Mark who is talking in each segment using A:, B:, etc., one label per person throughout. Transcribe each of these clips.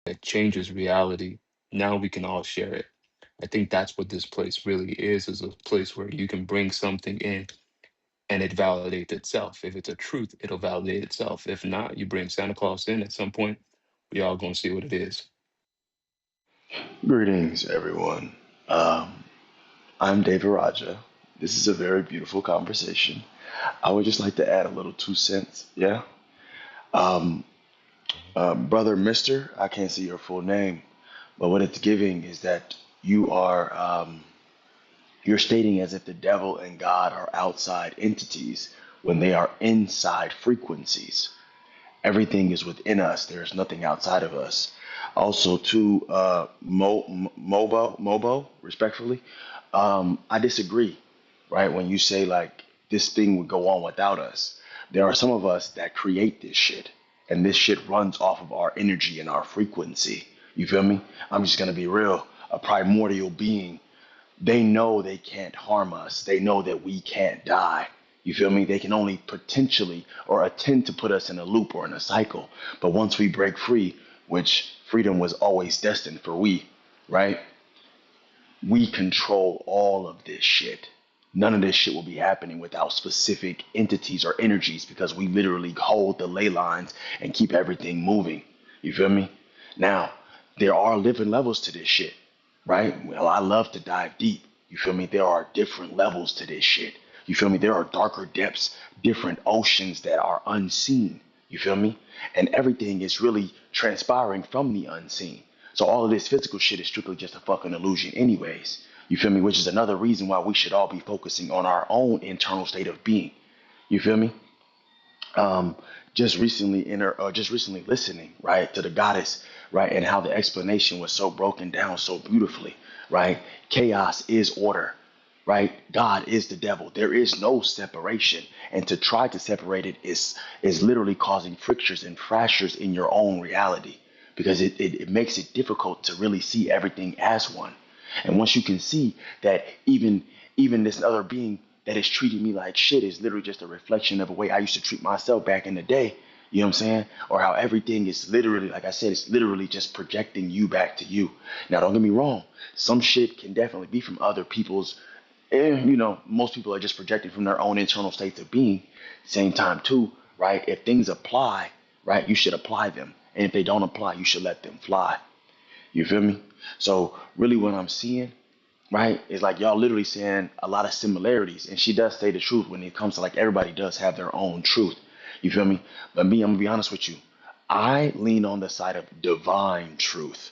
A: that changes reality. Now we can all share it. I think that's what this place really is a place where you can bring something in and it validates itself. If it's a truth, it'll validate itself. If not, you bring Santa Claus in at some point, we all gonna see what it is.
B: Greetings, everyone. Um, I'm David Raja. This is a very beautiful conversation. I would just like to add a little 2 cents. Yeah. Um, Brother Mister, I can't see your full name, but what it's giving is that you're stating as if the devil and God are outside entities when they are inside frequencies. Everything is within us. There's nothing outside of us. Also, to Mobo, respectfully, I disagree. Right when you say like this thing would go on without us, there are some of us that create this shit, and this shit runs off of our energy and our frequency. You feel me? I'm just gonna be real. A primordial being, they know they can't harm us. They know that we can't die. You feel me? They can only potentially or attend to put us in a loop or in a cycle. But once we break free, which freedom was always destined for we, right? We control all of this shit. None of this shit will be happening without specific entities or energies because we literally hold the ley lines and keep everything moving. You feel me? Now, there are different levels to this shit, right? Well, I love to dive deep. You feel me? There are different levels to this shit. You feel me? There are darker depths, different oceans that are unseen. You feel me? And everything is really transpiring from the unseen. So all of this physical shit is strictly just a fucking illusion, anyways. You feel me? Which is another reason why we should all be focusing on our own internal state of being. You feel me? um, just recently listening, right, to the goddess, right, and how the explanation was so broken down so beautifully, right? Chaos is order, right? God is the devil. There is no separation, and to try to separate it is literally causing frictures and fractures in your own reality because it makes it difficult to really see everything as one. And once you can see that even this other being that is treating me like shit is literally just a reflection of a way I used to treat myself back in the day. You know what I'm saying? Or how everything is literally, like I said, it's literally just projecting you back to you. Now, don't get me wrong. Some shit can definitely be from other people's, most people are just projecting from their own internal states of being. Same time, too, right? If things apply, right, you should apply them. And if they don't apply, you should let them fly. You feel me? So, really, what I'm seeing, right? It's like y'all literally saying a lot of similarities, and she does say the truth when it comes to like everybody does have their own truth. You feel me? But me, I'm gonna be honest with you. I lean on the side of divine truth.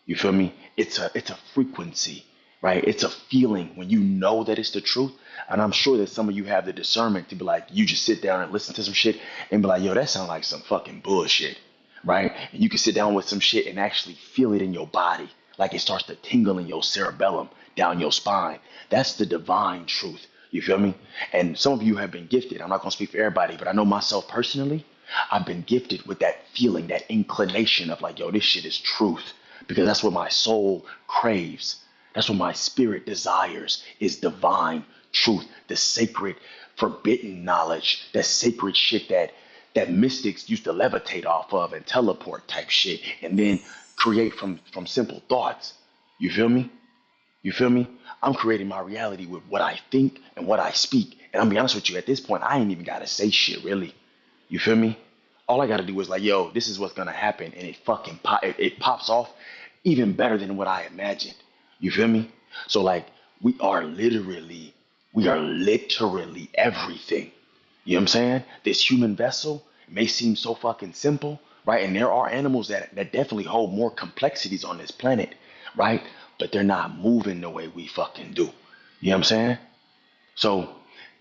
B: You feel me? It's a frequency, right? It's a feeling when you know that it's the truth. And I'm sure that some of you have the discernment to be like, you just sit down and listen to some shit and be like, yo, that sounds like some fucking bullshit, right? And you can sit down with some shit and actually feel it in your body, like it starts to tingle in your cerebellum, down your spine. That's the divine truth. You feel me? And some of you have been gifted. I'm not gonna speak for everybody, but I know myself personally. I've been gifted with that feeling, that inclination of like, yo, this shit is truth. Because that's what my soul craves. That's what my spirit desires is divine truth, the sacred, forbidden knowledge, that sacred shit that mystics used to levitate off of and teleport type shit and then create from simple thoughts. You feel me? You feel me? I'm creating my reality with what I think and what I speak. And I'm gonna be honest with you, at this point, I ain't even gotta say shit really. You feel me? All I gotta do is like, yo, this is what's gonna happen, and it pops off even better than what I imagined. You feel me? So like, we are literally, we are literally everything. You know what I'm saying? This human vessel may seem so fucking simple, right? And there are animals that definitely hold more complexities on this planet, right? But they're not moving the way we fucking do. You know what I'm saying? So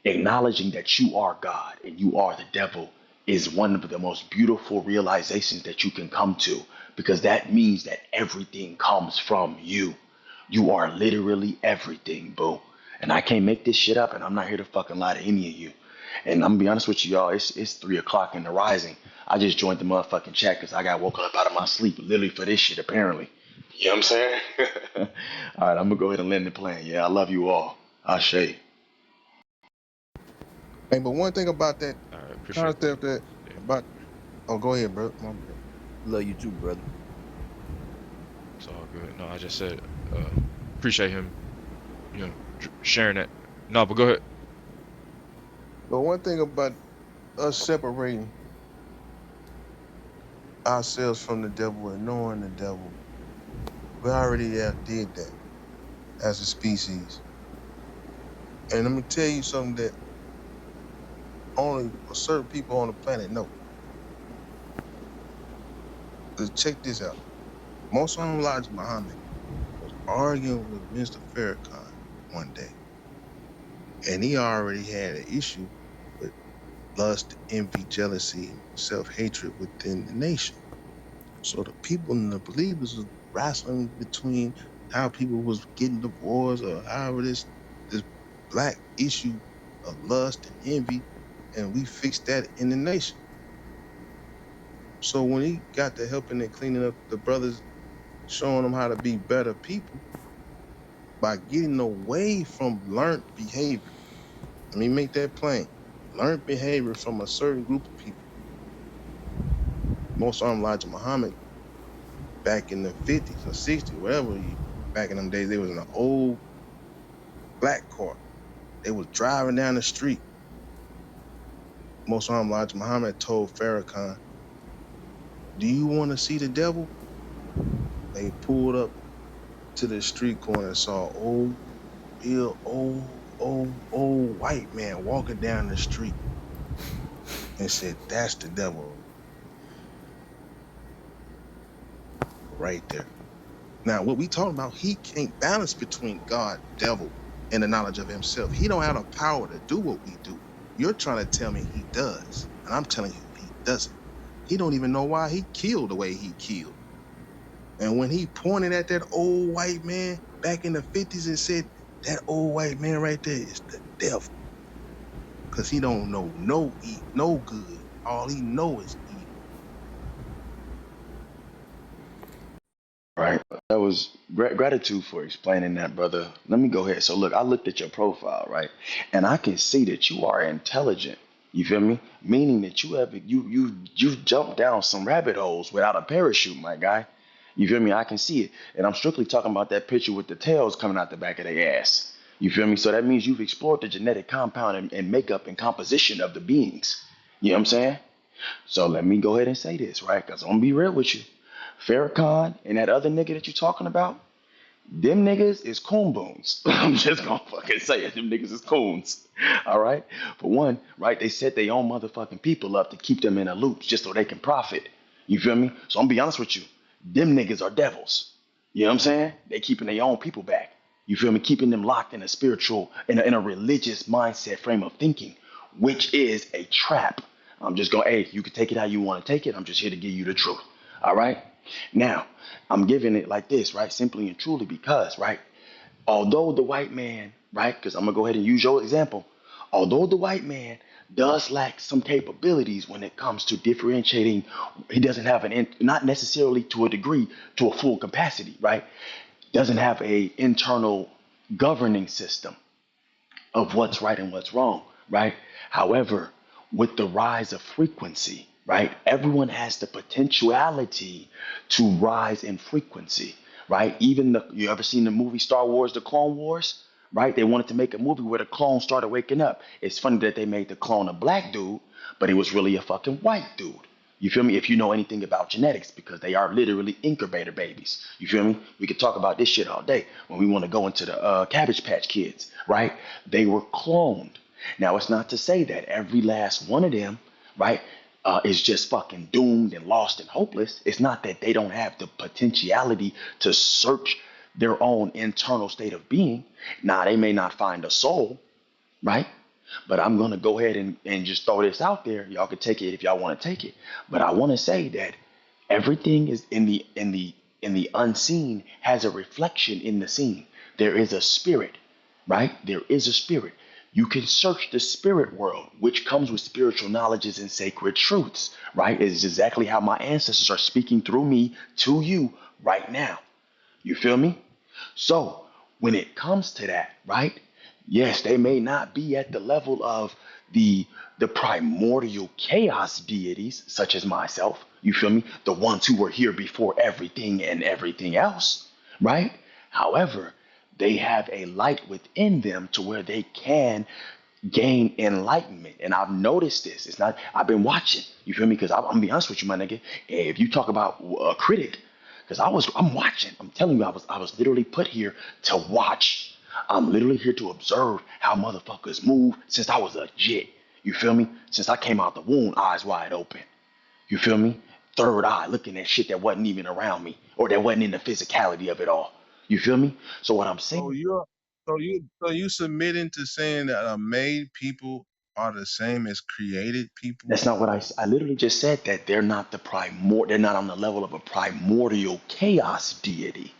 B: acknowledging that you are God and you are the devil is one of the most beautiful realizations that you can come to because that means that everything comes from you. You are literally everything, boo. And I can't make this shit up, and I'm not here to fucking lie to any of you. And I'm gonna be honest with you, y'all. It's 3 o'clock in the rising. I just joined the motherfucking chat because I got woken up out of my sleep literally for this shit, apparently. You know what I'm saying? All right, I'm gonna go ahead and land the plane. Yeah, I love you all. Ashe.
C: Hey, but one thing about that
D: I appreciate that.
C: concept that
D: Yeah.
C: about oh, go ahead, bro. My bad.
E: Love you too, brother.
C: No, I just said uh, appreciate him, sharing that. No, but go ahead.
D: But one thing about us separating ourselves from the devil and knowing the devil, we already have did that as a species. And I'm gonna tell you something that only certain people on the planet know. Check this out. Musa Elijah Muhammad was arguing with Mr. Farrakhan one day, and he already had an issue with lust, envy, jealousy, and self-hatred within the nation. So the people and the believers was wrestling between how people was getting divorced or however this black issue of lust and envy, and we fixed that in the nation. So when he got to helping and cleaning up the brothers, showing them how to be better people by getting away from learned behavior. Let me make that plain. Learned behavior from a certain group of people. Most Elijah Muhammad back in the 50s or 60s, whatever, back in them days, they was in an old black car. They was driving down the street. Most Elijah Muhammad told Farrakhan, "Do you want to see the devil?" They pulled up to the street corner and saw old white man walking down the street and said, "That's the devil right there." Now, what we talking about, he can't balance between God, devil, and the knowledge of himself. He don't have the power to do what we do. You're trying to tell me he does, and I'm telling you he doesn't. He don't even know why he killed the way he killed. And when he pointed at that old white man back in the 50s and said, "That old white man right there is the devil," because he don't know no good. All he know is evil.
B: Right. That was gratitude for explaining that, brother. Let me go ahead. So, look, I looked at your profile, right, and I can see that you are intelligent. You feel me? Meaning that you jumped down some rabbit holes without a parachute, my guy. You feel me? I can see it, and I'm strictly talking about that picture with the tails coming out the back of their ass. You feel me? So that means you've explored the genetic compound and makeup and composition of the beings. You know what I'm saying? So let me go ahead and say this, right? Because I'm gonna be real with you. Farrakhan and that other nigga that you talking about, them niggas is coon boons. I'm just gonna fucking say it. Them niggas is coons. All right. For one, right? They set their own motherfucking people up to keep them in a loop just so they can profit. You feel me? So I'm gonna be honest with you. Them niggas are devils. You know what I'm saying? They keeping their own people back. You feel me? Keeping them locked in a spiritual, in a religious mindset frame of thinking, which is a trap. I'm just going, hey, you can take it how you want to take it. I'm just here to give you the truth. All right. Now, I'm giving it like this, right? Simply and truly because, right? Although the white man, right? Because I'm going to go ahead and use your example. Although the white man does lack some capabilities when it comes to differentiating, he doesn't have not necessarily to a degree, to a full capacity, right? Doesn't have a internal governing system of what's right and what's wrong, right? However, with the rise of frequency, right, everyone has the potentiality to rise in frequency, right? Even you ever seen the movie Star Wars, The Clone Wars, right? They wanted to make a movie where the clone started waking up. It's funny that they made the clone a black dude, but he was really a fucking white dude. You feel me? If you know anything about genetics, because they are literally incubator babies. You feel me? We could talk about this shit all day when we want to go into the Cabbage Patch Kids, right? They were cloned. Now, it's not to say that every last one of them, right, is just fucking doomed and lost and hopeless. It's not that they don't have the potentiality to search their own internal state of being. Now, they may not find a soul, right? But I'm gonna go ahead and just throw this out there. Y'all can take it if y'all want to take it. But I want to say that everything is in the unseen has a reflection in the seen. There is a spirit, right? There is a spirit. You can search the spirit world, which comes with spiritual knowledges and sacred truths, right? It's exactly how my ancestors are speaking through me to you right now. You feel me? So when it comes to that, right? Yes, they may not be at the level of the the primordial chaos deities, such as myself. You feel me? The ones who were here before everything and everything else, right? However, they have a light within them to where they can gain enlightenment. And I've noticed this. It's not, I've been watching. You feel me? Because I'm gonna be honest with you, my nigga. If you talk about a critic, because I'm watching. I'm telling you, I was literally put here to watch. I'm literally here to observe how motherfuckers move since I was a jit. You feel me? Since I came out the womb, eyes wide open. You feel me? Third eye, looking at shit that wasn't even around me or that wasn't in the physicality of it all. You feel me? So what I'm
D: So
B: saying,
D: you're so you submitting to saying that made people are the same as created people?
B: that's not what I literally just said that they're not the they're not on the level of a primordial chaos deity.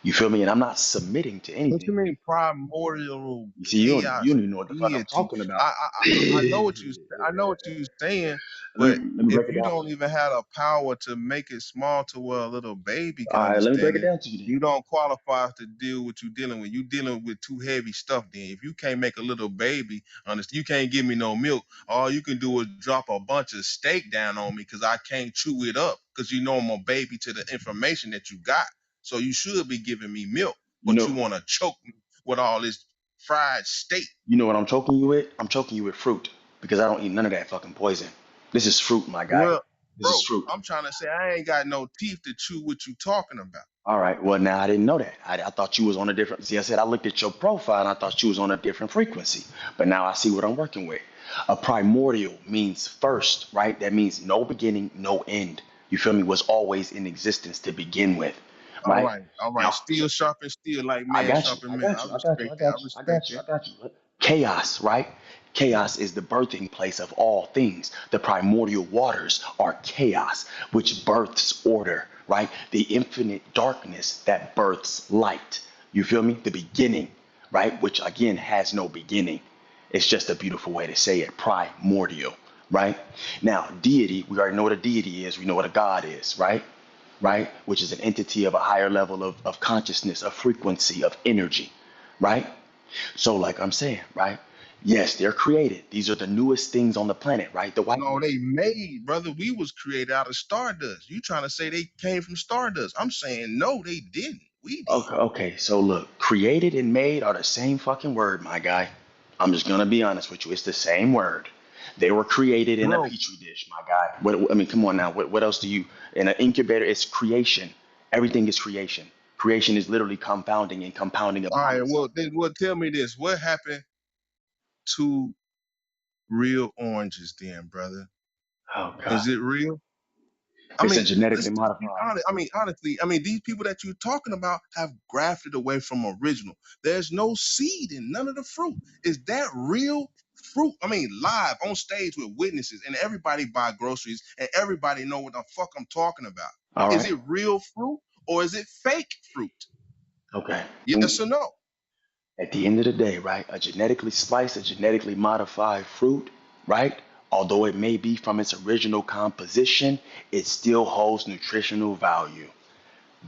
B: You feel me? And I'm not submitting to
D: What you
B: anything.
D: mean primordial
B: You see, you
D: chaos
B: don't even know what the fuck I'm
D: deity?
B: talking about.
D: I know what I know what you're saying, but
B: Let me
D: if
B: break it
D: you
B: down for
D: don't
B: you.
D: even have a power to make it small to where a little baby can
B: All right, let me break
D: understand
B: it
D: it,
B: down to you then.
D: you don't qualify to deal with you dealing with. You dealing with too heavy stuff. Then if you can't make a little baby understand, you can't give me no milk. All you can do is drop a bunch of steak down on me because I can't chew it up because you know I'm a baby to the information that you got. So you should be giving me milk,
B: You
D: but you
B: know,
D: want to choke me with all this fried steak.
B: you know what I'm choking you with? I'm choking you with fruit because I don't eat none of that fucking poison. This is fruit, my guy.
D: Well,
B: This is
D: bro,
B: fruit.
D: I'm trying to say I ain't got no teeth to chew what you talking about.
B: All right. Well, now I didn't know that. I thought you was on a different. See, I said I looked at your profile and I thought you was on a different frequency. But now I see what I'm working with. A primordial means first, right? That means no beginning, no end. You feel me? Was always in existence to begin with,
D: All
B: right?
D: right, all right.
B: Now,
D: Still sharp and still like
B: I
D: man
B: got you.
D: sharp and
B: I
D: man.
B: got
D: I
B: you. I got you.
D: respect
B: I
D: that. I
B: got you. I
D: respect
B: got you.
D: that.
B: I got you. Chaos, right? Chaos is the birthing place of all things. The primordial waters are chaos, which births order, right? The infinite darkness that births light. You feel me? The beginning, right? Which again has no beginning. It's just a beautiful way to say it. Primordial, right? Now, deity, we already know what a deity is. We know what a god is, right? Right? Which is an entity of a higher level of consciousness, of frequency, of energy, right? So, like I'm saying, right? Yes, they're created. These are the newest things on the planet, right? The white
D: No,
B: man.
D: they made, brother. We was created out of stardust. You trying to say they came from stardust? I'm saying no, they didn't. We did.
B: Okay, okay, so look, created and made are the same fucking word, my guy. I'm just gonna be honest with you. It's the same word. They were created in a
D: Bro,
B: petri dish, my guy. What I mean, come on now. What else do you? In an incubator, it's creation. Everything is creation. Creation is literally compounding and compounding
D: all
B: upon
D: right.
B: itself.
D: Well, tell me this. What happened to real oranges, then, brother?
B: Oh God,
D: Is it real? I
B: it's a
D: mean,
B: genetically
D: let's just be
B: modified.
D: honest. I mean, honestly, I mean, these people that you're talking about have grafted away from original. There's no seed in none of the fruit. Is that real fruit? I mean, live on stage with witnesses and everybody buy groceries and everybody know what the fuck I'm talking about.
B: All
D: Is
B: right.
D: it real fruit or is it fake fruit?
B: Okay.
D: Yes or no?
B: At the end of the day, right, a genetically spliced, a genetically modified fruit, right, although it may be from its original composition, it still holds nutritional value.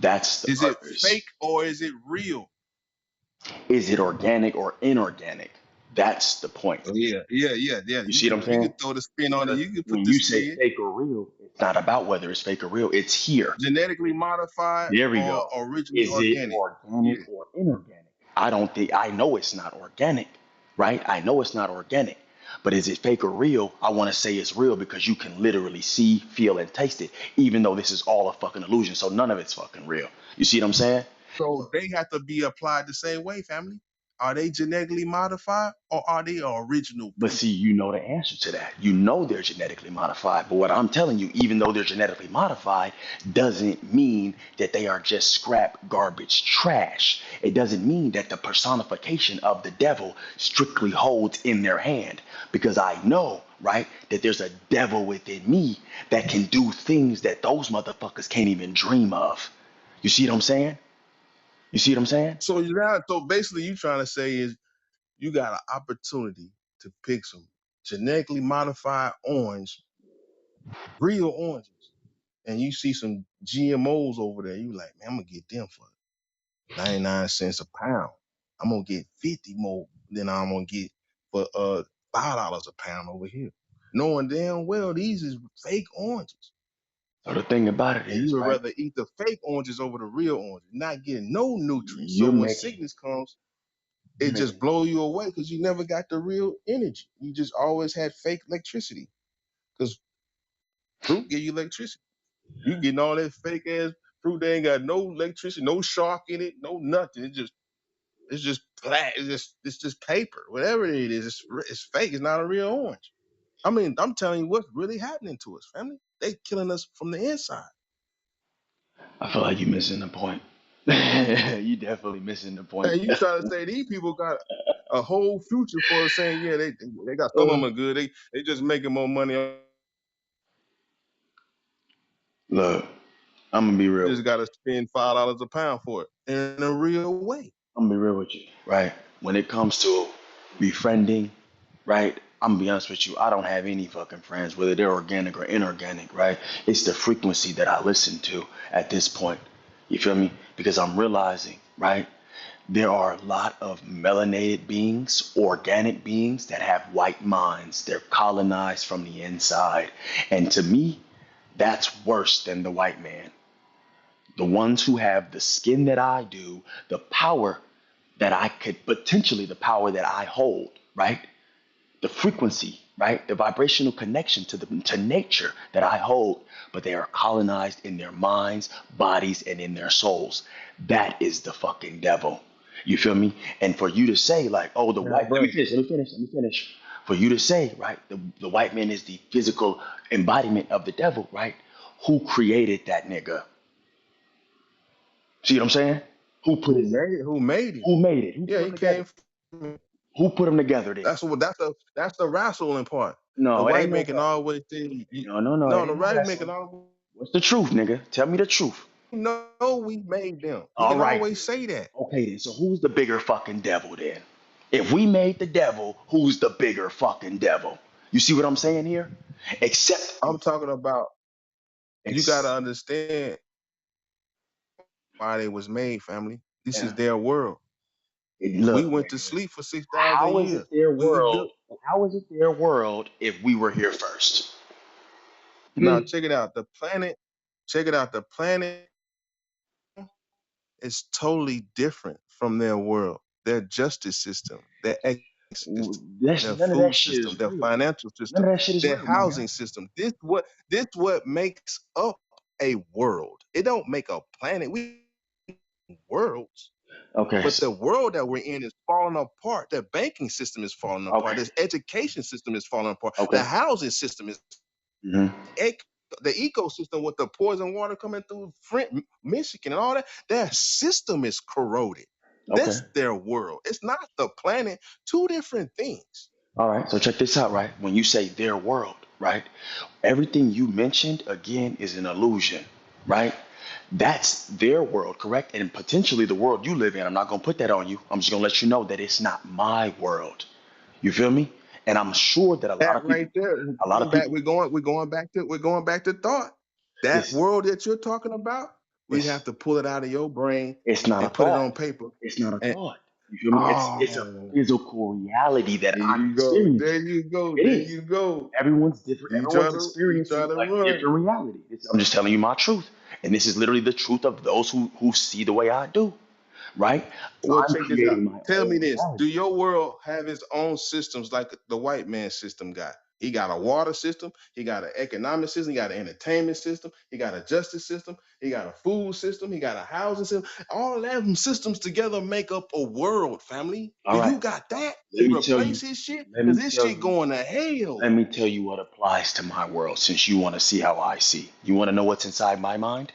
B: That's the
D: Is it
B: purpose.
D: fake or is it real?
B: Is it organic or inorganic? That's the point.
D: Oh, yeah.
B: You
D: You
B: see what
D: can
B: I'm
D: you
B: saying?
D: can throw the spin on it.
B: Because
D: You can put
B: when
D: the
B: you say
D: spin.
B: fake or real, it's not about whether it's fake or real. It's here.
D: Genetically modified
B: There we
D: or
B: go.
D: originally
B: Is it
D: organic.
B: organic
D: Yeah.
B: or inorganic? I don't think, I know it's not organic, right? I know it's not organic. But is it fake or real? I want to say it's real because you can literally see, feel, and taste it, even though this is all a fucking illusion. So none of it's fucking real. You see what I'm saying?
D: So they have to be applied the same way, family. Are they genetically modified or are they original
B: But
D: people?
B: see, you know the answer to that. You know they're genetically modified. But what I'm telling you, even though they're genetically modified, doesn't mean that they are just scrap, garbage, trash. It doesn't mean that the personification of the devil strictly holds in their hand. Because I know, right, that there's a devil within me that can do things that those motherfuckers can't even dream of. You see what I'm saying? You see what I'm saying?
D: So basically, you trying to say is you got an opportunity to pick some genetically modified orange, real oranges, and you see some GMOs over there. You like, man, I'm gonna get them for 99 cents a pound. I'm gonna get 50 more than I'm gonna get for $5 a pound over here. Knowing damn well these is fake oranges.
B: So the thing about it
D: And you
B: is,
D: would
B: right?
D: rather eat the fake oranges over the real oranges, not getting no nutrients. So
B: You're
D: when
B: making
D: sickness comes,
B: you're
D: it just
B: making
D: blow you away because you never got the real energy. You just always had fake electricity. Because fruit give you electricity. You getting all that fake ass fruit, they ain't got no electricity, no shark in it, no nothing. It's just flat. It's just paper. Whatever it is, it's fake. It's not a real orange. I mean, I'm telling you what's really happening to us, family. They killing us from the inside.
B: I feel like you're missing the point. You definitely missing the point.
D: And you try to say these people got a whole future for us saying, yeah, they got some of them are good. They just making more money.
B: Look, I'm gonna be real
D: Just
B: with
D: gotta spend $5 a pound for it in a real way.
B: I'm gonna be real with you, right? When it comes to befriending, right? I'm gonna be honest with you. I don't have any fucking friends, whether they're organic or inorganic, right? It's the frequency that I listen to at this point. You feel me? Because I'm realizing, right? There are a lot of melanated beings, organic beings that have white minds. They're colonized from the inside. And to me, that's worse than the white man. The ones who have the skin that I do, the power that I could potentially, the power that I hold, right? The frequency, right? The vibrational connection to nature that I hold, but they are colonized in their minds, bodies, and in their souls. That is the fucking devil. You feel me? And for you to say, like, oh, the
D: Now,
B: white, let me
D: bro,
B: finish, let me finish, let me finish. For you to say, right, the white man is the physical embodiment of the devil, right? Who created that nigga? See what I'm saying? Who put
D: who
B: his
D: made it? Who made it?
B: Who made it? Who put
D: Yeah,
B: them
D: he
B: together?
D: came from
B: Who put them together then?
D: that's the wrestling part. The
B: No, it
D: white
B: ain't
D: man
B: no
D: can always say,
B: no, it
D: no, the
B: ain't no
D: white man can
B: wrestling.
D: always
B: What's the truth, nigga? Tell me the truth.
D: know we made them. He
B: All
D: can
B: right
D: always
B: then.
D: say that.
B: Okay then. So who's the bigger fucking devil then? If we made the devil, who's the bigger fucking devil? You see what I'm saying here? Except
D: I'm talking about you gotta
B: ex
D: understand why they was made, family. This
B: yeah.
D: is their world. We
B: Look,
D: went to
B: man.
D: sleep for 6,000
B: How is it
D: years.
B: their
D: We was
B: world?
D: built.
B: How is it their world if we were here first?
D: Now
B: Hmm?
D: check it out. The planet, check it out. The planet is totally different from their world, their justice system, their system, their
B: None of that
D: food
B: shit
D: system,
B: is
D: their
B: real.
D: financial
B: None
D: system,
B: of that shit is
D: their
B: real, my guy.
D: housing system. This what makes up a world. It don't make a planet. We worlds.
B: Okay.
D: But the world that we're in is falling apart. The banking system is falling apart.
B: Okay.
D: The education system is falling apart. The
B: Okay.
D: housing system is
B: Hmm.
D: ec- the ecosystem with the poison water coming through Michigan and all that. Their system is corroded.
B: Okay.
D: That's their world. It's not the planet. Two different things.
B: All right. So check this out, right? When you say their world, right? Everything you mentioned again is an illusion, right? That's their world, correct? And potentially the world you live in. I'm not gonna put that on you. I'm just gonna let you know that it's not my world. You feel me? And I'm sure that
D: That right there.
B: a lot of
D: Back.
B: people,
D: We're going back to thought. That
B: it's
D: world that you're talking about, we have
B: it's
D: to pull it out of your brain
B: it's not a
D: and put it
B: thought.
D: on paper.
B: It's not a
D: And
B: thought. You feel me? It's a
D: oh,
B: physical reality that
D: there
B: I'm
D: you go. There
B: experiencing.
D: you go.
B: It
D: There
B: is.
D: you go.
B: Everyone's different.
D: You try
B: Everyone's
D: to you try
B: experiencing
D: to
B: a
D: run.
B: different reality. I'm just telling you my truth, and this is literally the truth of those who see the way I do. Right?
D: Well,
B: I'm
D: check this out.
B: creating my
D: Tell me
B: own
D: this:
B: reality.
D: do your world have its own systems like the white man system got? He got a water system. He got an economic system. He got an entertainment system. He got a justice system. He got a food system. He got a housing system. All of them systems together make up a world, family.
B: All
D: Do
B: right.
D: you got that
B: Let
D: to
B: me tell
D: replace
B: you.
D: his shit?
B: Let
D: Because
B: me
D: this
B: tell
D: shit
B: you.
D: going to hell.
B: Let me tell you what applies to my world. Since you want to see how I see, you want to know what's inside my mind.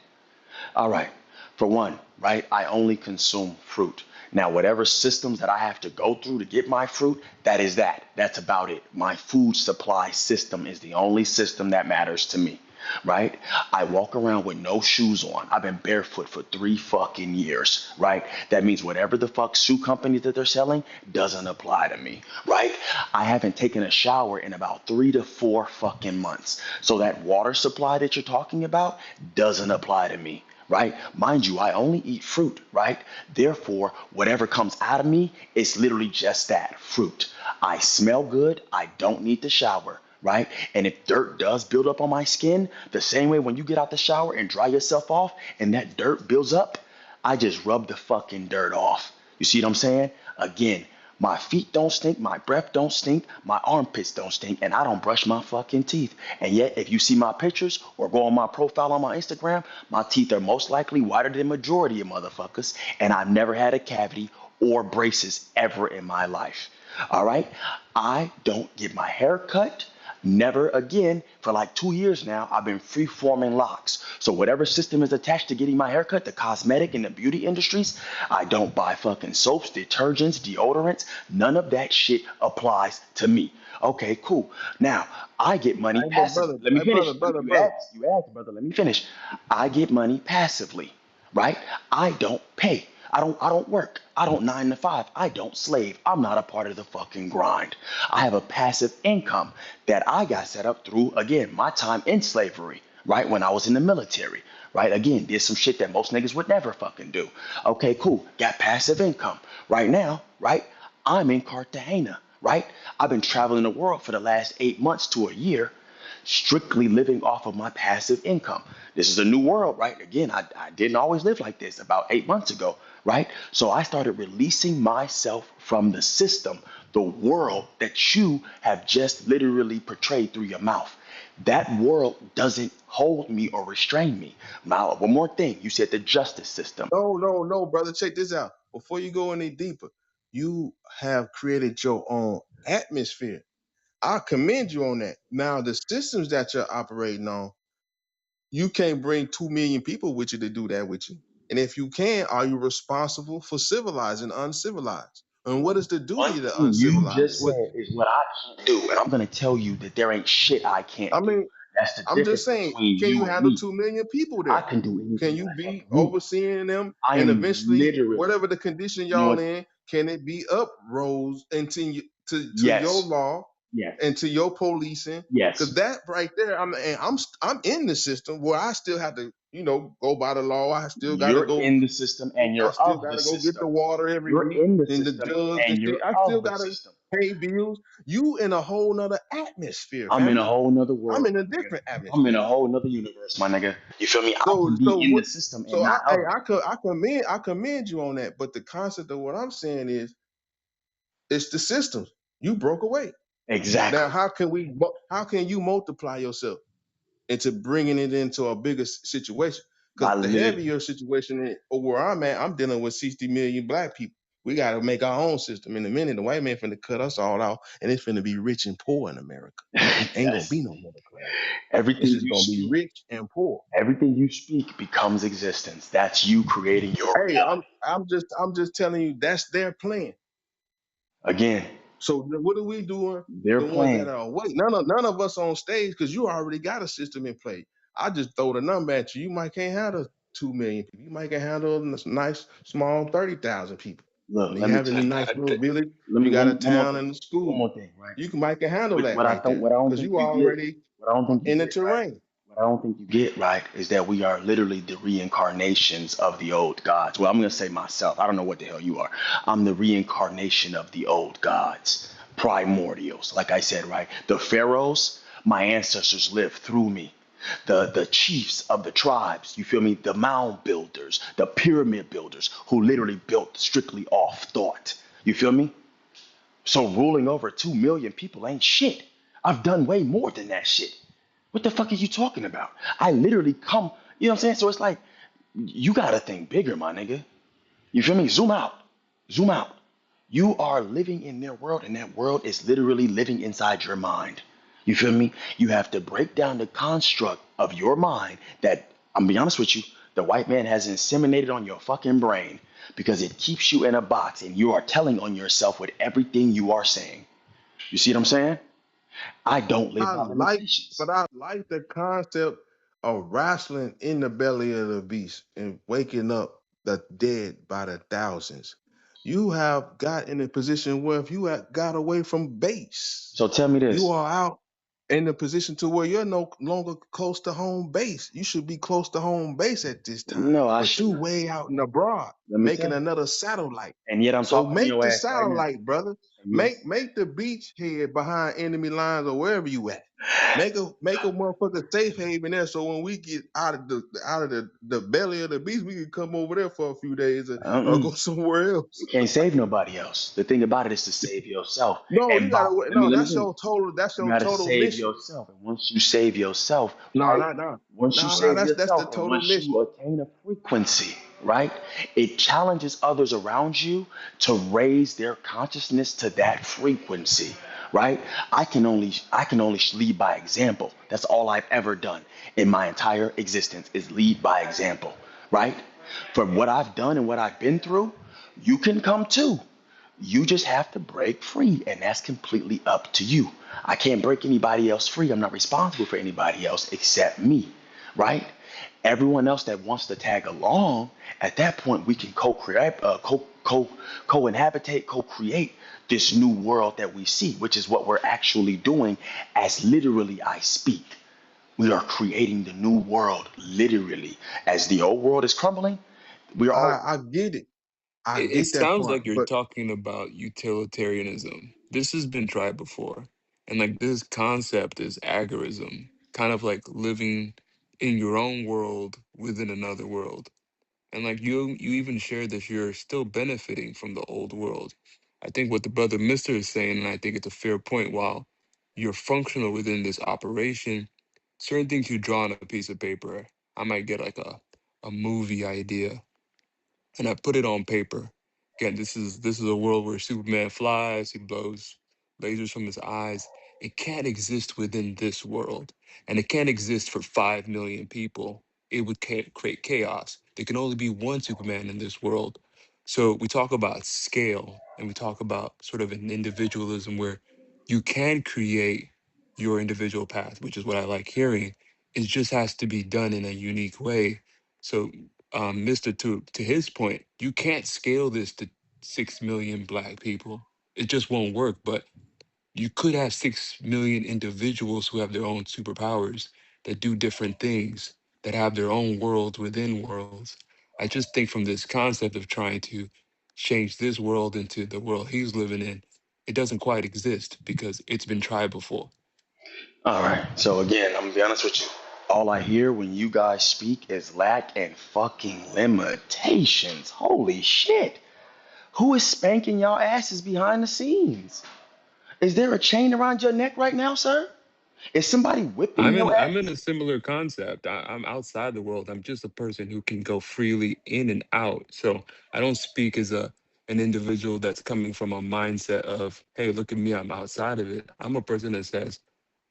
B: All right. For one, right, I only consume fruit. Now, whatever systems that I have to go through to get my fruit, that is that. That's about it. My food supply system is the only system that matters to me, right? I walk around with no shoes on. I've been barefoot for 3 fucking years, right? That means whatever the fuck shoe company that they're selling doesn't apply to me, right? I haven't taken a shower in about 3 to 4 fucking months. So that water supply that you're talking about doesn't apply to me, right? Mind you, I only eat fruit, right? Therefore, whatever comes out of me is literally just that fruit. I smell good. I don't need to shower, right? And if dirt does build up on my skin, the same way when you get out the shower and dry yourself off and that dirt builds up, I just rub the fucking dirt off. You see what I'm saying? Again, my feet don't stink, my breath don't stink, my armpits don't stink, and I don't brush my fucking teeth. And yet, if you see my pictures or go on my profile on my Instagram, my teeth are most likely whiter than majority of motherfuckers, and I've never had a cavity or braces ever in my life. All right? I don't get my hair cut. Never again. For like 2 years now, I've been free forming locks. So whatever system is attached to getting my haircut, the cosmetic and the beauty industries, I don't buy fucking soaps, detergents, deodorants. None of that shit applies to me. Okay, cool. Now I get money
D: Hey, but
B: passively.
D: brother,
B: Let me
D: hey,
B: finish.
D: brother, brother,
B: You
D: brother.
B: asked, brother. Let me finish. I get money passively, right? I don't pay. I don't work. I don't 9 to 5. I don't slave. I'm not a part of the fucking grind. I have a passive income that I got set up through again my time in slavery, right? When I was in the military, right? Again, did some shit that most niggas would never fucking do. Okay, cool. Got passive income. Right now, right? I'm in Cartagena, right? I've been traveling the world for the last 8 months to a year strictly living off of my passive income. This is a new world, right? Again, I didn't always live like this about 8 months ago, right? So I started releasing myself from the system, the world that you have just literally portrayed through your mouth. That world doesn't hold me or restrain me. Now, one more thing. You said the justice system.
D: No, no, no, brother. Check this out. Before you go any deeper, you have created your own atmosphere. I commend you on that. Now, the systems that you're operating on, you can't bring 2 million people with you to do that with you. And if you can, are you responsible for civilizing uncivilized? And what is the
B: One
D: duty of the
B: thing you
D: uncivilized?
B: just
D: What
B: said is what I can't do. And I'm going to tell you that there ain't shit I
D: I
B: can't do.
D: mean,
B: That's the
D: I'm just
B: difference
D: saying,
B: between
D: can you
B: you and
D: handle
B: me.
D: 2 million people
B: I
D: there?
B: can do
D: Can
B: anything
D: you
B: I
D: be
B: fucking want.
D: overseeing them?
B: I
D: And
B: am
D: eventually,
B: literally,
D: whatever the condition
B: you know
D: y'all
B: what?
D: in, can it be uprose into to your
B: Yes,
D: law
B: yes,
D: and to your policing? Because
B: yes.
D: that right there, I'm in the system where I still have to, go by the law. I still got to
B: You're
D: go.
B: in the system and
D: I
B: you're
D: still
B: of
D: got
B: the
D: to go get
B: system.
D: the water every
B: You're
D: week
B: in the
D: and the
B: system
D: jugs and
B: and
D: shit.
B: you're
D: I still
B: of the
D: got to
B: system.
D: pay bills. You in a whole nother atmosphere,
B: I'm in a
D: family.
B: whole nother
D: I'm
B: world,
D: in a
B: my nigga.
D: different
B: I'm in
D: atmosphere.
B: a whole nother universe, my nigga. You feel me? I
D: So
B: can
D: so
B: be in
D: what?
B: the system and
D: So I
B: not
D: I,
B: of it.
D: I commend you on that. But the concept of what I'm saying is it's the systems. You broke away. Now
B: Exactly.
D: how can you multiply yourself into bringing it into a bigger situation?
B: By
D: Because the
B: lit.
D: heavier situation or where I'm at, I'm dealing with 60 million black people. We got to make our own system. In a minute, the white man finna cut us all out, and it's finna be rich and poor in America. Ain't gonna be
B: That's
D: no middle class. It's
B: everything
D: just
B: you
D: gonna be
B: speak.
D: rich and poor.
B: Everything you speak becomes existence. That's you creating your
D: Hey,
B: reality.
D: I'm just telling you that's their plan.
B: Again,
D: So what are we doing?
B: their
D: The ones that
B: plan.
D: are awake. None of us on stage because you already got a system in place. I just throw the number at you. You might can't handle 2 million people. You might can handle a nice small 30,000 people.
B: Look,
D: And
B: let
D: you
B: me
D: have
B: tell
D: any
B: you.
D: nice little village.
B: Let
D: You
B: me
D: got a
B: one more
D: town
B: thing.
D: and a
B: One
D: school.
B: more thing, right?
D: You can handle that
B: What I
D: right
B: don't
D: there
B: what I don't
D: because
B: think
D: you
B: you get,
D: already
B: what I don't think you
D: in the
B: get, right?
D: terrain.
B: What I don't think you get, right, is that we are literally the reincarnations of the old gods. Well, I'm gonna say myself. I don't know what the hell you are. I'm the reincarnation of the old gods, primordials. Like I said, right? The pharaohs, my ancestors lived through me. The chiefs of the tribes, you feel me? The mound builders, the pyramid builders, who literally built strictly off thought. You feel me? So ruling over 2 million people ain't shit. I've done way more than that shit. What the fuck are you talking about? I literally come, you know what I'm saying? So it's like, you gotta think bigger, my nigga. You feel me? Zoom out. Zoom out. You are living in their world, and that world is literally living inside your mind. You feel me? You have to break down the construct of your mind that, I'm gonna be honest with you, the white man has inseminated on your fucking brain because it keeps you in a box and you are telling on yourself with everything you are saying. You see what I'm saying? I don't live
D: I
B: by
D: like,
B: limitations.
D: but I like the concept of wrestling in the belly of the beast and waking up the dead by the thousands. You have got in a position where if you had got away from base,
B: So tell me
D: you
B: this.
D: are out in a position to where you're no longer close to home base. You should be close to home base at this time,
B: No, I
D: but
B: should
D: you
B: not.
D: way out in abroad
B: Let me tell
D: making
B: you.
D: another satellite.
B: And yet I'm
D: So
B: talking to
D: make
B: your
D: the
B: ass right now.
D: satellite, brother.
B: Mhm.
D: Make the beach head behind enemy lines or wherever you at. Make a motherfucker safe haven there, so when we get out of the belly of the beast, we can come over there for a few days or go
B: Mm-mm.
D: somewhere
B: You
D: else.
B: can't save nobody else. The thing about it is to save yourself.
D: No, you
B: And by
D: gotta.
B: let me
D: No,
B: let me
D: that's
B: finish.
D: your total. That's
B: You
D: your
B: gotta
D: total
B: save
D: mission.
B: yourself. And once you save yourself,
D: No,
B: right?
D: no, no,
B: Once you
D: no, no.
B: save
D: That's the
B: yourself and
D: total
B: once you
D: mission.
B: attain a frequency, right? It challenges others around you to raise their consciousness to that frequency, right? I can only lead by example. That's all I've ever done in my entire existence is lead by example, right? For what I've done and what I've been through, you can come too. You just have to break free, and that's completely up to you. I can't break anybody else free. I'm not responsible for anybody else except me, right? Everyone else that wants to tag along, at that point we can co-create, co-inhabitate, co-create this new world that we see, which is what we're actually doing as literally I speak. We are creating the new world literally. As the old world is crumbling, we're all
D: I get it. I
A: It
D: get that
A: sounds
D: part,
A: like you're
D: but
A: talking about utilitarianism. This has been tried before. And like this concept is agorism, kind of like living in your own world within another world. And like you even shared that you're still benefiting from the old world. I think what the brother Mister is saying, and I think it's a fair point, while you're functional within this operation, certain things you draw on a piece of paper, I might get like a movie idea and I put it on paper. Again, this is a world where Superman flies, he blows lasers from his eyes. It can't exist within this world, and it can't exist for 5 million people. It would create chaos. There can only be one Superman in this world. So we talk about scale, and we talk about sort of an individualism where you can create your individual path, which is what I like hearing. It just has to be done in a unique way. So Mister, to his point, you can't scale this to 6 million black people. It just won't work. But you could have 6 million individuals who have their own superpowers that do different things, that have their own worlds within worlds. I just think from this concept of trying to change this world into the world he's living in, it doesn't quite exist because it's been tried before.
B: all right. So again, I'm gonna be honest with you. All I hear when you guys speak is lack and fucking limitations. Holy shit. Who is spanking y'all asses behind the scenes? Is there a chain around your neck right now, sir? Is somebody whipping
A: I'm
B: your
A: in
B: ass?
A: I'm in a similar concept. I'm outside the world. I'm just a person who can go freely in and out. So I don't speak as an individual that's coming from a mindset of, hey, look at me, I'm outside of it. I'm a person that says,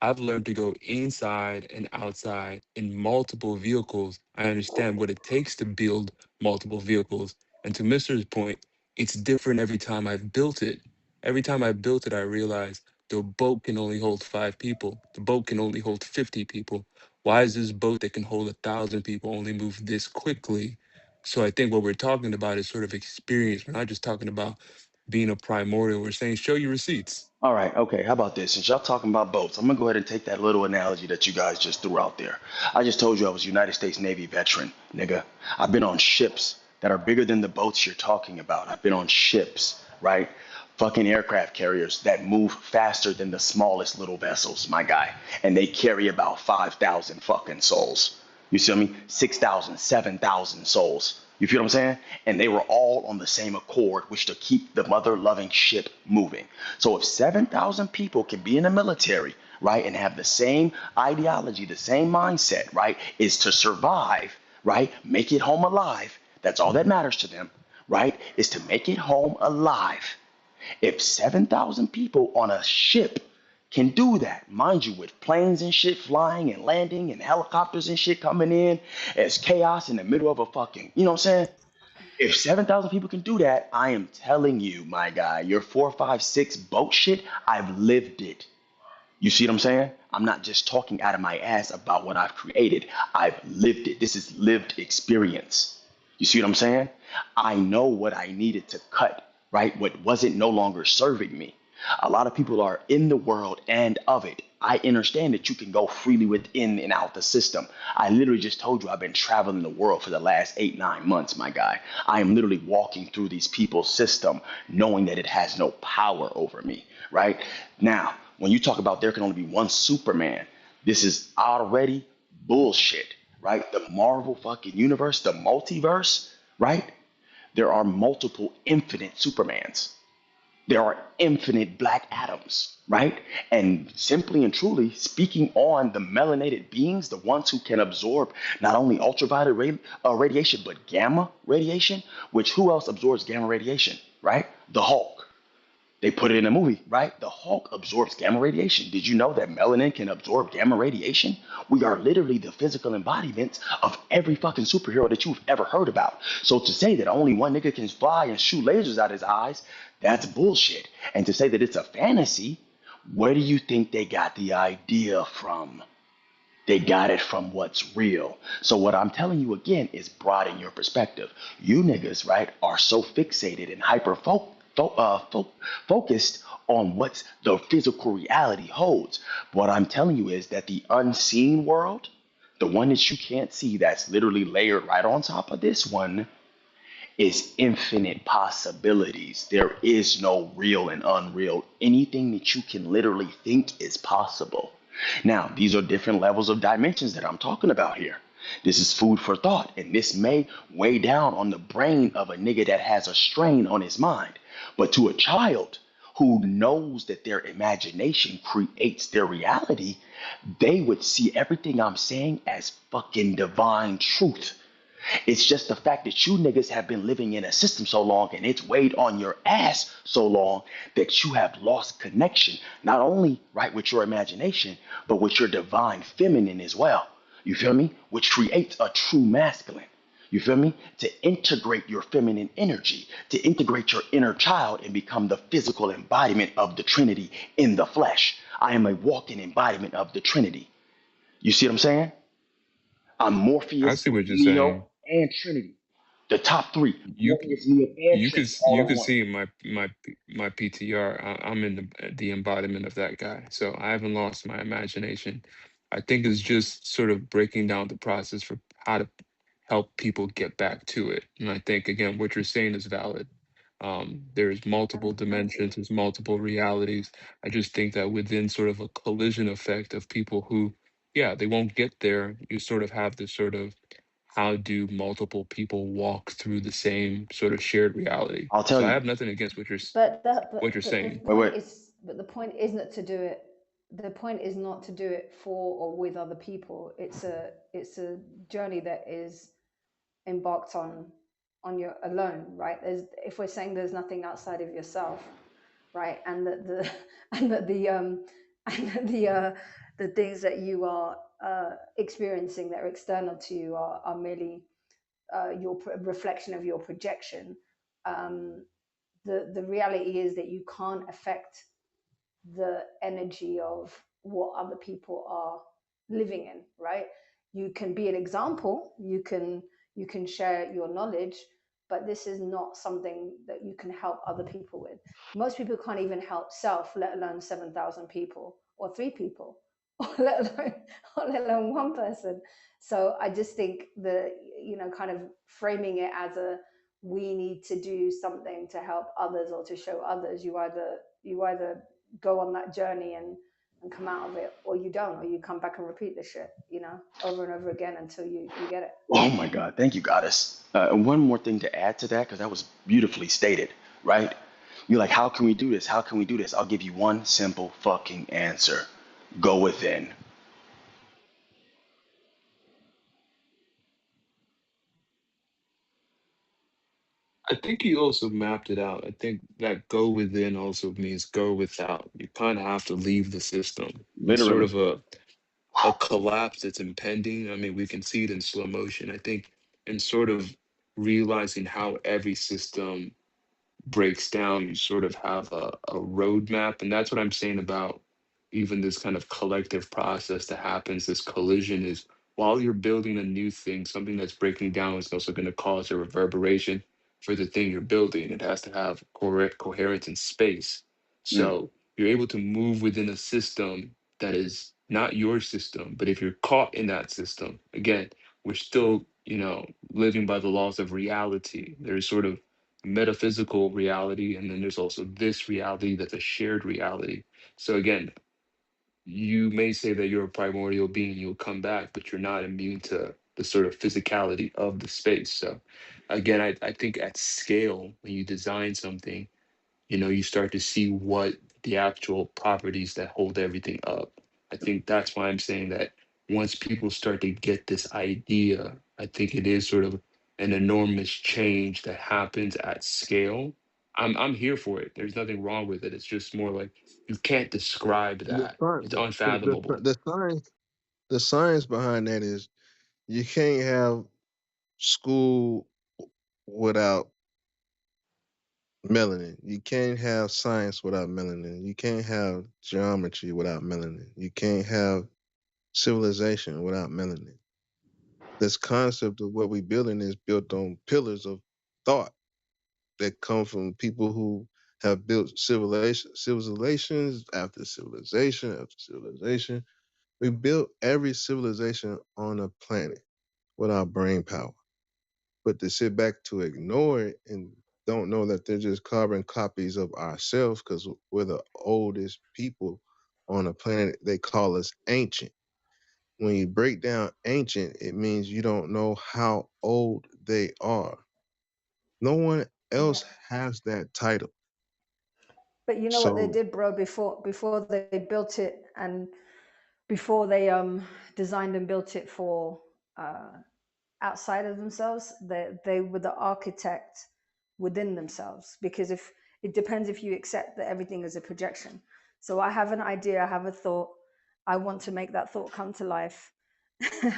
A: I've learned to go inside and outside in multiple vehicles. I understand what it takes to build multiple vehicles. And to Mister's point, it's different every time I've built it. Every time I built it, I realized the boat can only hold 5 people. The boat can only hold 50 people. Why is this boat that can hold 1,000 people only move this quickly? So I think what we're talking about is sort of experience. We're not just talking about being a primordial. We're saying show your receipts.
B: All right, okay, how about this? Since y'all talking about boats, I'm gonna go ahead and take that little analogy that you guys just threw out there. I just told you I was a United States Navy veteran, nigga. I've been on ships that are bigger than the boats you're talking about. I've been on ships, right? Fucking aircraft carriers that move faster than the smallest little vessels, my guy. And they carry about 5,000 fucking souls. You see what I mean? 6,000, 7,000 souls. You feel what I'm saying? And they were all on the same accord, which to keep the mother loving ship moving. So if 7,000 people can be in the military, right, and have the same ideology, the same mindset, right, is to survive, right, make it home alive. That's all that matters to them, right, is to make it home alive. If 7,000 people on a ship can do that, mind you, with planes and shit flying and landing and helicopters and shit coming in as chaos in the middle of a fucking, you know what I'm saying? If 7,000 people can do that, I am telling you, my guy, your 456 boat shit, I've lived it. You see what I'm saying? I'm not just talking out of my ass about what I've created. I've lived it. This is lived experience. You see what I'm saying? I know what I needed to cut, right? What wasn't no longer serving me. A lot of people are in the world and of it. I understand that you can go freely within and out the system. I literally just told you I've been traveling the world for the last 8, 9 months, my guy. I am literally walking through these people's system knowing that it has no power over me, right? Now, when you talk about there can only be one Superman, this is already bullshit, right? The Marvel fucking universe, the multiverse, right? There are multiple infinite Supermans. There are infinite Black Adams, right? And simply and truly speaking on the melanated beings, the ones who can absorb not only ultraviolet radiation, but gamma radiation, which who else absorbs gamma radiation, right? The Hulk. They put it in a movie, right? The Hulk absorbs gamma radiation. Did you know that melanin can absorb gamma radiation? We are literally the physical embodiments of every fucking superhero that you've ever heard about. So to say that only one nigga can fly and shoot lasers out his eyes, that's bullshit. And to say that it's a fantasy, where do you think they got the idea from? They got it from what's real. So what I'm telling you again is broaden your perspective. You niggas, right, are so fixated and focused on what the physical reality holds. What I'm telling you is that the unseen world, the one that you can't see, that's literally layered right on top of this one, is infinite possibilities. There is no real and unreal. Anything that you can literally think is possible. Now, these are different levels of dimensions that I'm talking about here. This is food for thought, and this may weigh down on the brain of a nigga that has a strain on his mind. But to a child who knows that their imagination creates their reality, they would see everything I'm saying as fucking divine truth. It's just the fact that you niggas have been living in a system so long and it's weighed on your ass so long that you have lost connection, not only right with your imagination, but with your divine feminine as well. You feel me? Which creates a true masculine. You feel me? To integrate your feminine energy, to integrate your inner child and become the physical embodiment of the Trinity in the flesh. I am a walking embodiment of the Trinity. You see what I'm saying? I'm
A: I
B: Morpheus,
A: see what you're
B: Neo,
A: saying.
B: and Trinity. The top three.
A: You
B: Morpheus, Neo, and Trinity, all
A: you
B: in
A: could
B: one.
A: see in my PTR. I'm in the embodiment of that guy. So I haven't lost my imagination. I think it's just sort of breaking down the process for how to help people get back to it. And I think again, what you're saying is valid. There's multiple dimensions, there's multiple realities. I just think that within sort of a collision effect of people who, yeah, they won't get there. You sort of have this sort of how do multiple people walk through the same sort of shared reality?
B: I'll tell
A: So I
B: you.
A: have nothing against what you're saying.
B: Wait, wait.
E: But the point isn't to do it. The point is not to do it for or with other people. It's a journey that is embarked on your alone, right? There's, if we're saying there's nothing outside of yourself, right, and that the and that the and that the things that you are experiencing that are external to you are merely your reflection of your projection. um, the reality is that you can't affect the energy of what other people are living in, right? You can be an example, you can share your knowledge, but this is not something that you can help other people with. Most people can't even help self, let alone 7,000 people or 3 people or let alone one person. So I just think the, kind of framing it as a, we need to do something to help others or to show others, you either go on that journey and come out of it, or you don't, or you come back and repeat the shit, over and over again until you get it.
B: Oh my God. Thank you, Goddess. And one more thing to add to that, because that was beautifully stated, right? You're like, how can we do this? How can we do this? I'll give you one simple fucking answer. Go within.
A: I think you also mapped it out. I think that go within also means go without. You kind of have to leave the system. It's sort
B: Literally.
A: of a collapse that's impending. I mean, we can see it in slow motion. I think in sort of realizing how every system breaks down, you sort of have a roadmap. And that's what I'm saying about even this kind of collective process that happens, this collision is while you're building a new thing, something that's breaking down is also going to cause a reverberation for the thing you're building. It has to have correct coherence in space.
B: Mm.
A: So you're able to move within a system that is not your system. But if you're caught in that system, again, we're still, living by the laws of reality. There's sort of metaphysical reality, and then there's also this reality that's a shared reality. So again, you may say that you're a primordial being, you'll come back, but you're not immune to the sort of physicality of the space. So again, I think at scale, when you design something, you start to see what the actual properties that hold everything up. I think that's why I'm saying that once people start to get this idea, I think it is sort of an enormous change that happens at scale. I'm here for it. There's nothing wrong with it. It's just more like you can't describe
D: The
A: that.
D: sci-
A: It's
D: the,
A: unfathomable.
D: the science the science behind that is you can't have school without melanin. You can't have science without melanin. You can't have geometry without melanin. You can't have civilization without melanin. This concept of what we're building is built on pillars of thought that come from people who have built civilizations after civilization after civilization. We built every civilization on a planet with our brain power. But to sit back to ignore it and don't know that they're just carbon copies of ourselves because we're the oldest people on the planet, they call us ancient. When you break down ancient, it means you don't know how old they are. No one
E: Yeah.
D: else has that title.
E: But you know what they
D: So
E: did, bro, before they built it, and before they designed and built it for uh outside of themselves, they were the architect within themselves, because if it depends if you accept that everything is a projection. So I have an idea, I have a thought, I want to make that thought come to life.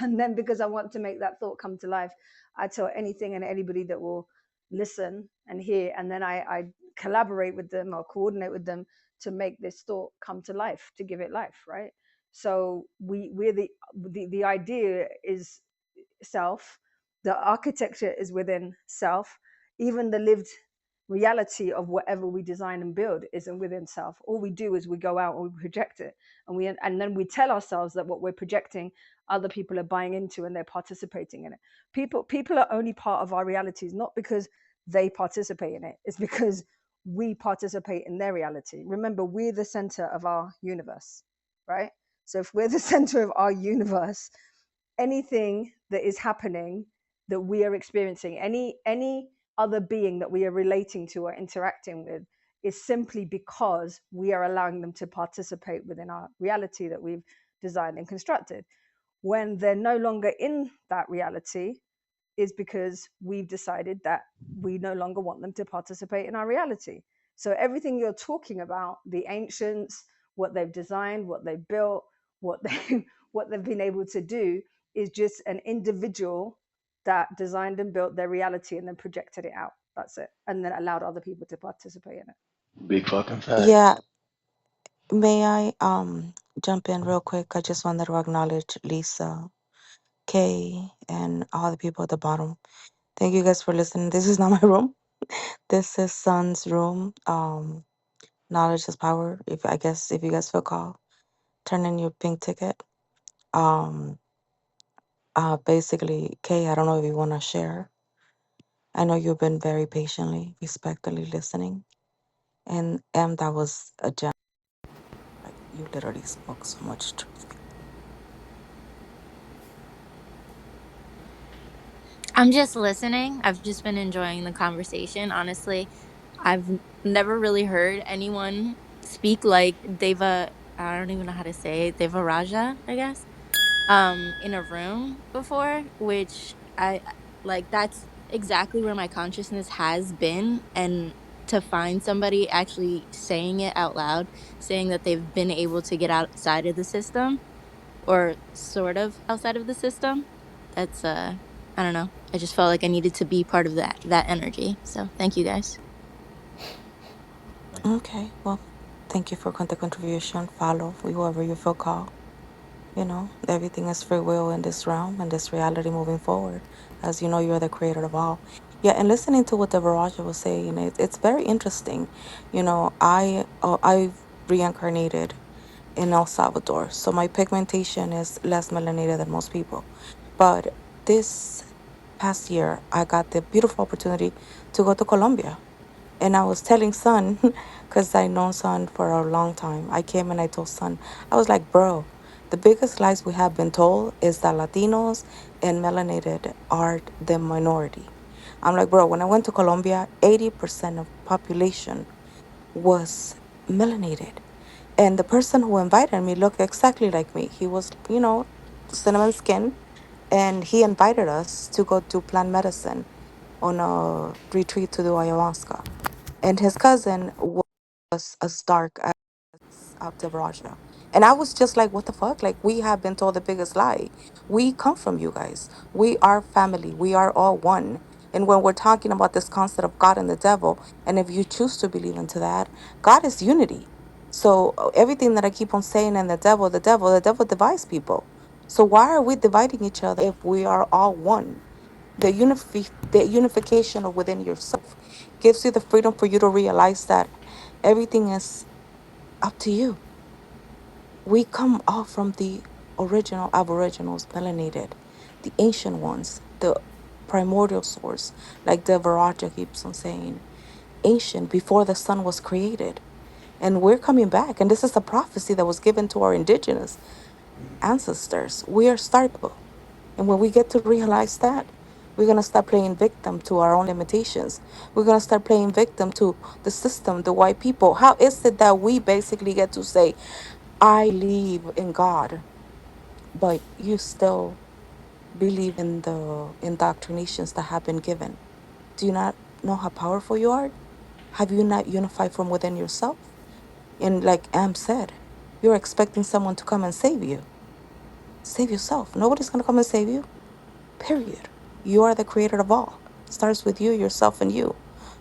E: And then because I want to make that thought come to life, I tell anything and anybody that will listen and hear, and then I collaborate with them or coordinate with them to make this thought come to life, to give it life, right? So we're the idea is self, the architecture is within self, even the lived reality of whatever we design and build isn't within self. All we do is we go out and we project it, and then we tell ourselves that what we're projecting, other people are buying into and they're participating in it. People are only part of our realities not because they participate in it, it's because we participate in their reality. Remember, we're the center of our universe, right? So if we're the center of our universe, anything that is happening, that we are experiencing, any other being that we are relating to or interacting with, is simply because we are allowing them to participate within our reality that we've designed and constructed. When they're no longer in that reality, is because we've decided that we no longer want them to participate in our reality. So everything you're talking about, the ancients, what they've designed, what they've built, what they what they've been able to do, is just an individual that designed and built their reality and then projected it out. That's it. And then allowed other people to participate in it.
B: Big fucking
F: Yeah,
B: facts.
F: may I jump in real quick? I just wanted to acknowledge Lisa, Kay, and all the people at the bottom. Thank you guys for listening. This is not my room. This is Sun's room. Knowledge is power. If I guess if you guys feel called, turn in your pink ticket. Um, basically, Kay, I don't know if you want to share. I know you've been very patiently, respectfully listening, and that was a gem. Like you literally spoke so much truth.
G: I'm just listening. I've just been enjoying the conversation. Honestly, I've never really heard anyone speak like Deva. I don't even know how to say it, Deva Raja, I guess. In a room before, which I like. That's exactly where my consciousness has been, and to find somebody actually saying it out loud, saying that they've been able to get outside of the system or sort of outside of the system, that's I don't know, I just felt like I needed to be part of that energy, so thank you guys.
B: Thank you.
F: Okay, well, thank you for the contribution. Follow whoever you feel called. You know, everything is free will in this realm and this reality moving forward. As you know, you're the creator of all. Yeah, and listening to what the Viraja was saying, it's very interesting. You know, I've reincarnated in El Salvador. So my pigmentation is less melanated than most people. But this past year, I got the beautiful opportunity to go to Colombia. And I was telling Son, because I known Son for a long time. I came and I told Son, I was like, bro, the biggest lies we have been told is that Latinos and melanated are the minority. I'm like, bro, when I went to Colombia, 80% of population was melanated. And the person who invited me looked exactly like me. He was, cinnamon skin. And he invited us to go to plant medicine on a retreat to do ayahuasca. And his cousin was as dark as Devaraja. And I was just like, what the fuck? Like, we have been told the biggest lie. We come from you guys. We are family. We are all one. And when we're talking about this concept of God and the devil, and if you choose to believe into that, God is unity. So everything that I keep on saying, and the devil divides people. So why are we dividing each other if we are all one? The unification of within yourself gives you the freedom for you to realize that everything is up to you. We come all from the original aboriginals, melanated, the ancient ones, the primordial source, like the Viraja keeps on saying, ancient before the sun was created. And we're coming back. And this is a prophecy that was given to our indigenous ancestors. We are startable. And when we get to realize that, we're going to start playing victim to our own limitations. We're going to start playing victim to the system, the white people. How is it that we basically get to say, I believe in God, but you still believe in the indoctrinations that have been given? Do you not know how powerful you are? Have you not unified from within yourself? And like Am said, you're expecting someone to come and save you. Save yourself. Nobody's going to come and save you. Period. You are the creator of all. Starts with you, yourself, and you.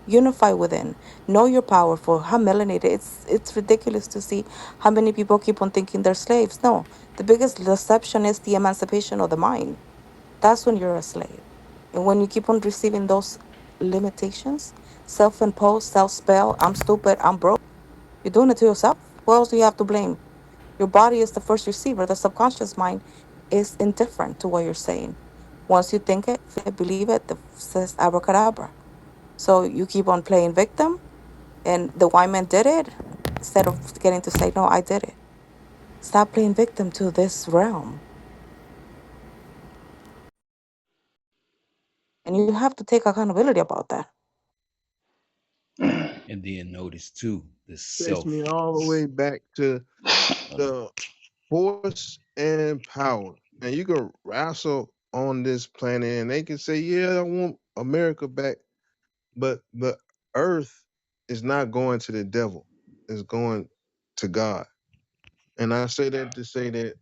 F: Unify within. Know you're powerful. How melanated. It's ridiculous to see how many people keep on thinking they're slaves. No. The biggest deception is the emancipation of the mind. That's when you're a slave. And when you keep on receiving those limitations, self-imposed, self-spell, I'm stupid, I'm broke, you're doing it to yourself. Who else do you have to blame? Your body is the first receiver. The subconscious mind is indifferent to what you're saying. Once you think it, feel it, believe it, the says abracadabra. So you keep on playing victim, and the white man did it instead of getting to say, no, I did it. Stop playing victim to this realm. And you have to take accountability about that.
D: Takes me all the way back to the force and power. And you can wrestle on this planet and they can say, yeah, I want America back. But the earth is not going to the devil, it's going to God. And I say that to say that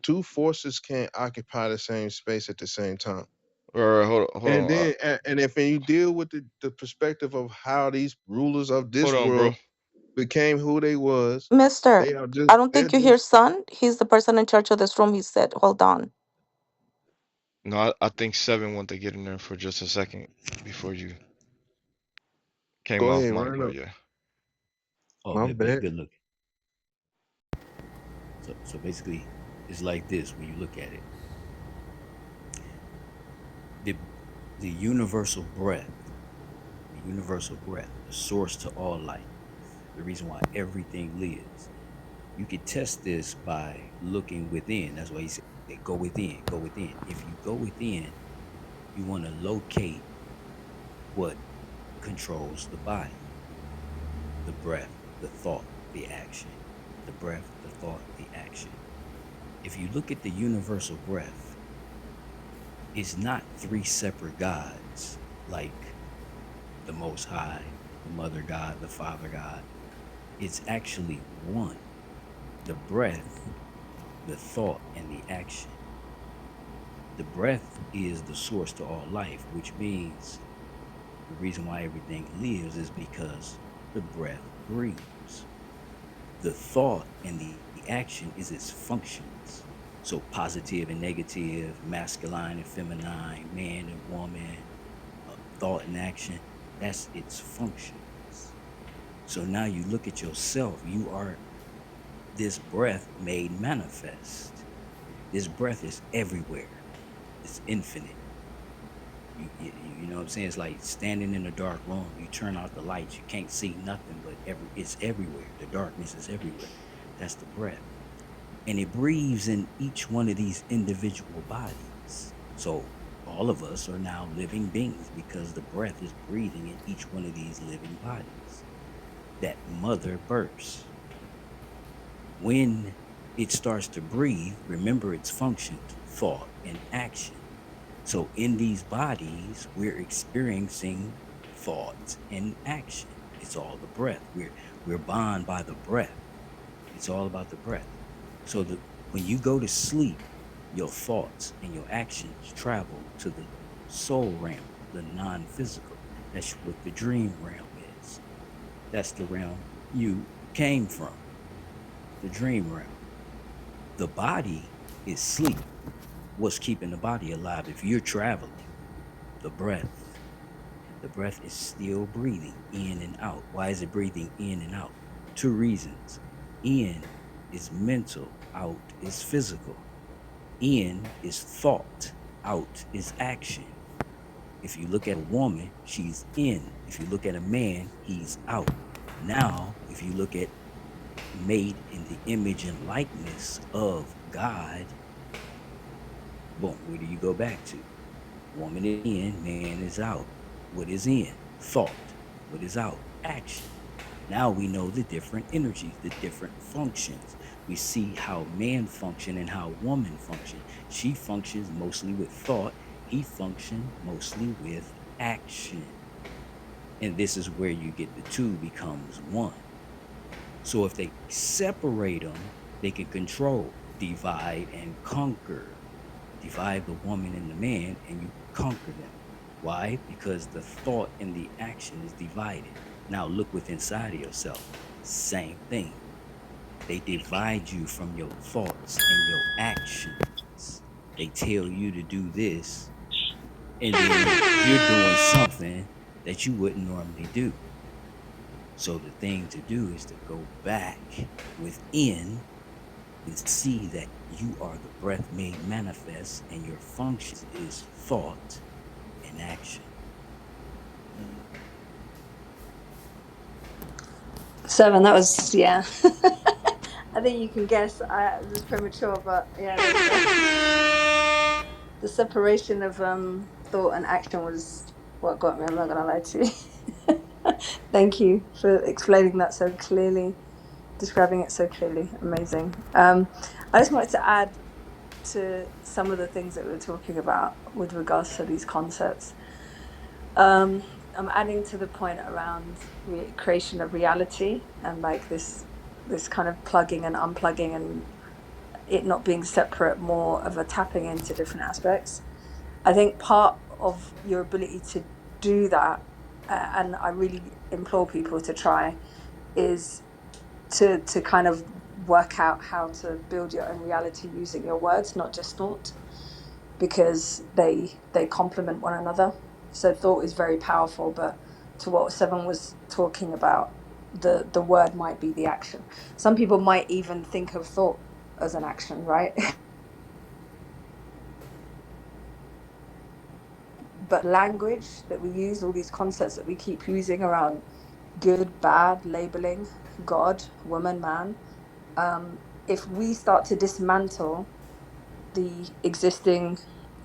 D: two forces can't occupy the same space at the same time.
C: All right, hold
D: And
C: on,
D: then, and if you deal with the perspective of how these rulers of
C: hold
D: this
C: on, bro.
D: world became who they was,
F: Mister,
D: they are just,
F: I don't
D: they're
F: think you hear
D: just,
F: son. He's the person in charge of this room. He said, hold on.
C: No, I think Seven want to get in there for just a second before you came
D: go
C: off
D: ahead,
C: mic,
D: run
C: but
D: up.
C: yeah.
D: My bad.
H: this breath made manifest. This breath is everywhere. It's infinite. You know what I'm saying? It's like standing in a dark room. You turn out the lights, you can't see nothing, but it's everywhere. The darkness is everywhere. That's the breath, and it breathes in each one of these individual bodies. So all of us are now living beings because the breath is breathing in each one of these living bodies. That mother burps. When it starts to breathe, remember its functions, thought and action. So in these bodies, we're experiencing thoughts and action. It's all the breath. We're bound by the breath. It's all about the breath. So when you go to sleep, your thoughts and your actions travel to the soul realm, the non-physical. That's what the dream realm is. That's the realm you came from, the dream realm. The body is sleep. What's keeping the body alive? If you're traveling, the breath. The breath is still breathing in and out. Why is it breathing in and out? Two reasons. In is mental, out is physical. In is thought, out is action. If you look at a woman, she's in. If you look at a man, he's out. Now, if you look at made in the image and likeness of God, boom, where do you go back to? Woman is in, man is out. What is in? Thought. What is out? Action. Now we know the different energies, the different functions. We see how man function and how woman function. She functions mostly with thought. He functions mostly with action. And this is where you get the two becomes one. So if they separate them, they can control, divide and conquer. Divide the woman and the man and you conquer them. Why? Because the thought and the action is divided. Now look within inside of yourself. Same thing. They divide you from your thoughts and your actions. They tell you to do this, and then you're doing something that you wouldn't normally do. So the thing to do is to go back within and see that you are the breath made manifest and your function is thought and action.
E: Seven. That was, yeah. I think you can guess. It was premature, but yeah, there we go. The separation of thought and action was what got me. I'm not gonna lie to you. Thank you for explaining that so clearly, describing it so clearly. Amazing. I just wanted to add to some of the things that we were talking about with regards to these concepts. I'm adding to the point around creation of reality and like this kind of plugging and unplugging and it not being separate, more of a tapping into different aspects. I think part of your ability to do that, and I really implore people to try, is to kind of work out how to build your own reality using your words, not just thought, because they complement one another. So thought is very powerful, but to what Seven was talking about, the word might be the action. Some people might even think of thought as an action, right? But language that we use, all these concepts that we keep using around good, bad, labeling, God, woman, man, if we start to dismantle the existing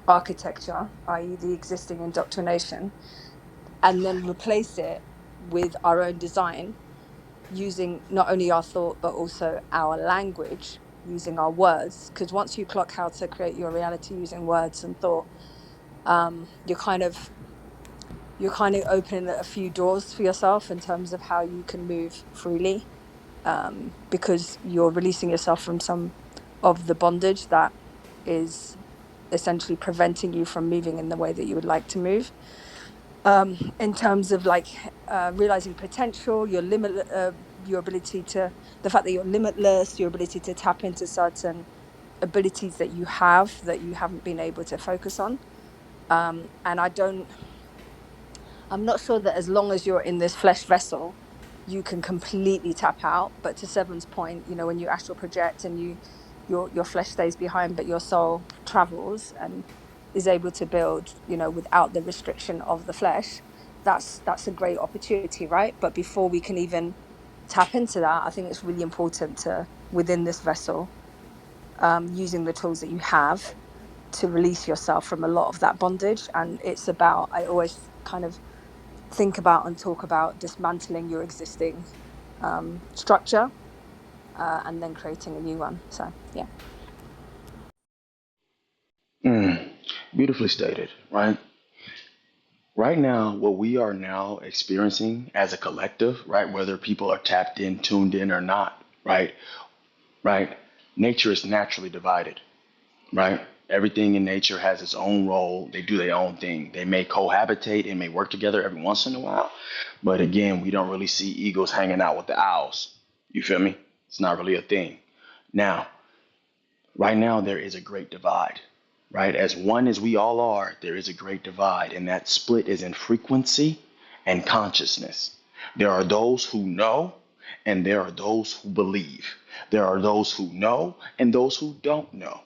E: architecture, i.e., the existing indoctrination, and then replace it with our own design using not only our thought but also our language, using our words, because once you clock how to create your reality using words and thought, you're kind of opening a few doors for yourself in terms of how you can move freely, because you're releasing yourself from some of the bondage that is essentially preventing you from moving in the way that you would like to move. In terms of like realizing potential, your limit, your ability to, the fact that you're limitless, your ability to tap into certain abilities that you haven't been able to focus on. And I'm not sure that as long as you're in this flesh vessel,
I: you can completely tap out. But to Seven's point, you know, when you astral project and your flesh stays behind, but your soul travels and is able to build, you know, without the restriction of the flesh, that's a great opportunity, right? But before we can even tap into that, I think it's really important to, within this vessel, using the tools that you have to release yourself from a lot of that bondage. And it's about, I always kind of think about and talk about dismantling your existing structure, and then creating a new one. So yeah.
B: Mm, beautifully stated, right? Right now, what we are now experiencing as a collective, right, whether people are tapped in, tuned in, or not, right, right, nature is naturally divided, right? Everything in nature has its own role. They do their own thing. They may cohabitate and may work together every once in a while, but again, we don't really see eagles hanging out with the owls. You feel me? It's not really a thing. Now, right now, there is a great divide, right? As one as we all are, there is a great divide, and that split is in frequency and consciousness. There are those who know, and there are those who believe. There are those who know, and those who don't know.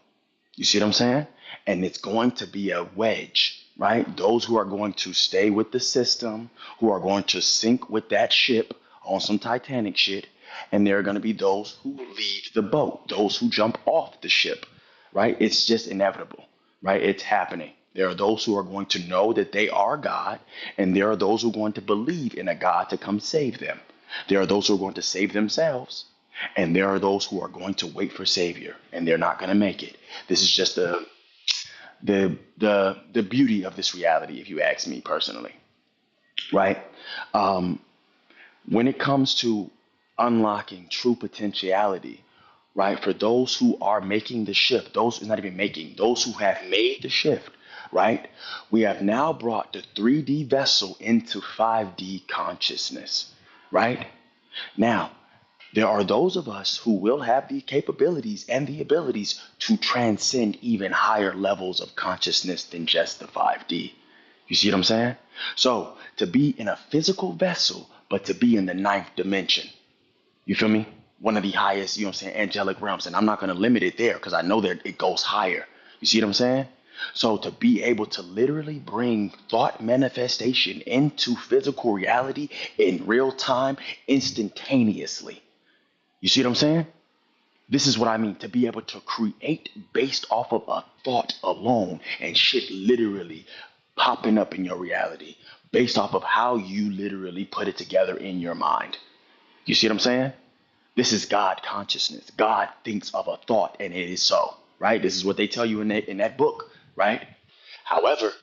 B: You see what I'm saying? And it's going to be a wedge, right? Those who are going to stay with the system, who are going to sink with that ship on some Titanic shit, and there are going to be those who leave the boat, those who jump off the ship, right? It's just inevitable, right? It's happening. There are those who are going to know that they are God, and there are those who are going to believe in a God to come save them. There are those who are going to save themselves, and there are those who are going to wait for Savior, and they're not going to make it. This is just the beauty of this reality, if you ask me personally, right? Um, when it comes to unlocking true potentiality, right? For those who are making the shift, those not even making, those who have made the shift, right? We have now brought the 3D vessel into 5D consciousness, right? Now, there are those of us who will have the capabilities and the abilities to transcend even higher levels of consciousness than just the 5D. You see what I'm saying? So, to be in a physical vessel, but to be in the ninth dimension. You feel me? One of the highest, you know what I'm saying, angelic realms. And I'm not going to limit it there because I know that it goes higher. You see what I'm saying? So to be able to literally bring thought manifestation into physical reality in real time, instantaneously. You see what I'm saying? This is what I mean, to be able to create based off of a thought alone and shit literally popping up in your reality based off of how you literally put it together in your mind. You see what I'm saying? This is God consciousness. God thinks of a thought and it is so, right? This is what they tell you in that book, right? However,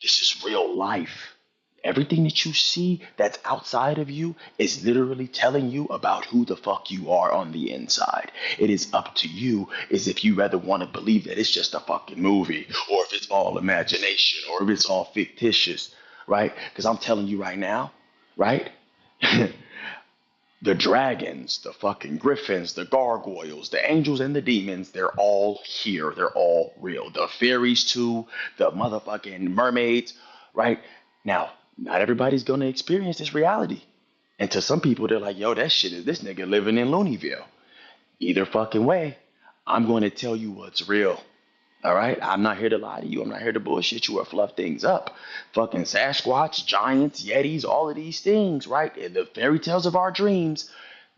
B: this is real life. Everything that you see that's outside of you is literally telling you about who the fuck you are on the inside. It is up to you is if you rather want to believe that it's just a fucking movie or if it's all imagination or if it's all fictitious, right? Because I'm telling you right now, right? The dragons, the fucking griffins, the gargoyles, the angels and the demons, they're all here. They're all real. The fairies too, the motherfucking mermaids, right? Now, not everybody's gonna experience this reality. And to some people, they're like, yo, that shit is this nigga living in Looneyville. Either fucking way, I'm gonna tell you what's real. All right, I'm not here to lie to you. I'm not here to bullshit you or fluff things up. Fucking Sasquatch, giants, Yetis, all of these things, right? And the fairy tales of our dreams,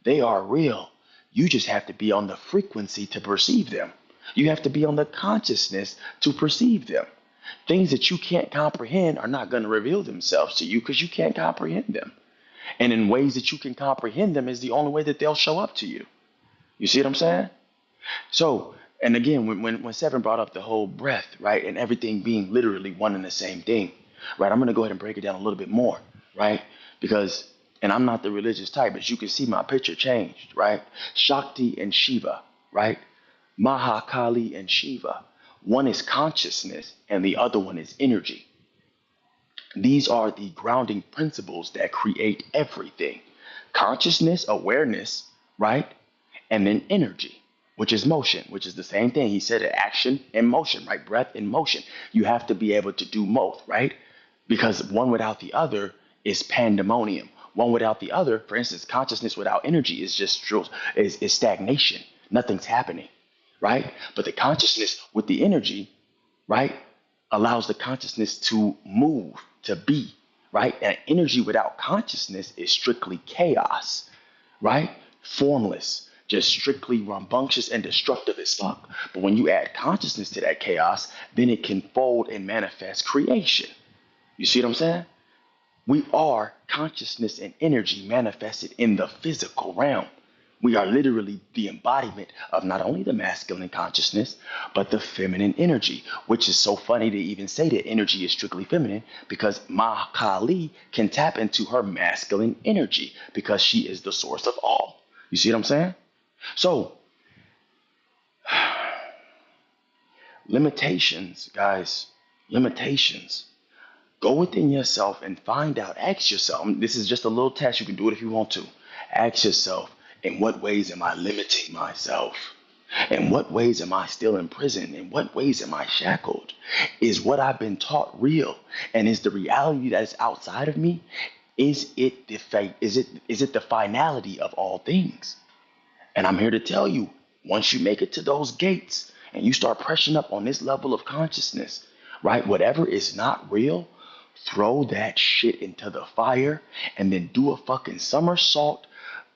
B: they are real. You just have to be on the frequency to perceive them. You have to be on the consciousness to perceive them. Things that you can't comprehend are not going to reveal themselves to you because you can't comprehend them. And in ways that you can comprehend them is the only way that they'll show up to you. You see what I'm saying? So, and again, when Seven brought up the whole breath, right, and everything being literally one and the same thing, right, I'm going to go ahead and break it down a little bit more, right, because, and I'm not the religious type, but you can see my picture changed, right, Shakti and Shiva, right, Mahakali and Shiva. One is consciousness and the other one is energy. These are the grounding principles that create everything. Consciousness, awareness, right? And then energy, which is motion, which is the same thing. He said action and motion, right? Breath and motion. You have to be able to do both, right? Because one without the other is pandemonium. One without the other, for instance, consciousness without energy is just is stagnation. Nothing's happening, right? But the consciousness with the energy, right, allows the consciousness to move, to be, right? And energy without consciousness is strictly chaos, right? Formless, just strictly rambunctious and destructive as fuck. But when you add consciousness to that chaos, then it can fold and manifest creation. You see what I'm saying? We are consciousness and energy manifested in the physical realm. We are literally the embodiment of not only the masculine consciousness, but the feminine energy, which is so funny to even say that energy is strictly feminine because Ma Kali can tap into her masculine energy because she is the source of all. You see what I'm saying? So, limitations, guys, limitations. Go within yourself and find out. Ask yourself. This is just a little test. You can do it if you want to. Ask yourself, in what ways am I limiting myself? In what ways am I still in prison? In what ways am I shackled? Is what I've been taught real? And is the reality that is outside of me? Is it the is it the finality of all things? And I'm here to tell you, once you make it to those gates and you start pressing up on this level of consciousness, right? Whatever is not real, throw that shit into the fire and then do a fucking somersault,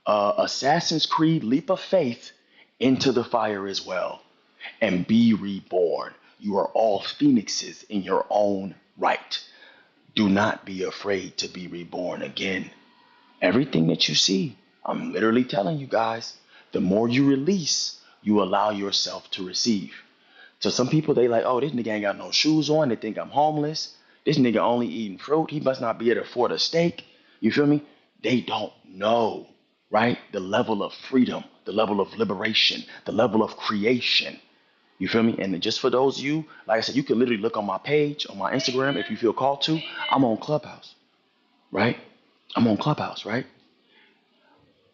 B: Assassin's Creed leap of faith into the fire as well and be reborn. You are all phoenixes in your own right. Do not be afraid to be reborn again. Everything that you see, I'm literally telling you guys, the more you release, you allow yourself to receive. So some people, they like, oh, this nigga ain't got no shoes on. They think I'm homeless. This nigga only eating fruit. He must not be able to afford a steak. You feel me? They don't know, right? The level of freedom, the level of liberation, the level of creation. You feel me? And just for those of you, like I said, you can literally look on my page, on my Instagram, if you feel called to. I'm on Clubhouse, right? I'm on Clubhouse, right?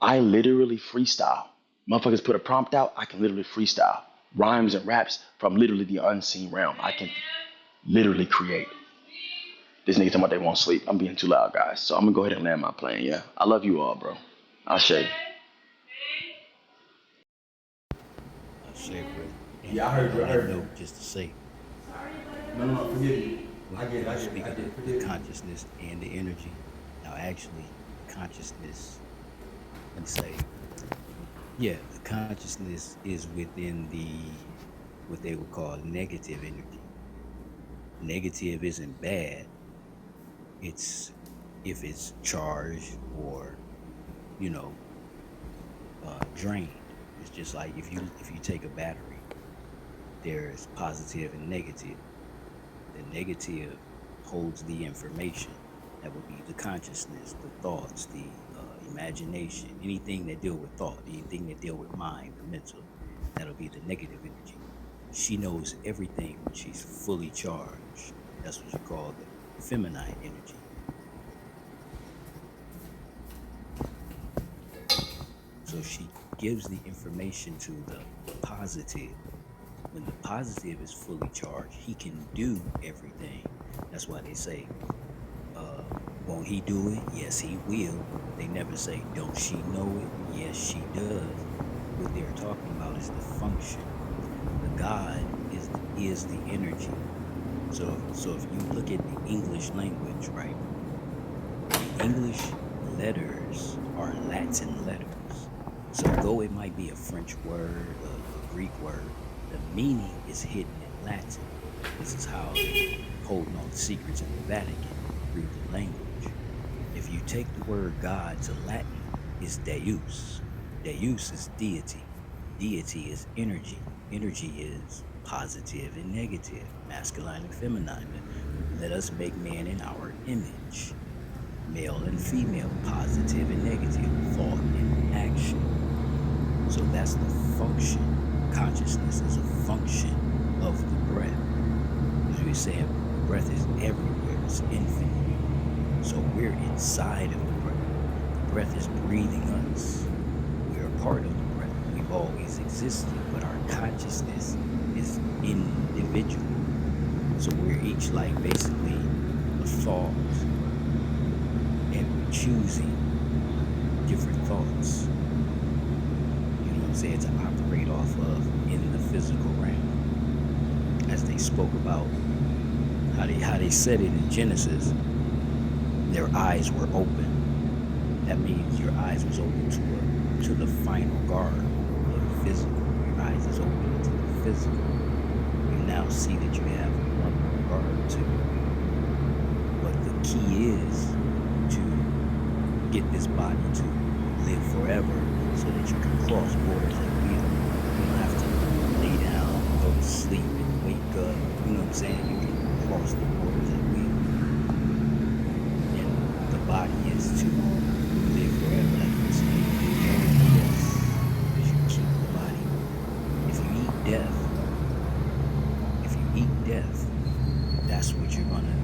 B: I literally freestyle. Motherfuckers put a prompt out, I can literally freestyle. Rhymes and raps from literally the unseen realm. I can literally create. This nigga talking about they won't sleep. I'm being too loud, guys. So I'm gonna go ahead and land my plane, yeah. I love you all, bro. I'll show you.
H: I say, brother.
B: Yeah, I
H: And
B: heard you. I
H: on that
B: heard you.
H: note, just to say,
B: No, no, no, forgive me.
H: when,
B: I get it.
H: when
B: I
H: you
B: get it.
H: speak
B: I
H: of
B: did
H: the
B: forgive me.
H: consciousness and the energy, now actually, consciousness, let me say, yeah, the consciousness is within what they would call negative energy. Negative isn't bad. It's if it's charged or, you know, drained. It's just like if you take a battery, there's positive and negative. The negative holds the information. That would be the consciousness, the thoughts, the imagination, anything that deal with thought, anything that deal with mind, the mental. That'll be the negative energy. She knows everything when she's fully charged. That's what you call the feminine energy. So she gives the information to the positive. When the positive is fully charged, he can do everything. That's why they say, won't he do it? Yes, he will. They never say, don't she know it? Yes, she does. What they're talking about is the function. The God is the energy. So if you look at the English language, right? The English letters are Latin letters. So though it might be a French word, a Greek word, the meaning is hidden in Latin. This is how they're holding on to secrets in the Vatican through the language. If you take the word God to Latin, it's Deus. Deus is deity. Deity is energy. Energy is positive and negative, masculine and feminine. Let us make man in our image, male and female, positive and negative, thought and action. So that's the function. Consciousness is a function of the breath. As we were saying, the breath is everywhere, it's infinite. So we're inside of the breath. The breath is breathing us. We're a part of the breath. We've always existed, but our consciousness is individual. So we're each like basically a thought, and we're choosing thoughts, you know what I'm saying, to operate off of in the physical realm. As they spoke about how they said it in Genesis, their eyes were open. That means your eyes was open to the final guard of the physical. Your eyes is open to the physical. You now see that you have one more guard to. But the key is to get this body to live forever so that you can cross borders at will. You don't have to lay down, go to sleep, and wake up. You know what I'm saying? You can cross the borders at will. And the body is to live forever, like you said. Yes, because you keep the body. If you eat death, if you eat death, that's what you're gonna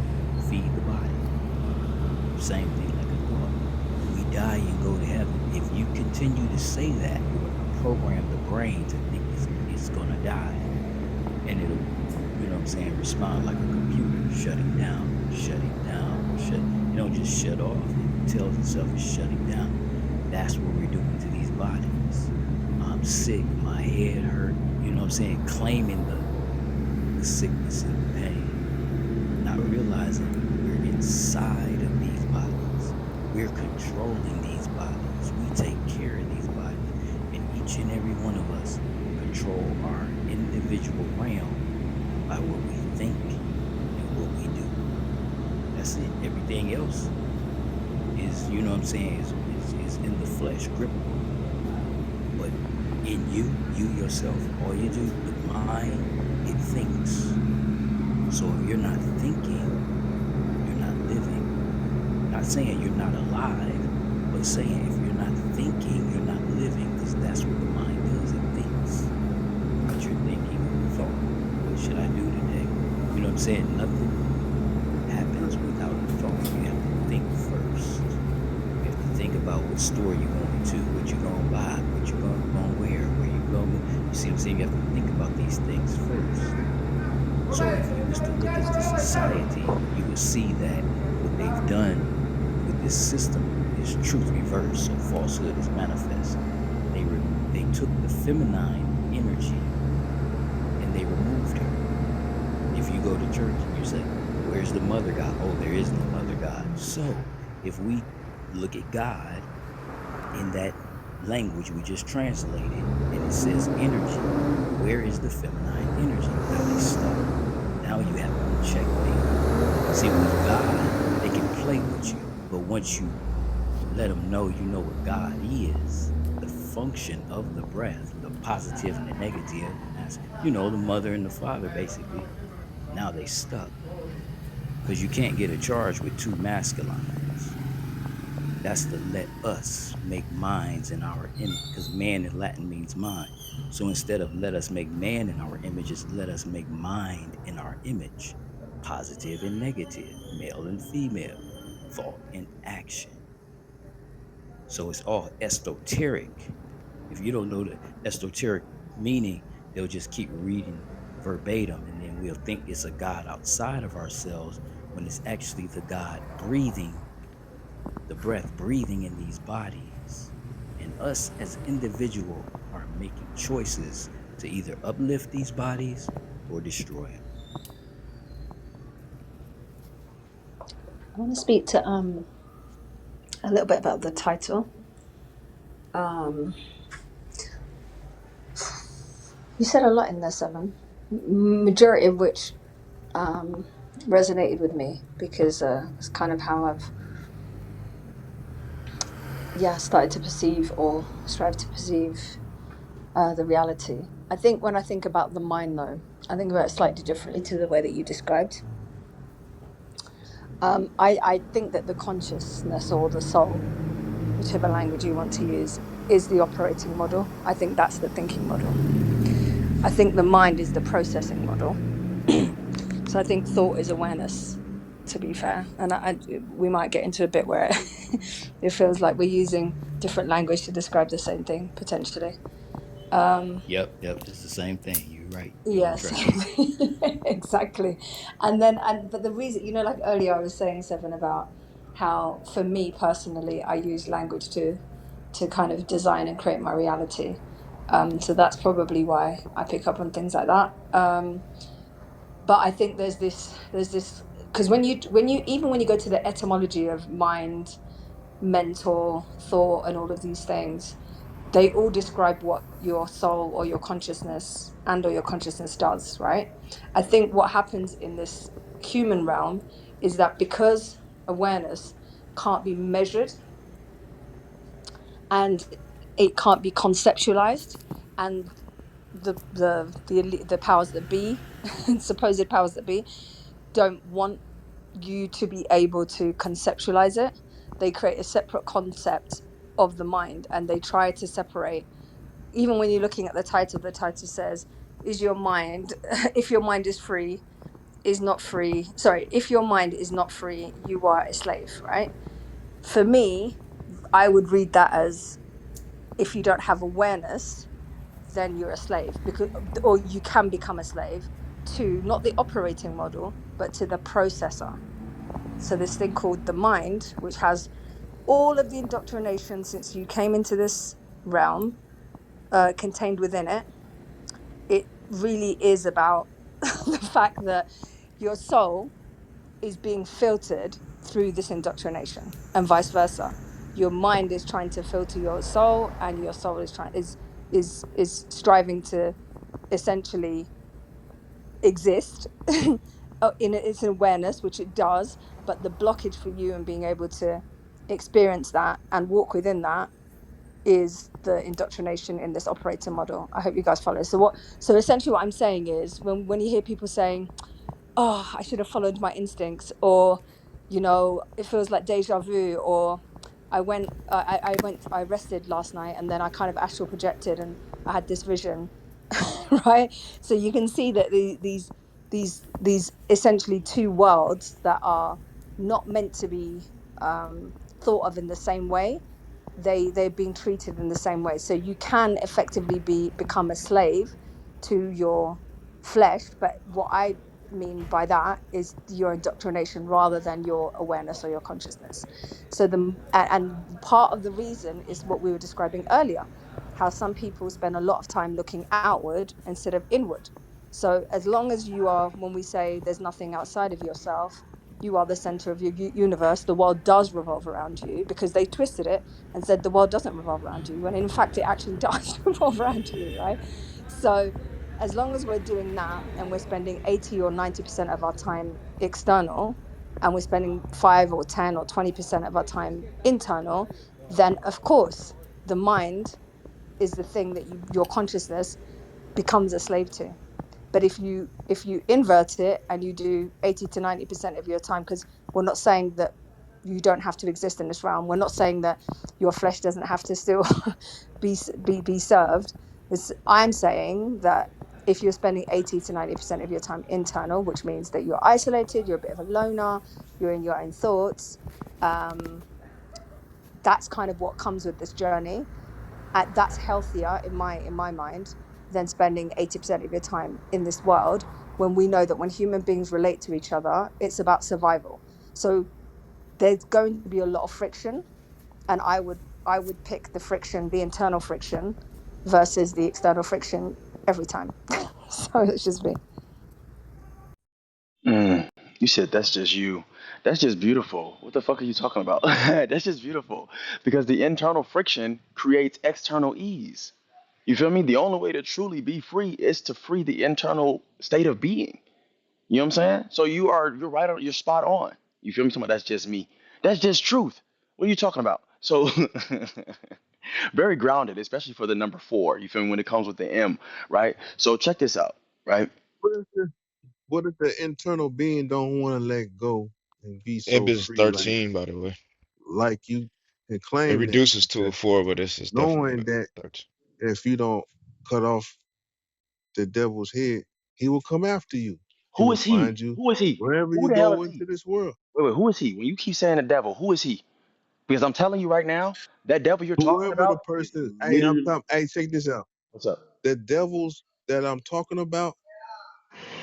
H: feed the body. Same thing like a thought. When we die and go to heaven, if you continue to say that, you're gonna program the brain to think it's gonna die. And it'll, you know what I'm saying, respond like a computer, shutting down, it don't just shut off. It tells itself it's shutting down. That's what we're doing to these bodies. I'm sick, my head hurt, you know what I'm saying, claiming the sickness and the pain, not realizing we're inside of these bodies. We're controlling these bodies. We take care of these bodies. And each and every one of us control our individual realm by what we think and what we do. That's it. Everything else is, you know what I'm saying, is in the flesh, grippable. But in you yourself, all you do, the mind, it thinks. So if you're not thinking, you're not living. Not saying you're not alive, but saying if you're not thinking, you're not living, because that's what the mind does, it thinks. But you're thinking thought. What should I do today? You know what I'm saying? Nothing happens without a thought. You have to think first. You have to think about what store you're going to, what you're going to buy, what you're going to wear, where you're going. You see what I'm saying? You have to think about these things first. So if you was to look at the society, you would see that what they've done with this system is truth reversed, so falsehood is manifest. They took the feminine energy and they removed her. If you go to church, you say, "Where's the mother God?" Oh, there is no mother God. So if we look at God in that language we just translated, and it says energy, where is the feminine energy? Now they stop. Now you have to checkmate. See, with God, they can play with you, but once you let them know you know what God is, the function of the breath, the positive and the negative, as you know, the mother and the father basically, now they stuck. Because you can't get a charge with two masculines. That's to let us make minds in our image, because man in Latin means mind. So instead of let us make man in our image, it's let us make mind in our image, positive and negative, male and female, thought and action. So it's all esoteric. If you don't know the esoteric meaning, they'll just keep reading verbatim, and then we'll think it's a God outside of ourselves when it's actually the God breathing, the breath breathing in these bodies. And us as individual are making choices to either uplift these bodies or destroy them.
I: I want to speak to a little bit about the title. You said a lot in there, Seven. Majority of which resonated with me because it's kind of how I've started to perceive or strive to perceive the reality. I think when I think about the mind, though, I think about it slightly differently to the way that you described. I think that the consciousness or the soul, whichever language you want to use, is the operating model. I think that's the thinking model. I think the mind is the processing model. So I think thought is awareness, to be fair. And we might get into a bit where it feels like we're using different language to describe the same thing, potentially.
H: Yep, it's the same thing. You're right. You're on
I: Yes,
H: track.
I: exactly. But the reason, like earlier I was saying, Seven, about how for me personally, I use language to
E: to kind of design and create my reality. So that's probably why I pick up on things like that. But I think there's this because when you even when you go to the etymology of mind, mental, thought, and all of these things, they all describe what your soul or your consciousness and or your consciousness does, right? I think what happens in this human realm is that because awareness can't be measured and it can't be conceptualized, and the powers that be, supposed powers that be, don't want you to be able to conceptualize it. They create a separate concept of the mind, and they try to separate. Even when you're looking at the title says, "Is your mind, if your mind is free, is not free? Sorry, if your mind is not free, you are a slave." Right? For me, I would read that as if you don't have awareness, then you're a slave, because or you can become a slave to not the operating model, but to the processor. So this thing called the mind, which has all of the indoctrination since you came into this realm contained within it. It really is about the fact that your soul is being filtered through this indoctrination, and vice versa. Your mind is trying to filter your soul, and your soul is striving to essentially exist in its awareness, which it does. But the blockage for you and being able to experience that and walk within that is the indoctrination in this operator model. I hope you guys follow. So essentially what I'm saying is, when you hear people saying, oh, I should have followed my instincts, or, it feels like deja vu, or I rested last night and then I kind of astral projected and I had this vision, right? So you can see that these essentially two worlds that are not meant to be thought of in the same way, they're being treated in the same way. So you can effectively become a slave to your flesh, but what I mean by that is your indoctrination rather than your awareness or your consciousness. So and part of the reason is what we were describing earlier, how some people spend a lot of time looking outward instead of inward. So as long as you are, when we say there's nothing outside of yourself, you are the center of your universe, the world does revolve around you, because they twisted it and said the world doesn't revolve around you, when in fact it actually does revolve around you, right? So as long as we're doing that and we're spending 80 or 90% of our time external, and we're spending 5 or 10 or 20% of our time internal, then of course the mind is the thing that your consciousness becomes a slave to. But if you invert it and you do 80 to 90% of your time, because we're not saying that you don't have to exist in this realm, we're not saying that your flesh doesn't have to still be served. I'm saying that if you're spending 80 to 90% of your time internal, which means that you're isolated, you're a bit of a loner, you're in your own thoughts, um, that's kind of what comes with this journey. That's healthier in my mind than spending 80% of your time in this world, when we know that when human beings relate to each other, it's about survival. So there's going to be a lot of friction, and I would pick the friction, the internal friction, versus the external friction every time. So it's just me.
B: Mm, you said that's just you. That's just beautiful. What the fuck are you talking about? That's just beautiful because the internal friction creates external ease. You feel me? The only way to truly be free is to free the internal state of being. You know what I'm saying? So you're right on, you're spot on. You feel me? Talking about that's just me. That's just truth. What are you talking about? So very grounded, especially for the number four. You feel me? When it comes with the M, right? So check this out, right?
D: What if the internal being don't want to let go and be
C: Ib
D: so
C: is
D: free, like
C: 13, by the way.
D: you can
C: It
D: claim that
C: reduces to a
D: because
C: 4, but it's definitely
D: knowing that
C: 13.
D: if you don't cut off the devil's head, he will come after you. He
B: Who
D: will
B: is he?
D: find you
B: Who is he?
D: wherever
B: Who
D: you
B: the hell is
D: go
B: he?
D: into this world.
B: Wait, who is he? When you keep saying the devil, who is he? Because I'm telling you right now, that devil you're talking
D: Whoever the
B: about is
D: person, hey,
B: literally.
D: hey, check this out.
B: What's up?
D: The devils that I'm talking about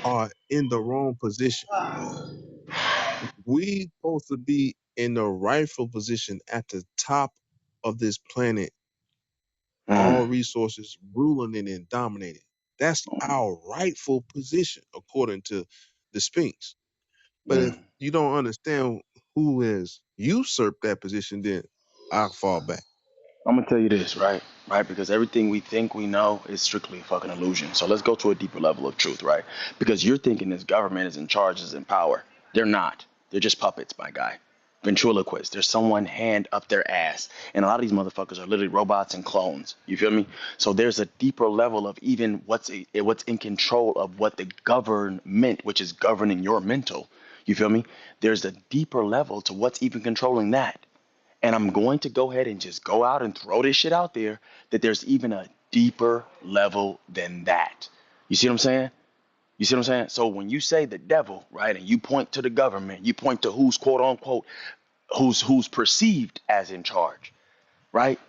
D: are in the wrong position. We supposed to be in the rightful position at the top of this planet, all
B: Mm,
D: resources, ruling it and dominating. That's our rightful position according to the Sphinx. But if
B: mm.
D: you don't understand who has usurped that position, then I'll fall back.
B: I'm gonna tell you this, right? Right? Because everything we think we know is strictly a fucking illusion. So let's go to a deeper level of truth, right? Because you're thinking this government is in charge, is in power. They're not. They're just puppets, my guy. Ventriloquists. There's someone hand up their ass. And a lot of these motherfuckers are literally robots and clones. You feel me? So there's a deeper level of even what's in control of what the government, which is governing your mental. You feel me? There's a deeper level to what's even controlling that. And I'm going to go ahead and just go out and throw this shit out there that there's even a deeper level than that. You see what I'm saying? You see what I'm saying? So when you say the devil, right, and you point to the government, you point to who's quote unquote who's perceived as in charge, right?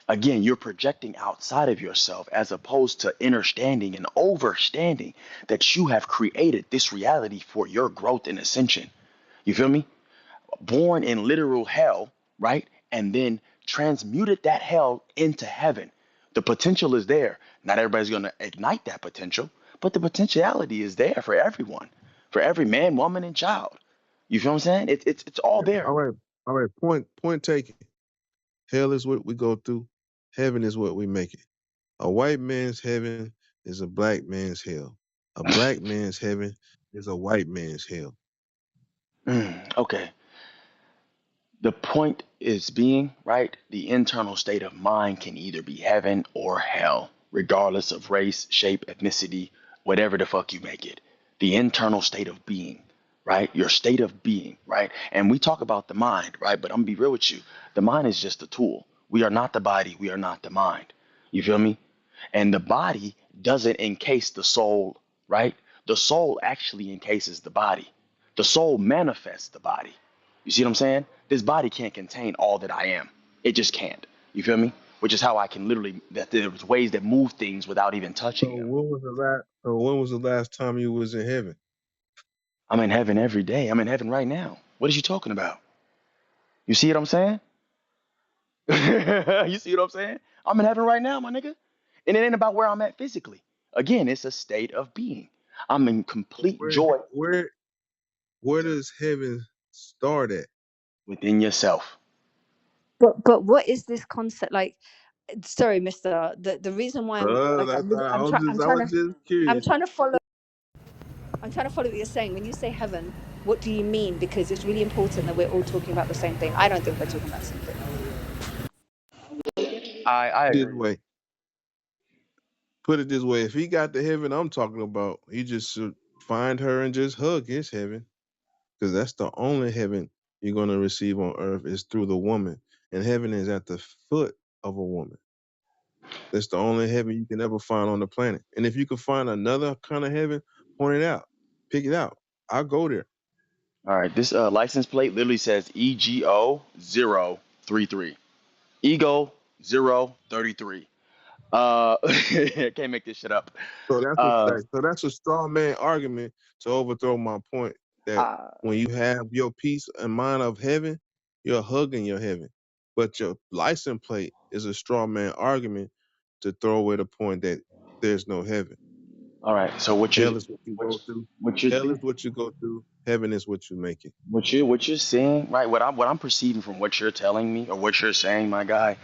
B: Again, you're projecting outside of yourself as opposed to understanding and overstanding that you have created this reality for your growth and ascension. You feel me? Born in literal hell, right? And then transmuted that hell into heaven. The potential is there. Not everybody's going to ignite that potential, but the potentiality is there for everyone, for every man, woman, and child. You feel what I'm saying? It's all there.
D: All right, all right. Point taken. Hell is what we go through. Heaven is what we make it. A white man's heaven is a black man's hell. A black man's heaven is a white man's hell.
B: Okay. The point is being, right? The internal state of mind can either be heaven or hell, regardless of race, shape, ethnicity, whatever the fuck you make it. The internal state of being, right? Your state of being, right? And we talk about the mind, right? But I'm gonna be real with you. The mind is just a tool. We are not the body, we are not the mind. You feel me? And the body doesn't encase the soul, right? The soul actually encases the body. The soul manifests the body. You see what I'm saying? This body can't contain all that I am. It just can't. You feel me? Which is how I can literally that there's ways that move things without even
D: So
B: touching them.
D: when was the last time you was in heaven?
B: I'm in heaven every day. I'm in heaven right now. What is you talking about? You see what I'm saying? You see what I'm saying? I'm in heaven right now, my nigga. And it ain't about where I'm at physically. Again, it's a state of being. I'm in complete
D: Where
B: joy
D: where does heaven start at?
B: within yourself.
I: But what is this concept like? Sorry, Mister. The reason why I'm like
D: That's I was
I: I'm
D: just I
I: trying
D: was
I: to
D: just
I: I'm
D: curious.
I: trying to follow I'm trying to follow what you're saying. When you say heaven, what do you mean? Because it's really important that we're all talking about the same thing. I don't think we're talking about the same thing.
B: I
D: This
B: agree.
D: way. Put it this way. If he got the heaven I'm talking about, he just should find her and just hug his heaven. Because that's the only heaven you're going to receive on earth is through the woman. And heaven is at the foot of a woman. That's the only heaven you can ever find on the planet. And if you can find another kind of heaven, point it out. Pick it out. I'll go there.
B: All right, this license plate literally says EGO 033. Ego 033. Can't make this shit up.
D: So that's
B: Uh,
D: a straw man argument to overthrow my point that
B: uh,
D: when you have your peace and mind of heaven, you're hugging your heaven. But your license plate is a straw man argument to throw away the point that there's no heaven.
B: all right. So
D: Hell is what you go through.
B: what you're
D: Hell is
B: thinking,
D: what you go through. Heaven is what you make it.
B: what you're seeing, right? What I'm perceiving from what you're telling me or what you're saying, my guy,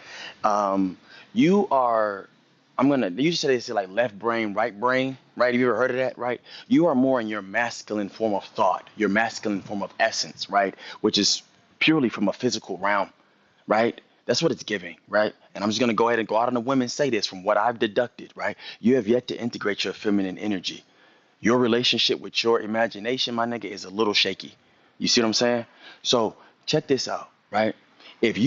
B: um, you are. I'm gonna. You said they say like left brain, right brain, right? Have you ever heard of that, right? You are more in your masculine form of thought, your masculine form of essence, right? Which is purely from a physical realm, right? That's what it's giving, right? And I'm just gonna go ahead and go out on the women and say this from what I've deducted, right? You have yet to integrate your feminine energy. Your relationship with your imagination, my nigga, is a little shaky. You see what I'm saying? So check this out, right? If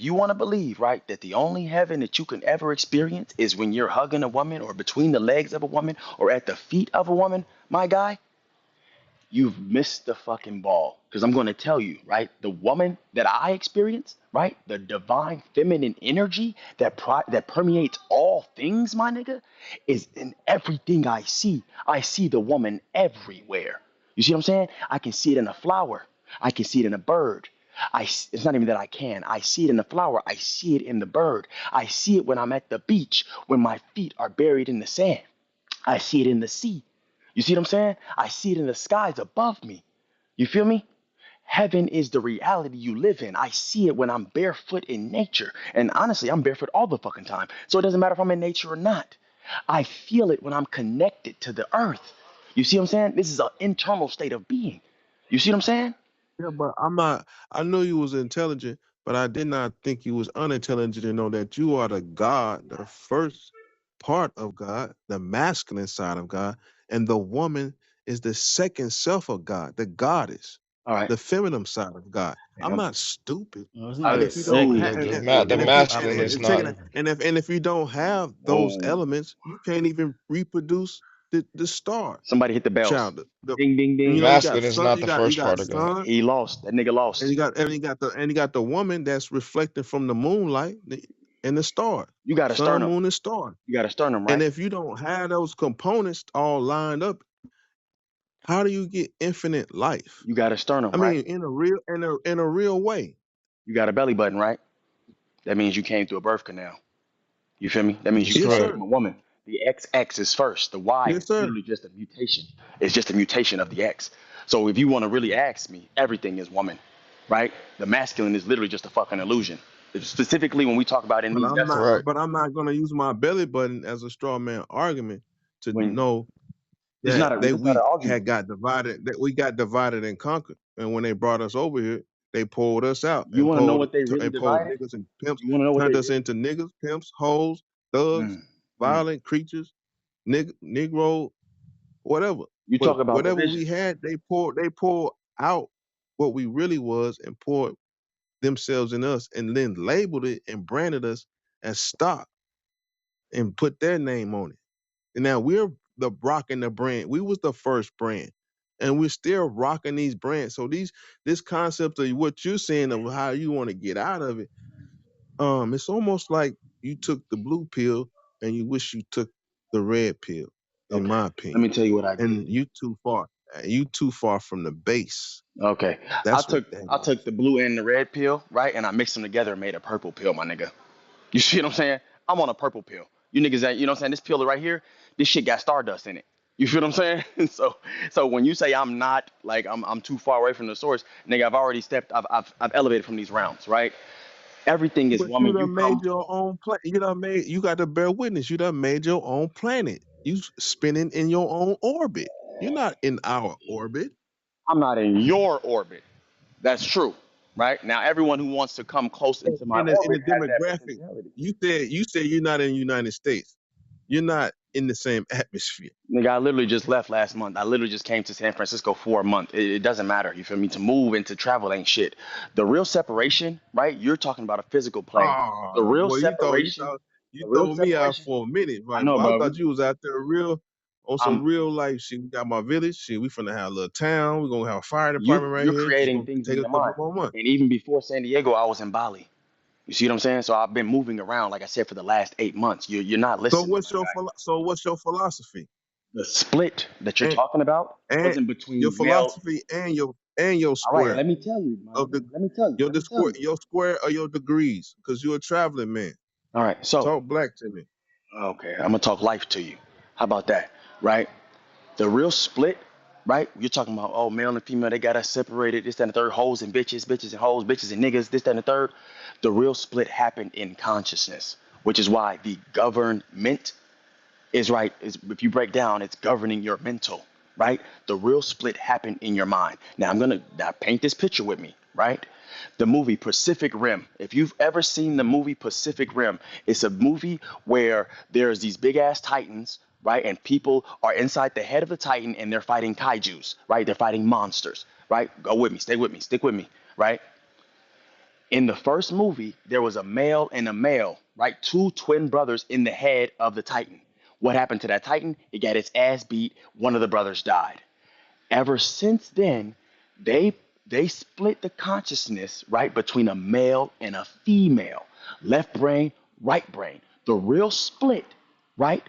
B: you want to believe, right, that the only heaven that you can ever experience is when you're hugging a woman or between the legs of a woman or at the feet of a woman, my guy, you've missed the fucking ball. Because I'm going to tell you, right? The woman that I experience, right? The divine feminine energy that permeates all things, my nigga, is in everything I see. I see the woman everywhere. You see what I'm saying? I can see it in a flower. I can see it in a bird. It's not even that I can. I see it in the flower. I see it in the bird. I see it when I'm at the beach, when my feet are buried in the sand. I see it in the sea. You see what I'm saying? I see it in the skies above me. You feel me? Heaven is the reality you live in. I see it when I'm barefoot in nature. And honestly, I'm barefoot all the fucking time. So it doesn't matter if I'm in nature or not. I feel it when I'm connected to the earth. You see what I'm saying? This is an internal state of being. You see what I'm saying?
D: Yeah, but I'm not. I knew you was intelligent, but I did not think you was unintelligent to know that you are the God, the first part of God, the masculine side of God, and the woman is the second self of God, the goddess,
B: All right.
D: the feminine side of God. I'm
B: Um,
D: not stupid.
H: No, it's not
D: And
H: the
D: if you don't
B: Hallelujah.
D: have,
H: second.
C: The
D: and if you
C: masculine is
D: and check it
C: not.
D: out, and if you don't have those
B: Boom.
D: elements, you can't even reproduce the star
B: Somebody hit the bells.
D: child.
B: Ding, ding,
D: And
B: ding.
D: you got
C: Masculine is
D: son,
C: not the
D: you
C: first
D: got
C: part of God.
D: son,
B: He lost. That nigga
D: and
B: lost.
D: you got the woman that's reflecting from the moonlight and the star,
B: You got a
D: sun,
B: sternum.
D: moon, and star.
B: You got a sternum,
D: And
B: right?
D: if you don't have those components all lined up, how do you get infinite life?
B: You got a
D: I
B: sternum, right?
D: mean, in a real way.
B: You got a belly button, right? That means you came through a birth canal. You feel me? That means you
C: That's
D: Yes,
B: came
C: correct.
D: sir.
B: from a woman. The XX is first. The Y
D: Yes,
B: is
D: sir.
B: literally just a mutation. It's just a mutation of the X. So if you want to really ask me, everything is woman, right? The masculine is literally just a fucking illusion. Specifically, when we talk about in
D: But
B: these
D: I'm not.
B: vessels,
C: Correct.
D: But I'm not going to use my belly button as a straw man argument to
B: when
D: know that
B: it's not an
D: we
B: argument.
D: had got divided, that we got divided and conquered. And when they brought us over here, they pulled us out
B: You want to know what they really
D: and pulled
B: divided?
D: niggas and pimps,
B: You want to know what they
D: turned us
B: really?
D: into niggas, pimps, hoes, thugs,
B: Mm, mm.
D: violent creatures, negro, whatever.
B: You
D: But
B: talk about
D: whatever we
B: division.
D: had, they pulled out what we really was and poured themselves in us, and then labeled it and branded us as stock and put their name on it. And now we're the rocking the brand. We was the first brand. And we're still rocking these brands. So this concept of what you're saying of how you want to get out of it, it's almost like you took the blue pill and you wish you took the red pill, in
B: Okay.
D: my
B: Let
D: opinion.
B: me tell you what I did.
D: And you too far. You too far from the base.
B: Okay.
D: That's what that
B: I took
D: is.
B: the blue and the red pill, right? And I mixed them together and made a purple pill, my nigga. You see what I'm saying? I'm on a purple pill. You niggas ain't, you know what I'm saying? This pill right here, this shit got stardust in it. You feel what I'm saying? So when you say I'm not like I'm too far away from the source, nigga, I've already stepped I've elevated from these realms, right? Everything is
D: But you
B: woman. You
D: done made
B: come
D: your own planet. You got to bear witness. You done made your own planet. You spinning in your own orbit. You're not in our orbit.
B: I'm not in your orbit. That's true, right? Now everyone who wants to come close into my
D: In the
B: orbit has that
D: demographic,
B: potentiality.
D: you said you're not in the United States. You're not in the same atmosphere.
B: Nigga, I literally just left last month. I literally just came to San Francisco for a month. It doesn't matter. You feel me? To move and to travel ain't shit. The real separation, right? You're talking about a physical plane. The
D: Oh
B: real
D: boy,
B: separation,
D: you
B: the real
D: throw me out
B: separation.
D: for a minute,
B: I
D: right?
B: know,
D: Boy, I
B: bro.
D: thought you was out there real on some
B: I'm
D: real life shit. We got my village shit. We finna have a little town. We're gonna have a fire department right
B: you're
D: here. Just
B: creating
D: gonna
B: things in
D: take a
B: your
D: couple
B: mind.
D: more months.
B: And even before San Diego, I was in Bali. You see what I'm saying? So I've been moving around, like I said, for the last 8 months. You're not listening, my guy.
D: So what's your philosophy
B: The split that you're
D: and
B: talking about
D: and
B: wasn't
D: your
B: between male.
D: philosophy and your
B: All right,
D: square
B: let me tell you, my
D: of
B: nigga.
D: the
B: Let me tell you. Let me tell you.
D: your square or your degrees because you're a traveling man.
B: All right, so
D: Talk black to me.
B: okay, I'm gonna talk life to you. How about that? Right? The real split, right? You're talking about, oh, male and female, they got us separated, this, that, and the third, hoes and bitches, bitches and hoes, bitches and niggas, this, that, and the third. The real split happened in consciousness, which is why the government is right. Is if you break down, it's governing your mental, right? The real split happened in your mind. Now I'm gonna now paint this picture with me, right? The movie Pacific Rim. If you've ever seen the movie Pacific Rim, it's a movie where there's these big ass titans, right? And people are inside the head of the titan and they're fighting kaijus, right? They're fighting monsters, right? Go with me, stay with me, stick with me, right? In the first movie, there was a male and a male, right? Two twin brothers in the head of the Titan. What happened to that Titan? It got its ass beat. One of the brothers died. Ever since then, they they split the consciousness right between a male and a female, left brain, right brain. The real split, right,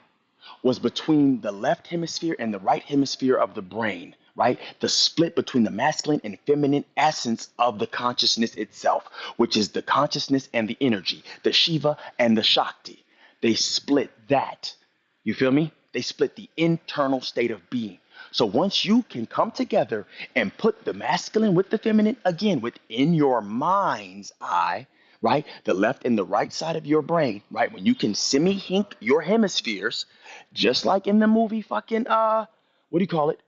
B: was between the left hemisphere and the right hemisphere of the brain, right? The split between the masculine and feminine essence of the consciousness itself, which is the consciousness and the energy, the Shiva and the Shakti. They split that. You feel me? They split the internal state of being. So once you can come together and put the masculine with the feminine again within your mind's eye, right? The left and the right side of your brain, right? When you can semi hink your hemispheres, just like in the movie fucking what do you call it?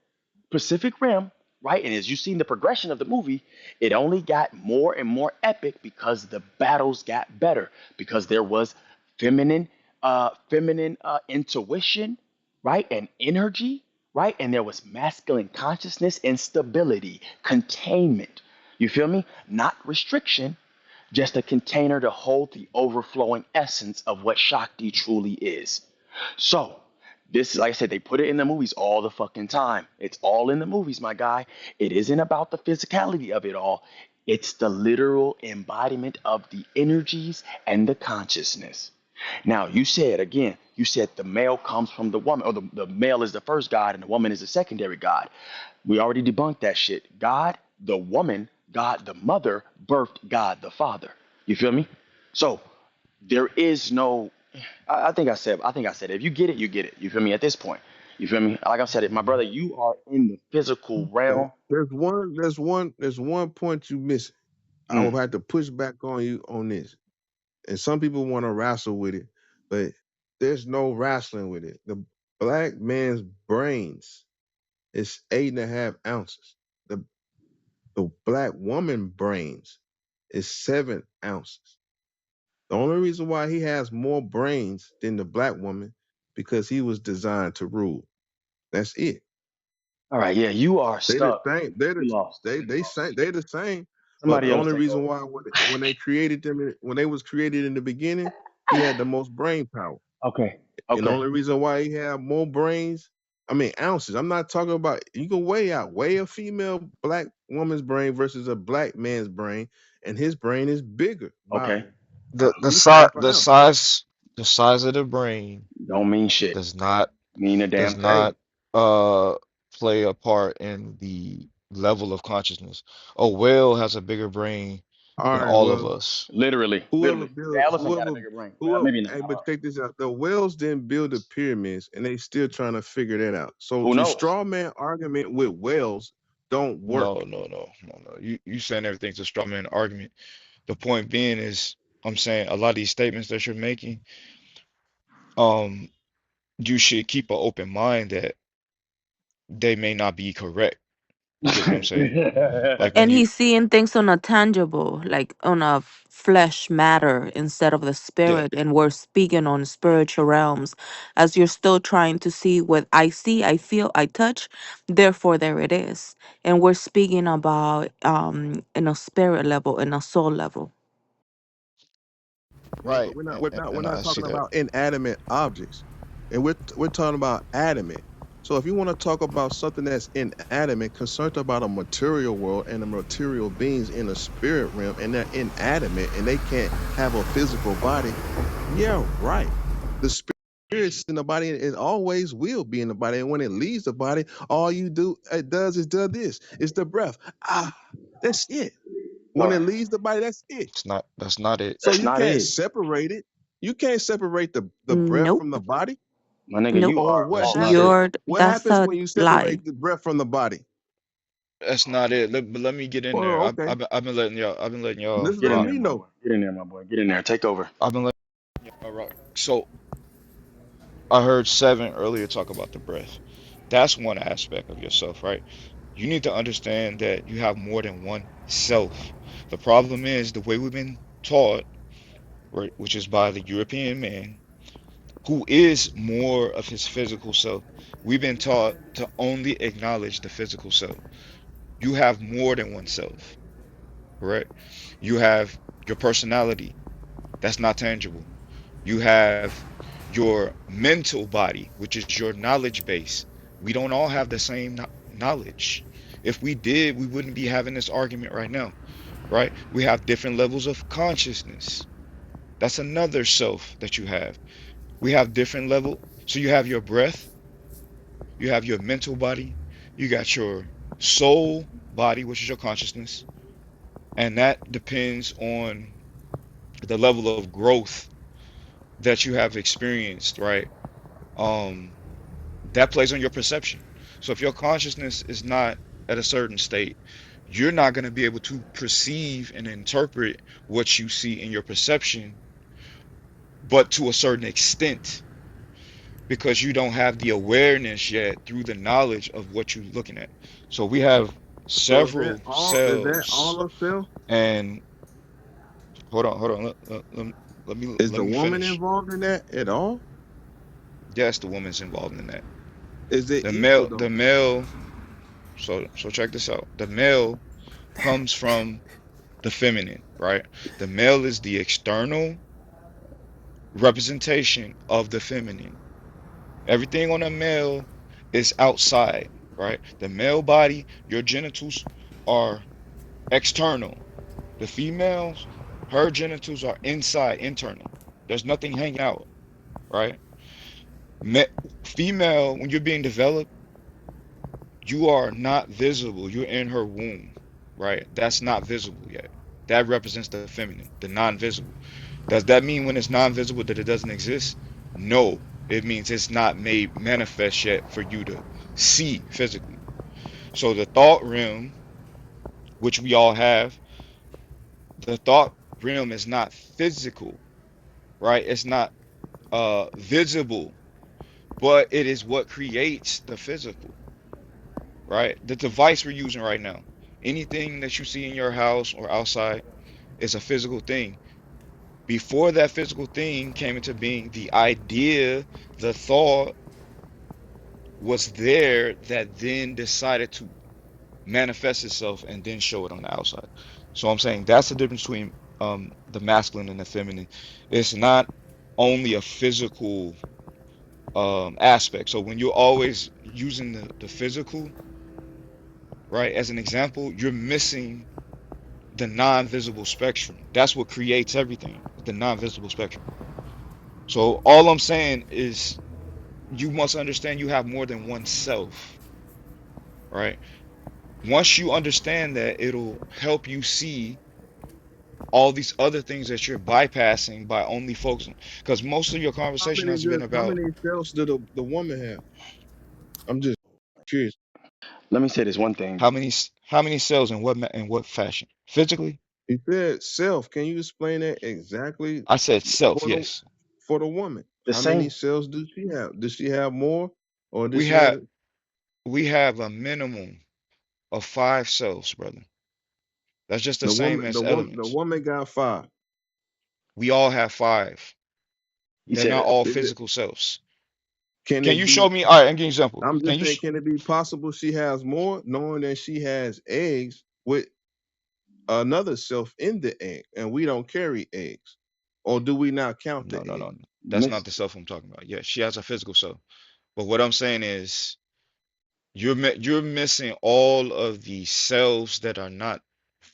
B: Pacific Rim, right? And as you've seen the progression of the movie, it only got more and more epic because the battles got better, because there was feminine intuition, right? And energy, right? And there was masculine consciousness and stability, containment. You feel me? Not restriction, just a container to hold the overflowing essence of what Shakti truly is. So, this, like I said, they put it in the movies all the fucking time. It's all in the movies, my guy. It isn't about the physicality of it all. It's the literal embodiment of the energies and the consciousness. Now, you said again, you said the male comes from the woman, or the male is the first God and the woman is the secondary God. We already debunked that shit. God, the woman, God, the mother, birthed God, the father. You feel me? So there is no. I think I said it. If you get it, you get it. You feel me? At this point, you feel me? Like I said, it, my brother, you are in the physical realm.
D: There's one point you missing. I
B: Mm.
D: will have to push back on you on this. And some people want to wrestle with it, but there's no wrestling with it. The black man's brains is 8.5 ounces. The black woman brains is 7 ounces. The only reason why he has more brains than the black woman because he was designed to rule. That's it.
B: All right, yeah, you are
D: They the
B: stuck.
D: same.
B: You lost.
D: They same. They the same. But the
B: Somebody else
D: only
B: take
D: reason
B: over.
D: why when they created them when they was created in the beginning, he had the most brain power.
B: Okay,
D: And the
B: okay,
D: only reason why he had more brains, I mean ounces. I'm not talking about you can weigh a female black woman's brain versus a black man's brain, and his brain is bigger by
B: okay.
C: The
D: at
C: the
D: least
C: size
D: half an
C: the
D: ounce.
C: size the size of the brain
B: Don't mean shit.
C: does not
B: Mean a
C: does
B: damn thing.
C: not uh play a part in the level of consciousness. A whale has a bigger brain
D: All
C: than
D: right,
C: all of
D: well,
C: us.
B: Literally,
D: whoever
B: literally. The
D: built
B: elephant got a bigger brain. Well, maybe not.
D: hey,
B: I don't
D: but
B: know.
D: check this out. The whales didn't build the pyramids and they still trying to figure that out. So
B: Who
D: the
B: knows?
D: straw man argument with whales don't
C: No,
D: work.
C: no, no, no, no. You saying everything's a straw man argument. The point being is, I'm saying a lot of these statements that you're making, um, you should keep an open mind that they may not be correct. You get what I'm saying? Like when
F: And
C: you,
F: he's seeing things on a tangible, like on a flesh matter instead of the
C: yeah,
F: spirit. And we're speaking on spiritual realms as you're still trying to see what I see, I feel, I touch. Therefore, there it is. And we're speaking about in a spirit level, in a soul level.
D: Yeah, but
C: right,
D: we're not
C: and I
D: talking
C: see that.
D: about inanimate objects, and we're talking about adamant. So if you want to talk about something that's inanimate, concerned about a material world and the material beings in a spirit realm, and they're inanimate and they can't have a physical body, yeah, right. The spirit's in the body and it always will be in the body, and when it leaves the body, all you do it does is does this. It's the breath. That's it. When
B: No,
D: it leaves the body, that's it.
C: It's not. That's not it.
D: So
B: that's
D: you
B: not
D: can't
B: it.
D: separate it. You can't separate the breath from the
F: Nope.
D: body.
B: My nigga,
F: Nope.
B: you
D: Or
B: are
D: what
C: That's
B: lost.
C: not it.
D: what
F: That's
D: happens
F: a
D: when you
F: lie.
D: separate the breath from the body?
C: That's not it. But let me get in there.
D: Well, okay.
C: I've been letting y'all. I've been letting y'all
D: Just
B: Get
D: let
B: in
C: rock.
B: there,
D: me
B: my
D: know.
B: boy. Get in there, my boy. Get in there. Take over.
C: I've been letting y'all rock. So I heard Seven earlier talk about the breath. That's one aspect of yourself, right? You need to understand that you have more than one self. The problem is the way we've been taught, right, which is by the European man, who is more of his physical self. We've been taught to only acknowledge the physical self. You have more than one self, correct? You have your personality. That's not tangible. You have your mental body, which is your knowledge base. We don't all have the same knowledge. If we did, we wouldn't be having this argument right now, right? We have different levels of consciousness. That's another self that you have. We have different level. So you have your breath, you have your mental body, you got your soul, body, which is your consciousness, and that depends on the level of growth that you have experienced, right? Um, that plays on your perception. So if your consciousness is not at a certain state, you're not going to be able to perceive and interpret what you see in your perception, but to a certain extent, because you don't have the awareness yet through the knowledge of what you're looking at. So we have
D: So is that
C: several
D: all? Is that
C: cells,
D: all of self?
C: and hold on,
D: Is
C: let
D: the
C: me
D: woman
C: finish.
D: involved in that at all?
C: Yes, the woman's involved in that.
D: Is it equal
C: The
D: though?
C: male. So check this out. The male comes from the feminine, right? The male is the external representation of the feminine. Everything on a male is outside, right? The male body, your genitals are external. The females, her genitals are inside, internal. There's nothing hanging out, right? Me- Female, when you're being developed, you are not visible. You're in her womb, right? That's not visible yet. That represents the feminine, the non-visible. Does that mean when it's non-visible that it doesn't exist? No, it means it's not made manifest yet for you to see physically. So the thought realm, which we all have, the thought realm is not physical, right? It's not visible, but it is what creates the physical, right? The device we're using right now, anything that you see in your house or outside is a physical thing. Before that physical thing came into being, the idea, the thought was there that then decided to manifest itself and then show it on the outside. So I'm saying that's the difference between the masculine and the feminine. It's not only a physical aspect. So when you're always using the physical, right, as an example, you're missing the non-visible spectrum. That's what creates everything, the non-visible spectrum. So all I'm saying is you must understand you have more than one self, right? Once you understand that, it'll help you see all these other things that you're bypassing by only focusing. Because most of your conversation has been
D: How
C: about
D: many cells do the woman have? I'm just curious.
B: Let me say this one thing.
C: how many cells in in what fashion? Physically?
D: You said self. Can you explain that exactly
C: I said self,
D: for the
C: yes.
D: for the woman?
B: The
D: How many
B: same.
D: cells does she have? Does she have more, or does
C: We
D: she have
C: have we have a minimum of 5 cells, brother. That's just the
D: the
C: same
D: woman?
C: as
D: The
C: elements.
D: woman got five.
C: We all have 5.
B: He
C: They're
B: said,
C: not all
D: Is it?
C: physical cells.
D: Can
C: Can
D: it
C: you
D: be?
C: show me? All right, I'll give you an example.
D: I'm
C: Can
D: just
C: you
D: saying, can it be possible she has more, knowing that she has eggs with another self in the egg, and we don't carry eggs, or do we not count the
C: No, no,
D: egg?
C: no. That's not
B: Miss,
C: the self I'm talking about. Yeah, she has a physical self. But what I'm saying is you're missing all of the selves that are not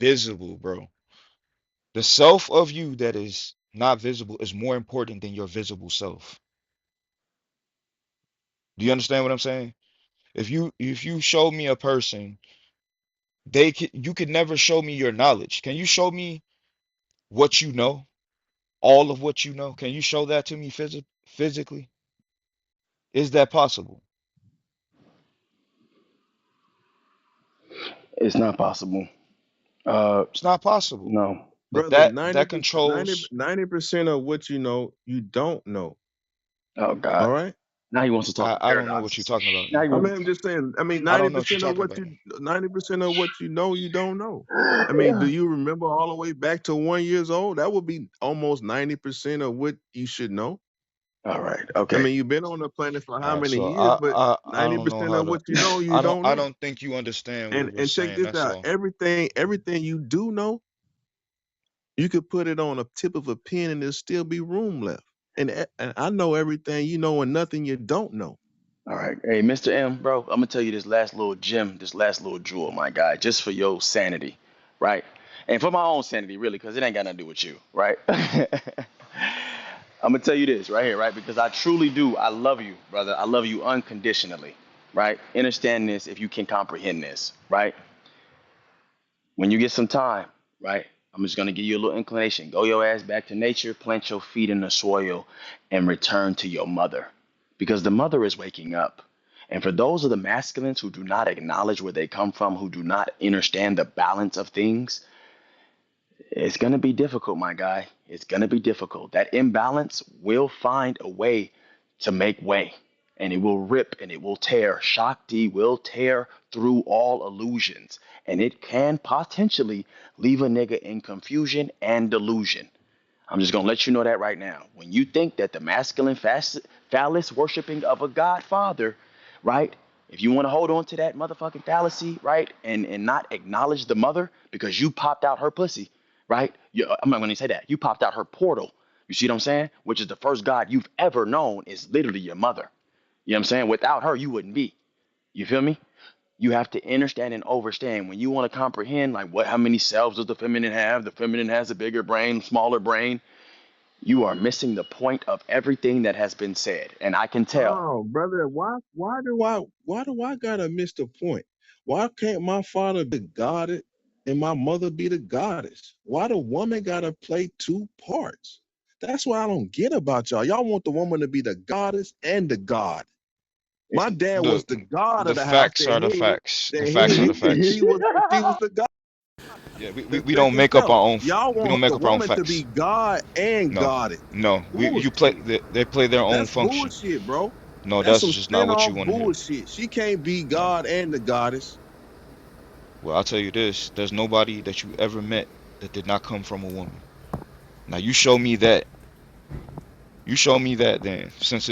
C: visible, bro. The self of you that is not visible is more important than your visible self. Do you understand what I'm saying? If you show me a person, you could never show me your knowledge. Can you show me what you know? All of what you know? Can you show that to me physically? Is that possible?
B: it's not possible. Uh,
C: It's not possible.
B: no.
C: But
D: Brother,
C: that
D: 90%,
C: controls.
D: 90% of what you know, you don't know.
B: Oh
D: All
B: God.
D: right.
B: Now he wants to talk
C: I don't know what you're
B: paradoxes.
C: talking about
B: Now
C: now.
B: he
D: I
B: wants.
D: mean, I'm just saying. I mean,
C: I don't know what you're
D: 90% of
C: talking
D: what
C: about now.
D: 90% of what you know, you don't know. I mean, do
B: Yeah.
D: you remember all the way back to 1 years old? That would be almost 90% of what you should know.
B: All right.
D: I
B: Okay.
D: mean, you've been on the planet for how
C: All right,
D: many
C: so
D: years? But
C: I don't know
D: 90%
C: how
D: of
C: to.
D: what you know, you don't
C: I
D: know.
C: don't think you understand what
D: And
C: we're
D: and check
C: saying.
D: this
C: That's
D: out.
C: all.
D: Everything you do know, you could put it on a tip of a pen, and there'll still be room left. And I know everything you know, and nothing you don't know.
B: All right. Hey, Mr. M, bro, I'm gonna tell you this last little gem, this last little jewel, my guy, just for your sanity, right? And for my own sanity, really, because it ain't got nothing to do with you, right? I'm gonna tell you this right here, right? Because I truly do. I love you, brother. I love you unconditionally. right? Understand this if you can comprehend this, right? When you get some time, right? I'm just gonna give you a little inclination. Go your ass back to nature, plant your feet in the soil, and return to your mother. Because the mother is waking up. And for those of the masculines who do not acknowledge where they come from, who do not understand the balance of things, it's going to be difficult, my guy. It's going to be difficult. That imbalance will find a way to make way, and it will rip and it will tear. Shakti will tear through all illusions, and it can potentially leave a nigga in confusion and delusion. I'm just going to let you know that right now. When you think that the masculine phallus worshiping of a godfather, right? If you want to hold on to that motherfucking fallacy, right? And not acknowledge the mother because you popped out her pussy, right? I'm not going to say that. You popped out her portal. You see what I'm saying? Which is the first God you've ever known is literally your mother. You know what I'm saying? Without her, you wouldn't be. You feel me? You have to understand and overstand when you want to comprehend like how many cells does the feminine have? The feminine has a bigger brain, smaller brain. You are missing the point of everything that has been said. And I can tell.
D: Oh, brother, why do I gotta miss the point? Why can't my father be the goddess and my mother be the goddess? Why the woman gotta play two parts? That's what I don't get about y'all. Y'all want the woman to be the goddess and the god. My
B: Listen.
D: dad
C: The
D: was the god of
C: the
D: the house,
C: facts are the facts.
D: the
C: The facts are
D: head,
C: the
D: and
C: facts.
D: she was the god.
C: Yeah,
D: The
C: we don't
D: second
C: make up
D: self.
C: our own
D: Y'all
C: we don't
D: want
C: make
D: the
C: up our own
D: woman to be
C: facts.
D: God and
C: No.
D: goddess.
C: No. We you play
D: Bullshit.
C: they play their own
D: That's
C: function.
D: bullshit, bro.
C: No,
D: That's
C: that's
D: some
C: just not what
D: spin-off
C: you want to hear.
D: bullshit. She can't be
C: No.
D: God and the goddess.
C: Well, I'll tell you this, there's nobody that you ever met that did not come from a woman. Now you show me that. You show me that then, since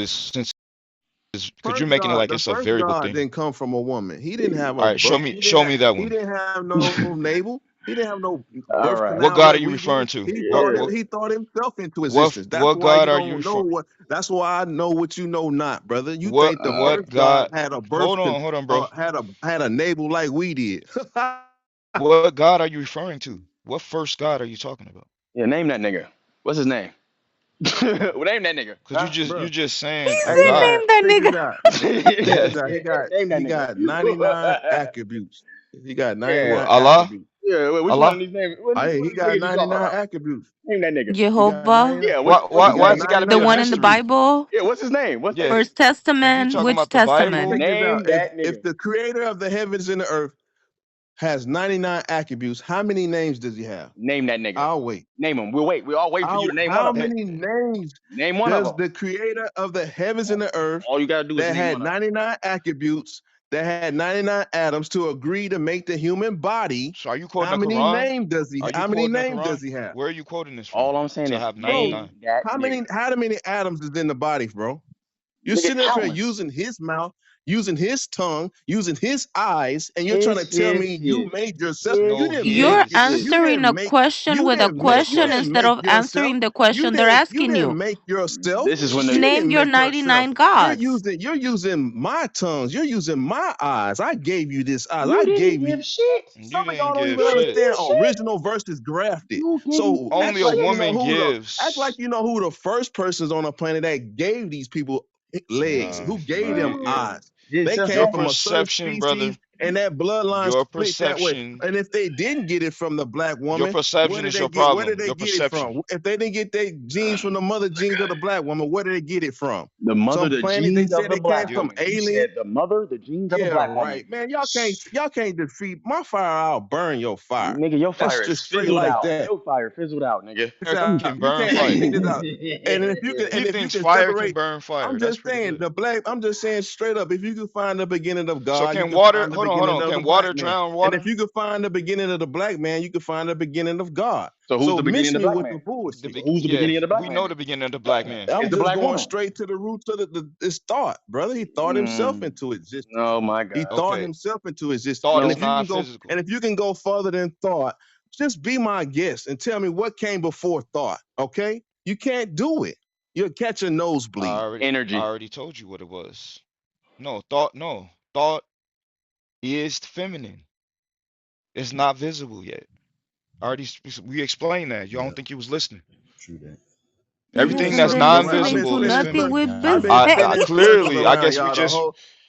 C: because you're making it like
D: The
C: it's a
D: first
C: variable
D: God
C: thing.
D: didn't come from a woman. He didn't have
C: All
D: a
C: right,
D: birth.
C: show me that
D: He
C: one.
D: didn't have no navel. He didn't have no
B: All
D: birth
B: right.
C: What
D: canal
C: God are
D: like
C: you
D: we do.
C: referring to?
D: He
C: What
D: thought
B: Yeah.
C: what
D: he thought himself into
C: what
D: existence. That's
C: what
D: why
C: God
D: you
C: are you
D: don't know
C: referring?
D: what. That's why I know what you know not, brother. You think the
B: Uh,
C: What
D: first God
C: God?
D: had a birth
C: Hold on, bro.
D: had a navel like we did.
C: What God are you referring to? What first God are you talking about?
B: yeah, name that nigga. What's his name? Well, name that nigga.
C: Because
B: Huh?
C: you're
D: Bro,
C: just
F: He
C: saying a
D: hey
F: said,
C: God.
F: "Name
D: man,
F: that
D: check this
F: nigga."
D: out. Check
C: Yeah.
D: this out.
B: Name that
D: He
B: nigga.
D: got 99 attributes. He got
B: Yeah.
C: Well,
D: 99
C: Allah,
D: attributes.
B: Yeah. Which one of
C: Allah.
B: these names? Which
D: Hey,
B: one
D: he
B: of these
D: got
B: niggas you talking
D: 99
B: about?
D: attributes.
B: Name that nigga.
D: He got
F: Jehovah,
D: 99.
B: Yeah.
C: Why
D: He
C: why
D: got
C: does he got to
F: the
C: be
D: 99
C: in
F: one in the
C: history?
D: attributes.
F: Bible,
B: Yeah. What's his name? What's that
C: Yeah.
B: nigga?
F: First
C: If you
F: Testament.
C: talking
F: Which
C: about the
F: testament?
C: Bible,
D: Check this out.
B: Name that
D: If
B: nigga.
D: the creator of the heavens and the earth has 99 attributes, how many names does he have?
B: Name that nigga.
D: I'll wait.
B: Name him. We'll wait. We're all waiting for you to name one
D: How
B: of them.
C: eh,
D: many names
B: Name one of
D: does
B: them.
D: the creator of the heavens and the earth
B: All you gotta do is
D: that
B: name
D: had
B: one of them.
D: 99 attributes, that had 99 atoms to agree to make the human body,
C: so are you quoting the Quran? Are you
D: how many
C: quoting the
D: names
C: Quran?
D: does he have?
C: Where are you quoting this from?
B: All I'm saying
C: To
B: is
C: have
D: Bro,
B: name
C: 99.
B: that nigga.
D: how many atoms is in the body, bro? You're
B: Nigga,
D: sitting up here
B: countless.
D: using his mouth, using his tongue, using his eyes, and you're trying to
B: His,
D: tell
B: his,
D: me you
B: his.
D: made yourself.
B: His,
D: You
C: No,
D: didn't
B: his,
D: make
F: You're
D: it.
B: his.
D: You
F: answering
D: didn't
F: a
D: make.
F: question with a
C: next
D: You
F: question
C: question.
D: didn't
F: instead
D: make
F: of
D: yourself.
F: answering the question they're
D: You
F: asking
D: didn't
F: you.
D: make yourself.
B: This is when the
D: You
F: Name
D: didn't
F: your
D: make yourself.
F: 99 gods.
D: You're using my tongues. You're using my eyes. I gave you this eyes.
B: you
D: I
B: didn't
D: gave you.
B: give shit.
C: You
D: Some of
C: didn't
D: y'all don't
C: give
D: even
B: You didn't
C: shit.
D: understand
B: give shit.
D: original versus grafted.
B: You didn't
D: So
B: give
C: Only a woman
D: act like
C: gives.
D: you know who the first persons on the planet that gave these people legs,
C: Nah,
D: who gave
C: nah.
D: them
B: shit.
D: eyes.
B: Did
D: They
B: self
D: came
C: Your
D: from a
B: that?
D: certain
C: perception, brother.
D: species, and that bloodline
C: Your
D: split that way.
C: perception.
D: And if they didn't get it from the black
C: Your
D: woman, where
C: perception
D: did
C: is
D: they
C: your
D: get? Where did
C: problem.
D: they
C: Your
D: get it
C: perception.
D: from? If they didn't get their genes from the mother genes of the black woman, where did they get it from?
B: The mother,
D: Some
B: the
D: planet they
B: genes of
D: said
B: the
D: they came
B: black
C: You
D: from
B: woman. You
D: alien.
B: said the mother, the genes of the
D: Yeah,
B: black woman.
D: right, man. Y'all can't defeat my fire. I'll burn your fire.
B: Nigga, your
D: That's
B: fire is
D: just straight
B: fizzled
D: like
B: out.
D: that.
B: Your fire fizzled out, nigga.
D: This
C: fire
D: out.
C: can
D: You
C: burn
D: can't. Hey,
C: fire.
D: check this out.
C: He
D: And if you
C: thinks
D: can
C: fire can
D: separate,
C: burn fire.
D: I'm
C: That's
D: just
C: pretty
D: saying
C: good.
D: the black. I'm just saying straight up. If you can find the beginning of
C: So
D: God, you
C: can
D: can
C: water,
D: find the
C: hold
D: beginning
C: on.
D: of the
C: Can
D: black
C: water
D: man.
C: drown
D: And if
C: water?
D: you can find the beginning of the black man, you can find the beginning of God.
B: So who's
D: So
B: the beginning
D: miss
B: of the
D: me
B: black
D: with the
B: man?
D: bullshit.
B: Who's the
C: Yeah,
B: beginning of the black
C: we
B: man
C: know
B: then?
C: the beginning of the black man.
B: It's
D: I'm
B: the
D: just
B: black
D: going
B: woman.
D: straight to the roots of this thought, brother. He thought himself
B: Mm.
D: into existence.
B: Oh my
D: He
B: God.
D: thought
C: Okay.
D: himself into existence.
C: Thought
D: And
C: is
B: No.
D: if you can
C: not
D: go,
C: physical.
D: and if you can go further than thought, just be my guest and tell me what came before thought. Okay? You can't do it. You'll catch a nosebleed.
C: I
B: Energy.
C: already told you what it was. No, thought, no. Thought is feminine. It's not visible yet. We explained that. You don't
H: Yep,
C: think you was listening.
H: true that.
F: He
C: Everything
F: hasn't
C: that's
D: Look,
F: been
D: bro, I've been
F: listening
C: non-visible
F: to
C: is
D: spinning.
F: nothing
D: Look,
C: feminine.
F: we've
H: Yeah, I
F: been
D: I've been
H: agree.
F: saying.
D: spinning circles
C: Clearly, I
D: around
C: guess we
D: y'all the
C: just
D: whole.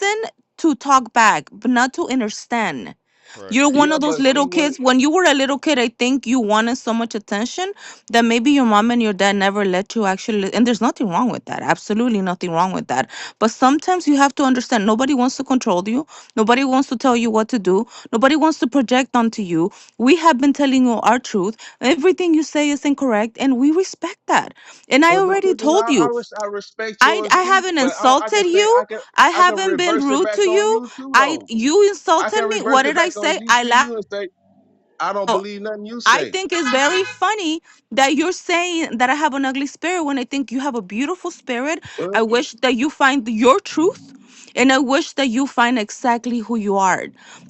F: listen to talk back, but not to understand.
C: Right.
F: You're one
D: Yeah,
F: of those
D: but see
F: little
D: when
F: kids. When you were a little kid, I think you wanted so much attention that maybe your mom and your dad never let you actually. And there's nothing wrong with that. Absolutely nothing wrong with that. But sometimes you have to understand nobody wants to control you. Nobody wants to tell you what to do. Nobody wants to project onto you. We have been telling you our truth. Everything you say is incorrect, and we respect that. And I
D: but
F: already
D: sister,
F: told you.
D: I respect
F: I
D: yours
F: I
D: too,
F: haven't
D: but I
F: insulted
D: can say
F: you. I
D: I can
F: haven't been
D: reverse it
F: rude to
D: back on
F: you.
D: you too
F: I
D: though.
F: you
D: I
F: insulted
D: can
F: me. What
D: reverse it
F: did I
D: back on
F: say?
D: you
F: I
D: to
F: laughed.
D: you and say I don't
F: So
D: believe nothing you
F: I
D: say.
F: think it's very funny that you're saying that I have an ugly spirit when I think you have a beautiful spirit.
D: Well,
F: I wish that you find your truth, and I wish that you find exactly who you are.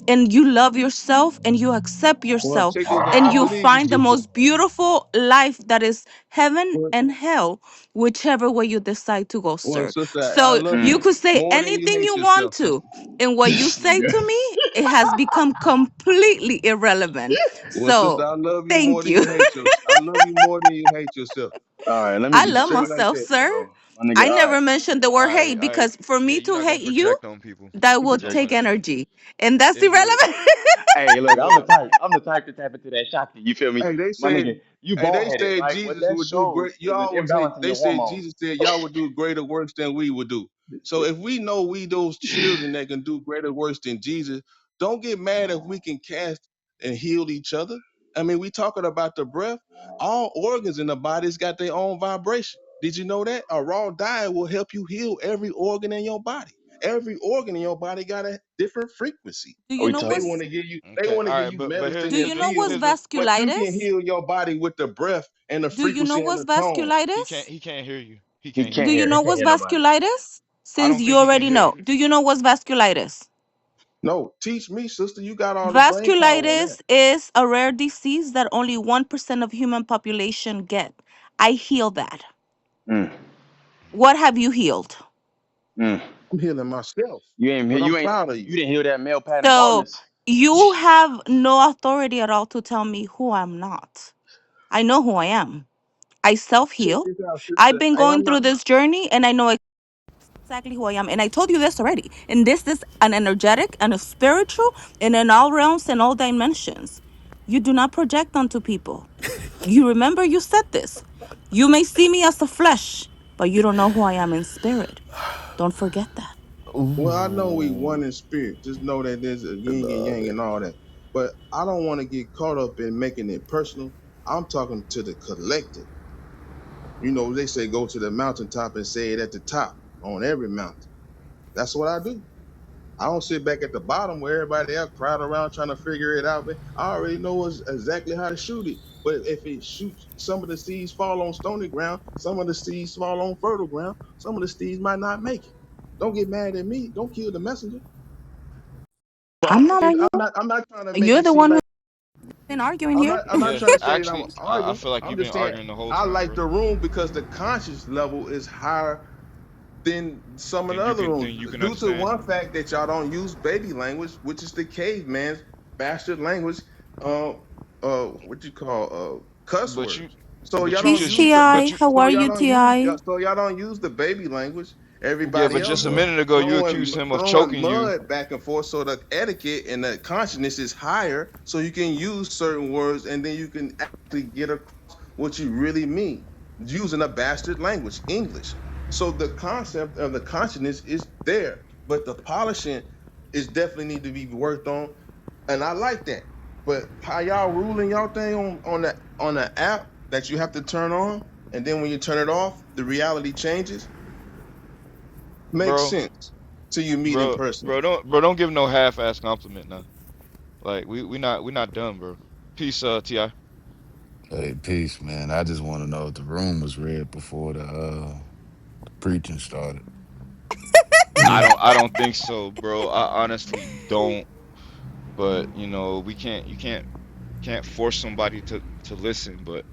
F: And you love yourself and you accept
D: well,
F: yourself,
D: check this out.
F: and
D: I
F: you
D: believe you,
F: find the
D: sister.
F: most beautiful life that is heaven
D: Well,
F: and hell, whichever way you decide to go,
D: well,
F: sir.
D: sister, I
F: So
D: love
F: you
B: Mm.
D: you
F: could say
D: more than you
F: anything
D: hate
F: you want
D: yourself,
F: to,
D: sister.
F: and what you say to me, it has become completely irrelevant.
D: Well, sister,
F: So
D: I love you more
F: thank
D: than
F: you.
D: you hate yourself. I love you more than you hate yourself.
B: All right, let me
F: I
B: just
F: love
B: say
D: Straight
B: it
D: like
F: myself,
B: like
D: that.
B: this,
F: sir.
B: bro. My nigga,
F: I
B: all
F: never
B: right.
F: mentioned the word hate
C: I
F: because for
C: yeah,
F: me
C: you're
F: to
C: not gonna
F: hate you,
C: project on people.
F: that will
C: Project
F: take
C: on people.
F: energy. And that's
C: It would.
F: irrelevant.
B: Hey, look,
C: It would.
B: I'm the type to tap into that Shakti. You feel me?
D: Hey, they
B: My
D: said,
B: nigga, you
D: hey,
B: bald
D: they
B: headed,
D: said
B: right? What
D: Jesus
B: that
D: would do
B: shows
D: great.
B: is an
D: Y'all would say
B: imbalance in
D: they
B: your
D: said
B: hormones.
D: Jesus said y'all would do greater works than we would do. So if we know we those children that can do greater works than Jesus, don't get mad if we can cast and heal each other. I mean, we talking about the breath. All organs in the body's got their own vibration. Did you know that? A raw diet will help you heal every organ in your body. Every organ in your body got a different frequency.
F: Do
B: Are
F: you
B: we
F: know
B: talking?
F: what's
D: They
C: Okay.
D: want to
C: All
D: give
C: right.
D: you
C: But
F: do
D: medicine
C: here's
D: and
F: you
C: the
F: know
C: here's
F: what's
D: pills,
C: the
D: but you can
F: vasculitis?
D: heal your body with the breath and the
F: Do you know
D: frequency and
F: what's
D: the tone.
F: vasculitis?
C: he can't hear you. He
B: He
C: can't hear
B: can't
F: Do
C: you.
F: you
B: hear. He
F: know
B: can't
F: what's
B: hear nobody.
F: vasculitis?
C: I
F: Since
C: don't
F: you
C: think he can
F: already
C: hear
F: know.
C: you.
F: Do you know what's vasculitis?
D: No, teach me, sister. You got all the brain power on that.
F: Vasculitis is a rare disease that only 1% of human population get. I heal that.
B: Mm,
F: What have you healed?
B: mm.
D: I'm healing myself, but I'm
B: You ain't
D: proud of you.
B: you didn't hear that male pattern
F: So
B: baldness.
F: you have no authority at all to tell me who I'm not. I know who I am. I self
D: Check
F: heal.
D: this out,
F: I've
D: sister.
F: been
D: Hey,
F: going
D: I'm not.
F: through this journey and I know exactly who I am. And I told you this already. And this is an energetic and a spiritual and in all realms and all dimensions. You do not project onto people. You remember you said this. You may see me as a flesh, but you don't know who I am in spirit. Don't forget that.
D: Well, I know we
J: Ooh,
D: one in spirit. Just know that there's a
J: I
D: yin and
J: love
D: yang
J: it.
D: and all that. But I don't want to get caught up in making it personal. I'm talking to the collective. You know, they say go to the mountaintop and say it at the top on every mountain. That's what I do. I don't sit back at the bottom where everybody else crowd around trying to figure it out. But I already know exactly how to shoot it. But if it shoots, some of the seeds fall on stony ground, some of the seeds fall on fertile ground, some of the seeds might not make it. Don't get mad at me. Don't kill the messenger. But
F: I'm not
D: I'm
F: arguing.
D: not. I'm not trying to make
F: You're
D: it
F: the
D: seem
F: one
D: like
F: who's been arguing
D: I'm
F: here.
D: not. I'm not
C: Yeah.
D: trying to say that I'm
C: Actually, I
D: arguing.
C: feel like
D: I'm
C: you've been
D: just saying
C: arguing the whole
D: I
C: time,
D: like
C: bro.
D: the room because the conscious level is higher than some of the other
C: Then
D: rooms
C: you can
D: due to
C: understand.
D: one fact that y'all don't use baby language, which is the caveman's bastard language. Uh, what you call cuss
C: But you
D: words. So y'all
C: but you
D: don't
F: Peace,
C: just
D: use the.
C: but
F: TI.
C: you
F: How
D: So
F: are
D: y'all
F: you,
D: don't use.
F: TI?
D: So y'all don't use the baby language.
C: yeah,
D: Everybody
C: but
D: else
C: just a
D: do.
C: minute ago you
D: Throwing
C: accused him of
D: throwing
C: choking you.
D: mud back and forth, so the etiquette and the consciousness is higher, so you can use certain words, and then you can actually get across what you really mean using a bastard language, English. So the concept of the consciousness is there, but the polishing is definitely need to be worked on, and I like that. But how y'all ruling y'all thing on the app that you have to turn on, and then when you turn it off, the reality changes, makes
C: Bro,
D: sense till you meet in person.
C: don't give no half ass compliment now. Like we not done, bro. Peace, Ti.
J: Hey, peace, man. I just want to know if the room was read before the preaching started.
C: I don't think so, bro. I honestly don't. But we can't you can't force somebody to listen. But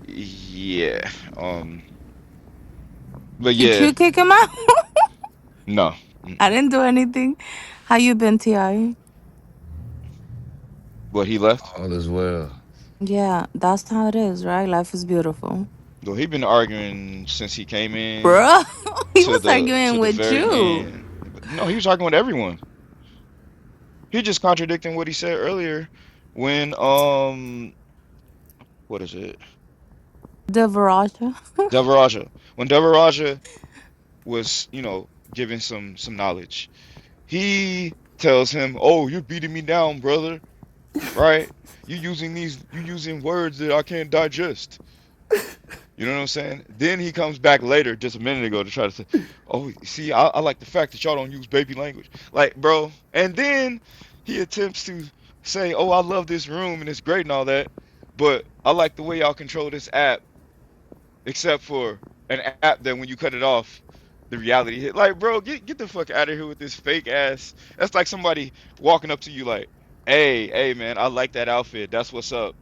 C: yeah, but
F: Did
C: yeah,
F: you kick him out?
C: no.
F: I
C: Mm-mm.
F: didn't do anything. How you been, TI?
C: But he left.
J: All is well.
F: Yeah, that's how it is, right? Life is beautiful.
C: Though he been arguing since he came in
F: Bro, he
C: to
F: was
C: the
F: arguing with
C: very
F: you.
C: end. But no, he was arguing with everyone. He just contradicting what he said earlier when what is it?
F: Devaraja.
C: Devaraja. When Devaraja was, giving some knowledge, he tells him, "Oh, you're beating me down, brother, right? You using words that I can't digest." You know what I'm saying? Then he comes back later, just a minute ago, to try to say, "Oh, see, I like the fact that y'all don't use baby language." Like, bro. And then he attempts to say, "Oh, I love this room and it's great and all that, but I like the way y'all control this app, except for an app that when you cut it off, the reality hit." Like, bro, get the fuck out of here with this fake ass. That's like somebody walking up to you like, "Hey, man, I like that outfit. That's what's up."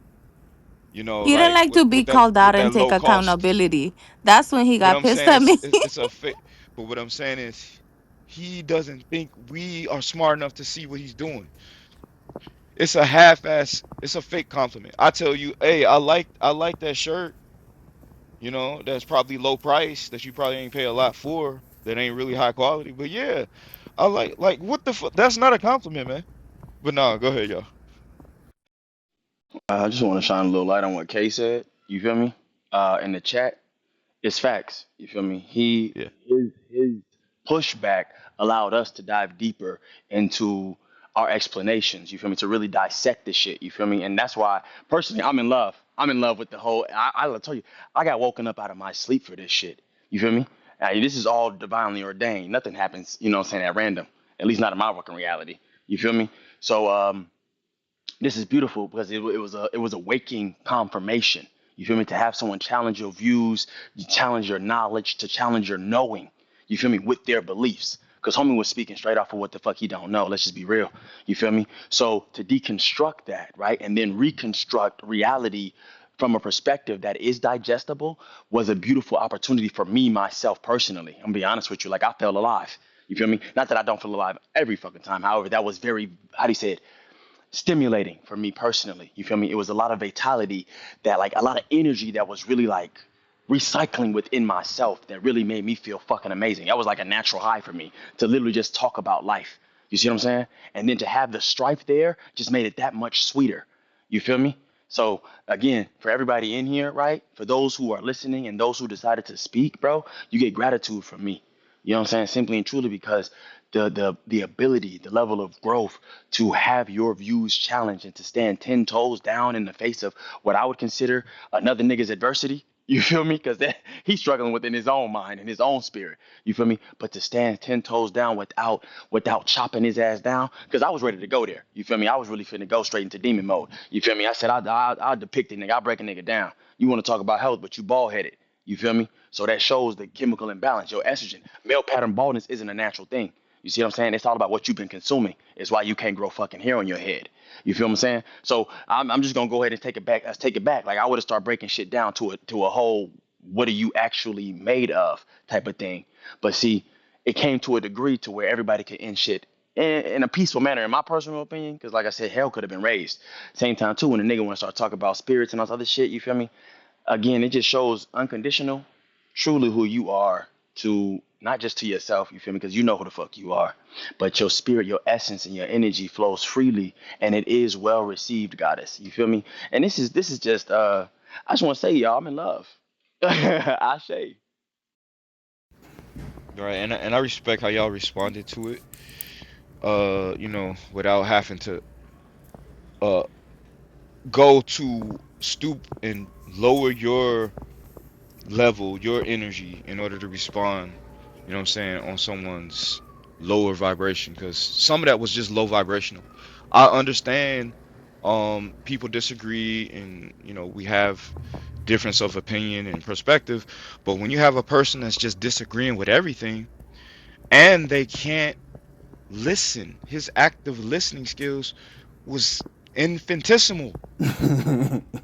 F: He didn't
C: Like
F: like to be called
C: with
F: out
C: that
F: and take
C: low cost.
F: accountability. That's when he
C: But
F: got
C: I'm
F: pissed
C: saying
F: at me.
C: it's a fake. But what I'm saying is he doesn't think we are smart enough to see what he's doing. It's a half-ass. It's a fake compliment. I tell you, hey, I like that shirt. That's probably low price that you probably ain't pay a lot for. That ain't really high quality. But yeah, I like what the fuck? That's not a compliment, man. But no, go ahead, y'all.
B: I just want to shine a little light on what Kay said. You feel me? In the chat, it's facts. You feel me?
C: Yeah.
B: His pushback allowed us to dive deeper into our explanations. You feel me? To really dissect this shit. You feel me? And that's why personally I'm in love. I'm in love with the whole. I'll tell you, I got woken up out of my sleep for this shit. You feel me? This is all divinely ordained. Nothing happens, you know what I'm saying, at random. At least not in my working reality. You feel me? So this is beautiful because it was a waking confirmation. You feel me? To have someone challenge your views, you challenge your knowledge, to challenge your knowing. You feel me? With their beliefs. Because homie was speaking straight off of what the fuck he don't know. Let's just be real. You feel me? So to deconstruct that, right, and then reconstruct reality from a perspective that is digestible was a beautiful opportunity for me myself personally. I'm gonna be honest with you. Like I felt alive. You feel me? Not that I don't feel alive every fucking time. However, that was very, how do you say it, stimulating for me personally. You feel me? It was a lot of vitality, that like a lot of energy that was really like recycling within myself, that really made me feel fucking amazing. That was like a natural high for me to literally just talk about life. You see what I'm saying? And then to have the strife there just made it that much sweeter. You feel me? So again, for everybody in here, right? For those who are listening and those who decided to speak, bro, you get gratitude from me. You know what I'm saying? Simply and truly because the ability, the level of growth to have your views challenged and to stand 10 toes down in the face of what I would consider another nigga's adversity. You feel me? Because he's struggling within his own mind and his own spirit. You feel me? But to stand 10 toes down without chopping his ass down, because I was ready to go there. You feel me? I was really finna go straight into demon mode. You feel me? I said I'll depict a nigga. I'll break a nigga down. You want to talk about health, but you bald headed. You feel me? So that shows the chemical imbalance. Your estrogen, male pattern baldness isn't a natural thing. You see what I'm saying? It's all about what you've been consuming. It's why you can't grow fucking hair on your head. You feel what I'm saying? So I'm just gonna go ahead and take it back. Let's take it back. Like I would have started breaking shit down to a whole what are you actually made of type of thing. But see, it came to a degree to where everybody could end shit in a peaceful manner, in my personal opinion. Because like I said, hell could have been raised. Same time too, when a nigga want to start talking about spirits and all this other shit, you feel me? Again, it just shows unconditional, truly who you are, to not just to yourself, you feel me? Because you know who the fuck you are, but your spirit, your essence, and your energy flows freely, and it is well received, goddess. You feel me? And this is just I just want to say, y'all, I'm in love. I say.
C: Right, and I respect how y'all responded to it. Without having to uh go to stoop and lower your level, your energy in order to respond, what I'm saying, on someone's lower vibration, because some of that was just low vibrational. I understand people disagree, and we have difference of opinion and perspective, but when you have a person that's just disagreeing with everything and they can't listen, his active listening skills was infinitesimal.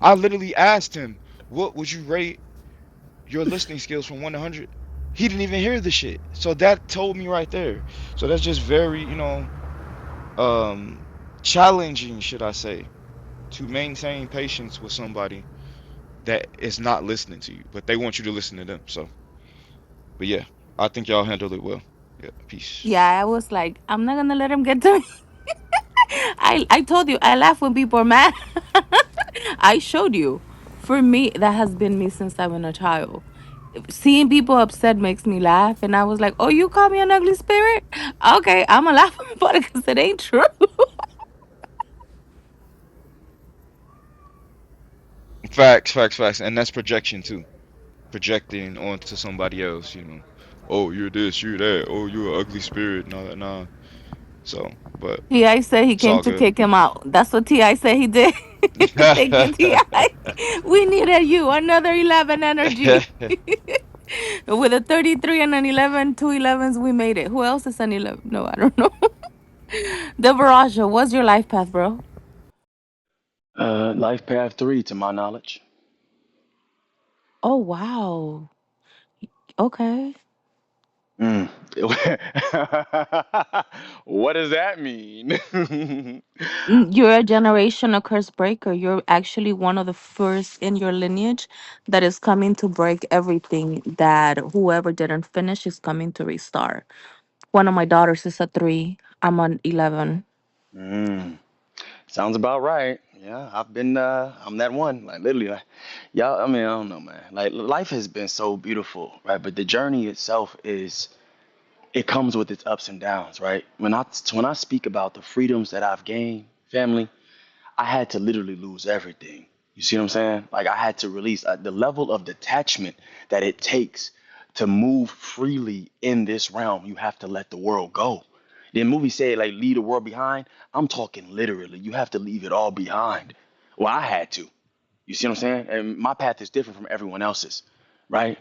C: I literally asked him, what would you rate your listening skills from 1 to 100? He didn't even hear the shit. So that told me right there. So that's just very, um, challenging, should I say, to maintain patience with somebody that is not listening to you, but they want you to listen to them. So, but yeah, I think y'all handled it well. Yeah, peace.
F: Yeah, I was like, I'm not gonna let him get to me. I told you I laugh when people are mad. I showed you. For me, that has been me since I've been a child. Seeing people upset makes me laugh, and I was like, "Oh, you call me an ugly spirit? Okay, I'm gonna laugh about it because it ain't true."
C: Facts, facts, facts, and that's projection too. Projecting onto somebody else, you know. Oh, you're this, you're that. Oh, you're an ugly spirit, and all that. Nah. So, but
F: Ti said he
C: it's
F: came
C: all
F: to
C: good.
F: kick him out. That's what Ti said he did. Thank you, Ti. We needed you. Another 11 energy. With a 33 and an 11, two 11s, we made it. Who else is an 11? No, I don't know. The Viraja, what's your life path, bro?
B: Life path 3, to my knowledge.
F: Oh, wow. Okay.
B: Mm. What does that mean?
F: You're a generational curse breaker. You're actually one of the first in your lineage that is coming to break everything that whoever didn't finish is coming to restart. One of my daughters is a 3. I'm an 11.
B: Mm. Sounds about right. Yeah, I'm that one. Like literally, like, y'all. I mean, I don't know, man. Like life has been so beautiful, right? But the journey itself it comes with its ups and downs, right? When I speak about the freedoms that I've gained, family, I had to literally lose everything. You see what I'm saying? Like I had to release the level of detachment that it takes to move freely in this realm. You have to let the world go. The movie said like leave the world behind. I'm talking literally. You have to leave it all behind. Well, I had to. You see what I'm saying? And my path is different from everyone else's, right?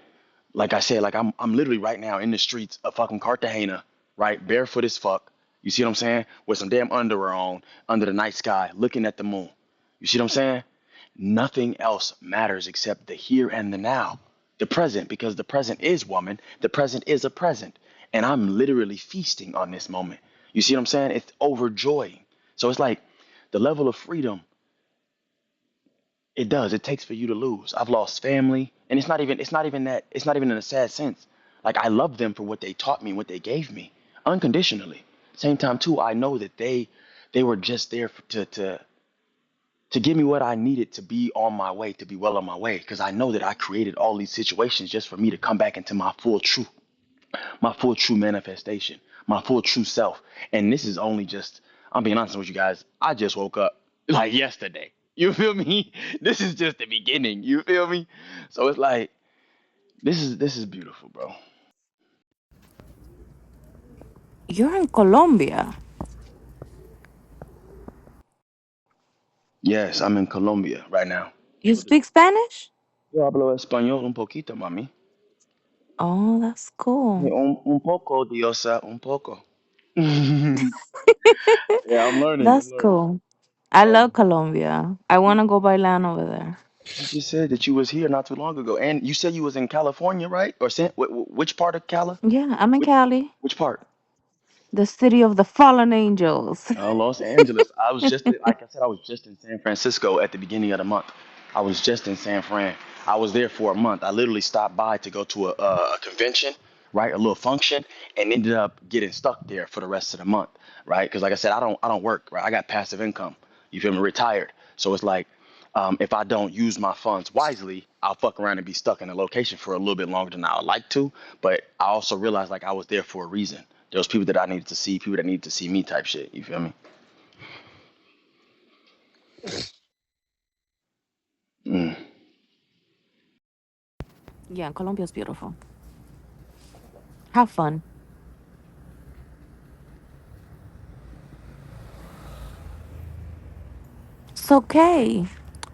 B: Like I said, like I'm literally right now in the streets of fucking Cartagena, right? Barefoot as fuck. You see what I'm saying? With some damn underwear on, under the night sky, looking at the moon. You see what I'm saying? Nothing else matters except the here and the now, the present, because the present is woman. The present is a present, and I'm literally feasting on this moment. You see what I'm saying? It's overjoying. So it's like the level of freedom it does. It takes for you to lose. I've lost family, and it's not even in a sad sense. Like I love them for what they taught me, what they gave me, unconditionally. Same time too, I know that they were just there to give me what I needed to be on my way, to be well on my way, because I know that I created all these situations just for me to come back into my full true manifestation, my full true self. And this is only just, I'm being honest with you guys, I just woke up like yesterday. You feel me? This is just the beginning. You feel me? So it's like this is beautiful, bro.
F: You're in Colombia.
B: Yes, I'm in Colombia right now.
F: You speak Spanish?
B: Yo hablo español un poquito, mami.
F: Oh, that's cool.
B: Un poco, diosa, un poco. Yeah, I'm learning. I'm
F: That's
B: learning.
F: cool. I
B: Um,
F: love Colombia. I want to go bailan over there.
B: you just said that you was here not too long ago, and you said you was in California, right? Or which part of Cali?
F: Yeah, I'm in
B: Which
F: Cali,
B: which part?
F: the city of the fallen angels.
B: Los Angeles. I was just like I said, I was just in San Francisco at the beginning of the month. I was just in San Fran. I was there for a month. I literally stopped by to go to a convention, right, a little function, and ended up getting stuck there for the rest of the month, right? Because like I said, I don't work, right? I got passive income. You feel me? Retired. So it's like if I don't use my funds wisely, I'll fuck around and be stuck in a location for a little bit longer than I would like to. But I also realized like I was there for a reason. There was people that I needed to see, people that needed to see me type shit. You feel me? Mm.
F: Yeah, Colombia's beautiful. Have fun. It's okay.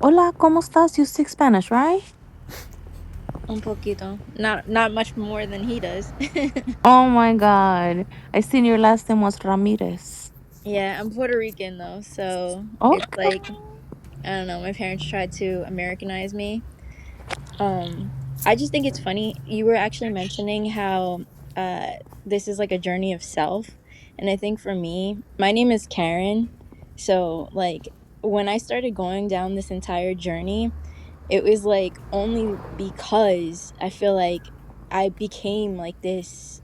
F: Hola, ¿cómo estás? You speak Spanish, right?
G: Un poquito. Not much more than he does.
F: Oh my God. I seen your last name was Ramirez.
G: Yeah, I'm Puerto Rican though, so it's
F: Okay.
G: like I don't know, my parents tried to Americanize me. Um, I just think it's funny. You were actually mentioning how uh this is like a journey of self. And I think for me, my name is Karen. So like when I started going down this entire journey, it was like only because I feel like I became like this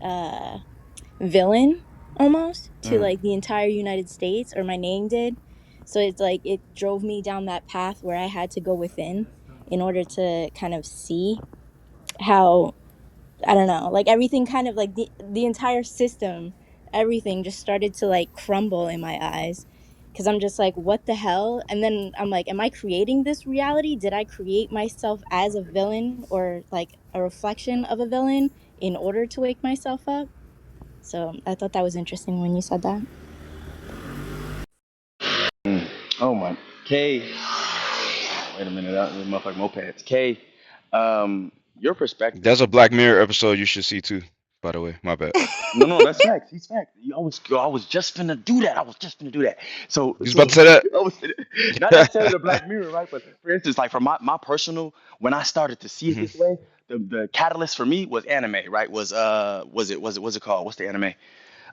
G: villain almost to
B: Mm.
G: like the entire United States, or my name did. So it's like it drove me down that path where I had to go within in order to kind of see how, I don't know, like everything kind of like the entire system, everything just started to like crumble in my eyes. Cause I'm just like, what the hell? And then I'm like, am I creating this reality? Did I create myself as a villain or like a reflection of a villain in order to wake myself up? So I thought that was interesting when you said that.
B: Mm. Oh my. K. Wait a minute. That motherfucking mopeds. K. Your perspective.
C: There's a Black Mirror episode you should see too, by the way. My bad.
B: No, no, that's facts. He's facts. You always, yo, I was just finna do that. I was just finna do that. So,
C: You was about
B: so
C: to say that?
B: I was not necessarily the Black Mirror, right? But for instance, like from my personal, when I started to see it
C: Hmm.
B: this way, the catalyst for me was anime, right? Was it called? What's the anime?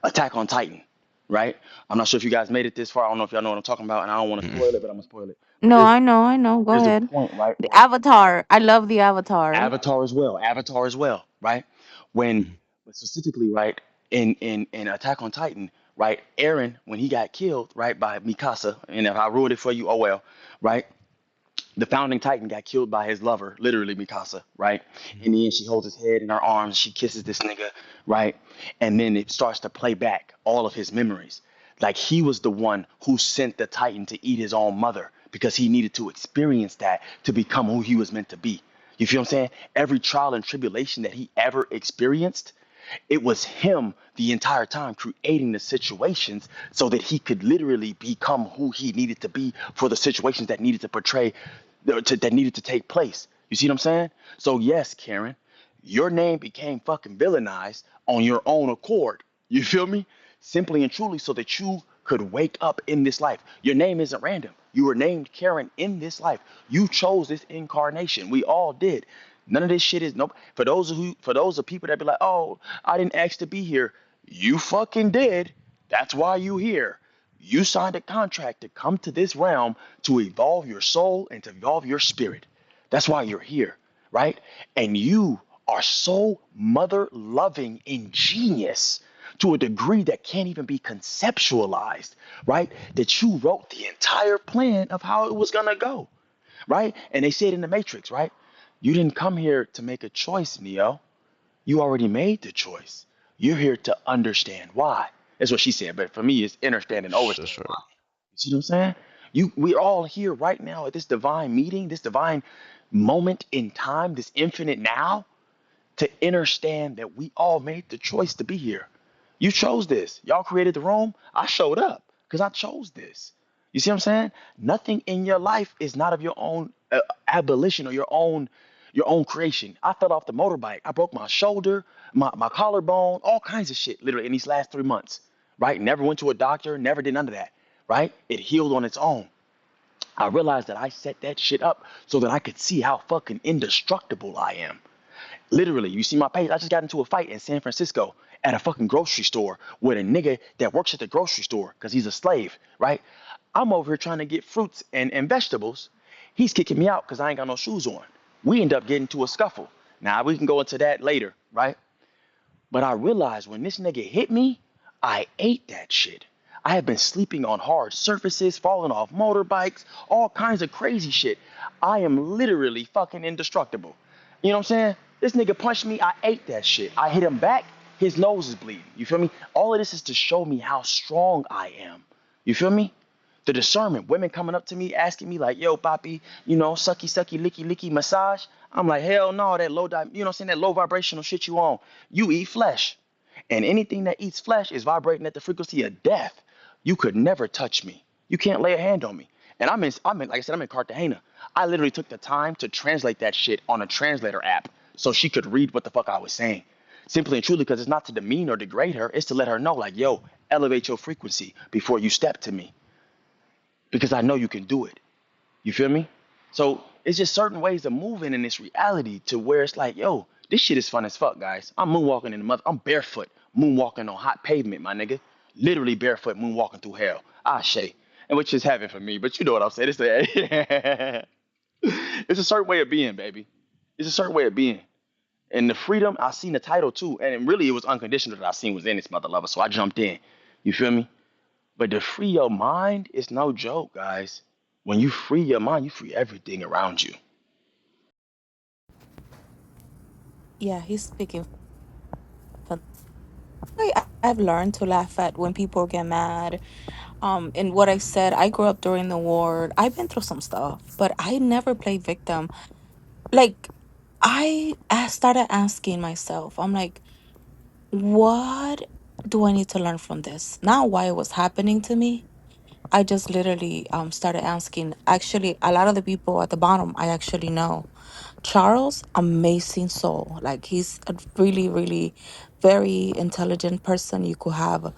B: Attack on Titan, right? I'm not sure if you guys made it this far. I don't know if y'all know what I'm talking about, and I don't want to spoil it, but I'm gonna spoil it. But
F: No, I know, I know. Go
B: there's a
F: ahead.
B: point, right?
F: The Avatar. I love the Avatar.
B: Avatar as well, right? When but specifically, right, in Attack on Titan, right, Eren, when he got killed, right, by Mikasa, and if I ruined it for you, oh well, right? The founding Titan got killed by his lover, literally Mikasa, right? In the end, she holds his head in her arms, she kisses this nigga, right? And then it starts to play back all of his memories. Like he was the one who sent the Titan to eat his own mother because he needed to experience that to become who he was meant to be. You feel what I'm saying? Every trial and tribulation that he ever experienced, it was him the entire time creating the situations so that he could literally become who he needed to be for the situations that needed to portray, that needed to take place. You see what I'm saying? So yes, Karen, your name became fucking villainized on your own accord. You feel me? Simply and truly so that you could wake up in this life. Your name isn't random. You were named Karen in this life. You chose this incarnation. We all did. None of this shit is nope. For those of people that be like, oh, I didn't ask to be here. You fucking did. That's why you here. You signed a contract to come to this realm to evolve your soul and to evolve your spirit. That's why you're here, right? And you are so mother loving ingenious to a degree that can't even be conceptualized, right? That you wrote the entire plan of how it was gonna go, right? And they said in the Matrix, right? You didn't come here to make a choice, Neo. You already made the choice. You're here to understand why. That's what she said. But for me, it's understand and overstand
C: That's
B: why.
C: right.
B: You see what I'm saying? We're all here right now at this divine meeting, this divine moment in time, this infinite now, to understand that we all made the choice to be here. You chose this. Y'all created the room. I showed up because I chose this. You see what I'm saying? Nothing in your life is not of your own abolition or your own creation. I fell off the motorbike. I broke my shoulder, my collarbone, all kinds of shit literally in these last 3 months. Right? Never went to a doctor, never did none of that. Right? It healed on its own. I realized that I set that shit up so that I could see how fucking indestructible I am. Literally, you see my page. I just got into a fight in San Francisco at a fucking grocery store with a nigga that works at the grocery store because he's a slave, right? I'm over here trying to get fruits and vegetables. He's kicking me out because I ain't got no shoes on. We end up getting to a scuffle. Now we can go into that later, right? But I realized when this nigga hit me, I ate that shit. I have been sleeping on hard surfaces, falling off motorbikes, all kinds of crazy shit. I am literally fucking indestructible. You know what I'm saying? This nigga punched me, I ate that shit. I hit him back, his nose is bleeding. You feel me? All of this is to show me how strong I am. You feel me? The discernment, women coming up to me asking me like, yo, Papi, sucky, sucky, licky, licky, massage. I'm like, hell no, that you know what I'm saying, that low vibrational shit you on. You eat flesh. And anything that eats flesh is vibrating at the frequency of death. You could never touch me. You can't lay a hand on me. And like I said, I'm in Cartagena. I literally took the time to translate that shit on a translator app so she could read what the fuck I was saying. Simply and truly because it's not to demean or degrade her, it's to let her know, like, yo, elevate your frequency before you step to me because I know you can do it. You feel me? So it's just certain ways of moving in this reality to where it's like, yo, this shit is fun as fuck, guys. I'm moonwalking in the mother. I'm barefoot, moonwalking on hot pavement, my nigga. Literally barefoot, moonwalking through hell. Ah, shay. And which is heaven for me, but you know what I'm saying. It's a certain way of being, baby. It's a certain way of being. And the freedom, I seen the title too. And really, it was unconditional that I seen was in this mother lover. So I jumped in. You feel me? But to free your mind is no joke, guys. When you free your mind, you free everything around you.
F: Yeah, he's speaking for I've learned to laugh at when people get mad. And what I said, I grew up during the war. I've been through some stuff, but I never played victim. Like I started asking myself, I'm like, what do I need to learn from this? Not why it was happening to me. I just literally started asking. Actually, a lot of the people at the bottom I actually know. Charles, amazing soul. Like he's a really, really very intelligent person. You could have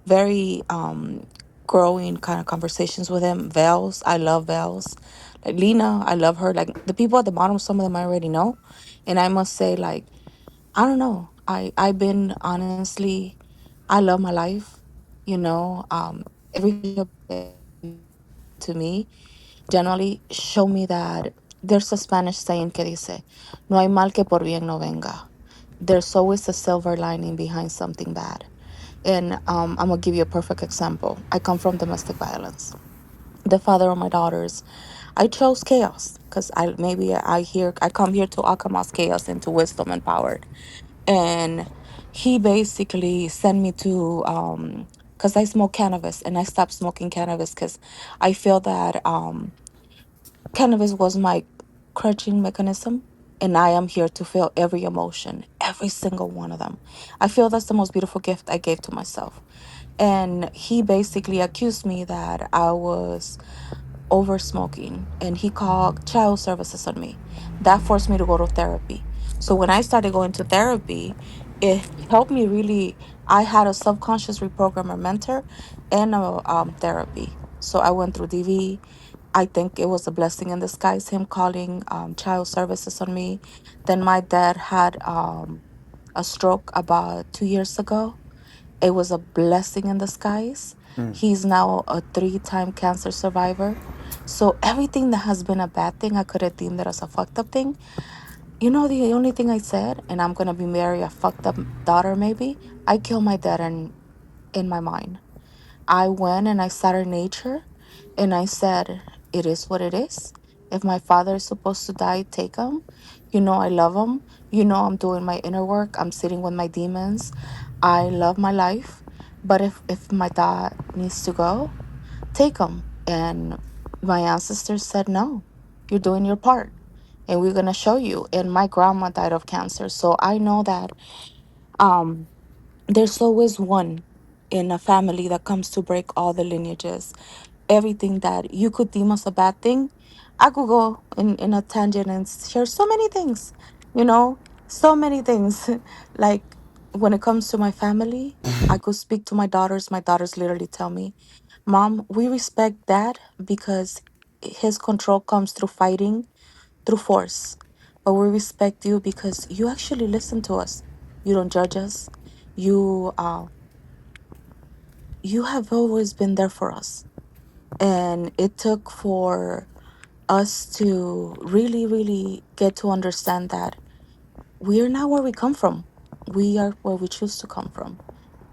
F: very growing kind of conversations with him. Vels, I love Vels. Like Lena, I love her. Like the people at the bottom, some of them I already know. And I must say, like, I don't know. I've been honestly, I love my life. You know, everything to me generally show me that there's a Spanish saying que dice, no hay mal que por bien no venga. There's always a silver lining behind something bad. And I'm gonna give you a perfect example. I come from domestic violence. The father of my daughters, I chose chaos because I come here to alchemize chaos into wisdom and power. And he basically sent me to because I smoke cannabis and I stopped smoking cannabis because I feel that cannabis was my crutching mechanism. And I am here to feel every emotion, every single one of them. I feel that's the most beautiful gift I gave to myself. And he basically accused me that I was over smoking and he called child services on me. That forced me to go to therapy. So when I started going to therapy, it helped me really. I had a subconscious reprogrammer mentor and a therapy. So I went through DV. I think it was a blessing in disguise, him calling child services on me. Then my dad had a stroke about 2 years ago. It was a blessing in disguise. He's now a 3-time cancer survivor. So everything that has been a bad thing, I could have deemed it as a fucked up thing. You know, the only thing I said, and I'm gonna be marry a fucked up daughter, maybe. I killed my dad in my mind. I went and I sat in nature and I said, it is what it is. If my father is supposed to die, take him. You know, I love him. You know, I'm doing my inner work. I'm sitting with my demons. I love my life. But if my dad needs to go, take him. And my ancestors said, no, you're doing your part. And we're going to show you. And my grandma died of cancer. So I know that um, there's always one in a family that comes to break all the lineages. Everything that you could deem as a bad thing, I could go in a tangent and share so many things, you know, so many things. Like when it comes to my family, I could speak to my daughters. My daughters literally tell me, Mom, we respect dad because his control comes through fighting, through force. But we respect you because you actually listen to us. You don't judge us. You you have always been there for us. And it took for us to really, really get to understand that we're not where we come from. We are where we choose to come from.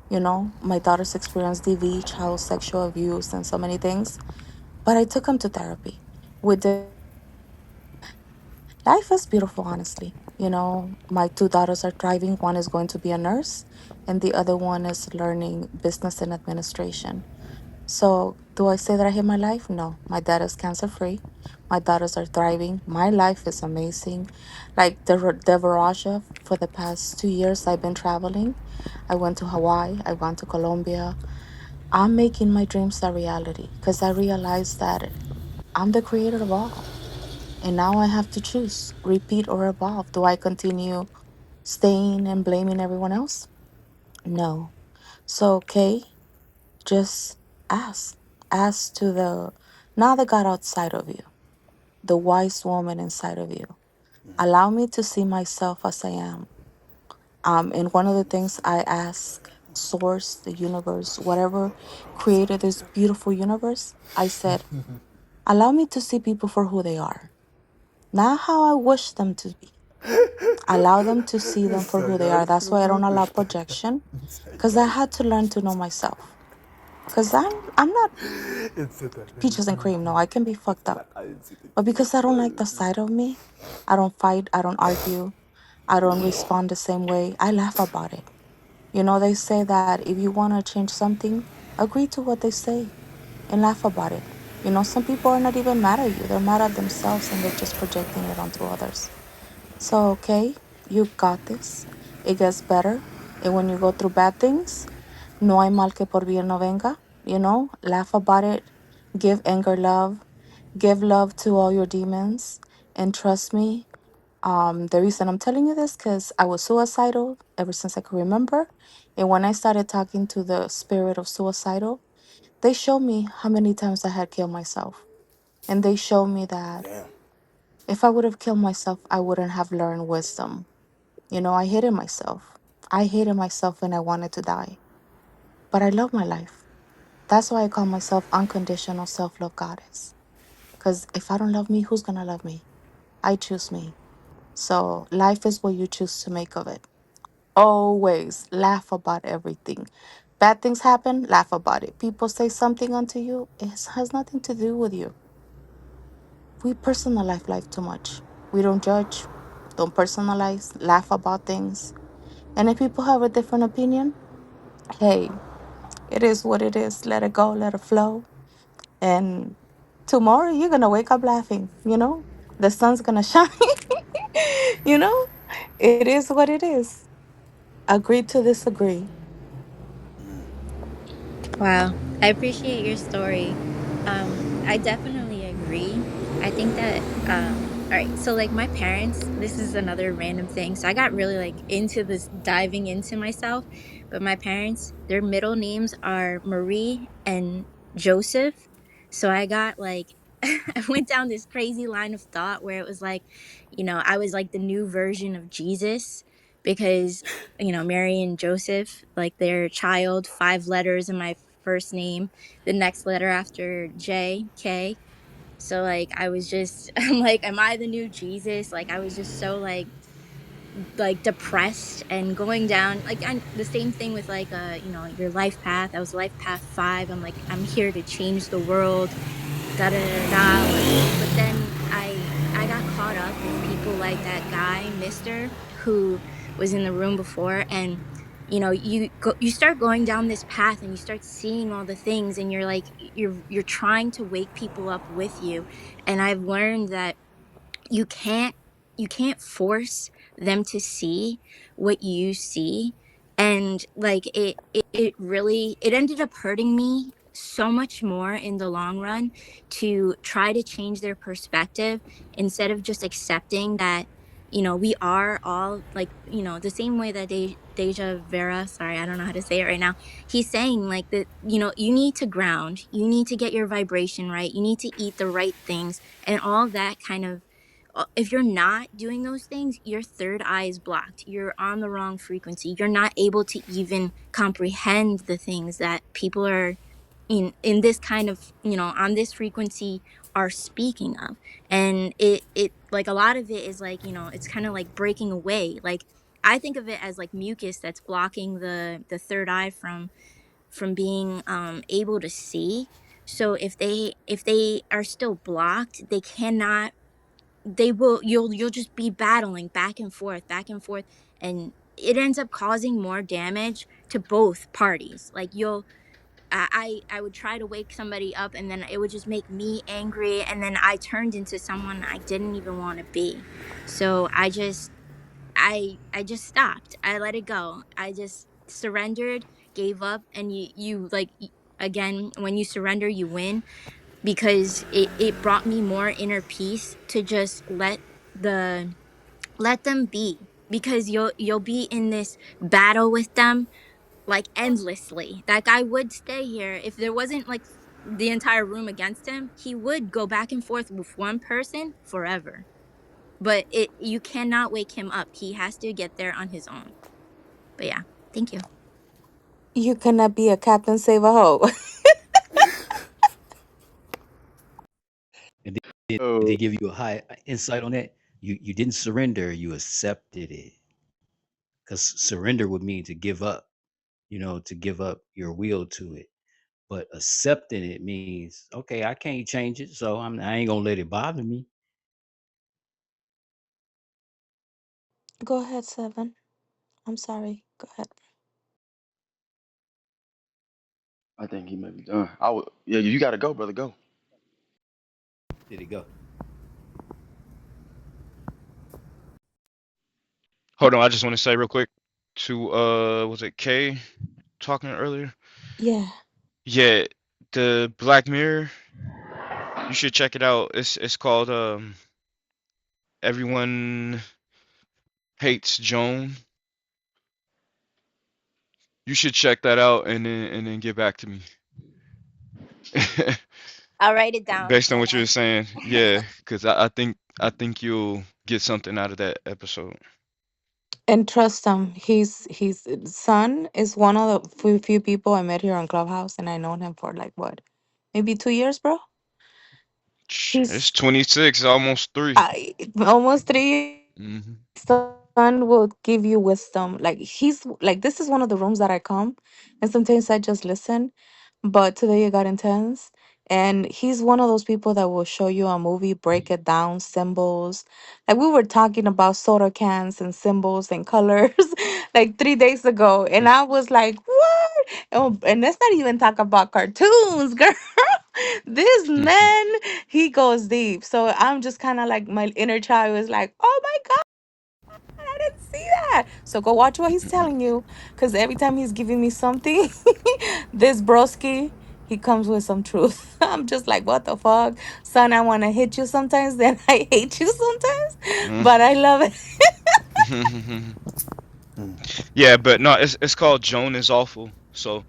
F: You know, my daughter's experienced DV, child sexual abuse, and so many things. But I took them to therapy. We did life is beautiful, honestly. You know, my two daughters are thriving. One is going to be a nurse, and the other one is learning business and administration. So, do I say that I hate my life? No. My dad is cancer free. My daughters are thriving. My life is amazing. Like the Viraja, for the past 2 years, I've been traveling. I went to Hawaii. I went to Colombia. I'm making my dreams a reality because I realized that I'm the creator of all. And now I have to choose repeat or evolve. Do I continue staying and blaming everyone else? No. So, okay, just ask. Ask to the, not the God outside of you, the wise woman inside of you. Allow me to see myself as I am. And one of the things I ask Source, the universe, whatever created this beautiful universe, I said, allow me to see people for who they are, not how I wish them to be. Allow them to see them for
K: So
F: who they
K: y'all
F: are. That's why I don't
K: stupid.
F: allow projection, because I had to learn to know myself. Cause I'm not peaches and cream. No, I can be fucked up. But because I don't like the side of me, I don't fight, I don't argue, I don't respond the same way. I laugh about it. You know, they say that if you want to change something, agree to what they say and laugh about it. You know, some people are not even mad at you. They're mad at themselves and they're just projecting it onto others. So, okay, you got this. It gets better. And when you go through bad things, no hay mal que por bien no venga. You know, laugh about it. Give anger love. Give love to all your demons. And trust me, the reason I'm telling you this because I was suicidal ever since I could remember. And when I started talking to the spirit of suicidal, they showed me how many times I had killed myself. And they showed me that
B: Damn.
F: if I would have killed myself, I wouldn't have learned wisdom. You know, I hated myself. I hated myself and I wanted to die. But I love my life. That's why I call myself unconditional self love goddess. Because if I don't love me, who's going to love me? I choose me. So life is what you choose to make of it. Always laugh about everything. Bad things happen, laugh about it. People say something unto you, it has nothing to do with you. We personalize life too much. We don't judge, don't personalize, laugh about things. And if people have a different opinion, hey, it is what it is. Let it go, let it flow. And tomorrow you're going to wake up laughing, you know? The sun's going to shine, you know? It is what it is. Agree to disagree.
G: Wow. I appreciate your story. I definitely agree. I think that all right, so like my parents, this is another random thing. So I got really like into this diving into myself, but my parents, their middle names are Marie and Joseph. So I got like I went down this crazy line of thought where it was like, I was like the new version of Jesus because Mary and Joseph, like their child, 5 letters in my first name, the next letter after J, K. So like I was just I'm like, am I the new Jesus? Like I was just so like depressed and going down the same thing with like your life path. I was life path 5. I'm like, I'm here to change the world, da da da da. Like, but then I got caught up with people like that guy, Mister, who was in the room before, and you start going down this path and you start seeing all the things, and you're like you're trying to wake people up with you, and I've learned that you can't you can't force them to see what you see, and like it really it ended up hurting me so much more in the long run to try to change their perspective instead of just accepting that we are all like the same way that Deja Vera, sorry, I don't know how to say it right now, he's saying like that you need to ground, you need to get your vibration right, you need to eat the right things, and all that kind of if you're not doing those things, your third eye is blocked. You're on the wrong frequency. You're not able to even comprehend the things that people are in this kind of on this frequency are speaking of. And it like a lot of it is like it's kind of like breaking away. Like I think of it as like mucus that's blocking the third eye from being able to see. So if they are still blocked, they cannot they will you'll just be battling back and forth, and it ends up causing more damage to both parties. Like I would try to wake somebody up, and then it would just make me angry, and then I turned into someone I didn't even want to be. So I just stopped. I let it go. I just surrendered, gave up, and you like again, when you surrender you win, because it brought me more inner peace to just let them be, because you'll be in this battle with them like endlessly. That guy would stay here if there wasn't like the entire room against him. He would go back and forth with one person forever, but it you cannot wake him up. He has to get there on his own. But yeah, thank you.
F: You cannot be a captain save a hoe.
H: And did
B: Oh,
H: they give you a high insight on that? You didn't surrender, you accepted it. Because surrender would mean to give up, to give up your will to it. But accepting it means, okay, I can't change it, so I ain't gonna let it bother me.
F: Go ahead, Seven. I'm sorry. Go ahead.
B: I think he might be done. I would, yeah, you got to go, brother. Go.
H: Did it go?
C: Hold on, I just want to say real quick to was it K talking earlier?
F: Yeah.
C: Yeah, the Black Mirror, you should check it out. It's called Everyone Hates Joan. You should check that out and then get back to me.
G: I'll write it down
C: Based on
G: right
C: what you
G: now.
C: were saying, yeah, because I think you'll get something out of that episode.
F: And trust him. He's son is one of the few people I met here on Clubhouse, and I known him for like what, maybe 2 years, bro.
C: It's
F: He's
C: 26, almost three.
F: I almost 3 years.
C: Hmm.
F: Son will give you wisdom. Like he's like this is one of the rooms that I come, and sometimes I just listen. But today it got intense, and he's one of those people that will show you a movie, break it down, symbols. Like we were talking about soda cans and symbols and colors like 3 days ago, and I was like, "What?" And let's not even talk about cartoons, girl. This man, he goes deep. So I'm just kind of like my inner child was like, "Oh my God, I didn't see that." So go watch what he's telling you, because every time he's giving me something, this broski, he comes with some truth. I'm just like, what the fuck, son? I want to hit you sometimes, then I hate you sometimes, but I love it.
B: Mm.
C: Yeah, but no, it's called Joan is Awful. So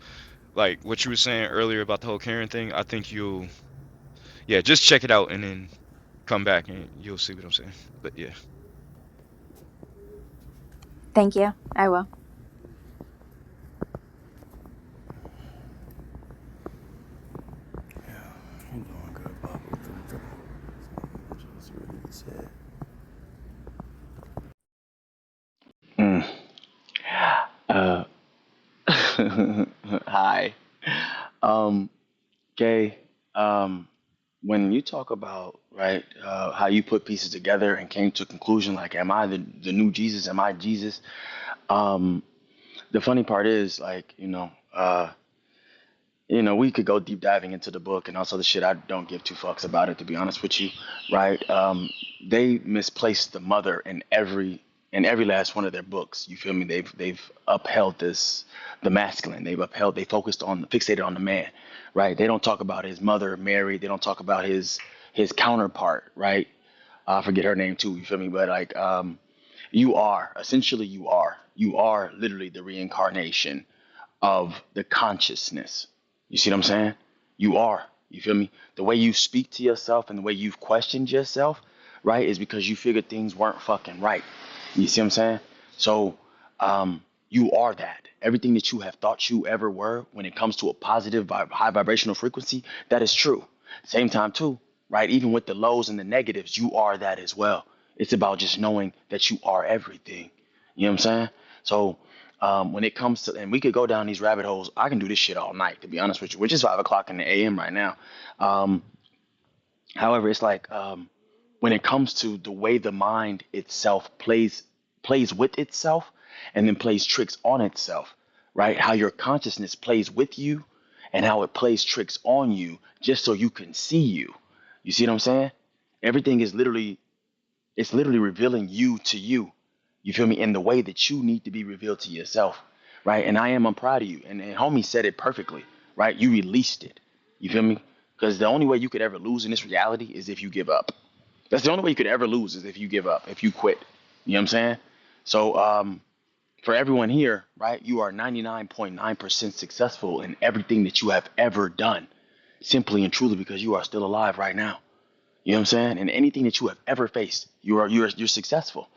C: like what you were saying earlier about the whole Karen thing, I think you'll yeah, just check it out and then come back and you'll see what I'm saying. But yeah.
I: Thank you. I will.
B: You're doing good, Bubba. Doing good. Just really said. Mm. Uh, hi. Um, Kay, when you talk about right how you put pieces together and came to a conclusion like, am I the new Jesus? Am I Jesus? Um, the funny part is like we could go deep diving into the book and also the shit. I don't give two fucks about it, to be honest with you, right? They misplaced the mother in every last one of their books. You feel me? They've upheld the masculine. They focused on fixated on the man, right? They don't talk about his mother Mary. They don't talk about his counterpart, right? I forget her name too. You feel me? But like, you are literally the reincarnation of the consciousness. You see what I'm saying? You are. You feel me? The way you speak to yourself and the way you've questioned yourself, right, is because you figured things weren't fucking right. You see what I'm saying? So, you are that. Everything that you have thought you ever were when it comes to a positive, high vibrational frequency, that is true. Same time, too, right? Even with the lows and the negatives, you are that as well. It's about just knowing that you are everything. You know what I'm saying? So, when it comes to, and we could go down these rabbit holes. I can do this shit all night, to be honest with you, which is 5 o'clock in the a.m. right now. Um, however, it's like when it comes to the way the mind itself plays with itself, and then plays tricks on itself, right? How your consciousness plays with you, and how it plays tricks on you, just so you can see you. You see what I'm saying? Everything is literally it's literally revealing you to you. You feel me? In the way that you need to be revealed to yourself, right? And I'm proud of you. And homie said it perfectly, right? You released it. You feel me? Because the only way you could ever lose in this reality is if you give up. That's the only way you could ever lose is if you give up, if you quit. You know what I'm saying? So for everyone here, right? You are 99.9% successful in everything that you have ever done, simply and truly because you are still alive right now. You know what I'm saying? And anything that you have ever faced, you're successful.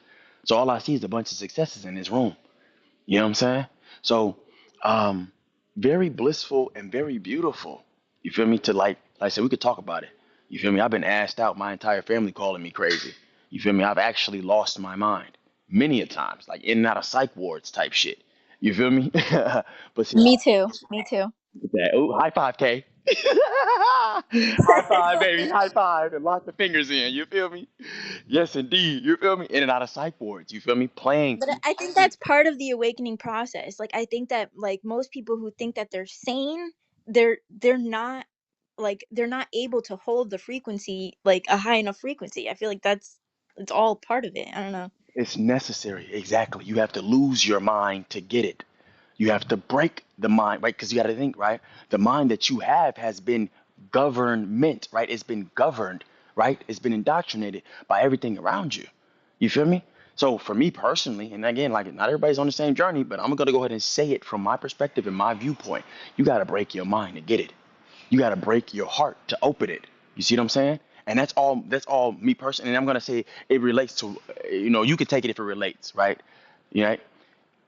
B: So all I see is a bunch of successes in this room. You know what I'm saying? So um very blissful and very beautiful. You feel me? To like I said, we could talk about it. You feel me? I've been asked out, my entire family calling me crazy. You feel me? I've actually lost my mind many a times, like in and out of psych wards type shit. You feel me? But see,
I: Me too. Me too.
B: That, ooh, high five, K. High five, baby. High five. And lock the fingers in. You feel me? Yes, indeed. You feel me? In and out of psych wards. You feel me? Playing.
G: But I think that's part of the awakening process. Like I think that like most people who think that they're sane, they're not, like they're not able to hold the frequency, like a high enough frequency. I feel like that's, it's all part of it. I don't know.
B: It's necessary. Exactly. You have to lose your mind to get it. You have to break the mind, right? Because you got to think, right? The mind that you have has been government, right? It's been governed, right? It's been indoctrinated by everything around you. You feel me? So for me personally, and again, like not everybody's on the same journey, but I'm gonna go ahead and say it from my perspective and my viewpoint. You gotta break your mind to get it. You gotta break your heart to open it. You see what I'm saying? And that's all. That's all me personally. And I'm gonna say it relates to, you can take it if it relates, right? You know,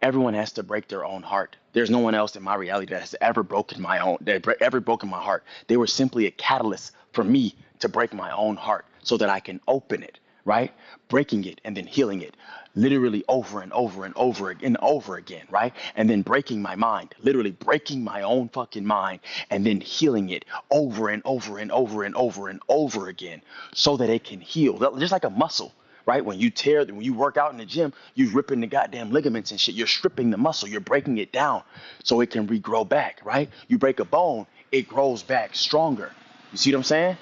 B: everyone has to break their own heart. There's no one else in my reality that has ever broken my own, that ever broken my heart. They were simply a catalyst for me to break my own heart so that I can open it, right? Breaking it and then healing it, literally over and over and over again, right? And then breaking my mind, literally breaking my own fucking mind and then healing it over and over and over and over and over again so that it can heal, just like a muscle, right? When you work out in the gym, you're ripping the goddamn ligaments and shit. You're stripping the muscle. You're breaking it down so it can regrow back, right? You break a bone, it grows back stronger. You see what I'm saying?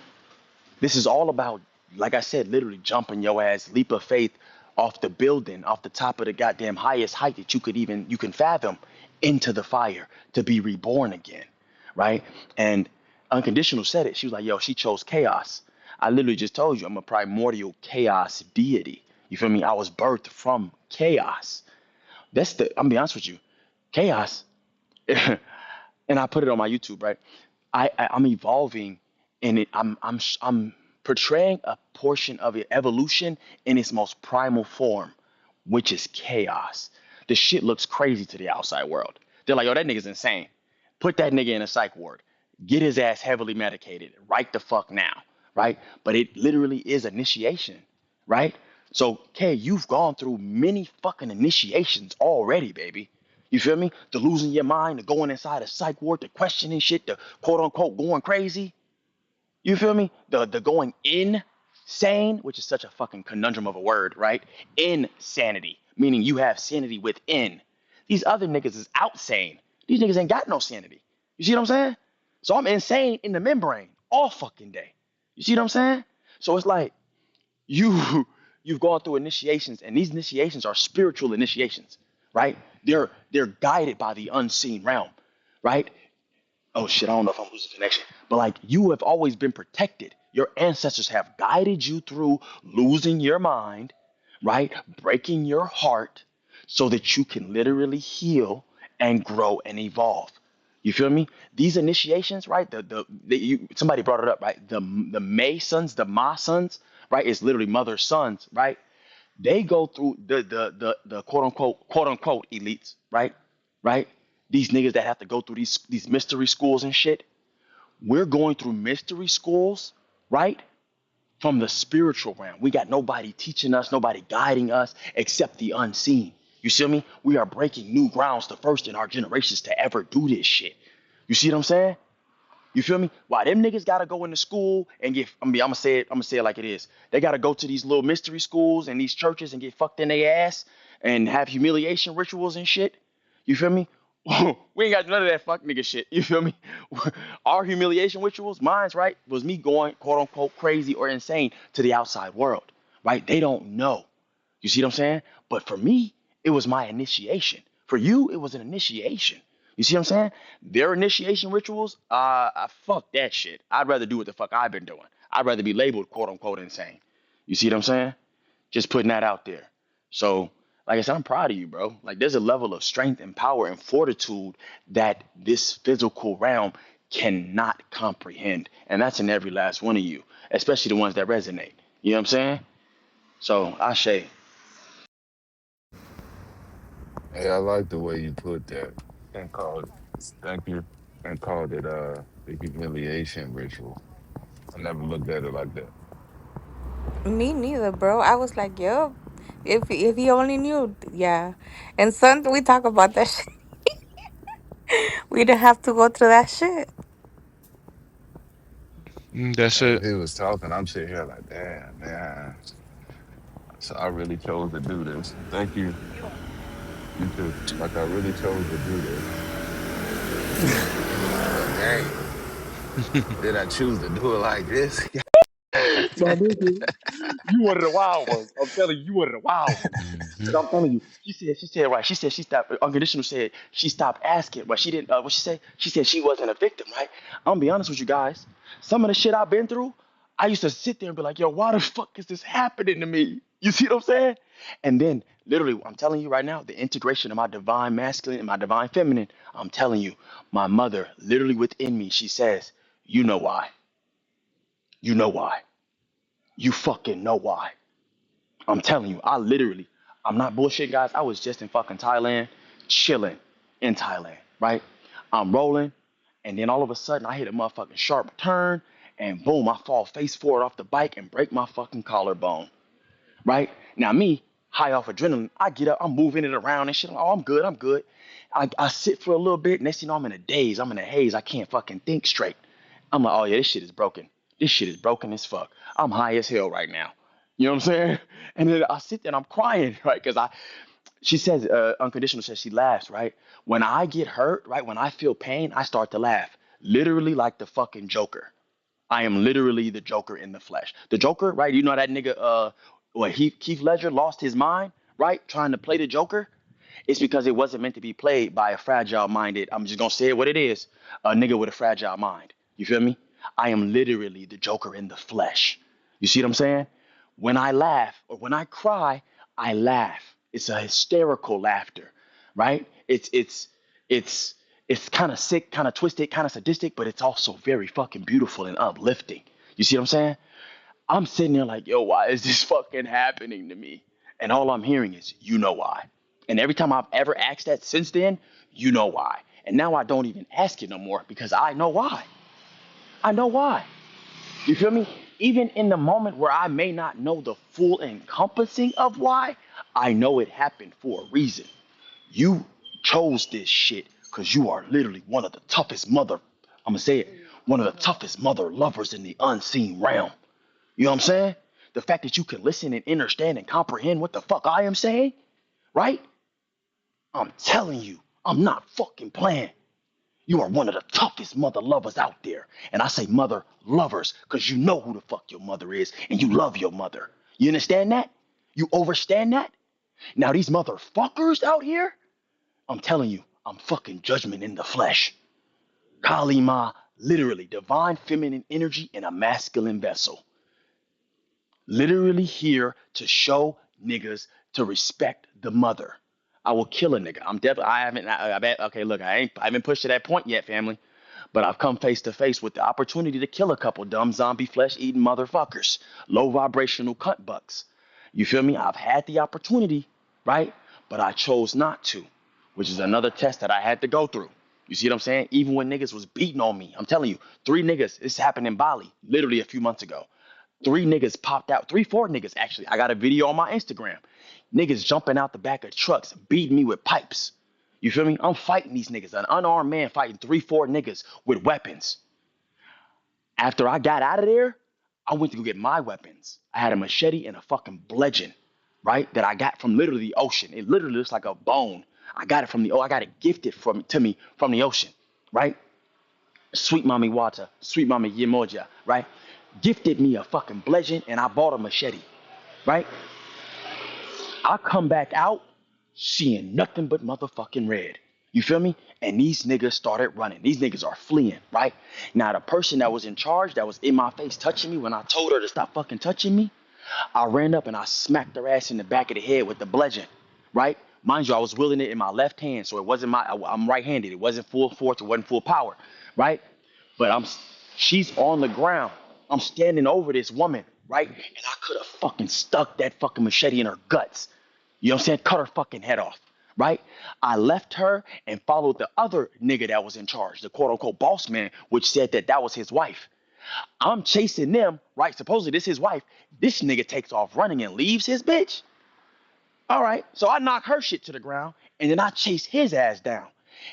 B: This is all about, like I said, literally jumping your ass, leap of faith off the building, off the top of the goddamn highest height that you can fathom into the fire to be reborn again, right? And Unconditional said it. She was like, yo, she chose chaos. I literally just told you I'm a primordial chaos deity. You feel me? I was birthed from chaos. I'm gonna be honest with you. Chaos and I put it on my YouTube, right? I'm evolving, and I'm portraying a portion of it, evolution in its most primal form, which is chaos. The shit looks crazy to the outside world. They're like, "Yo, that nigga's insane. Put that nigga in a psych ward. Get his ass heavily medicated right the fuck now." Right? But it literally is initiation, right? So, Kay, you've gone through many fucking initiations already, baby. You feel me? The losing your mind, the going inside a psych ward, the questioning shit, the quote unquote going crazy. You feel me? The going insane, which is such a fucking conundrum of a word, right? Insanity, meaning you have sanity within. These other niggas is outsane. These niggas ain't got no sanity. You see what I'm saying? So I'm insane in the membrane all fucking day. You see what I'm saying? So it's like you you've gone through initiations, and these initiations are spiritual initiations, right? They're guided by the unseen realm, right? Oh shit, I don't know if I'm losing connection, but like you have always been protected. Your ancestors have guided you through losing your mind, right? Breaking your heart so that you can literally heal and grow and evolve. You feel me? These initiations, right? Somebody brought it up, right? The Masons, the Masons, right? It's literally mother sons, right? They go through the quote unquote elites, right? Right? These niggas that have to go through these mystery schools and shit. We're going through mystery schools, right? From the spiritual realm. We got nobody teaching us, nobody guiding us except the unseen. You see me? We are breaking new grounds, the first in our generations to ever do this shit. You see what I'm saying? You feel me? Why them niggas gotta go into school and get? I'm gonna say it like it is. They gotta go to these little mystery schools and these churches and get fucked in their ass and have humiliation rituals and shit. You feel me? We ain't got none of that fuck nigga shit. You feel me? Our humiliation rituals, mine's right, was me going quote unquote crazy or insane to the outside world. Right? They don't know. You see what I'm saying? But for me, it was my initiation. For you, it was an initiation. You see what I'm saying? Their initiation rituals, I fuck that shit. I'd rather do what the fuck I've been doing. I'd rather be labeled quote unquote insane. You see what I'm saying? Just putting that out there. So, like I said, I'm proud of you, bro. Like there's a level of strength and power and fortitude that this physical realm cannot comprehend. And that's in every last one of you, especially the ones that resonate. You know what I'm saying? So, Ashe.
J: Hey, I like the way you put that and called it. Thank you. And called it the humiliation ritual. I never looked at it like that.
F: Me neither, bro. I was like, yup. If he only knew, yeah. And son, we talk about that shit. We didn't have to go through that shit.
C: That's
J: As
C: it.
J: he was talking, I'm sitting here like, damn, man. So I really chose to do this. Thank you. You too. Like I really chose to do this. But dang, did I choose to do it like this?
B: My nigga, you one of the wild ones. I'm telling you, you one of the wild ones.
A: Hmm.
B: Cause I'm telling you, she said right. She said she stopped. Unconditional said she stopped asking, but she didn't. What she say? She said she wasn't a victim, right? I'm gonna be honest with you guys. Some of the shit I've been through, I used to sit there and be like, yo, why the fuck is this happening to me? You see what I'm saying? And then, literally, I'm telling you right now, the integration of my divine masculine and my divine feminine. I'm telling you, my mother, literally within me, she says, you know why? You know why? You fucking know why. I'm telling you, I'm not bullshit, guys. I was just in fucking Thailand, chilling in Thailand, right? I'm rolling, and then all of a sudden I hit a motherfucking sharp turn, and boom, I fall face forward off the bike and break my fucking collarbone, right? Now, me, high off adrenaline, I get up, I'm moving it around and shit. Oh, I'm good, I'm good. I sit for a little bit, next thing you know, I'm in a daze, I'm in a haze, I can't fucking think straight. I'm like, oh yeah, this shit is broken. This shit is broken as fuck. I'm high as hell right now. You know what I'm saying? And then I sit there and I'm crying, right? Because she says, unconditional says she laughs, right? When I get hurt, right? When I feel pain, I start to laugh. Literally like the fucking Joker. I am literally the Joker in the flesh. The Joker, right? You know that nigga, Keith Ledger lost his mind, right? Trying to play the Joker. It's because it wasn't meant to be played by a fragile minded, I'm just gonna say it what it is, a nigga with a fragile mind. You feel me? I am literally the Joker in the flesh. You see what I'm saying? When I laugh or when I cry, I laugh. It's a hysterical laughter, right? It's it's kind of sick, kind of twisted, kind of sadistic, but it's also very fucking beautiful and uplifting. You see what I'm saying? I'm sitting there like, yo, why is this fucking happening to me? And all I'm hearing is, you know why. And every time I've ever asked that since then, you know why. And now I don't even ask it no more because I know why. I know why. You feel me? Even in the moment where I may not know the full encompassing of why, I know it happened for a reason. You chose this shit because you are literally one of the toughest I'm gonna say it, one of the toughest mother lovers in the unseen realm. You know what I'm saying? The fact that you can listen and understand and comprehend what the fuck I am saying, right? I'm telling you, I'm not fucking playing. You are one of the toughest mother lovers out there. And I say mother lovers because you know who the fuck your mother is and you love your mother. You understand that? You understand that? Now, these motherfuckers out here, I'm telling you, I'm fucking judgment in the flesh. Kalima, literally, divine feminine energy in a masculine vessel. Literally here to show niggas to respect the mother. I will kill a nigga. I'm definitely. I haven't. I bet. Okay, look, I haven't pushed to that point yet, family. But I've come face to face with the opportunity to kill a couple dumb zombie flesh eating motherfuckers, low vibrational cunt bucks. You feel me? I've had the opportunity, right? But I chose not to, which is another test that I had to go through. You see what I'm saying? Even when niggas was beating on me, I'm telling you, three niggas. This happened in Bali, literally a few months ago. Three niggas popped out. Three, four niggas actually. I got a video on my Instagram. Niggas jumping out the back of trucks, beating me with pipes. You feel me? I'm fighting these niggas. An unarmed man fighting three, four niggas with weapons. After I got out of there, I went to go get my weapons. I had a machete and a fucking bludgeon, right? That I got from literally the ocean. It literally looks like a bone. I got it from the I got it gifted from to me from the ocean, right? Sweet mommy water, sweet mommy Yemoja, right? Gifted me a fucking bludgeon and I bought a machete, right? I come back out seeing nothing but motherfucking red. You feel me? And these niggas started running. These niggas are fleeing, right? Now, the person that was in charge, that was in my face touching me when I told her to stop fucking touching me, I ran up and I smacked her ass in the back of the head with the bludgeon, right? Mind you, I was wielding it in my left hand, so it wasn't I'm right-handed. It wasn't full force, it wasn't full power, right? But she's on the ground. I'm standing over this woman, right? And I could have fucking stuck that fucking machete in her guts. You know what I'm saying? Cut her fucking head off, right? I left her and followed the other nigga that was in charge, the quote unquote boss man, which said that that was his wife. I'm chasing them, right? Supposedly this is his wife. This nigga takes off running and leaves his bitch. All right, so I knock her shit to the ground and then I chase his ass down.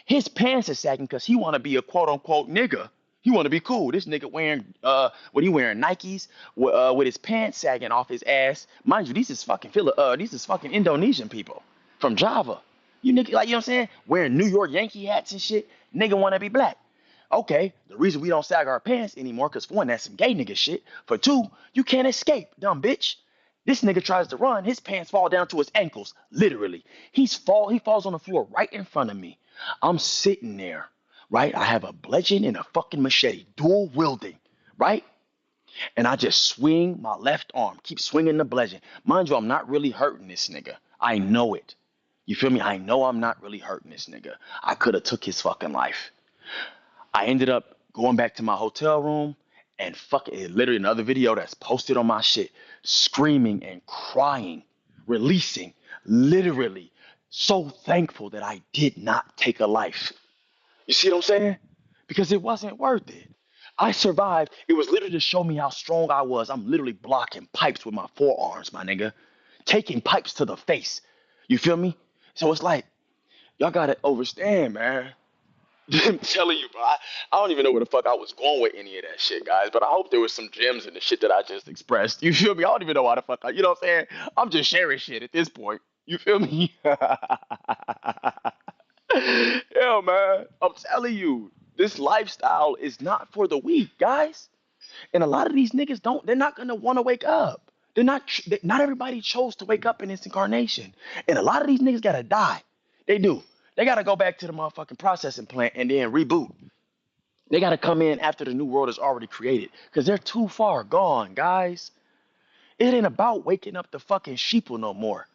B: His pants are sagging because he want to be a quote unquote nigga. He want to be cool. This nigga wearing what he wearing Nikes with his pants sagging off his ass. Mind you, these is fucking these is fucking Indonesian people from Java. You nigga, like, you know what I'm saying? Wearing New York Yankee hats and shit. Nigga want to be black. Okay, the reason we don't sag our pants anymore, because for one, that's some gay nigga shit. For two, you can't escape, dumb bitch. This nigga tries to run, his pants fall down to his ankles, literally. He falls on the floor right in front of me. I'm sitting there, right? I have a bludgeon and a fucking machete, dual wielding, right? And I just swing my left arm, keep swinging the bludgeon. Mind you, I'm not really hurting this nigga. I know it. You feel me? I know I'm not really hurting this nigga. I could have took his fucking life. I ended up going back to my hotel room and fucking literally another video that's posted on my shit, screaming and crying, releasing, literally so thankful that I did not take a life. You see what I'm saying? Because it wasn't worth it. I survived. It was literally to show me how strong I was. I'm literally blocking pipes with my forearms, my nigga. Taking pipes to the face. You feel me? So it's like, y'all gotta understand, man. I'm telling you, bro. I don't even know where the fuck I was going with any of that shit, guys. But I hope there was some gems in the shit that I just expressed. You feel me? I don't even know why the fuck you know what I'm saying? I'm just sharing shit at this point. You feel me? Yeah, man. I'm telling you, this lifestyle is not for the weak, guys. And a lot of these niggas don't. They're not gonna want to wake up. They're not. Not everybody chose to wake up in this incarnation. And a lot of these niggas gotta die. They do. They gotta go back to the motherfucking processing plant and then reboot. They gotta come in after the new world is already created. Cause they're too far gone, guys. It ain't about waking up the fucking sheeple no more.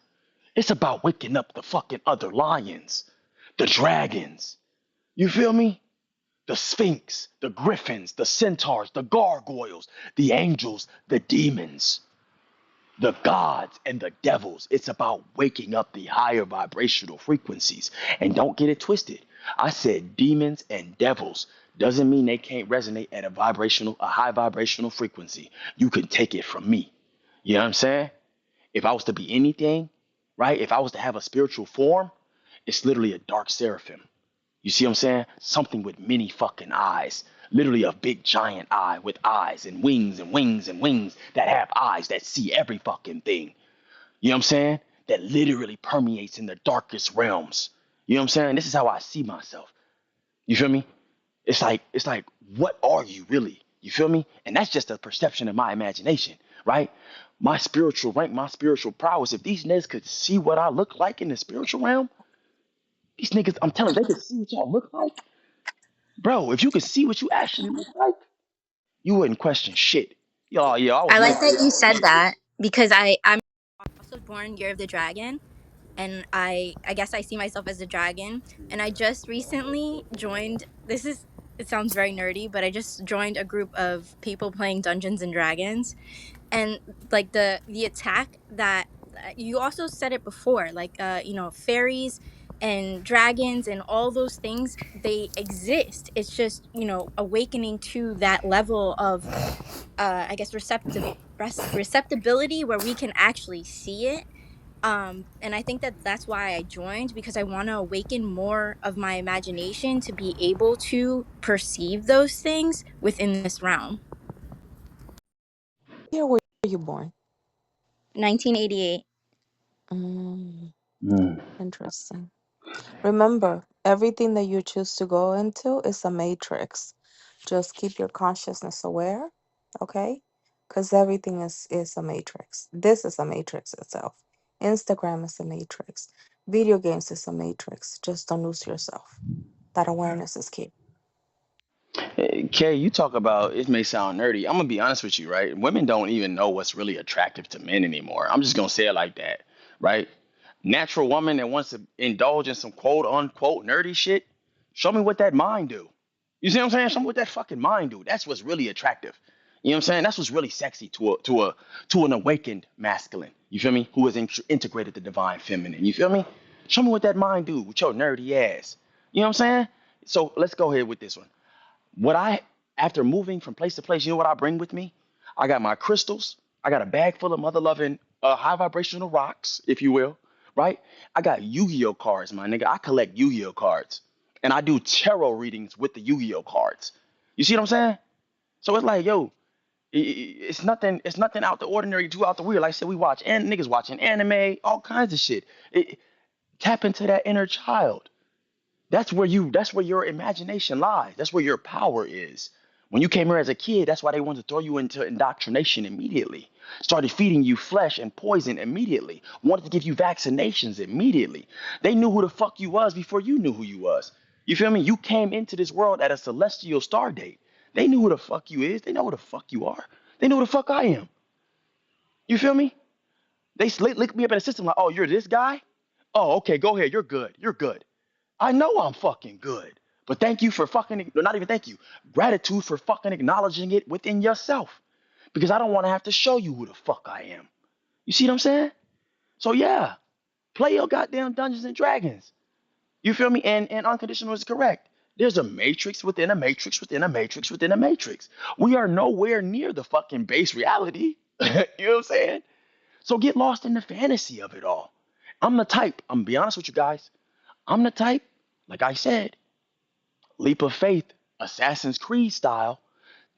B: It's about waking up the fucking other lions, the dragons. You feel me? The sphinx, the griffins, the centaurs, the gargoyles, the angels, the demons, the gods, and the devils. It's about waking up the higher vibrational frequencies. And don't get it twisted. I said demons and devils doesn't mean they can't resonate at a high vibrational frequency. You can take it from me. You know what I'm saying? If I was to be anything, right? If I was to have a spiritual form, it's literally a dark seraphim. You see what I'm saying? Something with many fucking eyes. Literally a big giant eye with eyes and wings and wings and wings that have eyes that see every fucking thing. You know what I'm saying? That literally permeates in the darkest realms. You know what I'm saying? This is how I see myself. You feel me? It's like what are you really? You feel me? And that's just a perception of my imagination, right? My spiritual rank, my spiritual prowess. If these niggas could see what I look like in the spiritual realm, these niggas, I'm telling you, they could see what y'all look like. Bro, if you could see what you actually look like, you wouldn't question shit. Yo, yeah, I was
G: I
B: meant
G: like
B: for
G: that you
B: y'all.
G: said that because I'm also born year of the dragon, and I guess I see myself as a dragon, and I just recently joined. This is it sounds very nerdy, but I just joined a group of people playing Dungeons and Dragons, and like the attack that you also said it before, like fairies and dragons and all those things, they exist. It's just awakening to that level of I guess receptibility where we can actually see it. And I think that that's why I joined, because I want to awaken more of my imagination to be able to perceive those things within this realm.
F: Here were you born?
G: 1988.
F: Mm,
B: Mm.
F: interesting. Remember, everything that you choose to go into is a matrix. Just keep your consciousness aware, okay? Because everything is a matrix. This is a matrix itself. Instagram is a matrix. Video games is a matrix. Just don't lose yourself. That awareness is key.
B: Kay, you talk about it may sound nerdy. I'm gonna be honest with you, right? Women don't even know what's really attractive to men anymore. I'm just gonna say it like that, right? Natural woman that wants to indulge in some quote unquote nerdy shit, show me what that mind do. You see what I'm saying? Show me what that fucking mind do. That's what's really attractive. You know what I'm saying? That's what's really sexy to an awakened masculine. You feel me? Who has integrated the divine feminine. You feel me? Show me what that mind do with your nerdy ass. You know what I'm saying? So let's go ahead with this one. What I After moving from place to place, you know what I bring with me? I got my crystals. I got a bag full of mother loving high vibrational rocks, if you will, right? I got Yu-Gi-Oh cards, my nigga. I collect Yu-Gi-Oh cards. and I do tarot readings with the Yu-Gi-Oh cards. You see what I'm saying? So it's like, yo, it's nothing. It's nothing out the ordinary, too out the weird. Like I said, we watch and niggas watching anime, all kinds of shit. Tap into that inner child. That's where your imagination lies. That's where your power is. When you came here as a kid, that's why they wanted to throw you into indoctrination immediately. Started feeding you flesh and poison immediately. Wanted to give you vaccinations immediately. They knew who the fuck you was before you knew who you was. You feel me? You came into this world at a celestial star date. They knew who the fuck you is. They know who the fuck you are. They know who the fuck I am. You feel me? They lick me up in the system like, oh, you're this guy? Oh, okay, go ahead. You're good. You're good. I know I'm fucking good. But thank you for fucking, not even thank you, gratitude for fucking acknowledging it within yourself. Because I don't want to have to show you who the fuck I am. You see what I'm saying? So yeah, play your goddamn Dungeons and Dragons. You feel me? And unconditional is correct. There's a matrix within a matrix within a matrix within a matrix. We are nowhere near the fucking base reality. You know what I'm saying? So get lost in the fantasy of it all. I'm the type, I'm gonna be honest with you guys. I'm the type, like I said, leap of faith, Assassin's Creed style,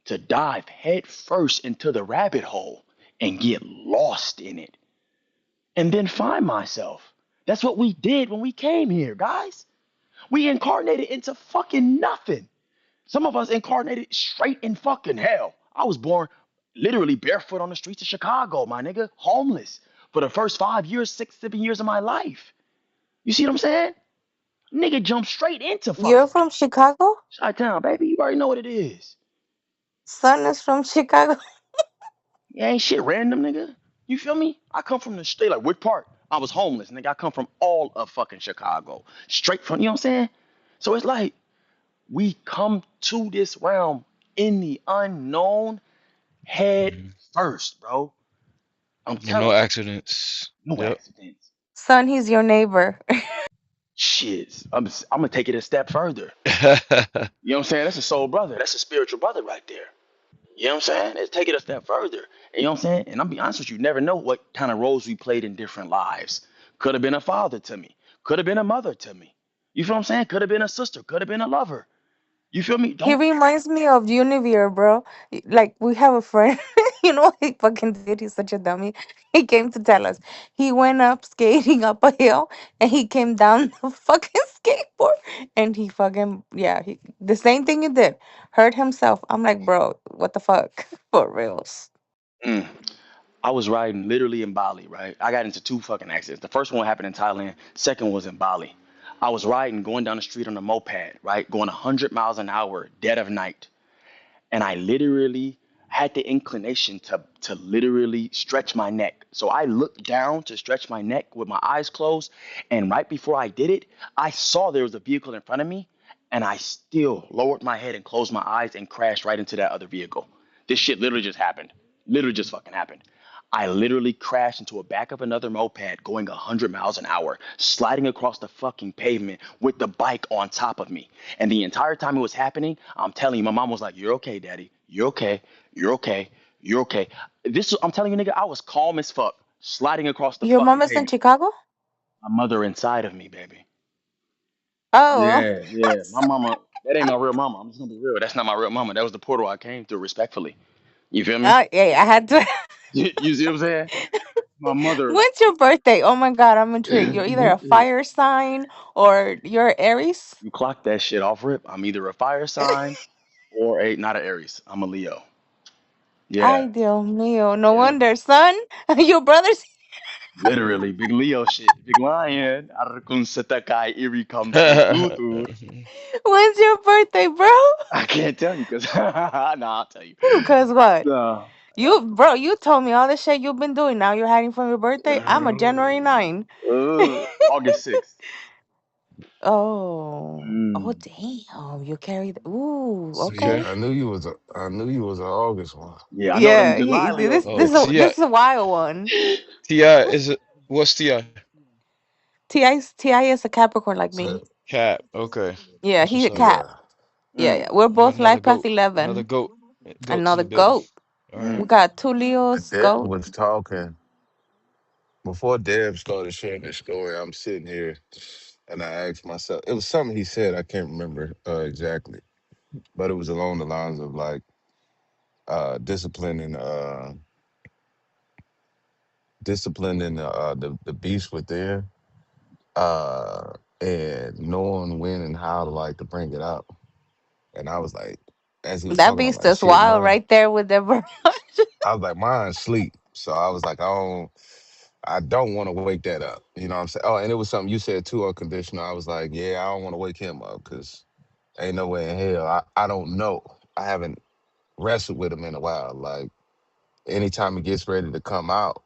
B: to dive head first into the rabbit hole and get lost in it and then find myself. That's what we did when we came here, guys. We incarnated into fucking nothing. Some of us incarnated straight in fucking hell. I was born literally barefoot on the streets of Chicago, my nigga, homeless for the first 5 years, 6, 7 years of my life. You see what I'm saying? Nigga jumped straight into
F: You're
B: fucking
F: from Chicago?
B: Chi Town, baby. You already know what it is.
F: Son is from Chicago.
B: Yeah, ain't shit random, nigga. You feel me? I come from the state, like Wood Park. I was homeless, nigga. I come from all of fucking Chicago. Straight from, you know what I'm saying? So it's like we come to this realm in the unknown head
C: Mhm.
B: first, bro. I'm
C: With no
B: telling you,
C: accidents.
B: no
C: Yep.
B: accidents.
F: Son, he's your neighbor.
B: Shit. I'm gonna take it a step further. You know what I'm saying? That's a soul brother. That's a spiritual brother right there. You know what I'm saying? Let's take it a step further. You know what I'm saying? And I'll be honest with you, you never know what kind of roles we played in different lives. Could have been a father to me. Could have been a mother to me. You feel what I'm saying? Could have been a sister. Could have been a lover. You feel me?
F: He
B: Don't.
F: reminds me of Univier, bro. Like we have a friend, you know what he fucking did? He's such a dummy. He came to tell us. He went up skating up a hill and he came down the fucking skateboard and he fucking yeah, the same thing he did. Hurt himself. I'm like, bro, what the fuck? For reals.
B: Mm. I was riding literally in Bali, right? I got into two fucking accidents. The first one happened in Thailand. Second was in Bali. I was riding, going down the street on a moped, right? Going 100 miles an hour, dead of night. And I literally had the inclination to literally stretch my neck. So I looked down to stretch my neck with my eyes closed, and right before I did it, I saw there was a vehicle in front of me, and I still lowered my head and closed my eyes and crashed right into that other vehicle. This shit literally just happened. Literally just fucking happened. I literally crashed into a back of another moped going 100 miles an hour, sliding across the fucking pavement with the bike on top of me. And the entire time it was happening, I'm telling you, my mom was like, "You're okay, daddy. You're okay. You're okay. You're okay." I'm telling you, nigga, I was calm as fuck, sliding across the
F: Your mom
B: fucking
F: is in
B: pavement.
F: Chicago?
B: My mother inside of me, baby.
F: Oh.
B: Yeah, yeah. My mama, that ain't my real mama. I'm just gonna be real. That's not my real mama. That was the portal I came through, respectfully. You feel me?
F: Yeah, I had to.
B: You see what I'm saying? My mother.
F: When's your birthday? Oh my god, I'm intrigued. You're either a fire sign or you're Aries.
B: You clock that shit off rip. I'm either a fire sign or a not an Aries. I'm a Leo. Yeah,
F: Ay, Dios mío. No
B: yeah.
F: wonder, son. Your brother's.
B: Literally, big Leo shit. Big lion. Arakun setakai iri kam surutur.
F: When's your birthday, bro?
B: I can't tell you because nah, I'll tell you.
F: Because what?
B: No.
F: Bro, you told me all the shit you've been doing. Now you're hiding from your birthday. I'm a January 9.
B: August 6th.
F: Oh. Oh,
B: Mm.
F: damn. You carried. Ooh,
J: See,
F: okay.
C: Okay.
J: I knew you was an August one.
B: Yeah, I know them
F: Yeah,
B: July Leos
C: Oh,
B: different.
F: this is a wild one.
C: Ti is it? What's Ti?
F: Ti is a Capricorn like me.
J: So,
C: Cap. Okay.
F: Yeah,
C: That's
F: he
C: what's
F: a
C: up.
F: cat.
J: yeah.
F: Yeah, yeah.
B: Mm.
F: We're both
C: Another
F: life path
C: goat. Another
F: 11.
C: goat. Goats in
F: Another
C: the building.
F: goat.
C: All right.
F: We
B: Mm.
F: got two Leos,
J: Deb
F: goat.
J: was talking before Deb started sharing the story. I'm sitting here. and I asked myself, it was something he said, I can't remember exactly, but it was along the lines of like disciplining disciplining the beast within, uh and knowing when and how to like to bring it out. And I was like, as he was
F: That
J: talking, I'm
F: beast
J: like,
F: is
J: shit,
F: wild
J: mine.
F: right there with the barrage.
J: I was like, mine's sleep. So I was like, I don't want to wake that up. You know what I'm saying? Oh, and it was something you said too, unconditional. I was like, yeah, I don't want to wake him up because ain't no way in hell. I don't know. I haven't wrestled with him in a while. Like anytime he gets ready to come out,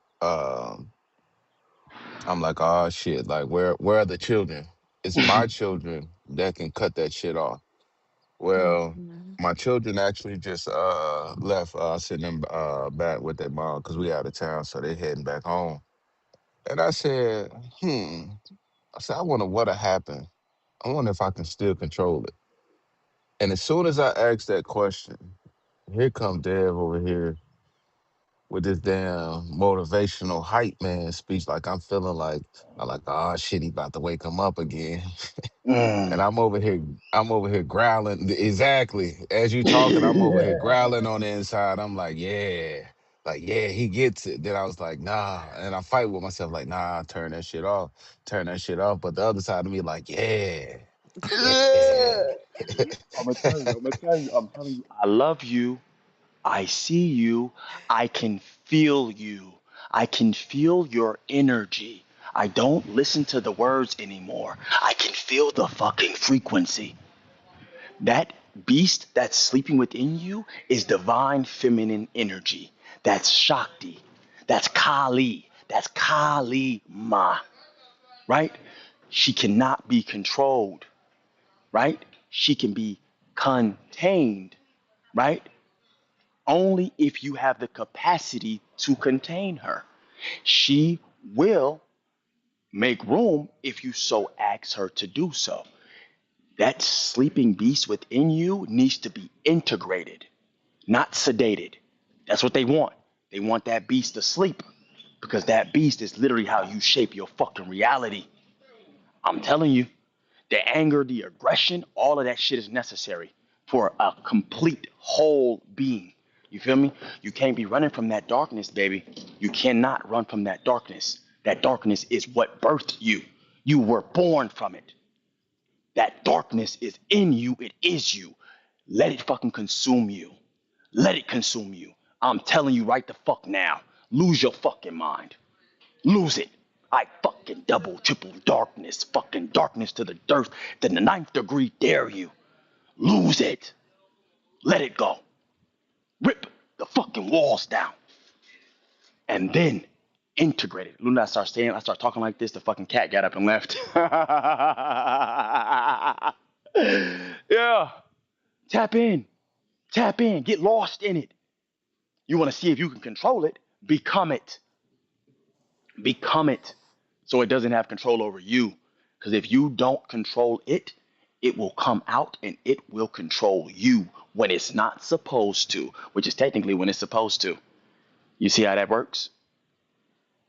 J: I'm like, oh shit, like where are the children? It's my children that can cut that shit off. Well,
F: Mhm.
J: my children actually just left sitting them back with their mom because we out of town, so they heading back home. And I said, I said, I wonder what'll happen. I wonder if I can still control it. And as soon as I asked that question, here come Dev over here with this damn motivational hype man speech. Like I'm like, oh shit, he about to wake him up again. And
B: Mm.
J: I'm over here growling. Exactly. As you talking, I'm over here growling on the inside. I'm like, yeah, he gets it. Then I was like, nah. And I fight with myself, like, nah, turn that shit off. Turn that shit off. But the other side of me, like, yeah, yeah.
B: I'm gonna tell you. I'm gonna tell you. I'm telling you. I love you. I see you. I can feel you. I can feel your energy. I don't listen to the words anymore. I can feel the fucking frequency. That beast that's sleeping within you is divine feminine energy. That's Shakti. That's Kali. That's Kali Ma, right? She cannot be controlled, right? She can be contained, right? Only if you have the capacity to contain her. She will make room if you so ask her to do so. That sleeping beast within you needs to be integrated, not sedated. That's what they want. They want that beast to sleep because that beast is literally how you shape your fucking reality. I'm telling you, the anger, the aggression, all of that shit is necessary for a complete whole being. You feel me? You can't be running from that darkness, baby. You cannot run from that darkness. That darkness is what birthed you. You were born from it. That darkness is in you. It is you. Let it fucking consume you. Let it consume you. I'm telling you right the fuck now. Lose your fucking mind. Lose it. I fucking double, triple fucking darkness to the dirt. Then the ninth degree dare you. Lose it. Let it go. Rip the fucking walls down. And then integrate it. Luna, I start talking like this, the fucking cat got up and left. Yeah. Tap in. Tap in. Get lost in it. You want to see if you can control it? Become it. Become it so it doesn't have control over you. Because if you don't control it, it will come out and it will control you when it's not supposed to, which is technically when it's supposed to. You see how that works?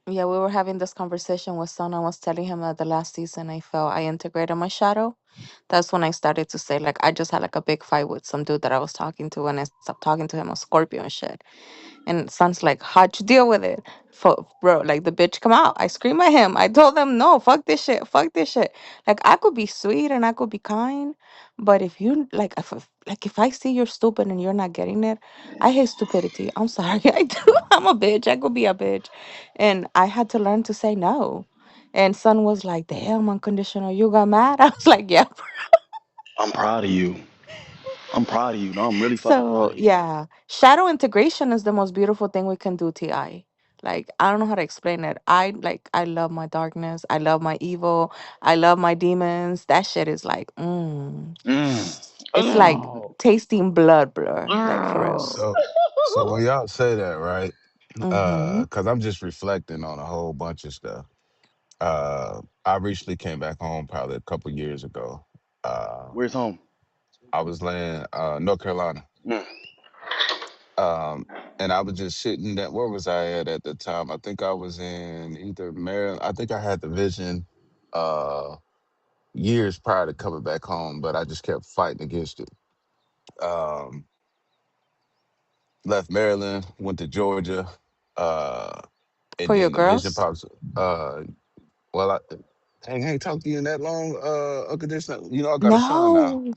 F: Yeah, we were having this conversation with Son. I was telling him that the last season I felt I integrated my shadow. That's when I started to say, like, I just had like a big fight with some dude that I was talking to, and I stopped talking to him on Scorpio and shit. And Son's like, how'd you deal with it? Bro, like the bitch come out. I scream at him. I told them, no, fuck this shit. Fuck this shit. Like I could be sweet and I could be kind, but if you like if I see you're stupid and you're not getting it, I hate stupidity. I'm sorry. I do. I'm a bitch. I could be a bitch. And I had to learn to say no. And Son was like, damn, unconditional. You got mad? I was like, yeah.
B: I'm proud of you. I'm proud of you. No, I'm really fucking proud
F: So
B: of you.
F: yeah, shadow integration is the most beautiful thing we can do, Ti. Like I don't know how to explain it. I love my darkness. I love my evil. I love my demons. That shit is like,
B: Mm.
F: it's like
B: Oh.
F: tasting blood, blur. Like for real.
B: Oh.
J: So when y'all say that, right?
F: Mm-hmm.
J: Because I'm just reflecting on a whole bunch of stuff. I recently came back home probably a couple years ago. Uh,
B: Where's home?
J: I was laying North Carolina.
B: Mm.
J: Um, and I was just sitting there. Where was I at the time? I think I was in either Maryland. I think I had the vision. Uh, years prior to coming back home, but I just kept fighting against it. Um, Left Maryland, went to Georgia, uh, and
F: For your
J: then the vision
F: girls?
J: pops. Well, dang, I ain't talked to you in that long, Uncle Dish. You know, I got a son now.
F: No.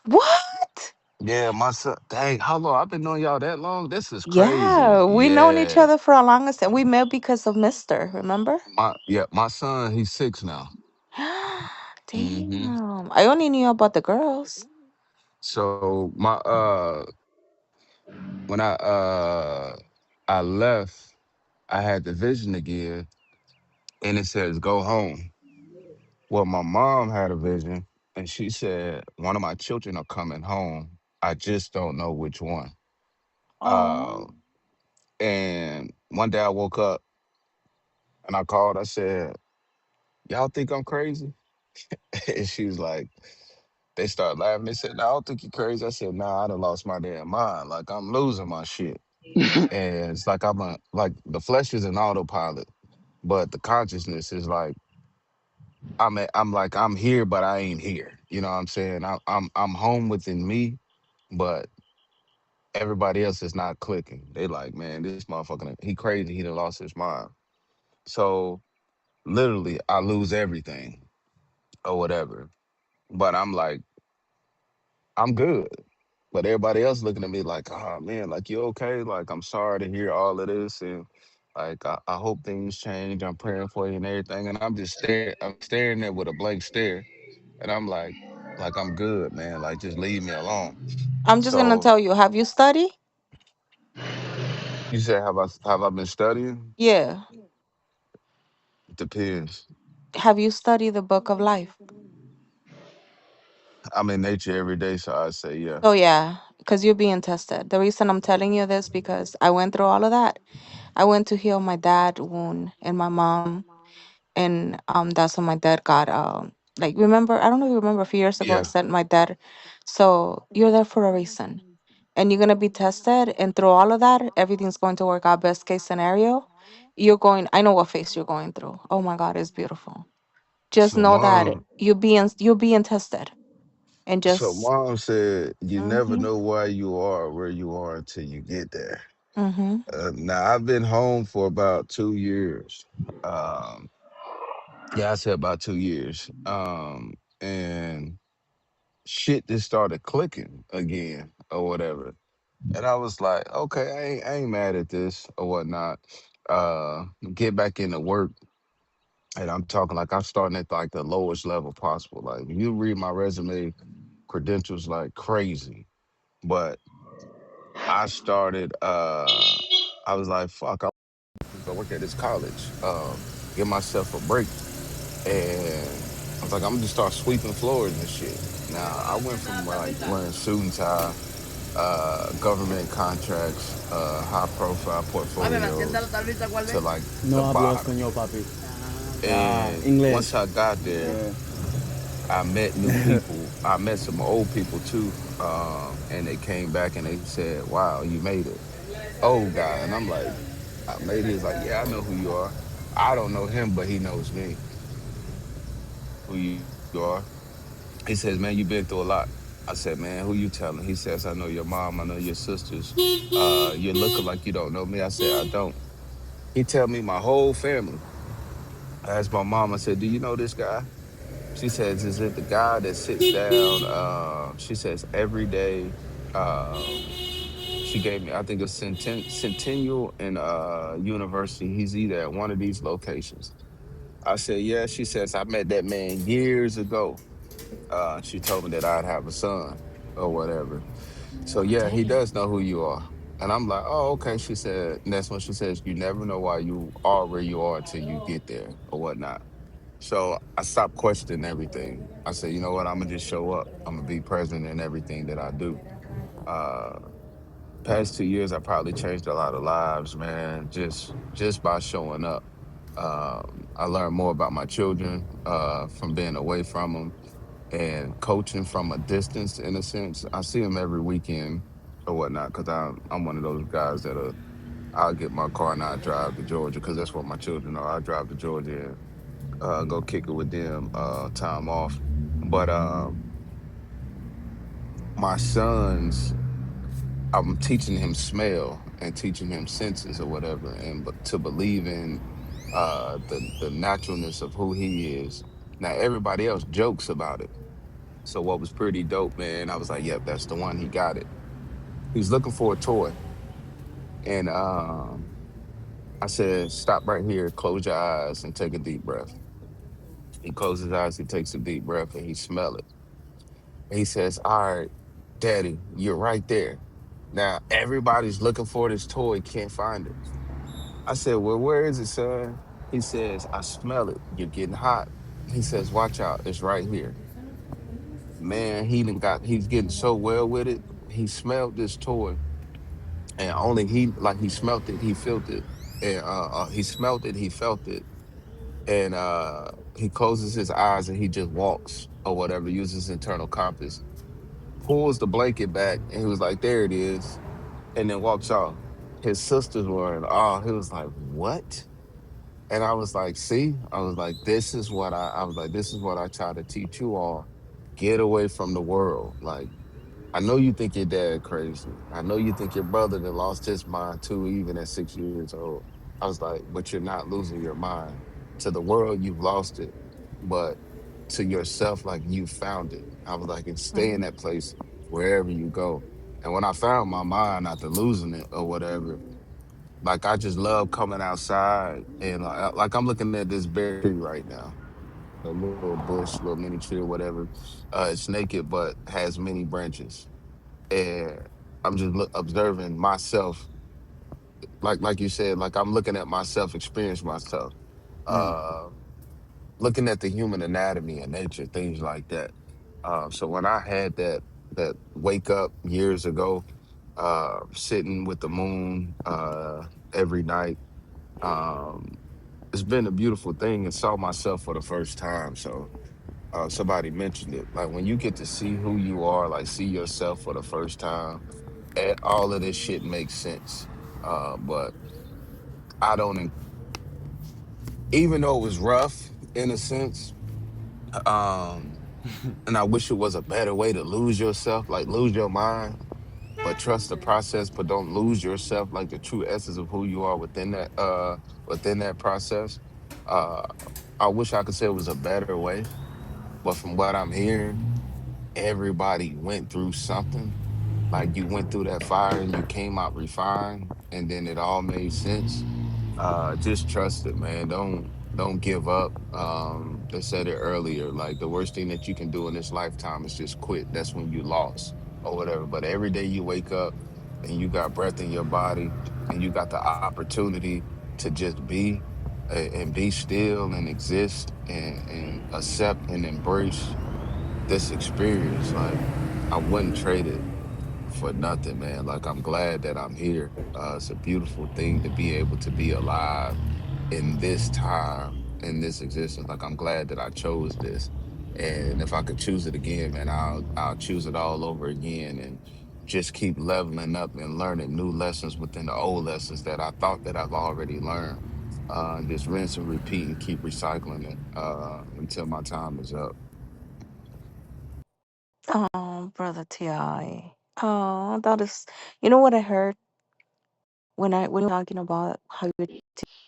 F: What?
J: Yeah, my son. Dang, how long? I've been knowing y'all that long. This is crazy.
F: Yeah, we known each
J: Yeah,
F: other for a longest time. We met because of Mister, remember?
J: my son. He's 6 now. Hmm.
F: Damn. I only knew about the girls.
J: So when I left, I had the vision again, and it says go home. Well, my mom had a vision, and she said one of my children are coming home. I just don't know which one.
F: Oh.
J: Uh, and one day I woke up and I called. I said, "Y'all think I'm crazy?" And she was like, they started laughing. They said, "No, I don't think you're crazy." I said, "Nah, I done lost my damn mind. Like I'm losing my shit." And it's like like the flesh is an autopilot, but the consciousness is like I'm like I'm here, but I ain't here. You know what I'm saying? I'm home within me, but everybody else is not clicking. They like, man, this motherfucker, he crazy. He done lost his mind. So literally, I lose everything or whatever. But I'm like, I'm good. But everybody else looking at me like, oh man, like you okay? Like I'm sorry to hear all of this, and like I hope things change. I'm praying for you and everything. And I'm just staring. I'm staring there with a blank stare, and I'm like I'm good, man. Like just leave me alone.
F: I'm just gonna
J: So
F: tell you, have you studied?
J: you said, have I been studying?
F: Yeah.
J: Depends.
F: Have you studied the book of life?
J: I'm in nature every day, so I say yeah.
F: So yeah, because you're being tested. The reason I'm telling you this because I went through all of that. I went to heal my dad wound and my mom, and that's when my dad got like remember I don't know if you remember a few years ago I
J: Yeah.
F: said my dad. So you're there for a reason, and you're gonna be tested, and through all of that, everything's going to work out. Best case scenario, you're going. I know what phase you're going through. Oh my God, it's beautiful. Just
J: So
F: know that
J: mom,
F: you're being tested, and
J: so
F: just.
J: mom said you never
F: Mhm.
J: know why you are where you are until you get there.
F: Mhm.
J: Now I've been home for about 2 years. Um, yeah, I said about 2 years. And shit just started clicking again or whatever. And I was like, okay, I ain't mad at this or whatnot. Get back into work. And I'm talking like I'm starting at like the lowest level possible. Like you read my resume credentials like crazy. But I started I was like, fuck, I go work at this college, give myself a break. And I was like, I'm gonna just start sweeping floors and shit. Now I went from like wearing suit and tie, government contracts, high profile portfolios to like the
K: No hablo
J: bottom.
K: español, papi.
J: And once
K: Inglés.
J: I got there,
K: Yeah.
J: I met new people. I met some old people too. And they came back and they said, wow, you made it. Old guy. And I'm like, I made it. He's like, yeah, I know who you are. I don't know him, but he knows me, who you are. He says, man, you've been through a lot. I said, man, who you telling? He says, I know your mom, I know your sisters. You're looking like you don't know me. I said, I don't. He tell me my whole family. I asked my mom, I said, do you know this guy? She says, is it the guy that sits down? She says, every day. Um, she gave me, I think it's Centennial and University. He's either at one of these locations. I said, yeah. She says, I met that man years ago. She told me that I'd have a son or whatever. So yeah, he
F: Damn.
J: does know who you are. And I'm like, oh, okay. She said, and that's when she says, you never know why you are where you are until you get there or whatnot. So I stopped questioning everything. I said, you know what? I'm gonna just show up. I'm gonna be present in everything that I do. Uh, Past 2 years, I probably changed a lot of lives, man. Just by showing up. I learned more about my children from being away from them and coaching from a distance. In a sense, I see them every weekend or whatnot because I'm one of those guys that I'll get my car and I drive to Georgia because that's where my children are. I drive to Georgia go kick it with them time off. But my sons, I'm teaching him smell and teaching him senses or whatever, and but to believe in the naturalness of who he is. Now everybody else jokes about it. So what was pretty dope, man, I was like, yep, that's the one. He got it. He was looking for a toy. And I said, stop right here, close your eyes and take a deep breath. He closes his eyes, he takes a deep breath and he smell it. And he says, all right, daddy, you're right there. Now everybody's looking for this toy, can't find it. I said, well, where is it, son? He says, I smell it. You're getting hot. He says, watch out, it's right here. Man, he's getting so well with it. He smelled this toy and only he smelt it, he felt it. And he smelt it, he felt it. And he closes his eyes and he just walks or whatever, uses his internal compass, pulls the blanket back, and he was like, there it is, and then walks off. His sisters were in awe. He was like, what? And I was like, see, I was like, I was like, this is what I try to teach you all. Get away from the world. Like, I know you think your dad crazy. I know you think your brother that lost his mind too, even at 6 years old. I was like, but you're not losing your mind. To the world, you've lost it. But to yourself, like you found it. I was like, and stay in
F: Mhm.
J: that place wherever you go. And when I found my mind after losing it or whatever, like I just love coming outside and like I'm looking at this bare tree right now, a little bush, little mini tree or whatever. It's naked but has many branches, and I'm just observing myself, like you said, like I'm looking at myself, experience myself,
B: Mm.
J: uh, looking at the human anatomy and nature, things like that. So when I had that wake up years ago, sitting with the moon every night. Um, it's been a beautiful thing and saw myself for the first time. So somebody mentioned it. Like when you get to see who you are, like see yourself for the first time, all of this shit makes sense. But I don't, even though it was rough in a sense, um, and I wish it was a better way to lose yourself, like lose your mind, but trust the process, but don't lose yourself, like the true essence of who you are within that process. Uh, I wish I could say it was a better way, but from what I'm hearing, everybody went through something. Like you went through that fire and you came out refined, and then it all made sense. Just trust it, man. Don't give up. They said it earlier, like the worst thing that you can do in this lifetime is just quit. That's when you lost or whatever. But every day you wake up and you got breath in your body and you got the opportunity to just be and be still and exist and accept and embrace this experience. Like I wouldn't trade it for nothing, man. Like I'm glad that I'm here. It's a beautiful thing to be able to be alive in this time, in this existence. Like I'm glad that I chose this. And if I could choose it again, man, I'll choose it all over again and just keep leveling up and learning new lessons within the old lessons that I thought that I've already learned. And just rinse and repeat and keep recycling it until my time is up.
F: Oh, brother Ti. Oh, that is. You know what I heard when you're talking about how you're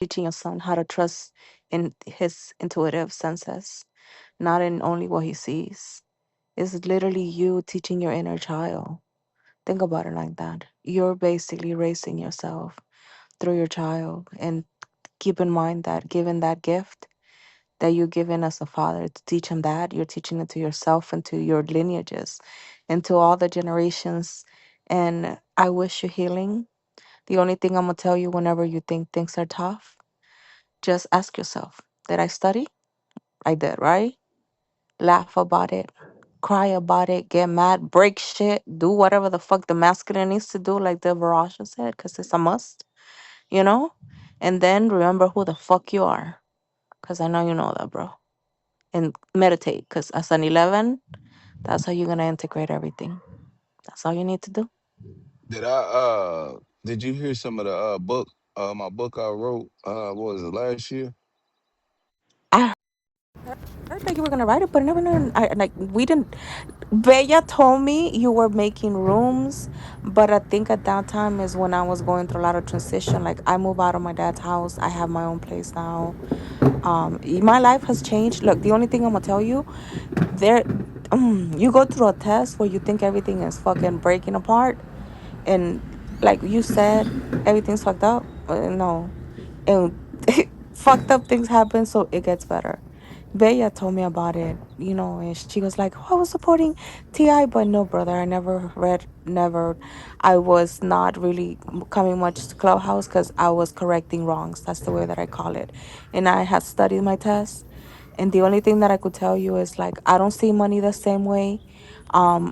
F: teaching your son how to trust in his intuitive senses, not in only what he sees. It's literally you teaching your inner child. Think about it like that. You're basically raising yourself through your child, and keep in mind that given that gift that you're given as a father to teach him that, you're teaching it to yourself and to your lineages and to all the generations. And I wish you healing. The only thing I'm gonna tell you whenever you think things are tough, just ask yourself, did I study? I did, right? Laugh about it, cry about it, get mad, break shit, do whatever the fuck the masculine needs to do, like the Varasha said, because it's a must, you know? And then remember who the fuck you are, because I know you know that, bro. And meditate, because as an 11, that's how you're going to integrate everything. That's all you need to do.
J: Did you hear some of the book my book I wrote what was it last year?
F: I heard like you were gonna write it, but never, never. I like we didn't. Bella told me you were making rooms, but I think at that time is when I was going through a lot of transition. Like I moved out of my dad's house. I have my own place now. My life has changed. Look, the only thing I'm gonna tell you, there, you go through a test where you think everything is fucking breaking apart, and like you said, everything's fucked up. No, and fucked up things happen, so it gets better. Bella told me about it, and she was like, "Oh, I was supporting Ti," but no, brother, I never read, never. I was not really coming much to Clubhouse because I was correcting wrongs. That's the way that I call it, and I had studied my test. And the only thing that I could tell you is like I don't see money the same way.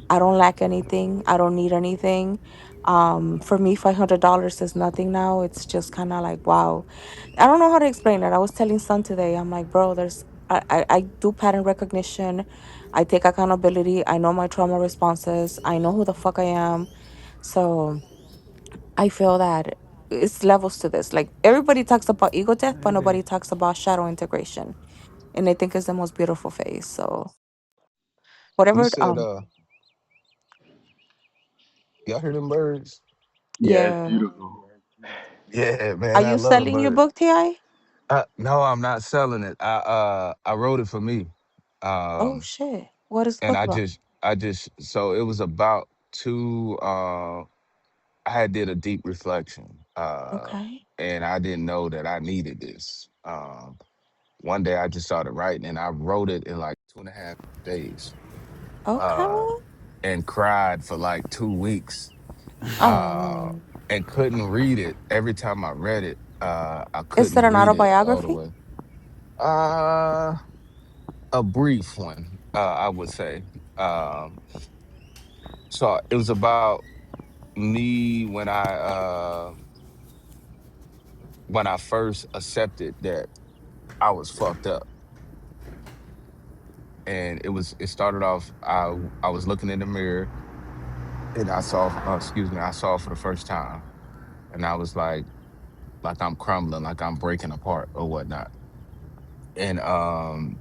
F: I don't lack anything. I don't need anything. For me, $500 is nothing now. It's just kind of like wow. I don't know how to explain it. I was telling Son today. I'm like, bro, I do pattern recognition. I take accountability. I know my trauma responses. I know who the fuck I am. So I feel that it's levels to this. Like everybody talks about ego death, but
J: Man,
F: nobody talks about shadow integration. And I think it's the most beautiful phase. So
J: you
F: whatever.
J: said y'all hear them birds?
B: Yeah, it's
F: Yeah.
B: beautiful.
J: Yeah,
F: Are
J: man, I
F: you
J: love
F: selling your
J: birds.
F: book, Ti?
J: No, I'm not selling it. I wrote it for me.
F: Oh
J: Um
F: shit! What is the
J: and
F: book about?
J: I just so it was about two I had did a deep reflection.
F: Okay.
J: And I didn't know that I needed this. One day I just started writing and I wrote it in like 2.5 days. Uh
F: Okay.
J: and cried for like 2 weeks. Uh
F: Oh,
J: and couldn't read it. Every time I read it, I
F: is it
J: couldn't
F: an
J: read it all the
F: autobiography?
J: way. Uh a brief one, I would say. Um so it was about me when I first accepted that I was fucked up. And it started off, I was looking in the mirror and I saw excuse me, I saw for the first time, and I was like I'm crumbling, like I'm breaking apart or whatnot. And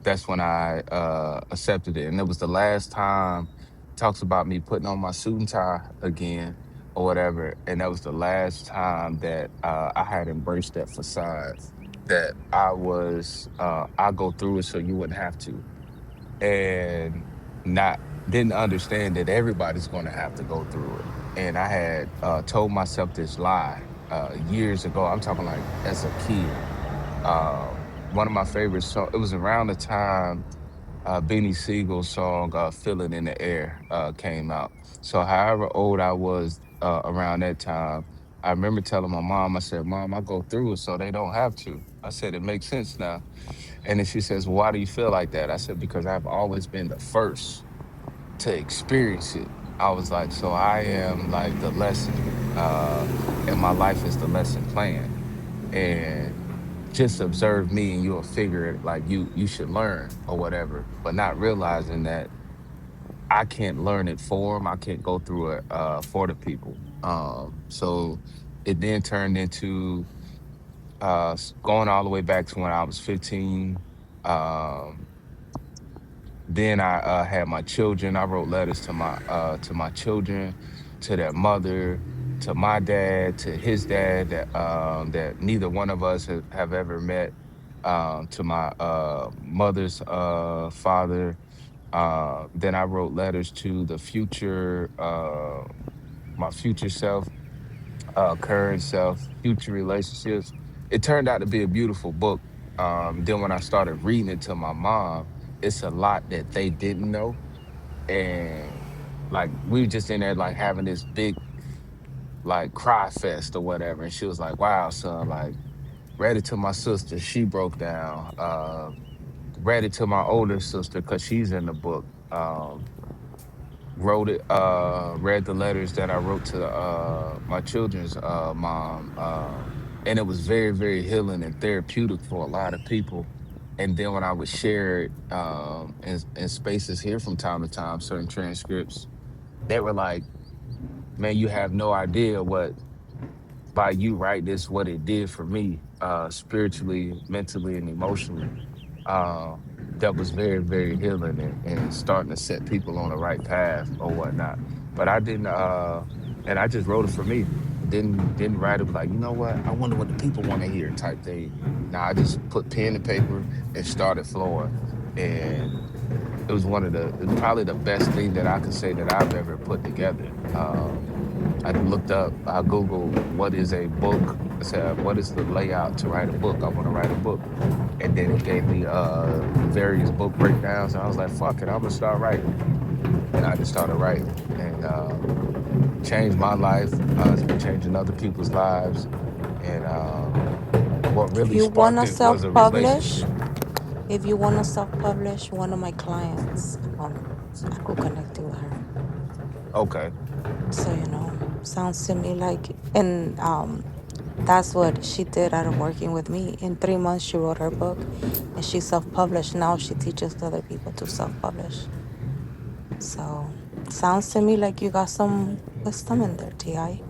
J: that's when I accepted it. And it was the last time talks about me putting on my suit and tie again or whatever. And that was the last time that I had embraced that facade that I go through it so you wouldn't have to. And not didn't understand that everybody's going to have to go through it. And I had told myself this lie years ago. I'm talking like as a kid. One of my favorite songs. It was around the time Beanie Siegel's song "Feel It in the Air" came out. So, however old I was around that time, I remember telling my mom, I said, "Mom, I go through it so they don't have to." I said, "It makes sense now." And then she says, "Why do you feel like that?" I said, "Because I've always been the first to experience it." I was like, "So I am like the lesson, and my life is the lesson plan." And just observe me and you'll figure it like you should learn or whatever, but not realizing that I can't learn it for them. I can't go through it for the people. So it then turned into going all the way back to when I was 15. Um, then I had my children. I wrote letters to my children, to their mother, to my dad, to his dad that neither one of us have ever met. To my mother's father. Then I wrote letters to the future, my future self, current self, future relationships. It turned out to be a beautiful book. Then when I started reading it to my mom, it's a lot that they didn't know. And like we were just in there like having this big like cry fest or whatever. And she was like, "Wow, son, like read it to my sister, she broke down. Read it to my older sister because she's in the book. Wrote it, read the letters that I wrote to my children's mom. And it was very, very healing and therapeutic for a lot of people. And then when I would share it in spaces here from time to time, certain transcripts, they were like, "Man, you have no idea what by you write this, what it did for me, spiritually, mentally, and emotionally." Uh, that was very, very healing and starting to set people on the right path or whatnot. But I didn't and I just wrote it for me. Didn't write it like, you know what, I wonder what the people want to hear type thing. Now I just put pen to paper and started flowing. And it was it was probably the best thing that I could say that I've ever put together. I looked up, I Googled what is a book. I said, what is the layout to write a book? I want to write a book. And then it gave me various book breakdowns. And I was like, fuck it, I'm gonna start writing. And I just started writing and changed my life. It's been changing other people's lives. And what
F: If
J: really
F: you
J: sparked
F: wanna
J: it was
F: self
J: a
F: publish,
J: relationship.
F: if you wanna self publish, one of my clients, I could connect you with her.
J: Okay.
F: So sounds to me like, and that's what she did out of working with me. In 3 months, she wrote her book, and she self published. Now she teaches other people to self publish. So sounds to me like you got some wisdom in there, Ti.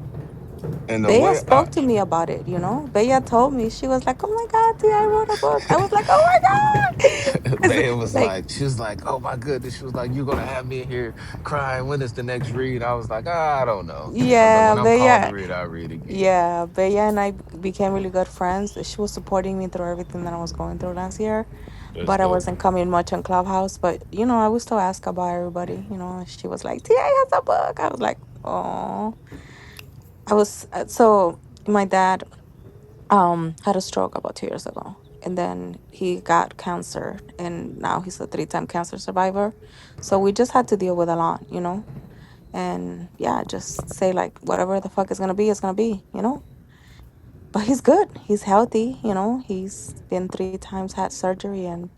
J: And the
F: Bea
J: way
F: spoke to me about it. Bea told me, she was like, "Oh my God, Ti wrote a book." I was like, "Oh my God," because
J: Bea was
F: like,
J: like, she was like, oh my goodness. She was like, you're gonna have me in here crying. When is the next read? I was like, I don't know. I was like,
F: yeah,
J: when I'm called to
F: Bea.
J: read, I'll read again.
F: Yeah, Bella and I became really good friends. She was supporting me through everything that I was going through last year,
J: That's
F: but I
J: dope.
F: wasn't coming much on Clubhouse. But I would still ask about everybody. And she was like, "Ti has a book." I was like, "Oh." I was so my dad had a stroke about 2 years ago, and then he got cancer, and now he's a three-time cancer survivor. So we just had to deal with a lot. And yeah, just say like whatever the fuck is gonna be, is gonna be. But he's good. He's healthy. He's been 3 times had surgery, and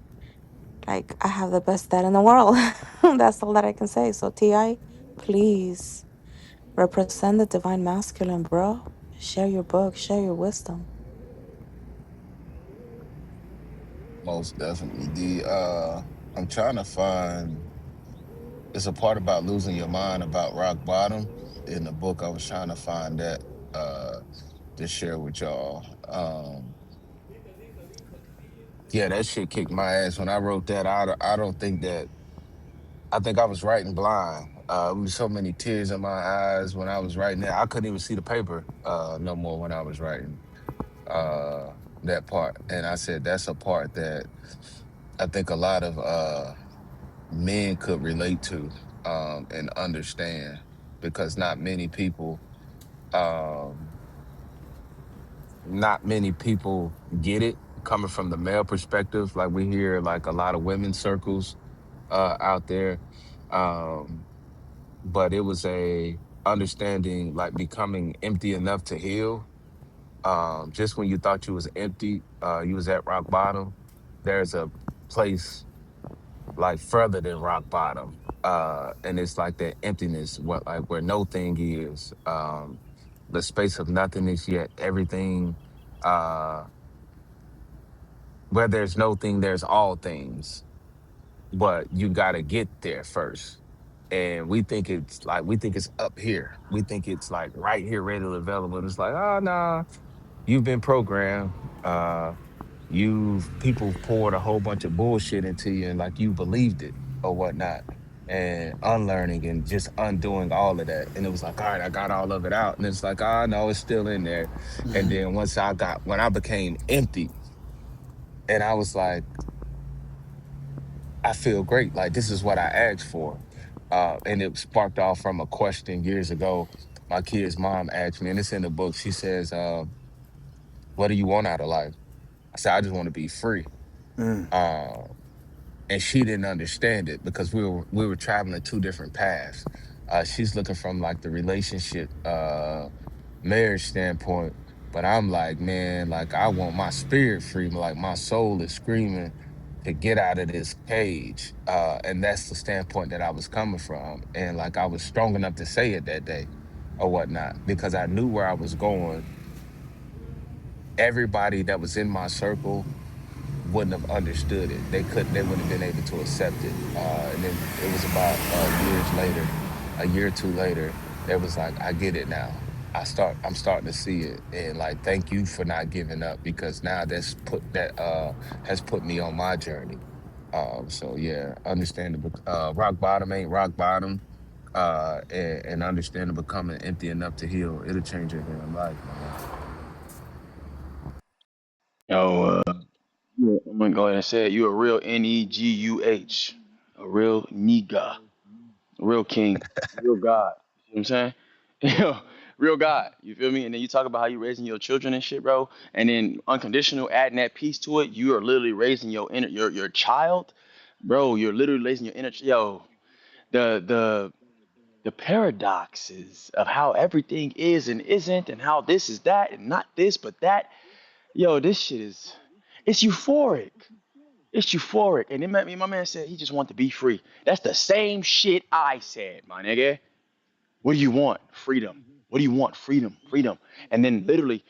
F: like I have the best dad in the world. That's all that I can say. So Ti, please represent the divine masculine, bro. Share your book, share your wisdom.
J: Most definitely. I'm trying to find it's a part about losing your mind about rock bottom. In the book, I was trying to find that uh to share with y'all. Yeah, that shit kicked my ass when I wrote that. I don't think that I think I was writing blind. There was so many tears in my eyes when I was writing that. I couldn't even see the paper no more when I was writing uh, that part. And I said that's a part that I think a lot of men could relate to and understand because um, not many people get it coming from the male perspective. Like we hear like a lot of women's circles out there. Um, but it was a understanding like becoming empty enough to heal. Just when you thought you was empty, you was at rock bottom. There's a place like further than rock bottom, and it's like that emptiness, what like where no thing is, the space of nothingness yet everything. Uh, where there's no thing, there's all things, but you got to get there first. And we think it's up here. We think it's like right here, readily available. And it's like, oh no, you've been programmed. You've people poured a whole bunch of bullshit into you, and like you believed it or whatnot. And unlearning and just undoing all of that. And it was like, all right, I got all of it out. And it's like, oh no, it's still in there. And
B: Mhm.
J: then when I became empty, and I was like, I feel great. Like this is what I asked for. And it sparked off from a question years ago. My kid's mom asked me, and it's in the book. She says, "What do you want out of life?" I said, "I just want to be free."
B: Mm.
J: Uh, and she didn't understand it because we were traveling two different paths. She's looking from like the relationship marriage standpoint, but I'm like, man, like I want my spirit free, like my soul is screaming to get out of this cage. And that's the standpoint that I was coming from. And like I was strong enough to say it that day or whatnot, because I knew where I was going. Everybody that was in my circle wouldn't have understood it. They wouldn't have been able to accept it. And then it was about years later, a year or two later, it was like, I get it now. I'm starting to see it. And like, thank you for not giving up because now that's put that has put me on my journey. So yeah, understandable. Rock bottom ain't rock bottom. And understanding becoming empty enough to heal. It'll change your damn life, man.
B: Yo, yeah, I'm gonna go ahead and say it. You a real Neguh, a real nigga, a real king, real God. You know what I'm saying? Yo, real God. You feel me? And then you talk about how you raising your children and shit, bro. And then unconditional, adding that piece to it. You are literally raising your inner your child, bro. You're literally raising your inner. Yo, the the paradoxes of how everything is and isn't, and how this is that and not this but that. Yo, this shit is, it's euphoric. It's euphoric. And then my man said he just wanted to be free. That's the same shit I said, my nigga. What do you want? Freedom. What do you want? Freedom. Freedom. And then literally,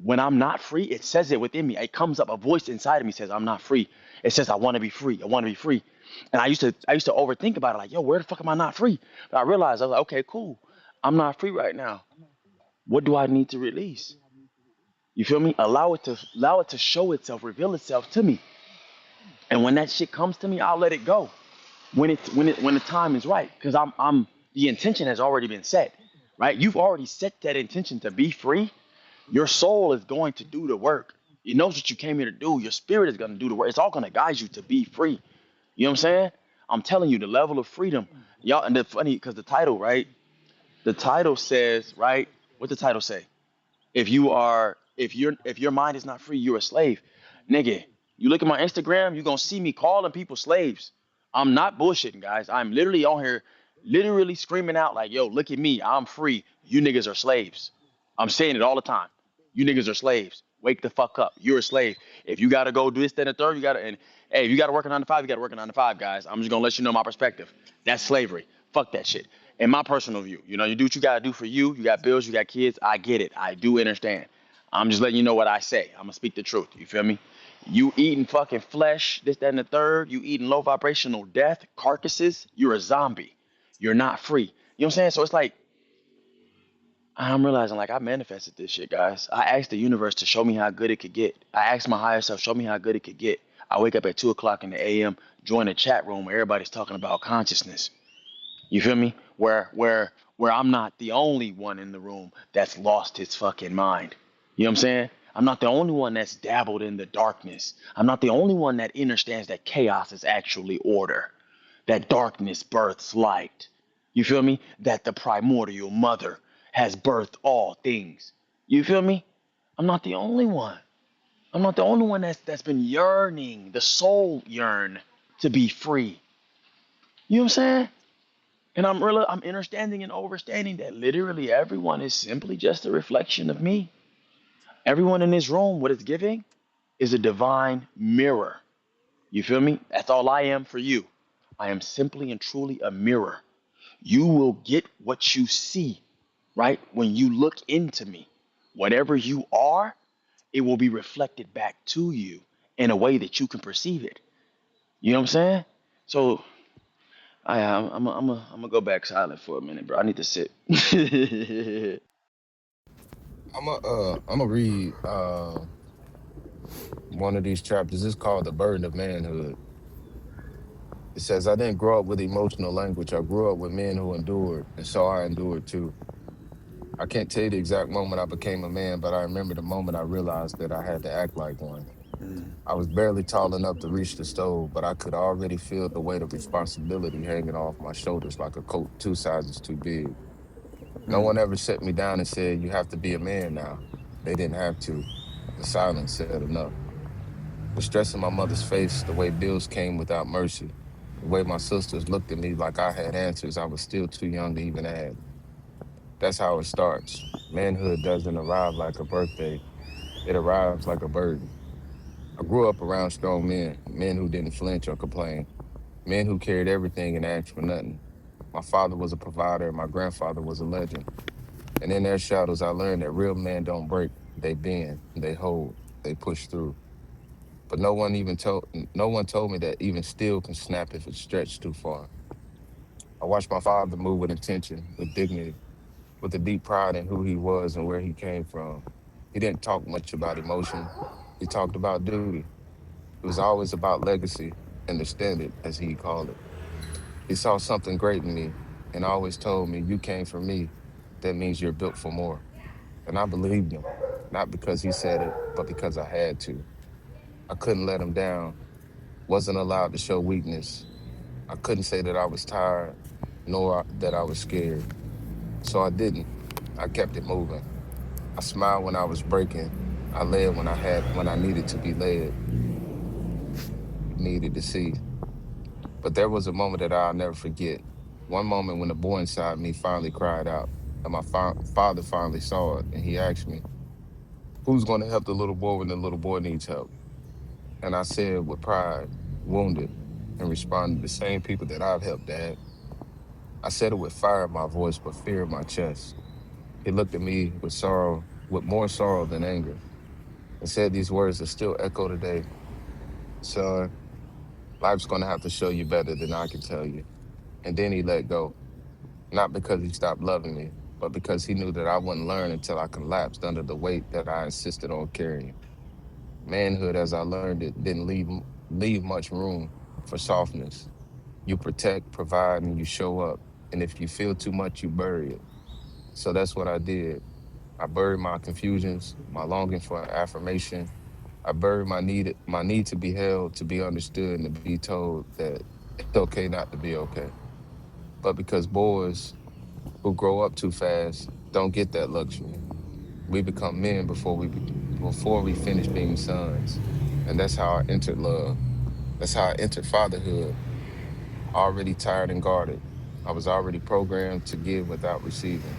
B: when I'm not free, it says it within me. It comes up, a voice inside of me says, I'm not free. It says, I want to be free. I want to be free. And I used to overthink about it, like, yo, where the fuck am I not free? But I realized I was like, okay, cool. I'm not free right now. What do I need to release? You feel me? Allow it to show itself, reveal itself to me. And when that shit comes to me, I'll let it go. When the time is right. Because I'm the intention has already been set. Right? You've already set that intention to be free. Your soul is going to do the work. It knows what you came here to do. Your spirit is going to do the work. It's all going to guide you to be free. You know what I'm saying? I'm telling you, the level of freedom. Y'all, and the funny, because the title, right? The title says, right? What the title say? If your mind is not free, you're a slave. Nigga, you look at my Instagram, you're gonna see me calling people slaves. I'm not bullshitting, guys. I'm literally on here literally screaming out like, yo, look at me, I'm free. You niggas are slaves. I'm saying it all the time. You niggas are slaves. Wake the fuck up. You're a slave. If you gotta go do this, then the third, you gotta, and hey, if you gotta work a 9 to 5, you gotta work a 9 to 5, guys. I'm just gonna let you know my perspective. That's slavery. Fuck that shit. In my personal view, you do what you gotta do for you. You got bills, you got kids. I get it. I do understand. I'm just letting you know what I say. I'm gonna speak the truth. You feel me? You eating fucking flesh, this, that, and the third. You eating low vibrational death, carcasses. You're a zombie. You're not free. You know what I'm saying? So it's like, I'm realizing like I manifested this shit, guys. I asked the universe to show me how good it could get. I asked my higher self, show me how good it could get. I wake up at 2 o'clock in the AM, join a chat room where everybody's talking about consciousness. You feel me? Where I'm not the only one in the room that's lost his fucking mind. You know what I'm saying? I'm not the only one that's dabbled in the darkness. I'm not the only one that understands that chaos is actually order. That darkness births light. You feel me? That the primordial mother has birthed all things. You feel me? I'm not the only one. I'm not the only one that's been yearning, the soul yearn to be free. You know what I'm saying? And I'm understanding and overstanding that literally everyone is simply just a reflection of me. Everyone in this room, what it's giving is a divine mirror. You feel me? That's all I am for you. I am simply and truly a mirror. You will get what you see, right? When you look into me, whatever you are, it will be reflected back to you in a way that you can perceive it. You know what I'm saying? So I'm gonna go back silent for a minute, bro. I need to sit.
J: I'm gonna read one of these chapters. It's called The Burden of Manhood. It says, I didn't grow up with emotional language. I grew up with men who endured, and so I endured too. I can't tell you the exact moment I became a man, but I remember the moment I realized that I had to act like one. I was barely tall enough to reach the stove, but I could already feel the weight of responsibility hanging off my shoulders like a coat 2 sizes too big. No one ever set me down and said, you have to be a man now. They didn't have to. The silence said enough. The stress in my mother's face, the way bills came without mercy, the way my sisters looked at me like I had answers I was still too young to even ask. That's how it starts. Manhood doesn't arrive like a birthday, it arrives like a burden. I grew up around strong men, men who didn't flinch or complain, men who carried everything and asked for nothing. My father was a provider, and my grandfather was a legend. And in their shadows, I learned that real men don't break, they bend, they hold, they push through. But no one told me that even steel can snap if it's stretched too far. I watched my father move with intention, with dignity, with a deep pride in who he was and where he came from. He didn't talk much about emotion. He talked about duty. It was always about legacy. and the standard, as he called it. He saw something great in me and always told me, "You came for me. That means you're built for more." And I believed him, not because he said it, but because I had to. I couldn't let him down, wasn't allowed to show weakness. I couldn't say that I was tired, nor that I was scared. So I didn't. I kept it moving. I smiled when I was breaking. I led when I needed to be led, needed to see. But there was a moment that I'll never forget. One moment when the boy inside me finally cried out, and my father finally saw it, and he asked me, "Who's going to help the little boy when the little boy needs help?" And I said with pride, wounded, and responded, "The same people that I've helped, Dad." I said it with fire in my voice, but fear in my chest. He looked at me with sorrow, with more sorrow than anger, and said these words that still echo today: "Son, life's going to have to show you better than I can tell you." And then he let go, not because he stopped loving me, but because he knew that I wouldn't learn until I collapsed under the weight that I insisted on carrying. Manhood, as I learned it, didn't leave much room for softness. You protect, provide, and you show up. And if you feel too much, you bury it. So that's what I did. I buried my confusions, my longing for affirmation. I buried my need to be held, to be understood, and to be told that it's okay not to be okay. But because boys who grow up too fast don't get that luxury, we become men before we finish being sons. And that's how I entered love. That's how I entered fatherhood, already tired and guarded. I was already programmed to give without receiving.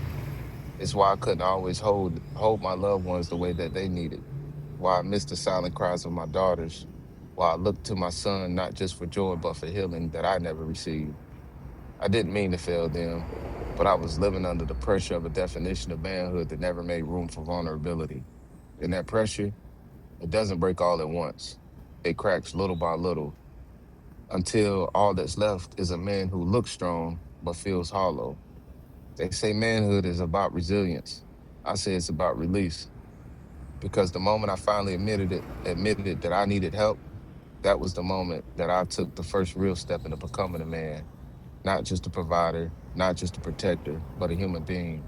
J: It's why I couldn't always hold my loved ones the way that they needed. Why I missed the silent cries of my daughters. Why I looked to my son not just for joy but for healing that I never received. I didn't mean to fail them, but I was living under the pressure of a definition of manhood that never made room for vulnerability. And that pressure, it doesn't break all at once. It cracks little by little until all that's left is a man who looks strong but feels hollow. They say manhood is about resilience. I say it's about release because the moment I finally admitted that I needed help, that was the moment that I took the first real step into becoming a man, not just a provider, not just a protector, but a human being.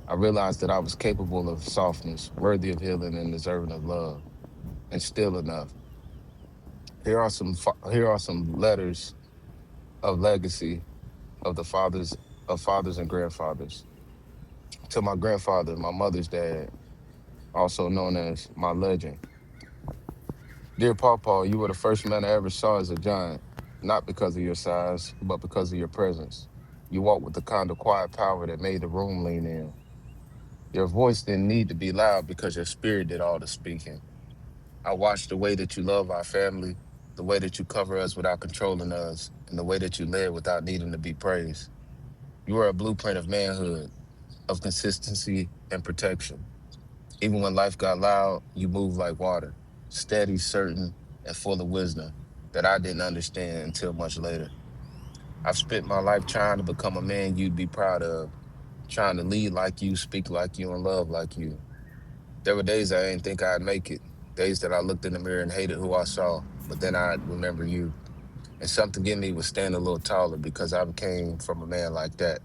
J: I realized that I was capable of softness, worthy of healing, and deserving of love, and still enough. Here are some letters of legacy of the fathers and grandfathers. To my grandfather, my mother's dad, also known as my legend. Dear Pawpaw, you were the first man I ever saw as a giant, not because of your size, but because of your presence. You walked with the kind of quiet power that made the room lean in. Your voice didn't need to be loud because your spirit did all the speaking. I watched the way that you love our family, the way that you cover us without controlling us, and the way that you led without needing to be praised. You are a blueprint of manhood, of consistency and protection. Even when life got loud, you moved like water, steady, certain, and full of wisdom that I didn't understand until much later. I've spent my life trying to become a man you'd be proud of, trying to lead like you, speak like you, and love like you. There were days I didn't think I'd make it, days that I looked in the mirror and hated who I saw, but then I'd remember you. And something in me would stand a little taller because I came from a man like that.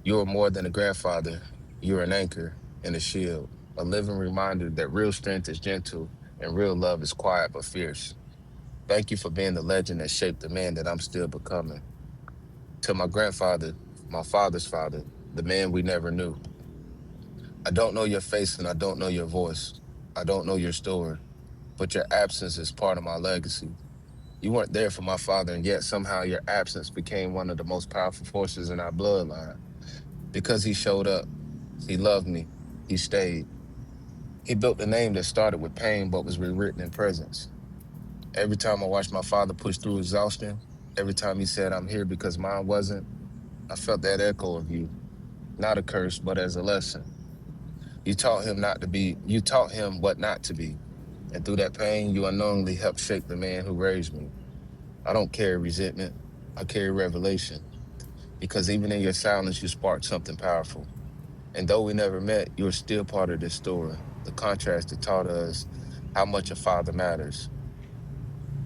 J: You are more than a grandfather. You're an anchor and a shield, a living reminder that real strength is gentle and real love is quiet but fierce. Thank you for being the legend that shaped the man that I'm still becoming. To my grandfather, my father's father, the man we never knew. I don't know your face and I don't know your voice. I don't know your story, but your absence is part of my legacy. You weren't there for my father, and yet somehow your absence became one of the most powerful forces in our bloodline because he showed up. He loved me. He stayed. He built a name that started with pain but was rewritten in presence. Every time I watched my father push through exhaustion, every time he said, "I'm here because mine wasn't," I felt that echo of you, not a curse, but as a lesson. You taught him what not to be. And through that pain, you unknowingly helped shape the man who raised me. I don't carry resentment, I carry revelation because even in your silence, you sparked something powerful. And though we never met, you're still part of this story. The contrast that taught us how much a father matters.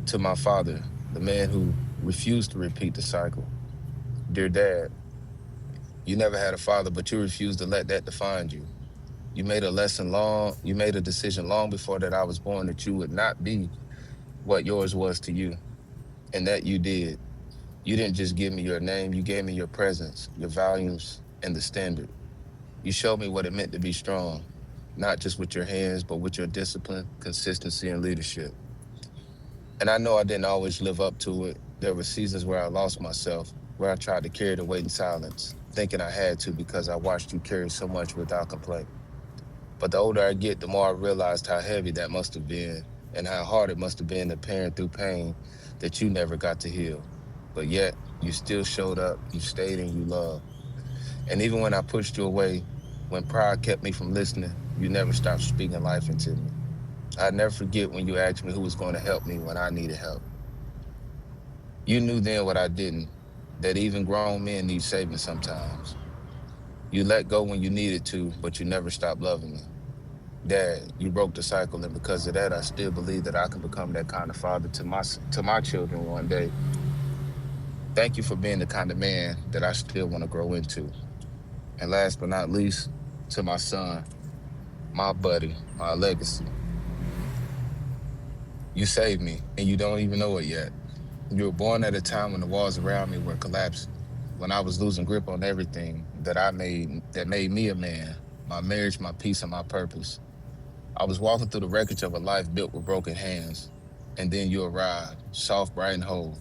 J: To my father, the man who refused to repeat the cycle. Dear Dad, you never had a father, but you refused to let that define you. You made a decision long before that I was born that you would not be what yours was to you, and that you did. You didn't just give me your name, you gave me your presence, your values, and the standard. You showed me what it meant to be strong, not just with your hands, but with your discipline, consistency, and leadership. And I know I didn't always live up to it. There were seasons where I lost myself, where I tried to carry the weight in silence, thinking I had to because I watched you carry so much without complaint. But the older I get, the more I realized how heavy that must have been and how hard it must have been to parent through pain that you never got to heal. But yet, you still showed up, you stayed, and you loved. And even when I pushed you away, when pride kept me from listening, you never stopped speaking life into me. I'd never forget when you asked me who was going to help me when I needed help. You knew then what I didn't, that even grown men need saving sometimes. You let go when you needed to, but you never stopped loving me. Dad, you broke the cycle, and because of that, I still believe that I can become that kind of father to my children one day. Thank you for being the kind of man that I still want to grow into. And last but not least, to my son, my buddy, my legacy. You saved me, and you don't even know it yet. You were born at a time when the walls around me were collapsing, when I was losing grip on everything that made me a man, my marriage, my peace, and my purpose. I was walking through the wreckage of a life built with broken hands. And then you arrived, soft, bright, and whole.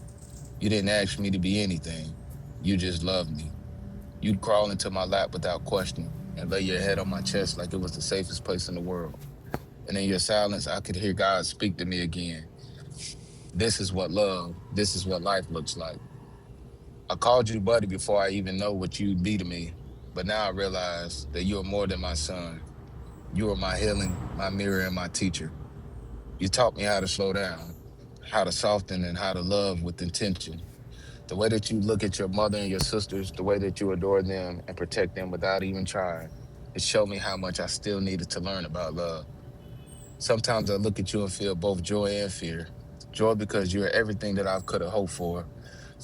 J: You didn't ask me to be anything. You just loved me. You'd crawl into my lap without question and lay your head on my chest like it was the safest place in the world. And in your silence, I could hear God speak to me again. This is what life looks like. I called you buddy before I even know what you'd be to me. But now I realize that you are more than my son. You are my healing, my mirror, and my teacher. You taught me how to slow down, how to soften, and how to love with intention. The way that you look at your mother and your sisters, the way that you adore them and protect them without even trying, it showed me how much I still needed to learn about love. Sometimes I look at you and feel both joy and fear. Joy because you're everything that I could have hoped for.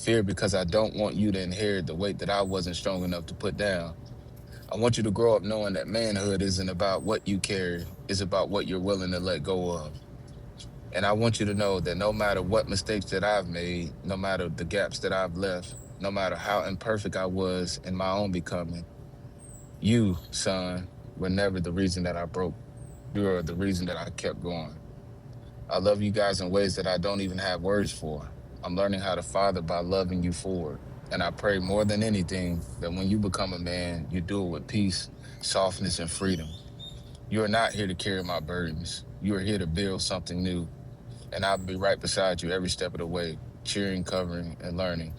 J: Fear because I don't want you to inherit the weight that I wasn't strong enough to put down. I want you to grow up knowing that manhood isn't about what you carry, it's about what you're willing to let go of. And I want you to know that no matter what mistakes that I've made, no matter the gaps that I've left, no matter how imperfect I was in my own becoming, you, son, were never the reason that I broke. You're the reason that I kept going. I love you guys in ways that I don't even have words for. I'm learning how to father by loving you forward. And I pray more than anything that when you become a man, you do it with peace, softness, and freedom. You are not here to carry my burdens. You are here to build something new. And I'll be right beside you every step of the way, cheering, covering, and learning.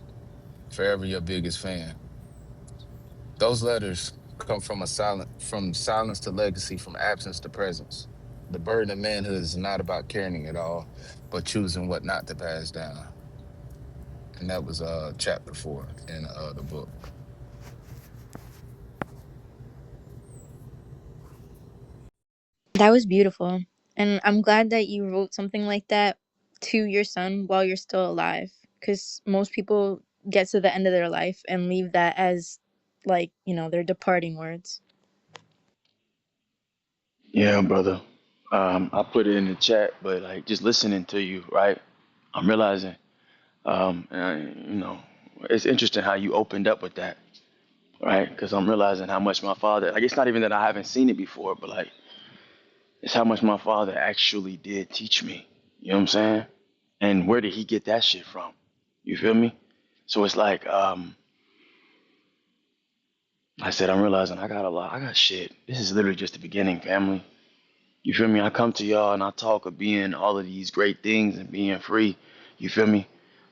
J: Forever your biggest fan. Those letters come from silence to legacy, from absence to presence. The burden of manhood is not about carrying it all, but choosing what not to pass down. And that was chapter 4 in the book.
G: That was beautiful. And I'm glad that you wrote something like that to your son while you're still alive. Because most people get to the end of their life and leave that as, like, their departing words.
B: Yeah, brother. I put it in the chat, but like just listening to you, right? I'm realizing, and it's interesting how you opened up with that, right? Because I'm realizing how much my father, like, it's not even that I haven't seen it before, but like, it's how much my father actually did teach me. You know what I'm saying? And where did he get that shit from? You feel me? So it's like, I said, I'm realizing I got a lot. I got shit. This is literally just the beginning, family. You feel me? I come to y'all and I talk of being all of these great things and being free. You feel me?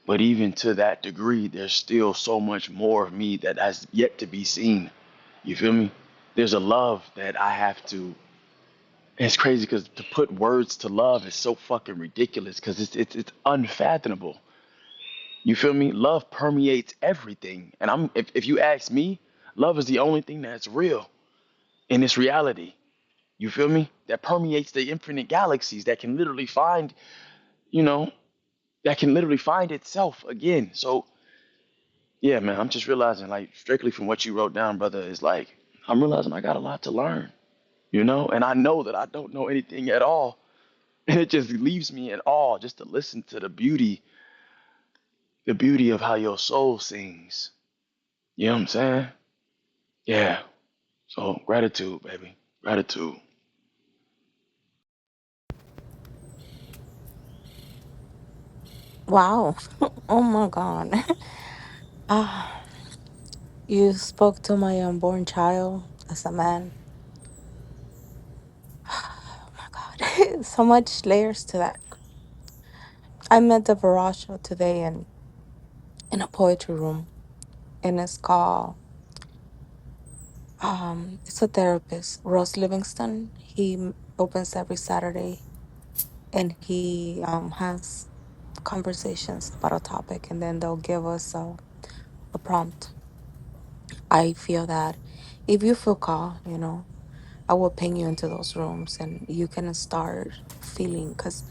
B: But even to that degree, there's still so much more of me that has yet to be seen. You feel me? There's a love that I have to. And it's crazy because to put words to love is so fucking ridiculous because it's unfathomable. You feel me? Love permeates everything. And if you ask me, love is the only thing that's real in this reality. You feel me? That permeates the infinite galaxies that can literally find, you know, that can literally find itself again. So yeah, man, I'm just realizing, like, strictly from what you wrote down, brother, is like, I'm realizing I got a lot to learn, and I know that I don't know anything at all. And it just leaves me in awe just to listen to the beauty of how your soul sings. You know what I'm saying? Yeah. So gratitude, baby. Gratitude.
F: Wow. Oh my God. Ah, you spoke to my unborn child as a man. Oh my God. So much layers to that. I met the Varasha today in a poetry room, and it's called it's a therapist, Ross Livingston. Opens every Saturday, and he has conversations about a topic, and then they'll give us a prompt. I feel that if you feel called, I will ping you into those rooms and you can start feeling, because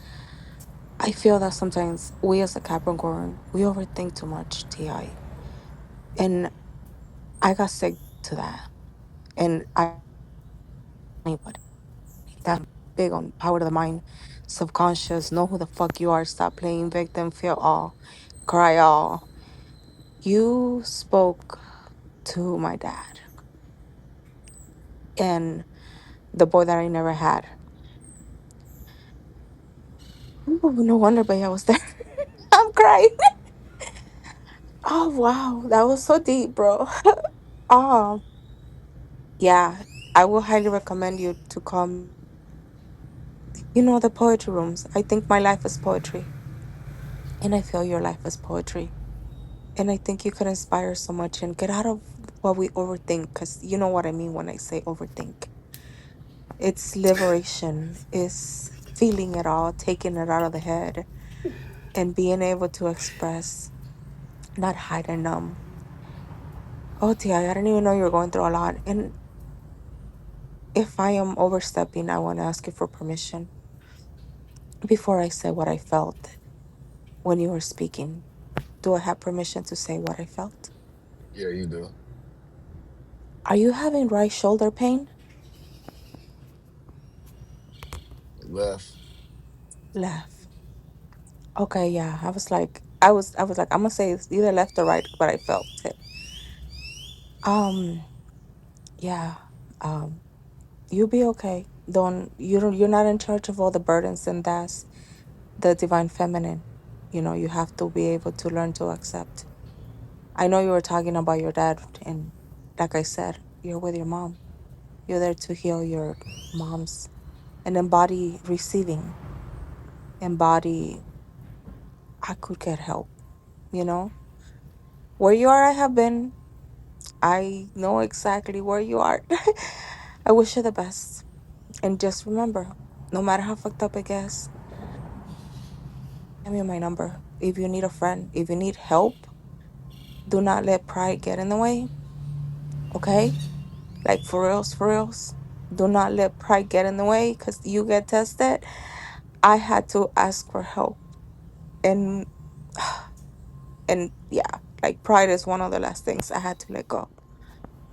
F: I feel that sometimes we as a Capricorn, we overthink too much, TI. And I got sick to that. And I anybody that big on power of the mind, subconscious, know who the fuck you are, stop playing victim, feel all, cry all. You spoke to my dad and the boy that I never had. Ooh, no wonder Bea was there. I'm crying. Oh wow, that was so deep, bro. Oh yeah, I will highly recommend you to come. The poetry rooms. I think my life is poetry, and I feel your life is poetry. And I think you could inspire so much and get out of what we overthink, because you know what I mean when I say overthink. It's liberation, it's feeling it all, taking it out of the head, and being able to express, not hide and numb. Oh, Tia, I didn't even know you were going through a lot. And if I am overstepping, I want to ask you for permission before I say what I felt when you were speaking. Do I have permission to say what I felt?
J: Yeah, you do.
F: Are you having right shoulder pain?
J: Left.
F: Left. Okay, yeah. I was like, I'm gonna say it's either left or right, but I felt it. Um, yeah. Um, you'll be okay. You're not in charge of all the burdens, and that's the divine feminine. You have to be able to learn to accept. I know you were talking about your dad, and like I said, you're with your mom. You're there to heal your mom's and embody receiving, embody, I could get help, you know? Where you are, I have been. I know exactly where you are. I wish you the best. And just remember, no matter how fucked up it gets, give me my number. If you need a friend, if you need help, do not let pride get in the way, okay? Like for reals, for reals. Do not let pride get in the way because you get tested. I had to ask for help. And and yeah, like pride is one of the last things I had to let go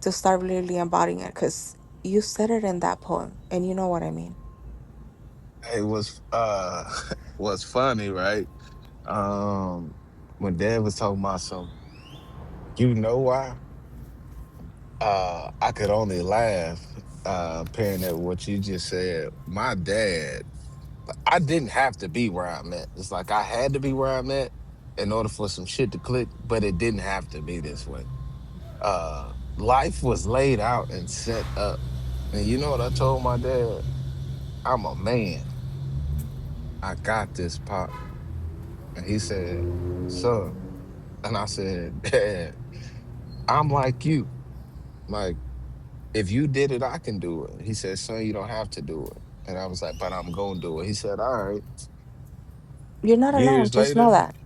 F: to start really embodying it, because you said it in that poem and you know what I mean.
J: It was was funny, right? Um, when Dad was talking about some, you know why? I could only laugh, pairing that with what you just said. My dad, I didn't have to be where I'm at. It's like I had to be where I'm at in order for some shit to click, but it didn't have to be this way. Life was laid out and set up. And you know what I told my dad? I'm a man. I got this, pop. And he said, son. And I said, Dad, I'm like you. Like, if you did it, I can do it. He said, son, you don't have to do it. And I was like, but I'm going to do it. He said, all right.
F: You're not alone.
J: Years
F: Just know
J: later,
F: that.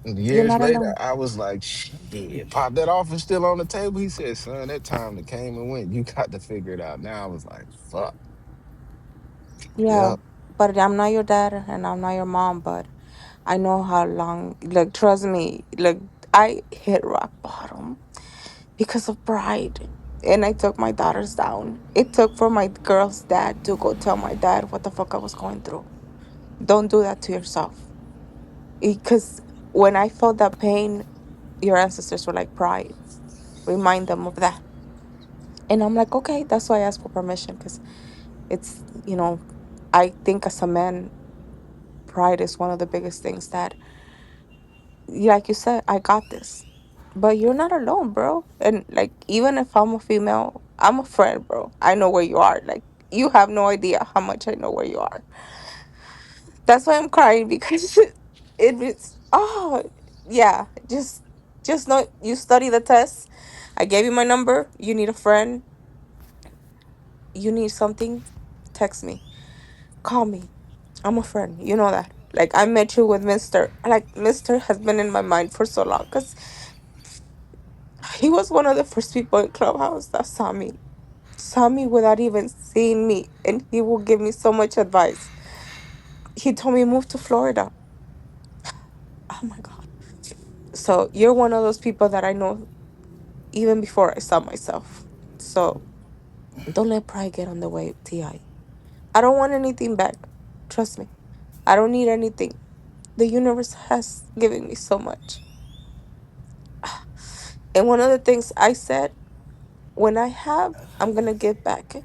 F: You're
J: years
F: not
J: later,
F: alone.
J: I was like, shit, pop, that offer still on the table. He said, son, that time that came and went, you got to figure it out. Now I was like, fuck.
F: Yeah.
J: Yep.
F: But I'm not your dad and I'm not your mom, but I know how long, like, trust me, like, I hit rock bottom because of pride. And I took my daughters down. It took for my girl's dad to go tell my dad what the fuck I was going through. Don't do that to yourself. Because when I felt that pain, your ancestors were like, pride. Remind them of that. And I'm like, okay, that's why I asked for permission. Because it's, I think as a man, pride is one of the biggest things that, like you said, I got this. But you're not alone, bro. And like, even if I'm a female, I'm a friend, bro. I know where you are. Like, you have no idea how much I know where you are. That's why I'm crying because it's, oh, yeah. Just know you study the test. I gave you my number. You need a friend. You need something. Text me. Call me. I'm a friend. You know that. Like, I met you with Mr. Like, Mr. has been in my mind for so long because he was one of the first people in Clubhouse that saw me without even seeing me, and he will give me so much advice. He told me move to Florida. Oh my god. So you're one of those people that I know even before I saw myself. So don't let pride get on the way, I don't want anything back. Trust me. I don't need anything. The universe has given me so much. And one of the things I said, when I have, I'm gonna give back,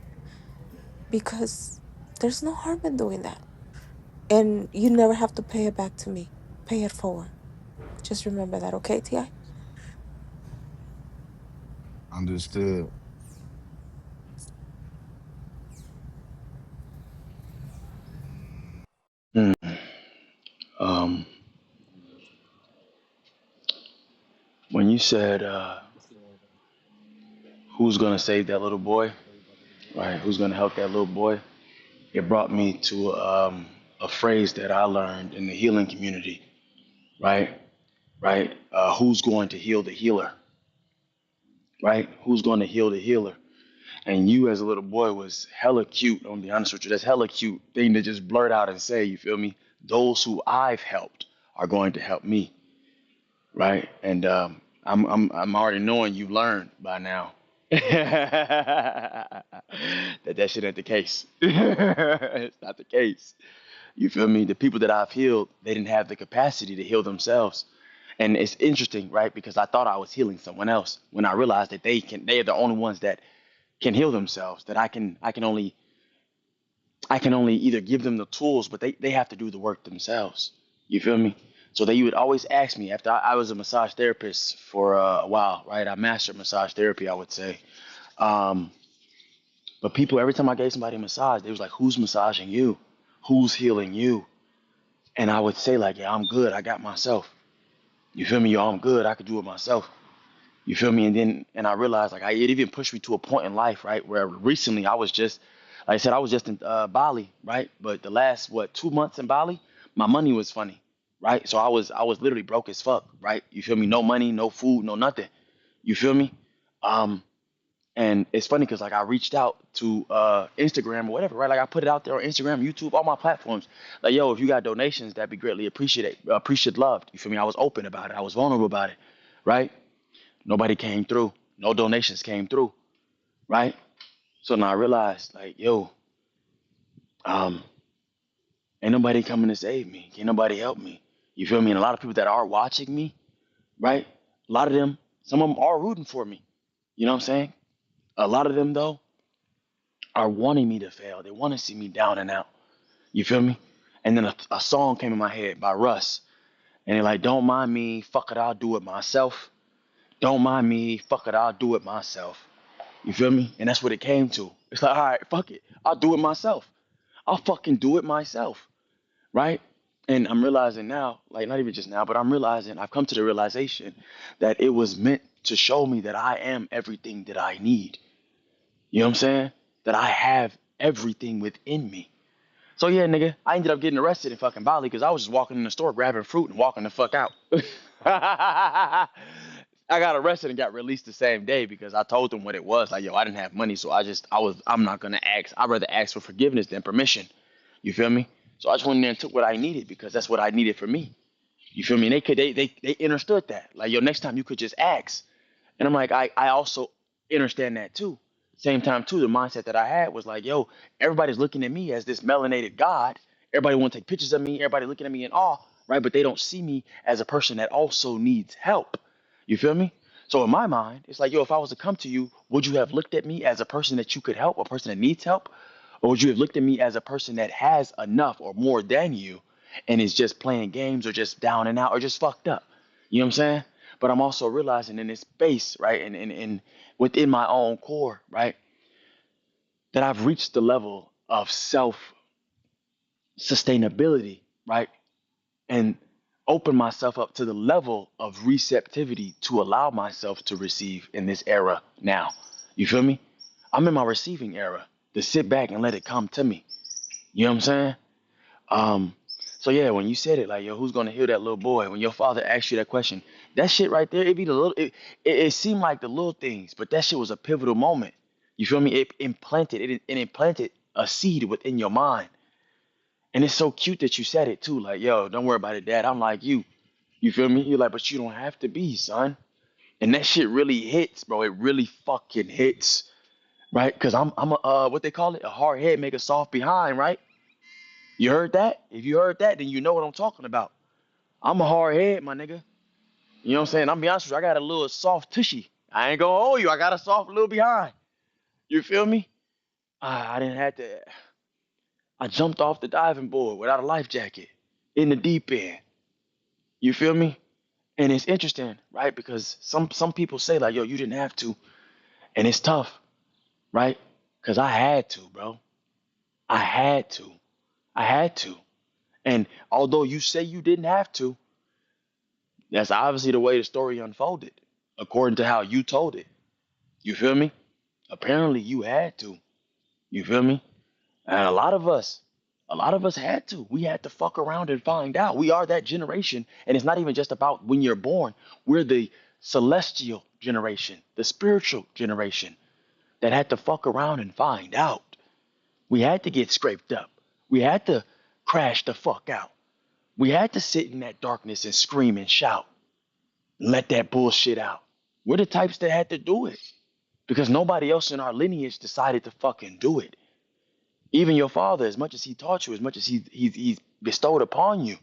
F: because there's no harm in doing that. And you never have to pay it back to me. Pay it forward. Just remember that, okay, Ti?
J: Understood.
B: Mm. Um, when you said who's gonna save that little boy, right? Who's gonna help that little boy? It brought me to a phrase that I learned in the healing community, right? Right? Who's going to heal the healer, right? Who's going to heal the healer? And you, as a little boy, was hella cute. I'm gonna be honest with you. That's hella cute thing to just blurt out and say. You feel me? Those who I've helped are going to help me, right? And I'm already knowing you learned by now that that shit ain't the case. It's not the case. You feel me? The people that I've healed, they didn't have the capacity to heal themselves. And it's interesting, right? Because I thought I was healing someone else when I realized that they are the only ones that can heal themselves. That I can only either give them the tools, but they have to do the work themselves. You feel me? So they would always ask me after I was a massage therapist for a while, right? I mastered massage therapy, I would say. Um, but people, every time I gave somebody a massage, they was like, "Who's massaging you? Who's healing you?" And I would say like, "Yeah, I'm good. I got myself." You feel me? Yo, I'm good. I could do it myself. You feel me? And I realized like it even pushed me to a point in life, right, where recently I was just, like I said, I was just in Bali, right? But the last 2 months in Bali, my money was funny, right? So I was literally broke as fuck, right? You feel me? No money, no food, no nothing. You feel me? Um, and it's funny because like I reached out to Instagram or whatever, right? Like I put it out there on Instagram, YouTube, all my platforms. Like, yo, if you got donations, that'd be greatly appreciated, loved. You feel me? I was open about it. I was vulnerable about it, right? Nobody came through. No donations came through, right? So now I realized, like, yo, um, ain't nobody coming to save me. Can't nobody help me. You feel me? And a lot of people that are watching me, right? A lot of them, some of them are rooting for me. You know what I'm saying? A lot of them, though, are wanting me to fail. They want to see me down and out. You feel me? And then a song came in my head by Russ. And they're like, don't mind me, fuck it, I'll do it myself. Don't mind me, fuck it, I'll do it myself. You feel me? And that's what it came to. It's like, all right, fuck it. I'll do it myself. I'll fucking do it myself. Right? And I'm realizing now, like not even just now, but I'm realizing I've come to the realization that it was meant to show me that I am everything that I need. You know what I'm saying? That I have everything within me. So yeah, nigga, I ended up getting arrested in fucking Bali because I was just walking in the store grabbing fruit and walking the fuck out. I got arrested and got released the same day because I told them what it was. Like, yo, I didn't have money, so I'm not gonna ask. I'd rather ask for forgiveness than permission. You feel me? So I just went in there and took what I needed because that's what I needed for me. You feel me? And they understood that. Like, yo, next time you could just ask. And I'm like, I also understand that too. Same time too, the mindset that I had was like, yo, everybody's looking at me as this melanated god. Everybody want to take pictures of me. Everybody looking at me in awe, right? But they don't see me as a person that also needs help. You feel me? So in my mind, it's like, yo, if I was to come to you, would you have looked at me as a person that you could help, a person that needs help? Or would you have looked at me as a person that has enough or more than you and is just playing games or just down and out or just fucked up? You know what I'm saying? But I'm also realizing in this space, right, and within my own core, right, that I've reached the level of self sustainability, right, and open myself up to the level of receptivity to allow myself to receive in this era now. You feel me? I'm in my receiving era to sit back and let it come to me. You know what I'm saying? Um, so yeah, when you said it, like, yo, who's gonna heal that little boy? When your father asked you that question, that shit right there, it be the little, it seemed like the little things, but that shit was a pivotal moment. You feel me? It implanted a seed within your mind, and it's so cute that you said it too. Like, yo, don't worry about it, Dad. I'm like you. You feel me? You're like, but you don't have to be, son. And that shit really hits, bro. It really fucking hits, right? Cause I'm a what they call it, a hard head make a soft behind, right? You heard that? If you heard that, then you know what I'm talking about. I'm a hard head, my nigga. You know what I'm saying? I'm be honest with you, I got a little soft tushy. I ain't gonna hold you. I got a soft little behind. You feel me? I didn't have to. I jumped off the diving board without a life jacket in the deep end. You feel me? And it's interesting, right? Because some people say like, yo, you didn't have to, and it's tough, right? Because I had to, bro. I had to. I had to. And although you say you didn't have to, that's obviously the way the story unfolded, according to how you told it. You feel me? Apparently you had to. You feel me? And a lot of us had to. We had to fuck around and find out. We are that generation. And it's not even just about when you're born. We're the celestial generation, the spiritual generation that had to fuck around and find out. We had to get scraped up. We had to crash the fuck out. We had to sit in that darkness and scream and shout and let that bullshit out. We're the types that had to do it because nobody else in our lineage decided to fucking do it. Even your father, as much as he taught you, as much as he's bestowed upon you,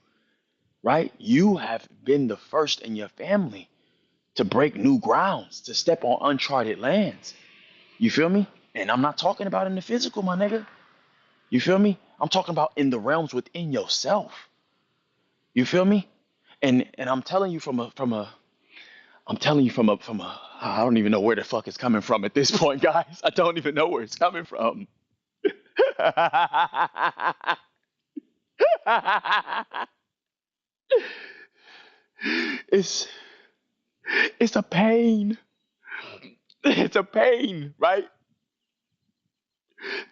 B: right? You have been the first in your family to break new grounds, to step on uncharted lands. You feel me? And I'm not talking about in the physical, my nigga. You feel me? I'm talking about in the realms within yourself. You feel me? And I'm telling you I'm telling you from a I don't even know where the fuck it's coming from at this point, guys. I don't even know where it's coming from. it's it's a pain. It's a pain, right?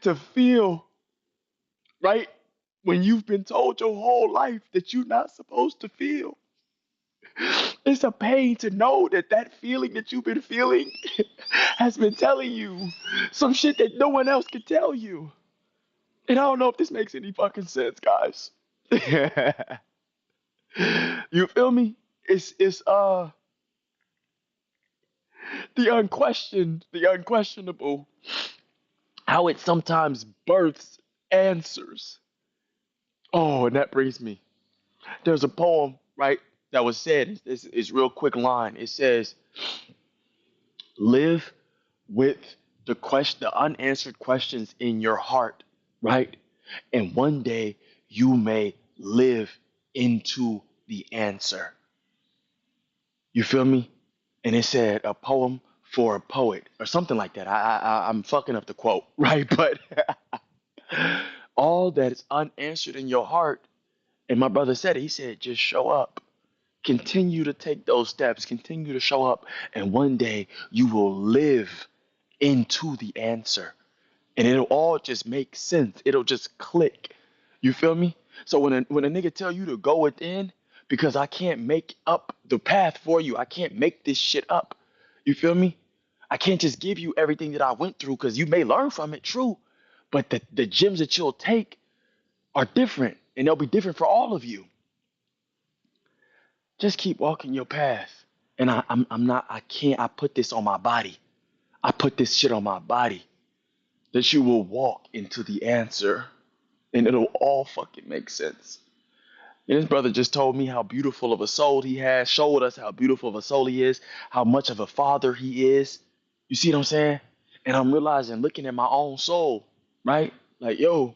B: To feel, right? When you've been told your whole life that you're not supposed to feel. It's a pain to know that that feeling that you've been feeling has been telling you some shit that no one else can tell you. And I don't know if this makes any fucking sense, guys. You feel me? It's the unquestionable, how it sometimes births answers. Oh, and that brings me. There's a poem, right, that was said. It's real quick line. It says, "Live with the unanswered questions in your heart, right? And one day you may live into the answer." You feel me? And it said a poem for a poet or something like that. I'm fucking up the quote, right? But all that is unanswered in your heart, and my brother said it, he said, just show up. Continue to take those steps, continue to show up, and one day you will live into the answer. And it'll all just make sense. It'll just click. You feel me? So when a nigga tell you to go within, because I can't make up the path for you. I can't make this shit up. You feel me? I can't just give you everything that I went through because you may learn from it, true. But the gems that you'll take are different, and they'll be different for all of you. Just keep walking your path. And I'm not, I can't, I put this on my body. I put this shit on my body that you will walk into the answer and it'll all fucking make sense. And his brother just told me how beautiful of a soul he has, showed us how beautiful of a soul he is, how much of a father he is. You see what I'm saying? And I'm realizing, looking at my own soul, right? Like, yo,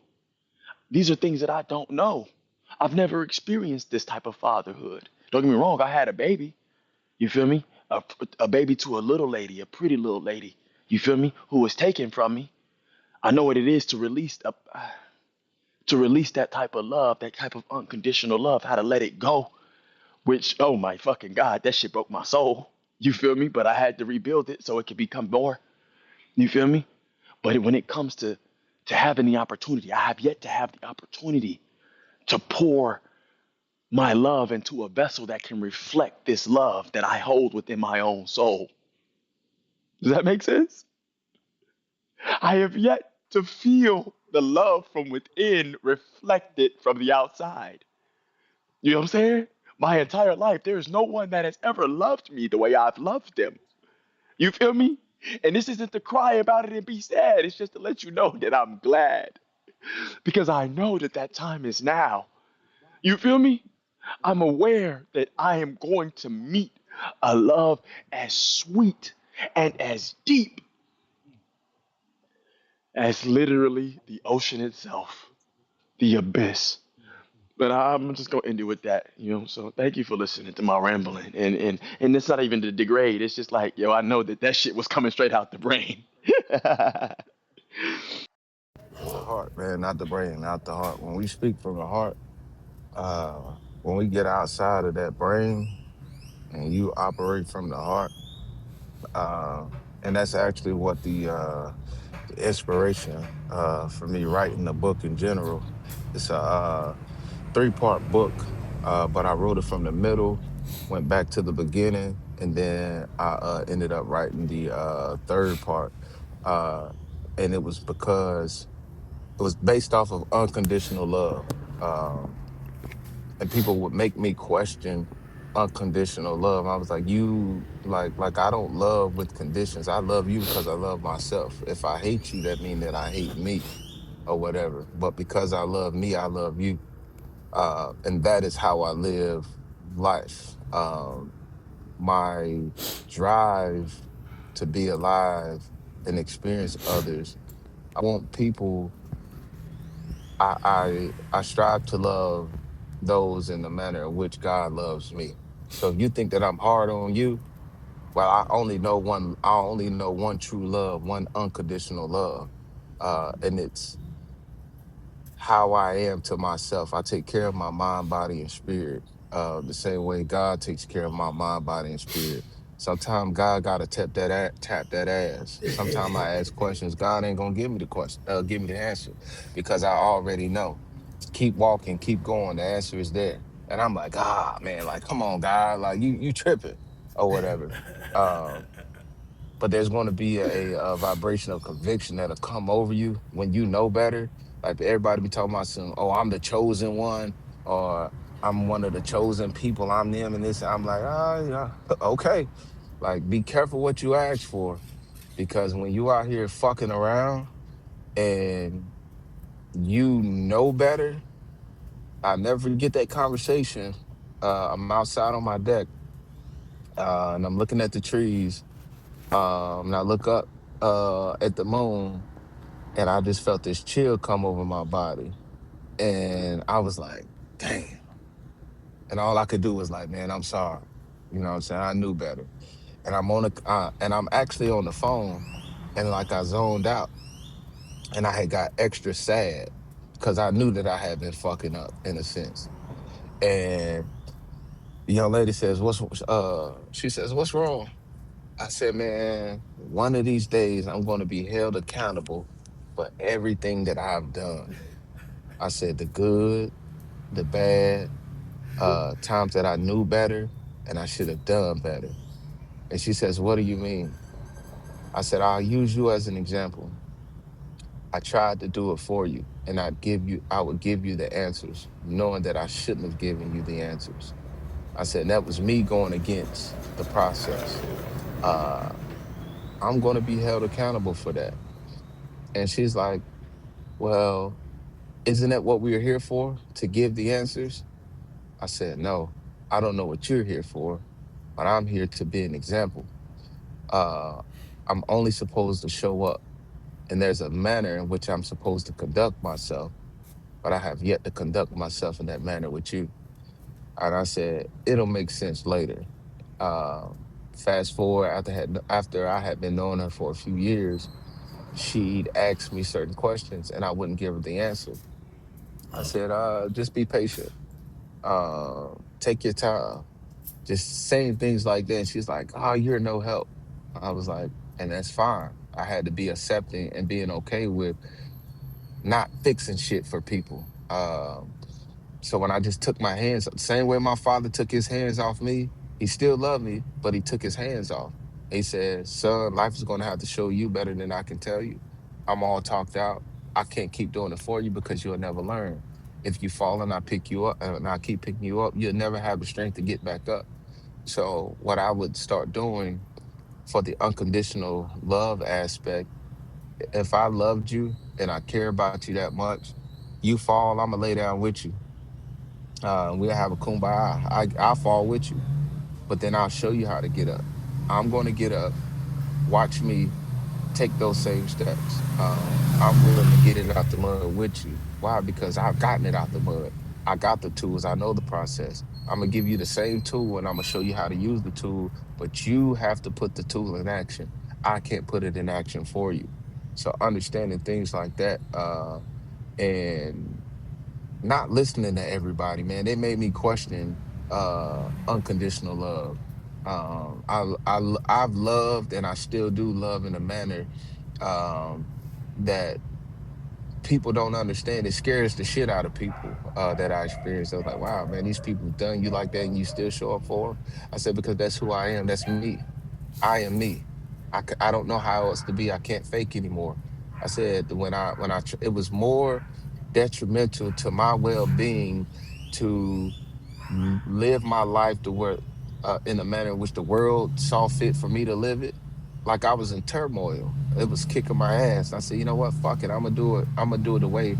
B: these are things that I don't know. I've never experienced this type of fatherhood. Don't get me wrong, I had a baby. You feel me? A baby to a little lady, a pretty little lady. You feel me? Who was taken from me. I know what it is to release that type of love, that type of unconditional love, how to let it go. Which, oh my fucking God, that shit broke my soul. You feel me? But I had to rebuild it so it could become more. You feel me? But when it comes to having the opportunity, I have yet to have the opportunity to pour my love into a vessel that can reflect this love that I hold within my own soul. Does that make sense? I have yet to feel the love from within reflected from the outside. You know what I'm saying? My entire life, there is no one that has ever loved me the way I've loved them. You feel me? And this isn't to cry about it and be sad. It's just to let you know that I'm glad because I know that that time is now. You feel me? I'm aware that I am going to meet a love as sweet and as deep as literally the ocean itself, the abyss. But I'm just gonna end it with that, you know. So thank you for listening to my rambling, and it's not even to degrade. It's just like, yo, I know that that shit was coming straight out the brain.
J: The heart, man, not the brain, not the heart. When we speak from the heart, when we get outside of that brain and you operate from the heart, uh, and that's actually what the inspiration for me writing the book in general. It's a three-part book, but I wrote it from the middle, went back to the beginning, and then I ended up writing the third part. Uh, and it was because it was based off of unconditional love. Um, and people would make me question unconditional love. I was like, you like I don't love with conditions. I love you because I love myself. If I hate you, that means that I hate me or whatever. But because I love me, I love you. And that is how I live life. My drive to be alive and experience others. I want people I strive to love those in the manner in which God loves me. So if you think that I'm hard on you, well, I only know one true love, one unconditional love. And it's how I am to myself. I take care of my mind, body, and spirit. The same way God takes care of my mind, body, and spirit. Sometimes God gotta tap that ass. Sometimes I ask questions. God ain't gonna give me the question, give me the answer, because I already know. Keep walking, keep going. The answer is there, and I'm like, man, like, come on, God, like you tripping or whatever. Um, but there's going to be a vibration of conviction that'll come over you when you know better. Like everybody be talking about some, oh, I'm the chosen one, or I'm one of the chosen people. I'm them and this. I'm like, yeah, okay. Like, be careful what you ask for, because when you out here fucking around and you know better, I never forget that conversation. I'm outside on my deck, and I'm looking at the trees. And I look up at the moon, and I just felt this chill come over my body. And I was like, damn. And all I could do was like, man, I'm sorry. You know what I'm saying? I knew better. And I'm actually on the phone, and like I zoned out, and I had got extra sad because I knew that I had been fucking up in a sense. And the young lady says, she says, what's wrong? I said, man, one of these days I'm going to be held accountable for everything that I've done. I said the good, the bad, times that I knew better and I should have done better. And she says, what do you mean? I said, I'll use you as an example. I tried to do it for you, and I would give you the answers, knowing that I shouldn't have given you the answers. I said, that was me going against the process. Uh, I'm going to be held accountable for that. And she's like, well, isn't that what we're here for? To give the answers? I said, no, I don't know what you're here for, but I'm here to be an example. Uh, I'm only supposed to show up, and there's a manner in which I'm supposed to conduct myself, but I have yet to conduct myself in that manner with you. And I said, it'll make sense later. Fast forward after I had been knowing her for a few years, she'd ask me certain questions and I wouldn't give her the answer. I said, just be patient. Take your time. Just saying things like that. And she's like, oh, you're no help. I was like, and that's fine. I had to be accepting and being okay with not fixing shit for people. So when I just took my hands, same way my father took his hands off me, he still loved me, but he took his hands off. He said, son, life is going to have to show you better than I can tell you. I'm all talked out. I can't keep doing it for you because you'll never learn. If you fall and I pick you up and I keep picking you up, you'll never have the strength to get back up. So what I would start doing for the unconditional love aspect, if I loved you and I care about you that much, you fall, I'm gonna lay down with you. We'll have a kumbaya. I'll fall with you, but then I'll show you how to get up. I'm going to get up. Watch me take those same steps. I'm willing to get it out the mud with you. Why? Because I've gotten it out the mud. I got the tools. I know the process. I'm gonna give you the same tool and I'm gonna show you how to use the tool, but you have to put the tool in action. I can't put it in action for you. So understanding things like that, and not listening to everybody, man. They made me question unconditional love. I've loved and I still do love in a manner um that people don't understand. It scares the shit out of people that I experienced. I was like, wow, man, these people done you like that and you still show up for them. I said, because that's who I am. That's me. I am me. I don't know how else to be. I can't fake anymore. I said it was more detrimental to my well-being to live my life to where in the manner in which the world saw fit for me to live it. Like I was in turmoil. It was kicking my ass. I said, you know what? Fuck it. I'm gonna do it. I'm gonna do it the way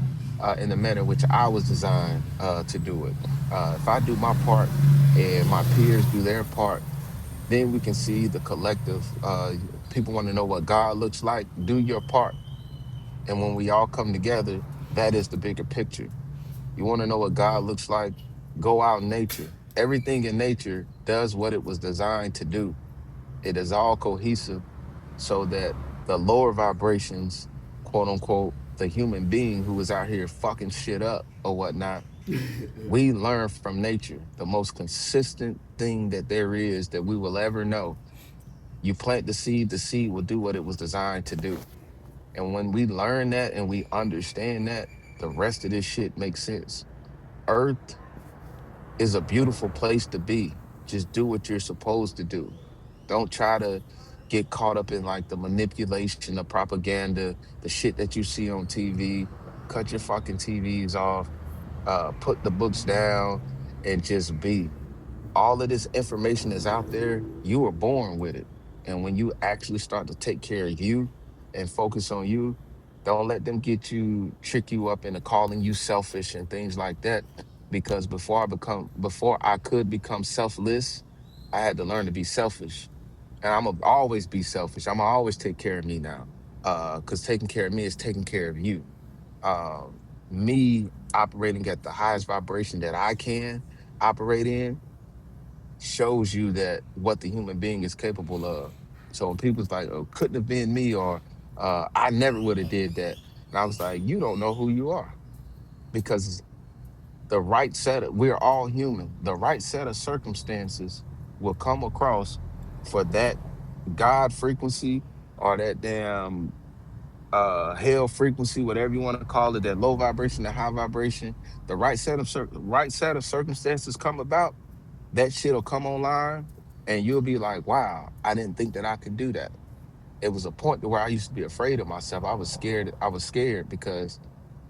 J: in the manner in which I was designed to do it. If I do my part and my peers do their part, then we can see the collective. People want to know what God looks like. Do your part. And when we all come together, that is the bigger picture. You want to know what God looks like? Go out in nature. Everything in nature does what it was designed to do. It is all cohesive so that the lower vibrations, quote unquote, the human being who is out here fucking shit up or whatnot, we learn from nature. The most consistent thing that there is that we will ever know. You plant the seed will do what it was designed to do. And when we learn that and we understand that, the rest of this shit makes sense. Earth is a beautiful place to be. Just do what you're supposed to do. Don't try to get caught up in like the manipulation, the propaganda, the shit that you see on TV. Cut your fucking TVs off, put the books down, and just be. All of this information is out there. You were born with it. And when you actually start to take care of you and focus on you, don't let them get you, trick you up into calling you selfish and things like that. Because before I could become selfless, I had to learn to be selfish. And I'm gonna always be selfish. I'm gonna always take care of me now. Because taking care of me is taking care of you. Me operating at the highest vibration that I can operate in shows you that what the human being is capable of. So when people's like, "Oh, couldn't have been me," or "I never would have did that," and I was like, "You don't know who you are because the right set of we're all human. The right set of circumstances will come across for that God frequency or that damn hell frequency, whatever you want to call it, that low vibration, that high vibration. The right set of circumstances come about, that shit'll come online and you'll be like, wow, I didn't think that I could do that. It was a point to where I used to be afraid of myself. I was scared. I was scared because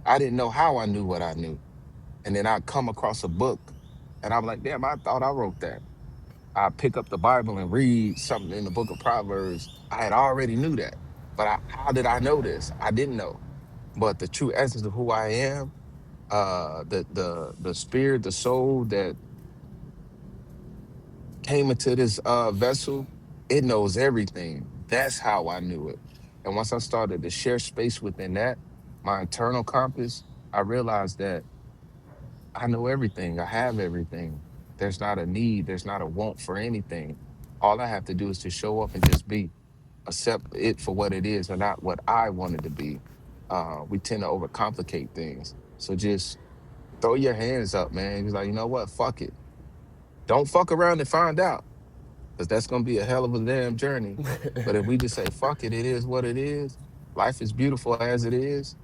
J: I didn't know how I knew what I knew. And then I'd come across a book And I'm like, damn, I thought I wrote that. I pick up the Bible and read something in the book of Proverbs. I had already knew that. But how did I know this? I didn't know. But the true essence of who I am, the spirit, the soul that came into this vessel, it knows everything. That's how I knew it. And once I started to share space within that, my internal compass, I realized that I know everything. I have everything. There's not a need, there's not a want for anything. All I have to do is to show up and just be, accept it for what it is and not what I wanted to be. We tend to overcomplicate things. So just throw your hands up, man. He's like, you know what? Fuck it. Don't fuck around and find out, because that's gonna be a hell of a damn journey. But if we just say fuck it, it is what it is. Life is beautiful as it is.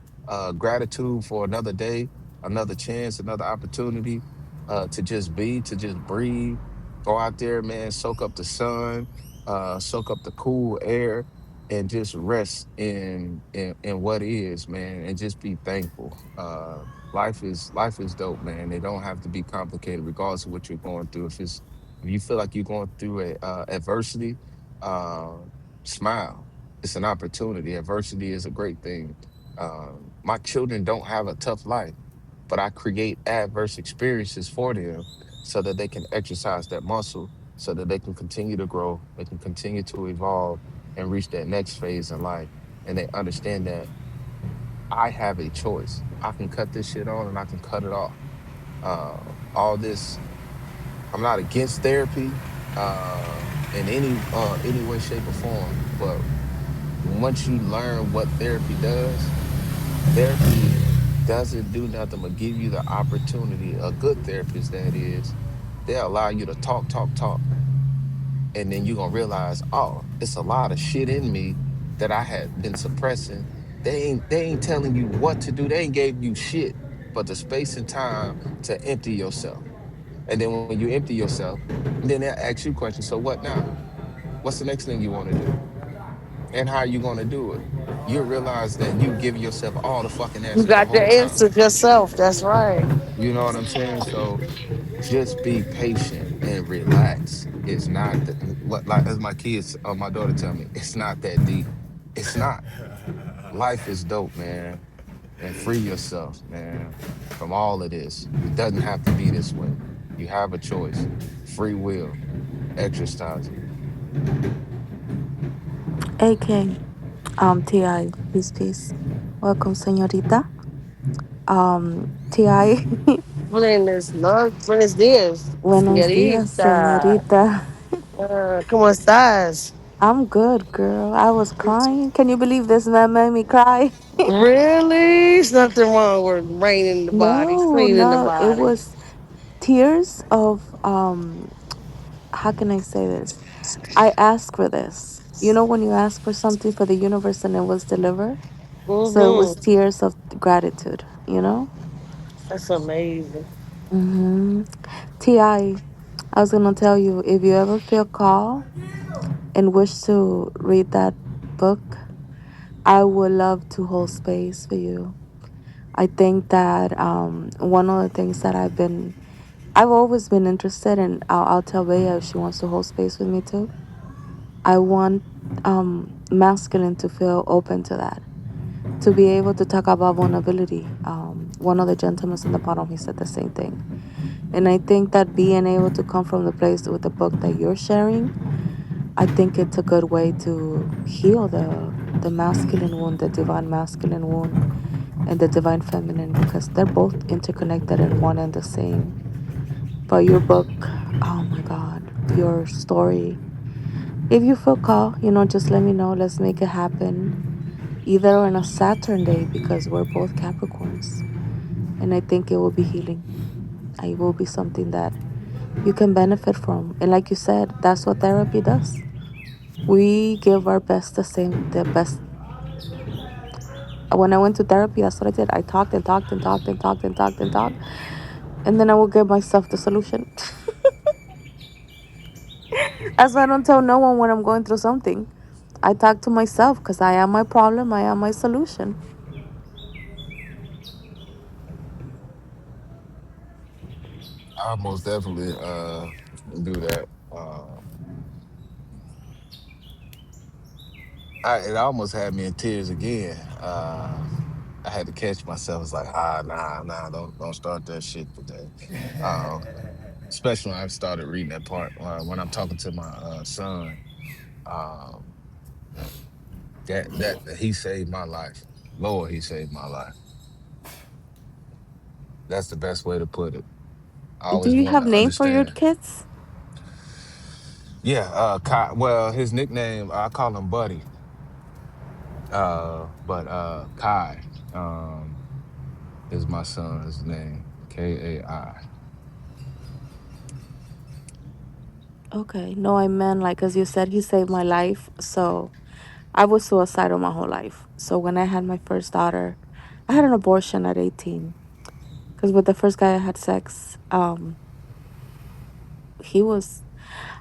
J: Gratitude for another day, another chance, another opportunity to just be, to just breathe. Go out there, man. Soak up the sun, soak up the cool air, and just rest in what is, man, and just be thankful. Life is dope, man. It don't have to be complicated, regardless of what you're going through. If you feel like you're going through a adversity, uh, smile. It's an opportunity. Adversity is a great thing. My children don't have a tough life, but I create adverse experiences for them so that they can exercise that muscle, so that they can continue to grow, they can continue to evolve and reach that next phase in life. And they understand that I have a choice. I can cut this shit on and I can cut it off. All this, I'm not against therapy in any way, shape, or form. But once you learn what therapy doesn't do nothing but give you the opportunity. A good therapist, that is, they'll allow you to talk, talk, talk, and then you're gonna realize, oh, it's a lot of shit in me that I had been suppressing. They ain't telling you what to do. They ain't gave you shit but the space and time to empty yourself. And then when you empty yourself, then they'll ask you questions. So what now? What's the next thing you want to do? And how are you going to do it? You'll realize that you give yourself all the fucking
K: You
J: answers the
K: got the
J: whole time.
K: answer yourself. That's right.
J: You know what I'm saying? So just be patient and relax. It's not what, like, as my kids or my daughter tell me, it's not that deep. It's not. Life is dope, man. And free yourself, man, from all of this. It doesn't have to be this way. You have a choice. Free will. Exercise it.
F: AK, Ti, peace, peace. Welcome, señorita. Ti,
K: Buenos días,
F: buenos dias,
K: señorita.
F: señorita.
K: ¿Cómo estás?
F: I'm good, girl. I was crying. Can you believe this man made me cry?
K: Really? There's nothing wrong with raining the body,
F: No,
K: cleaning the
F: no, it
K: body.
F: was tears of how can I say this? I asked for this. You know when you ask for something for the universe and it was delivered? So it was
K: Mm-hmm.
F: tears of gratitude, you know?
K: That's amazing.
F: Mm-hmm. I was gonna tell you, if you ever feel called and wish to read that book, I would love to hold space for you. I think that one of the things that I've always been interested in, I'll tell Bea if she wants to hold space with me too. I want masculine to feel open to that, to be able to talk about vulnerability. One of the gentlemen in the bottom, he said the same thing. And I think that being able to come from the place with the book that you're sharing, I think it's a good way to heal the masculine wound, the divine masculine wound, and the divine feminine, because they're both interconnected in one and the same. But your book, oh my God, your story. If you feel called, just let me know. Let's make it happen. Either on a Saturn day, because we're both Capricorns. And I think it will be healing. It will be something that you can benefit from. And like you said, that's what therapy does. We give our best the best. When I went to therapy, that's what I did. I talked and talked and talked and talked and talked and talked. And then I will give myself the solution. That's why I don't tell no one when I'm going through something. I talk to myself because I am my problem. I am my solution.
J: I most definitely do that. It almost had me in tears again. I had to catch myself. It's like, nah, don't start that shit today. Um, Especially when I started reading that part when I'm talking to my son. Um, that he saved my life. Lord, he saved my life. That's the best way to put it. I
F: Do
J: always
F: you
J: wanted
F: have
J: to
F: name for your
J: understand.
F: kids?
J: Yeah, well, his nickname I call him Buddy, but Kai is my son's name. Kai.
F: Okay. No, I meant like as you said, he saved my life. So I was suicidal my whole life. So when I had my first daughter, I had an abortion at 18. Because with the first guy I had sex, he was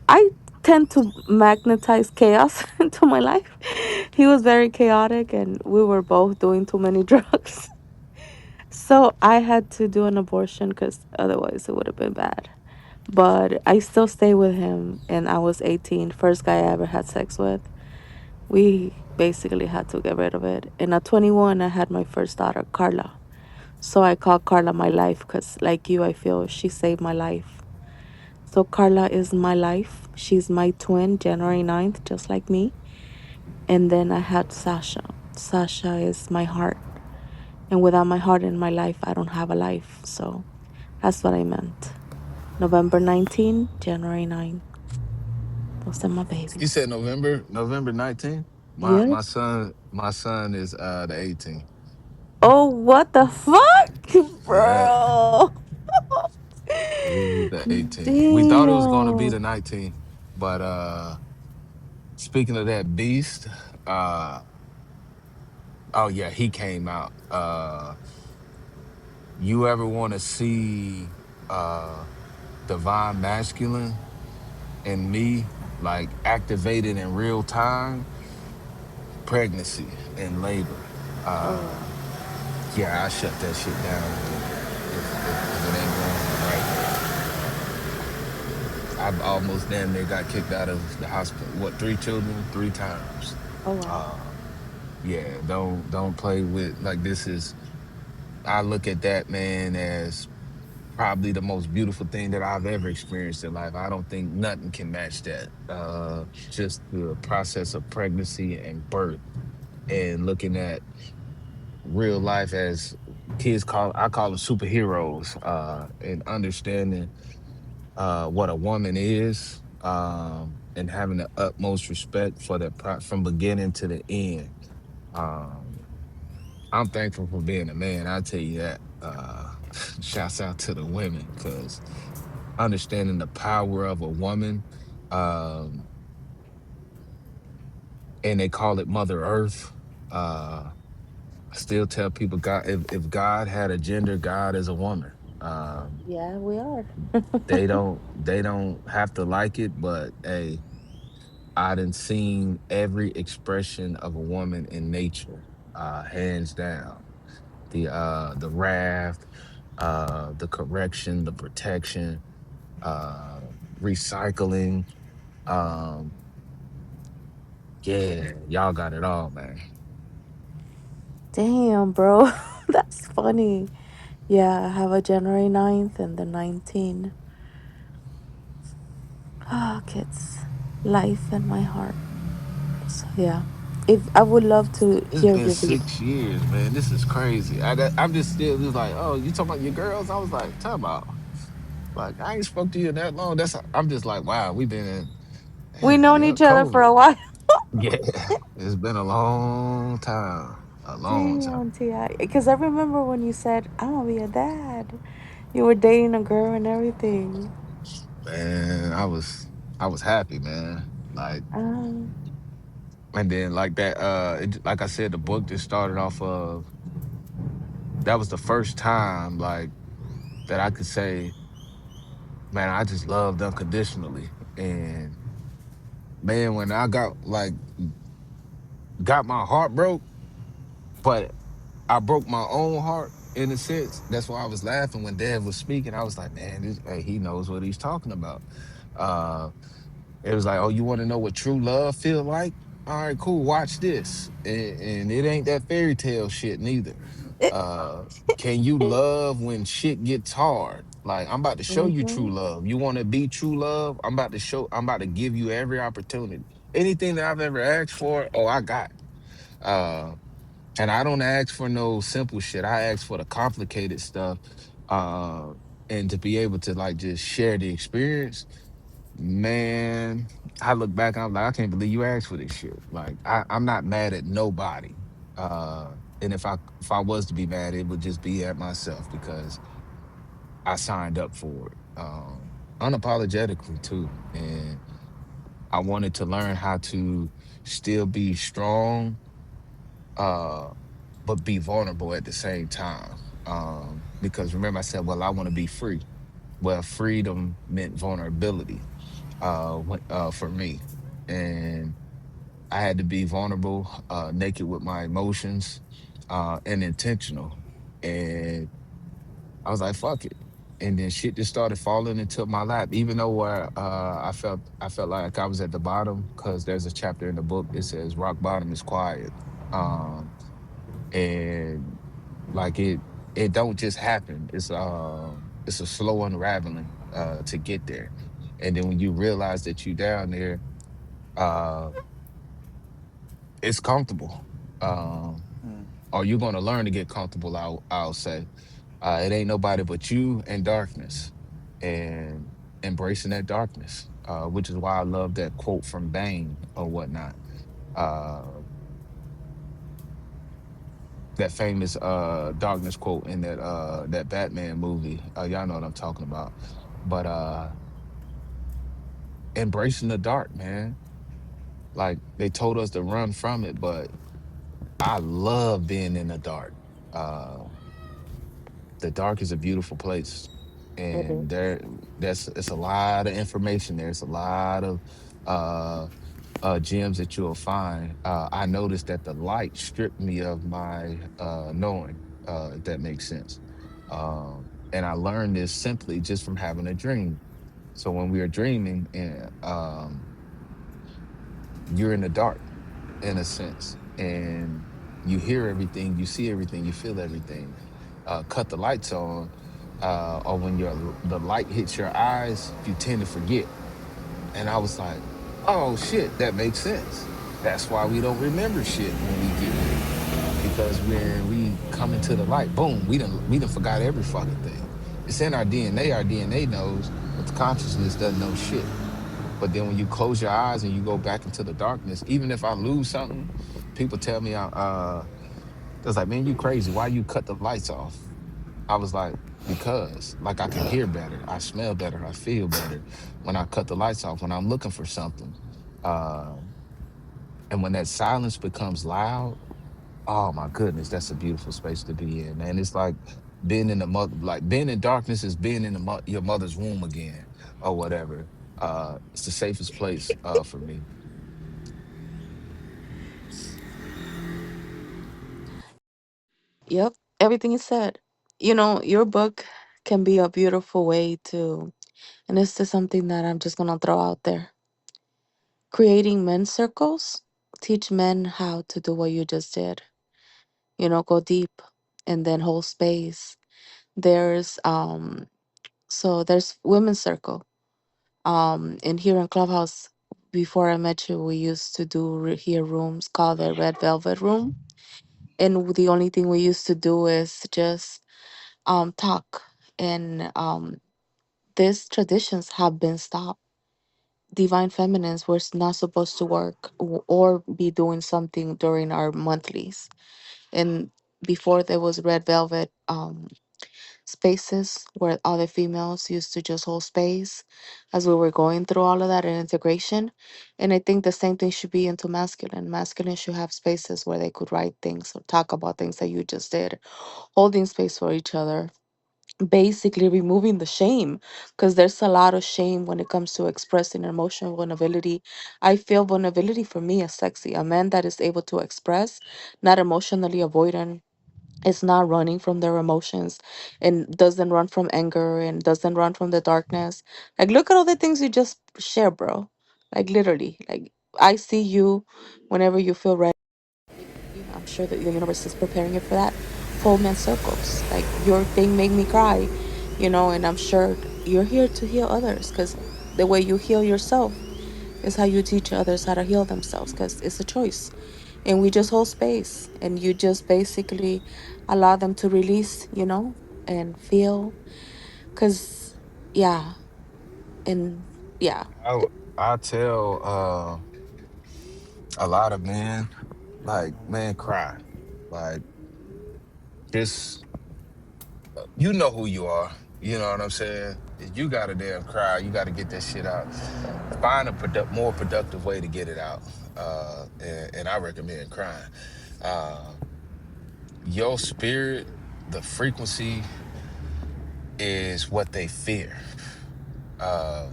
F: I tend to magnetize chaos into my life. He was very chaotic and we were both doing too many drugs. So I had to do an abortion because otherwise it would have been bad. But I still stay with him and I was 18, first guy I ever had sex with. We basically had to get rid of it. And at 21, I had my first daughter, Carla. So I call Carla my life because, like you, I feel she saved my life. So Carla is my life. She's my twin, January 9th, just like me. And then I had Sasha. Sasha is my heart. And without my heart in my life, I don't have a life. So that's what I meant. November 19, January 9. Those are my
J: You said
F: babies.
J: November 19th? My
F: Yep.
J: my son is the 18th.
F: Oh, what the fuck,
J: Yeah,
F: bro?
J: he's the 18th. We thought it was gonna be the
F: Damn.
J: 19th, but speaking of that beast, uh oh yeah, he came out. You ever want to see uh divine masculine in me like activated in real time? Pregnancy and labor.
F: Oh,
J: Uh
F: wow.
J: yeah, I shut that shit down if it ain't going right. I've almost damn near got kicked out of the hospital. What, three children, three times.
F: Oh, wow.
J: Uh yeah, don't play with like this is I look at that man as probably the most beautiful thing that I've ever experienced in life. I don't think nothing can match that. Just the process of pregnancy and birth and looking at real life as I call them superheroes, and understanding what a woman is, and having the utmost respect for from beginning to the end. Um, I'm thankful for being a man. I tell you that. Shouts out to the women because understanding the power of a woman, um, and they call it Mother Earth. I still tell people, God, if God had a gender, God is a woman.
F: Yeah, we are.
J: They don't have to like it, but hey, I done seen every expression of a woman in nature, hands down. The wrath, the correction, the protection, uh, recycling. Um, yeah, y'all got it all, man.
F: Damn, bro. That's funny. Yeah, I have a January 9th and the 19th. Ah, kids. Life in my heart. So, yeah. If I would love to
J: It's
F: hear
J: been
F: your
J: 6 years, man. This is crazy. I'm just still just like, oh, you talking about your girls? I was like, talking about like I ain't spoke to you in that long. I'm just like, wow, we've been in
F: We
J: man,
F: known
J: yeah,
F: each other for a
J: COVID.
F: while.
J: Yeah, it's been a long time, a long time,
F: Damn, Ti. Because I remember when you said, I'm gonna be a dad. You were dating a girl and everything.
J: man. I was happy, man. Like,
F: Um,
J: and then like that, like I said, the book just started off of that was the first time like that I could say, man, I just loved unconditionally, and man, when I got my heart broke, but I broke my own heart in a sense. That's why I was laughing when Dev was speaking. I was like, man, hey, he knows what he's talking about. Uh, it was like, oh, you want to know what true love feel like? All right, cool. Watch this, and it ain't that fairy tale shit neither. Uh, can you love when shit gets hard? Like I'm about to show you
F: Mm-hmm.
J: true love. You want to be true love? I'm about to show. I'm about to give you every opportunity. Anything that I've ever asked for, oh, I got. Uh, and I don't ask for no simple shit. I ask for the complicated stuff. Uh, and to be able to like just share the experience, man, I look back, I'm like, I can't believe you asked for this shit. Like, I'm not mad at nobody. And if I was to be mad, it would just be at myself because I signed up for it. Unapologetically too. And I wanted to learn how to still be strong, uh, but be vulnerable at the same time. Because remember I said, well, I want to be free. Well, freedom meant vulnerability for me. And I had to be vulnerable, naked with my emotions, and intentional. And I was like, fuck it. And then shit just started falling into my lap, even though where I felt like I was at the bottom, because there's a chapter in the book that says rock bottom is quiet. Um, and like it don't just happen. It's a slow unraveling to get there. And then when you realize that you down there, uh it's comfortable. Um, or you're gonna learn to get comfortable, I'll say. It ain't nobody but you and darkness and embracing that darkness. Which is why I love that quote from Bane or whatnot. Uh that famous darkness quote in that Batman movie. Y'all know what I'm talking about. But embracing the dark, man. Like they told us to run from it, but I love being in the dark. Uh the dark is a beautiful place.
F: It
J: And
F: is.
J: that's it's a lot of information there. It's a lot of uh gems that you'll find. I noticed that the light stripped me of my knowing, if that makes sense. And I learned this simply just from having a dream. So when we are dreaming, and you're in the dark in a sense, and you hear everything, you see everything, you feel everything. Cut the lights on, or when the light hits your eyes, you tend to forget. And I was like, oh shit, that makes sense. That's why we don't remember shit when we get here. Because when we come into the light, boom, we done forgot every fucking thing. It's in our DNA. Our DNA knows, but the consciousness doesn't know shit. But then when you close your eyes and you go back into the darkness, even if I lose something, people tell me they was like, man, you crazy. Why you cut the lights off? I was like, because like I can hear better, I smell better, I feel better when I cut the lights off, when I'm looking for something. Um, and when that silence becomes loud, oh my goodness, that's a beautiful space to be in, man. It's like being in the mother, like being in darkness is being in your mother's womb again, or whatever. It's the safest place for me.
F: Yep. Everything is said. You know, your book can be a beautiful way to, and this is something that I'm just gonna throw out there. Creating men's circles, teach men how to do what you just did. You know, go deep and then hold space. There's there's women's circle. And here in Clubhouse, before I met you, we used to do here rooms called the Red Velvet Room. And the only thing we used to do is just talk. And these traditions have been stopped. Divine feminines were not supposed to work or be doing something during our monthlies. And before there was Red Velvet spaces where other females used to just hold space as we were going through all of that and integration. And I think the same thing should be into masculine. Masculine should have spaces where they could write things or talk about things that you just did, holding space for each other, basically removing the shame, because there's a lot of shame when it comes to expressing emotional vulnerability. I feel vulnerability for me is sexy. A man that is able to express, not emotionally avoidant, It's not running from their emotions and doesn't run from anger and doesn't run from the darkness. Like, look at all the things you just share, bro. Like, literally. Like, I see you whenever you feel ready. I'm sure that the universe is preparing you for that. Full man circles. Like, your thing made me cry, and I'm sure you're here to heal others because the way you heal yourself is how you teach others how to heal themselves because it's a choice. And we just hold space and you just basically allow them to release, and feel. Because, yeah, and yeah.
J: I tell a lot of men, like, man, cry. Like, just you know who you are. You know what I'm saying? If you got to damn cry, you got to get that shit out. Find a more productive way to get it out. And I recommend crying. Uh, your spirit, the frequency is what they fear. Uh,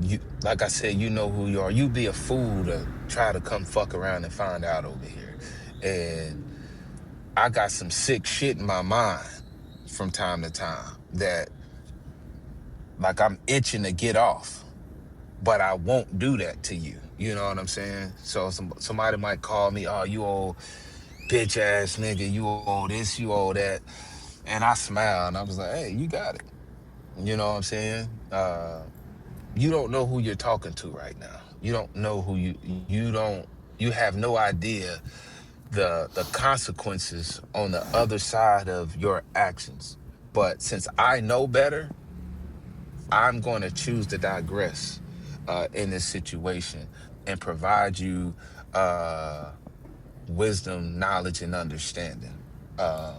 J: you, like I said, you know who you are. You be a fool to try to come fuck around and find out over here. And I got some sick shit in my mind from time to time that, like, I'm itching to get off, but I won't do that to you. You know what I'm saying? So somebody might call me, oh, you old bitch ass nigga, you old this, you old that. And I smile and I was like, hey, you got it. You know what I'm saying? You don't know who you're talking to right now. You don't know who you have no idea the consequences on the other side of your actions. But since I know better, I'm going to choose to digress in this situation and provide you uh, wisdom, knowledge, and understanding. Uh,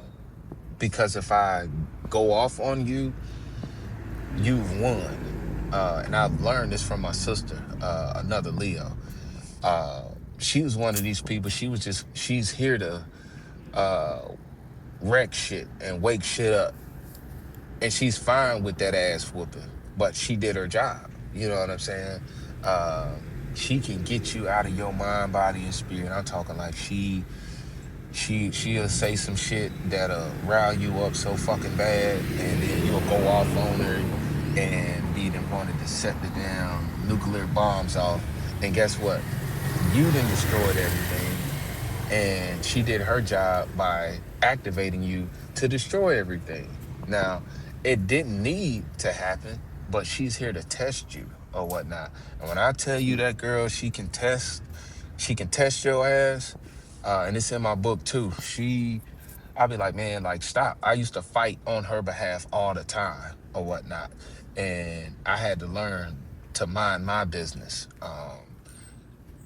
J: because if I go off on you, you've won. And I've learned this from my sister, another Leo. Uh, she was one of these people. She's here to uh, wreck shit and wake shit up. And she's fine with that ass whooping, but she did her job. You know what I'm saying? She can get you out of your mind, body, and spirit. I'm talking like she'll say some shit that'll rile you up so fucking bad, and then you'll go off on her and be the one to set the damn nuclear bombs off. And guess what? You done destroyed everything, and she did her job by activating you to destroy everything. Now, it didn't need to happen, but she's here to test you or whatnot. And when I tell you that girl, she can test your ass. And it's in my book too. I'll be like, man, like, stop. I used to fight on her behalf all the time or whatnot. And I had to learn to mind my business.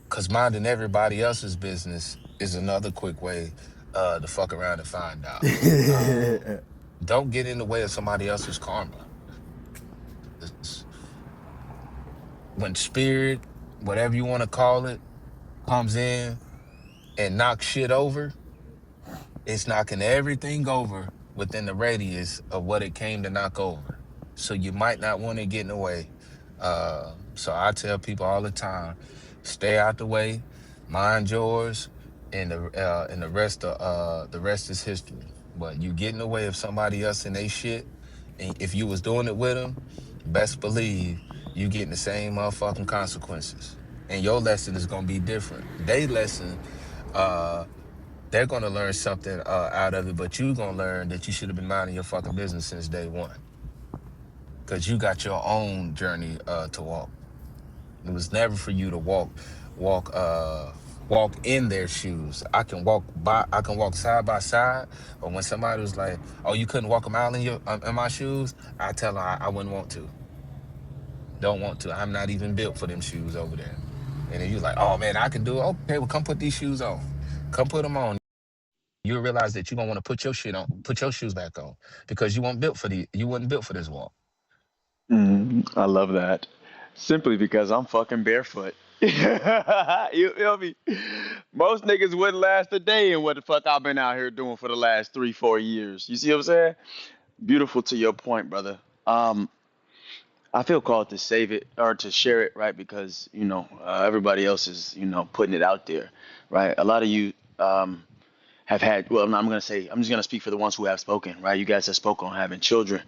J: Cause minding everybody else's business is another quick way to fuck around and find out. Don't get in the way of somebody else's karma. Because when spirit, whatever you want to call it, comes in and knocks shit over, it's knocking everything over within the radius of what it came to knock over. So you might not want to get in the way. So I tell people all the time, stay out the way, mind yours, and the rest is history. But you get in the way of somebody else and they shit, and if you was doing it with them, best believe you getting the same motherfucking consequences. And your lesson is gonna be different. They lesson, uh, they're gonna learn something out of it, but you gonna learn that you should have been minding your fucking business since day one, because you got your own journey to walk. It was never for you to walk, walk in their shoes. I can walk side by side, but when somebody was like, "Oh, you couldn't walk a mile in my shoes," I tell them I wouldn't want to, don't want to. I'm not even built for them shoes over there. And then you're like, "Oh man, I can do it." Okay, well, come put these shoes on. Come put them on. You'll realize that you're gonna want to put your shit on, put your shoes back on, because you weren't built for this walk.
B: I love that. Simply because I'm fucking barefoot. You feel me? Most niggas wouldn't last a day in what the fuck I've been out here doing for the last 3, 4 years. You see what I'm saying? Beautiful to your point, brother. I feel called to save it or to share it, right? Because everybody else is putting it out there, right? A lot of you have had, well, I'm going to say, I'm just going to speak for the ones who have spoken, right? You guys have spoken on having children,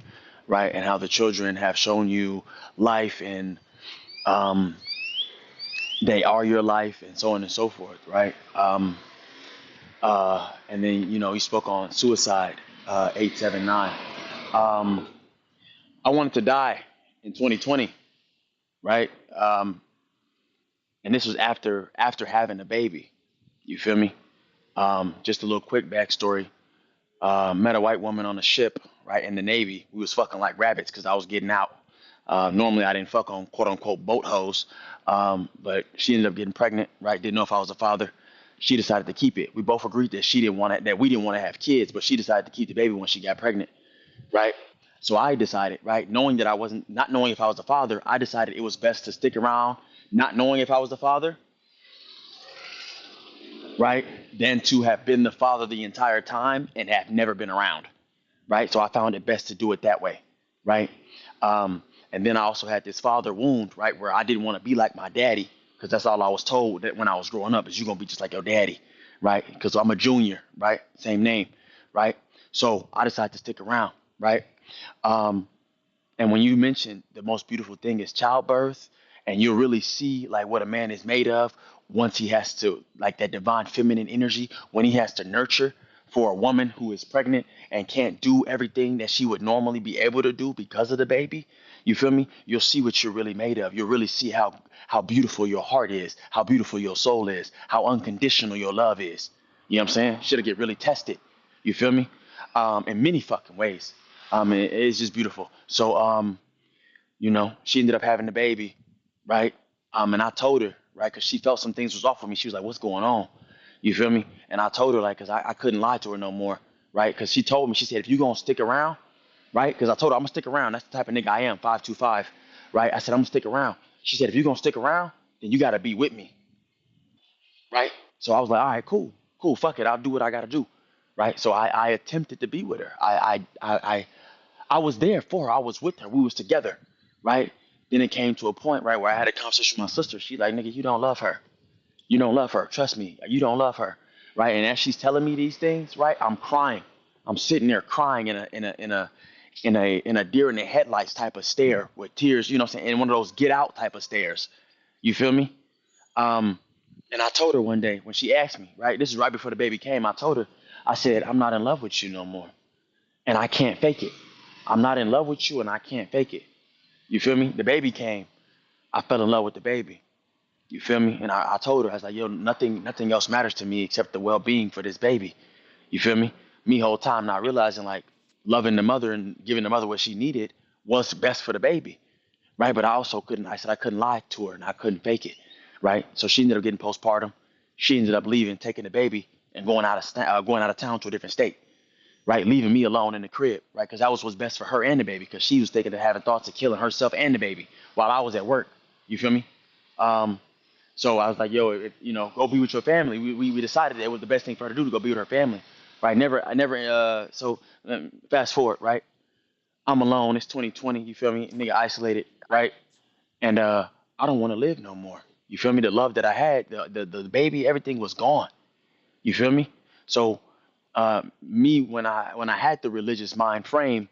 B: right? And how the children have shown you life and um, they are your life and so on and so forth, right? And then, you spoke on suicide, 879. Um, I wanted to die in 2020, right? And this was after having a baby. You feel me? Just a little quick backstory. Met a white woman on a ship, right, in the Navy. We was fucking like rabbits because I was getting out. Normally I didn't fuck on quote unquote boat hoes, but she ended up getting pregnant, right? Didn't know if I was a father. She decided to keep it. We both agreed that we didn't want to have kids, but she decided to keep the baby when she got pregnant, right? So I decided, right, knowing that I wasn't, not knowing if I was a father, I decided it was best to stick around, not knowing if I was the father, right, than to have been the father the entire time and have never been around, right? So I found it best to do it that way, right? Um, and then I also had this father wound, right, where I didn't want to be like my daddy because that's all I was told that when I was growing up is you're gonna be just like your daddy, right? Because I'm a junior, right? Same name, right? So I decided to stick around, right? Um, and when you mention the most beautiful thing is childbirth, and you'll really see like what a man is made of once he has to like that divine feminine energy, when he has to nurture for a woman who is pregnant and can't do everything that she would normally be able to do because of the baby. You feel me? You'll see what you're really made of. You'll really see how beautiful your heart is, how beautiful your soul is, how unconditional your love is. You know what I'm saying? Should get really tested. You feel me? In many fucking ways. It's just beautiful. So, she ended up having the baby, right? And I told her, right, because she felt some things was off with me. She was like, "What's going on?" You feel me? And I told her, like, because I couldn't lie to her no more, right? Because she told me, she said, "If you gonna stick around, right?" Because I told her I'm gonna stick around. That's the type of nigga I am, 525, right? I said I'm gonna stick around. She said, "If you gonna stick around, then you gotta be with me, right?" So I was like, "All right, cool, cool, fuck it, I'll do what I gotta do." Right, so I attempted to be with her. I was there for her. I was with her. We was together, right? Then it came to a point, right, where I had a conversation with my sister. She like, "Nigga, you don't love her. You don't love her. Trust me, you don't love her." Right? And as she's telling me these things, right, I'm crying. I'm sitting there crying in a deer in the headlights type of stare with tears, you know what I'm saying, in one of those get out type of stares. You feel me? Um, and I told her one day when she asked me, right, this is right before the baby came, I told her, I said, "I'm not in love with you no more. And I can't fake it. I'm not in love with you and I can't fake it." You feel me? The baby came. I fell in love with the baby. You feel me? And I told her, I was like, "Yo, nothing else matters to me except the well being for this baby." You feel me? Me whole time not realizing like loving the mother and giving the mother what she needed was best for the baby. Right? But I also couldn't, I said I couldn't lie to her and I couldn't fake it. Right? So she ended up getting postpartum. She ended up leaving, taking the baby and going out of town to a different state, right? Leaving me alone in the crib, right? Because that was what's best for her and the baby. Because she was thinking of having thoughts of killing herself and the baby while I was at work. You feel me? Um, so I was like, "Yo, go be with your family." We decided that it was the best thing for her to do to go be with her family, right? I never. Fast forward, right? I'm alone. It's 2020. You feel me? Nigga, isolated, right? And I don't want to live no more. You feel me? The love that I had, the baby, everything was gone. You feel me? So me when I had the religious mind frame,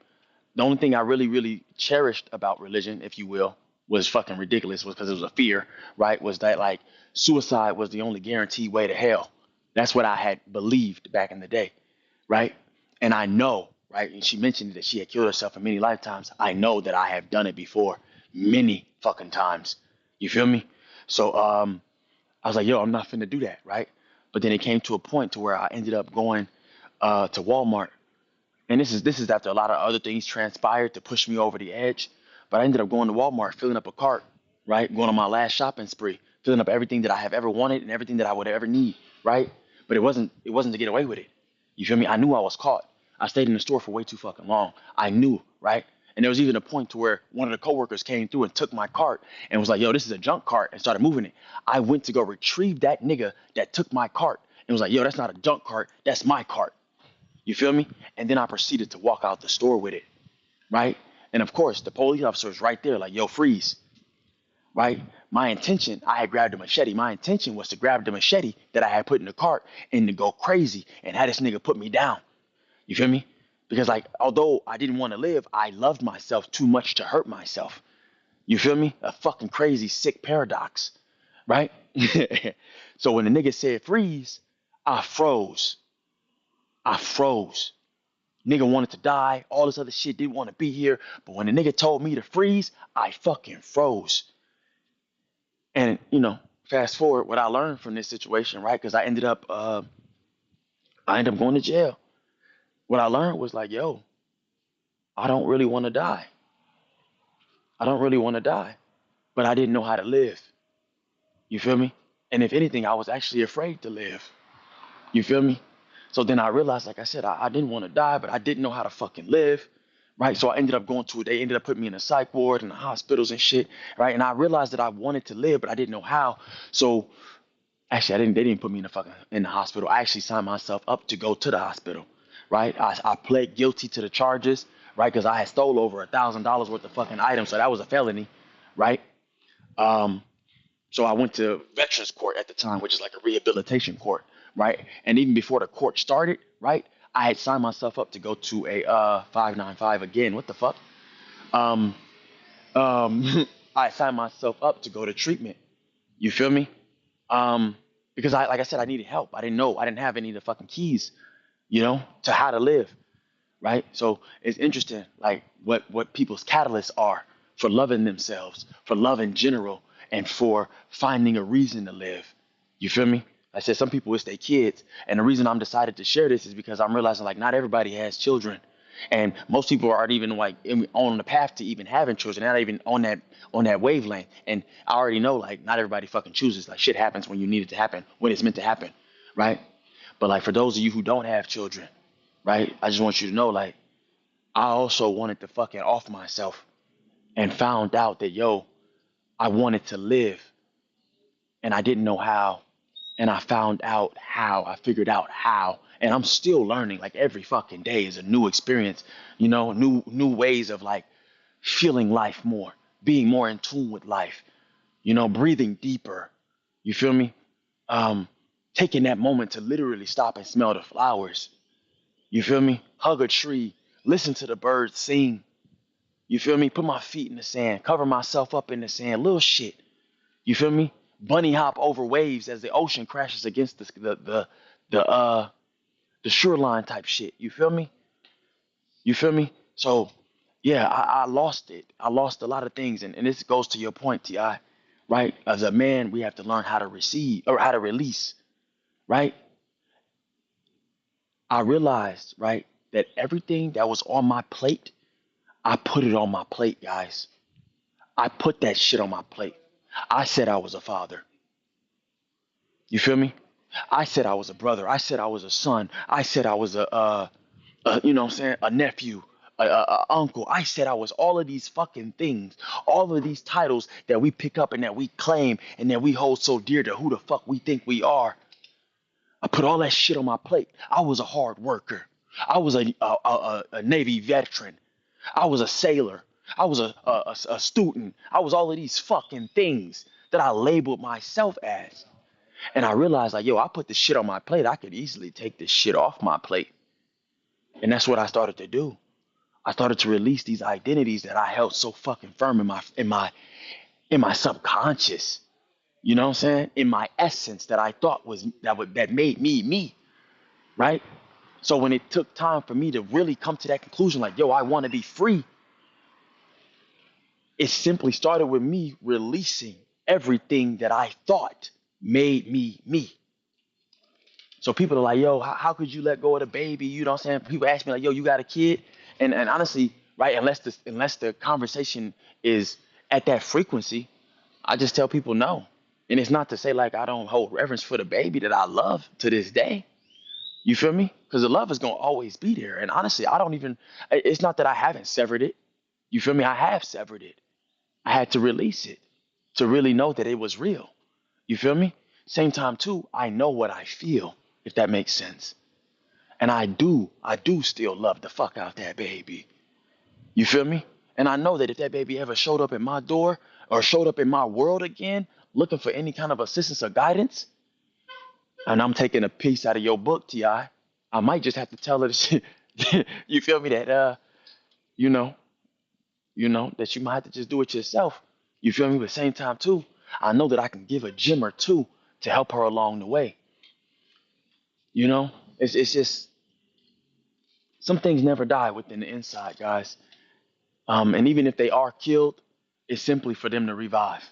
B: the only thing I really cherished about religion, if you will, was fucking ridiculous, was because it was a fear, right? Was that like suicide was the only guaranteed way to hell? That's what I had believed back in the day, right? And I know, right? And she mentioned that she had killed herself in many lifetimes. I know that I have done it before, many fucking times. You feel me? So I was like, "Yo, I'm not finna do that," right? But then it came to a point to where I ended up going to Walmart, and this is after a lot of other things transpired to push me over the edge. But I ended up going to Walmart, filling up a cart, right, going on my last shopping spree, filling up everything that I have ever wanted and everything that I would ever need, right? But it wasn't to get away with it. You feel me? I knew I was caught. I stayed in the store for way too fucking long. I knew, right? And there was even a point to where one of the coworkers came through and took my cart and was like, "Yo, this is a junk cart," and started moving it. I went to go retrieve that nigga that took my cart and was like, "Yo, that's not a junk cart. That's my cart." You feel me? And then I proceeded to walk out the store with it, right? And of course, the police officer was right there, like, "Yo, freeze," right? My intention, I had grabbed a machete. My intention was to grab the machete that I had put in the cart and to go crazy and have this nigga put me down. You feel me? Because like, although I didn't want to live, I loved myself too much to hurt myself. You feel me? A fucking crazy, sick paradox, right? So when the nigga said freeze, I froze. I froze. Nigga wanted to die. All this other shit, didn't want to be here. But when the nigga told me to freeze, I fucking froze. And fast forward, what I learned from this situation, right? Because I ended up going to jail. What I learned was like, yo, I don't really want to die. I don't really want to die, but I didn't know how to live. You feel me? And if anything, I was actually afraid to live. You feel me? So then I realized, like I said, I didn't want to die, but I didn't know how to fucking live. Right. So I ended up they ended up putting me in a psych ward and the hospitals and shit. Right. And I realized that I wanted to live, but I didn't know how. So actually, they didn't put me in the hospital. I actually signed myself up to go to the hospital. Right. I pled guilty to the charges. Right. Because I had stole over $1,000 worth of fucking items. So that was a felony. Right. Um, So I went to Veterans Court at the time, which is like a rehabilitation court, right? And even before the court started, right, I had signed myself up to go to a 595 again. What the fuck? Um, I signed myself up to go to treatment. You feel me? Because like I said, I needed help. I didn't have any of the fucking keys, to how to live, right? So it's interesting, like what people's catalysts are for loving themselves, for love in general, and for finding a reason to live. You feel me? I said some people it's their kids, and the reason I'm decided to share this is because I'm realizing like not everybody has children, and most people aren't even like on the path to even having children. They're not even on that wavelength. And I already know like not everybody fucking chooses. Like shit happens when you need it to happen, when it's meant to happen, right? But like for those of you who don't have children, right? I just want you to know, like, I also wanted to fucking off myself and found out that, yo, I wanted to live and I didn't know how. And I found out how. I figured out how. And I'm still learning. Like every fucking day is a new experience, new ways of like feeling life more, being more in tune with life, breathing deeper. You feel me? Um, Taking that moment to literally stop and smell the flowers. You feel me? Hug a tree, listen to the birds sing. You feel me? Put my feet in the sand, cover myself up in the sand, little shit. You feel me? Bunny hop over waves as the ocean crashes against the shoreline type shit. You feel me? You feel me? So yeah, I lost it. I lost a lot of things, and this goes to your point, Ti. Right? As a man, we have to learn how to receive or how to release. Right? I realized, right, that everything that was on my plate, I put it on my plate, guys. I put that shit on my plate. I said I was a father. You feel me? I said I was a brother. I said I was a son. I said I was what I'm saying, a nephew, a uncle. I said I was all of these fucking things, all of these titles that we pick up and that we claim and that we hold so dear to who the fuck we think we are. I put all that shit on my plate. I was a hard worker. I was a Navy veteran. I was a sailor. I was a student. I was all of these fucking things that I labeled myself as. And I realized, like, yo, I put this shit on my plate. I could easily take this shit off my plate. And that's what I started to do. I started to release these identities that I held so fucking firm in my subconscious. You know what I'm saying? In my essence that I thought that made me me, right? So when it took time for me to really come to that conclusion, like, yo, I want to be free, it simply started with me releasing everything that I thought made me me. So people are like, yo, how could you let go of the baby? You know what I'm saying? People ask me like, yo, you got a kid? And honestly, right, unless the conversation is at that frequency, I just tell people no. And it's not to say like I don't hold reverence for the baby that I love to this day. You feel me? Because the love is gonna always be there. And honestly, I don't even. It's not that I haven't severed it. You feel me? I have severed it. I had to release it to really know that it was real. You feel me? Same time too, I know what I feel, if that makes sense. And I do still love the fuck out that baby. You feel me? And I know that if that baby ever showed up at my door or showed up in my world again, looking for any kind of assistance or guidance, and I'm taking a piece out of your book, I might just have to tell her that you feel me, that you know, that you might have to just do it yourself. You feel me? But at the same time too, I know that I can give a gem or two to help her along the way. You know? It's just some things never die within the inside, guys. And even if they are killed, it's simply for them to revive.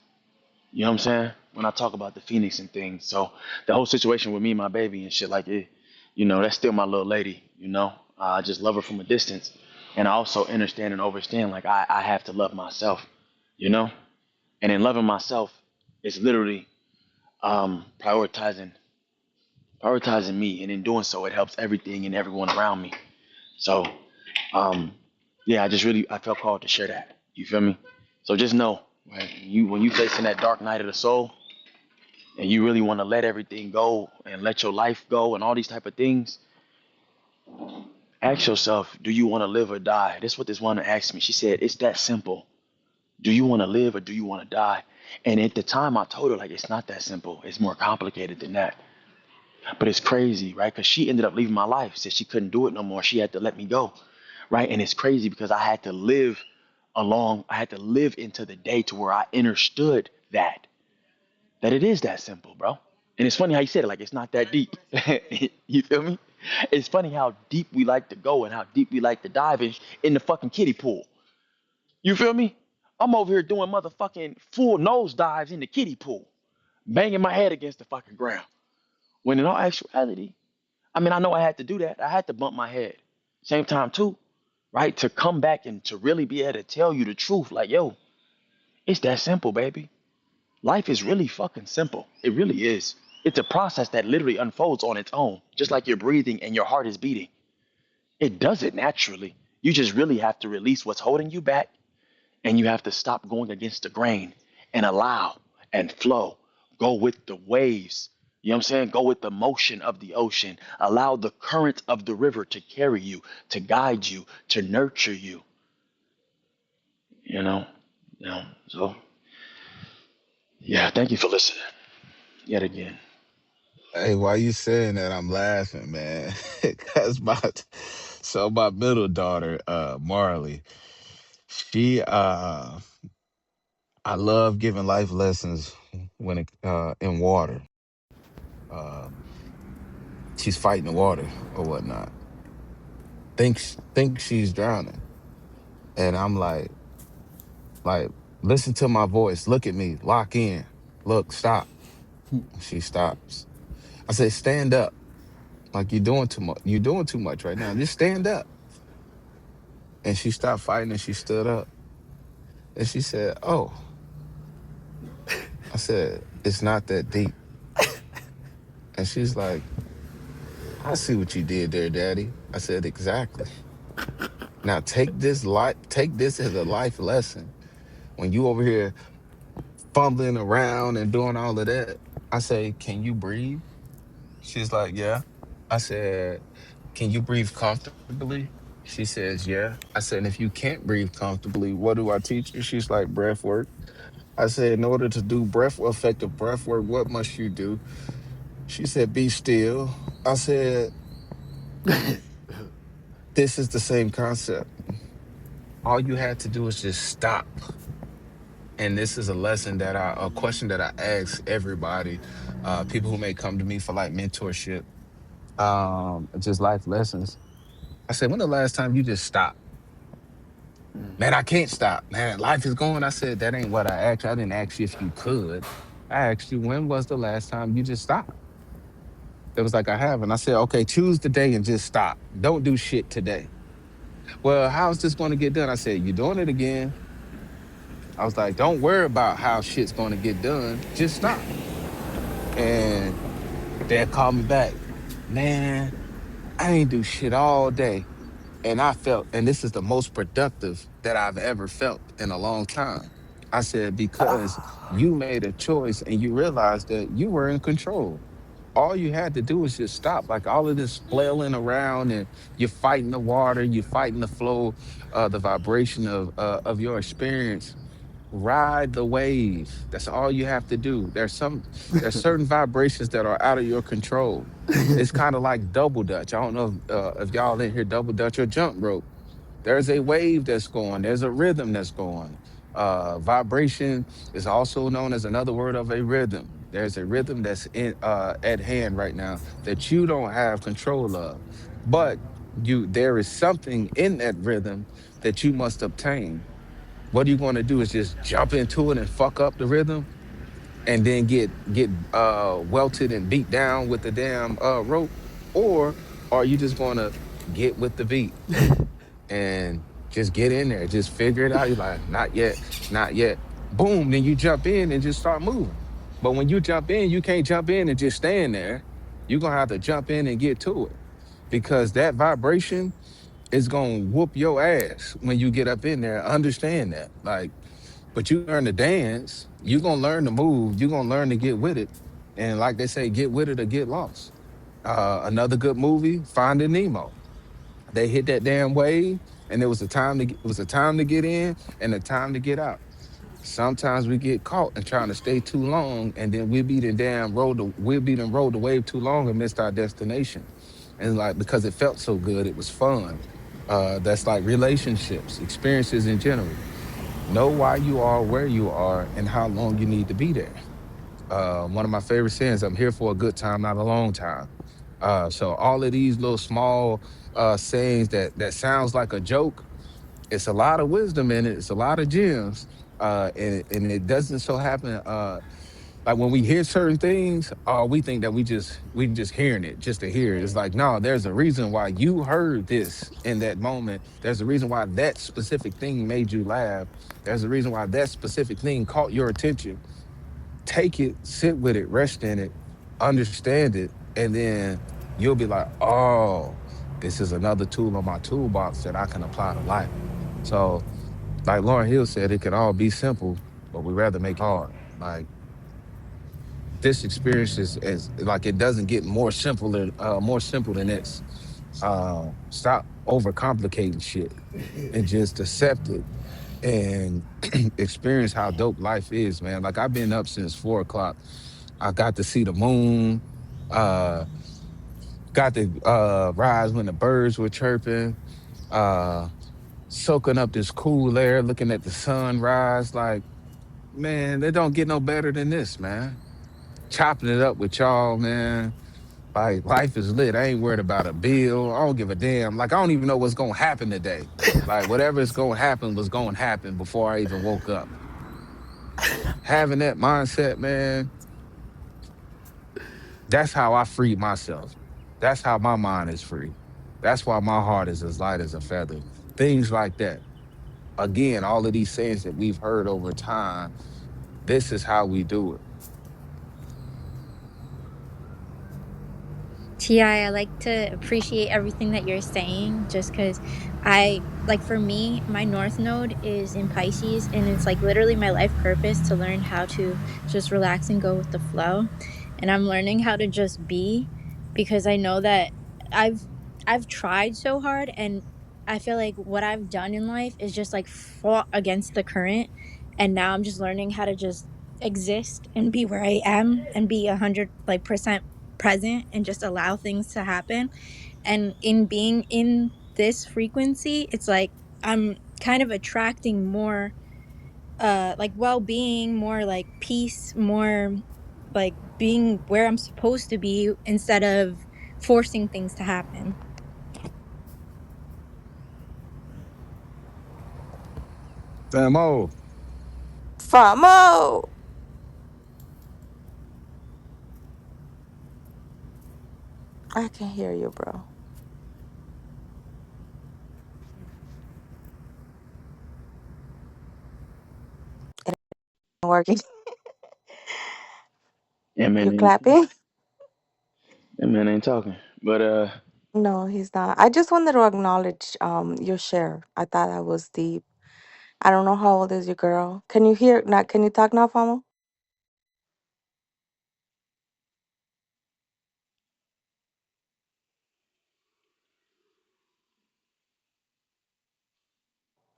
B: You know what I'm saying? When I talk about the phoenix and things. So the whole situation with me and my baby and shit like it, that's still my little lady, I just love her from a distance. And I also understand and understand like I have to love myself, you know? And in loving myself, it's literally prioritizing me. And in doing so, it helps everything and everyone around me. So um, yeah, I felt called to share that. You feel me? So just know, right? When you facing that dark night of the soul, and you really want to let everything go and let your life go and all these type of things, ask yourself, do you want to live or die? That's what this woman asked me. She said, it's that simple. Do you want to live or do you want to die? And at the time, I told her like it's not that simple. It's more complicated than that. But it's crazy, right? Because she ended up leaving my life. Said she couldn't do it no more. She had to let me go, right? And it's crazy because I had to live into the day to where I understood that it is that simple, bro. And it's funny how you said it, like it's not that deep. You feel me? It's funny how deep we like to go and how deep we like to dive in the fucking kiddie pool. You feel me? I'm over here doing motherfucking full nose dives in the kiddie pool, banging my head against the fucking ground. When in all actuality, I mean, I know I had to do that. I had to bump my head. Same time too, right? To come back and to really be able to tell you the truth, like, yo, it's that simple, baby. Life is really fucking simple. It really is. It's a process that literally unfolds on its own, just like you're breathing and your heart is beating. It does it naturally. You just really have to release what's holding you back and you have to stop going against the grain and allow and flow. Go with the waves. You know what I'm saying? Go with the motion of the ocean. Allow the current of the river to carry you, to guide you, to nurture you. You know? So yeah, thank you for listening yet again.
J: Hey, why you saying that? I'm laughing, man. Cause my middle daughter, Marley, she I love giving life lessons when it in water. Uh she's fighting the water or whatnot. Thinks she's drowning. And I'm like, listen to my voice, look at me, lock in, look, stop. She stops. I say, stand up. Like you're doing too much. You're doing too much right now. Just stand up. And she stopped fighting and she stood up. And she said, oh, I said, it's not that deep. And she's like, I see what you did there, Daddy. I said, exactly. Now take this as a life lesson. When you over here fumbling around and doing all of that, I say, can you breathe? She's like, yeah. I said, can you breathe comfortably? She says, yeah. I said, and if you can't breathe comfortably, what do I teach you? She's like, breath work. I said, in order to do effective breath work, what must you do? She said, be still. I said, this is the same concept. All you had to do is just stop. And this is a question that I ask everybody, people who may come to me for like mentorship, just life lessons. I said, when the last time you just stopped? Man, I can't stop. Man, life is going. I said, that ain't what I asked you. I didn't ask you if you could. I asked you, when was the last time you just stopped? It was like, I haven't. I said, okay, choose the day and just stop. Don't do shit today. Well, how's this going to get done? I said, you're doing it again. I was like, don't worry about how shit's going to get done. Just stop. And dad called me back. Man, I ain't do shit all day. And I felt, and this is the most productive that I've ever felt in a long time. I said, because you made a choice and you realized that you were in control. all you had to do was just stop. Like all of this flailing around, and you're fighting the water, you're fighting the flow, the vibration of your experience. Ride the wave. That's all you have to do. There's certain vibrations that are out of your control. It's kind of like double dutch. I don't know if y'all in here double dutch or jump rope. There's a wave that's going. There's a rhythm that's going. Vibration is also known as another word of a rhythm. There's a rhythm that's in at hand right now that you don't have control of, but there is something in that rhythm that you must obtain. What are you going to do is just jump into it and fuck up the rhythm and then get welted and beat down with the damn rope, or are you just going to get with the beat and just get in there, just figure it out? You're like, not yet, not yet. Boom, then you jump in and just start moving. But when you jump in, you can't jump in and just stand there. You're gonna have to jump in and get to it, because that vibration is gonna whoop your ass when you get up in there. Understand that. Like, but you learn to dance, you're gonna learn to move, you're gonna learn to get with it. And like they say, get with it or get lost. Another good movie, Finding Nemo. They hit that damn wave, and there was a time it was a time to get in and a time to get out. Sometimes we get caught and trying to stay too long, and then we'll be done rode the wave too long and missed our destination. And like, because it felt so good, it was fun. That's like relationships, experiences in general. Know why you are where you are and how long you need to be there. One of my favorite sayings, I'm here for a good time, not a long time. So all of these little small sayings that sounds like a joke, it's a lot of wisdom in it. It's a lot of gems. And it doesn't so happen. Like when we hear certain things, we think that we just hearing it just to hear it. It's like, no, there's a reason why you heard this in that moment. There's a reason why that specific thing made you laugh. There's a reason why that specific thing caught your attention. Take it, sit with it, rest in it, understand it, and then you'll be like, oh, this is another tool on my toolbox that I can apply to life. So, like Lauren Hill said, it can all be simple, but we rather make hard. Like, this experience is as like, it doesn't get more simple than this. Stop overcomplicating shit and just accept it and experience how dope life is, man. Like, I've been up since 4 o'clock. I got to see the moon. Uh, got to rise when the birds were chirping. Uh, soaking up this cool air, looking at the sunrise. Like, man, they don't get no better than this, man. Chopping it up with y'all, man. Like, life is lit. I ain't worried about a bill. I don't give a damn. Like, I don't even know what's gonna happen today. Like, whatever is gonna happen was gonna happen before I even woke up. Having that mindset, man, that's how I free myself. That's how my mind is free. That's why my heart is as light as a feather. Things like that. Again, all of these sayings that we've heard over time, this is how we do it.
G: Ti, I like to appreciate everything that you're saying just because I like for me, my North Node is in Pisces and it's like literally my life purpose to learn how to just relax and go with the flow. And I'm learning how to just be because I know that I've I've tried so hard and I feel like what I've done in life is just like fought against the current, and now I'm just learning how to just exist and be where I am and be 100 like percent present and just allow things to happen. And in being in this frequency, it's like I'm kind of attracting more like well-being, more like peace, more like being where I'm supposed to be instead of forcing things to happen.
J: Famo,
F: Famo, I can hear you, bro. Working.
B: Yeah, man,
F: You clapping?
B: that man ain't talking. But
F: No, he's not. I just wanted to acknowledge your share. I thought that was deep. I don't know how old is your girl. Can you hear? Not? Can you talk now, Famo?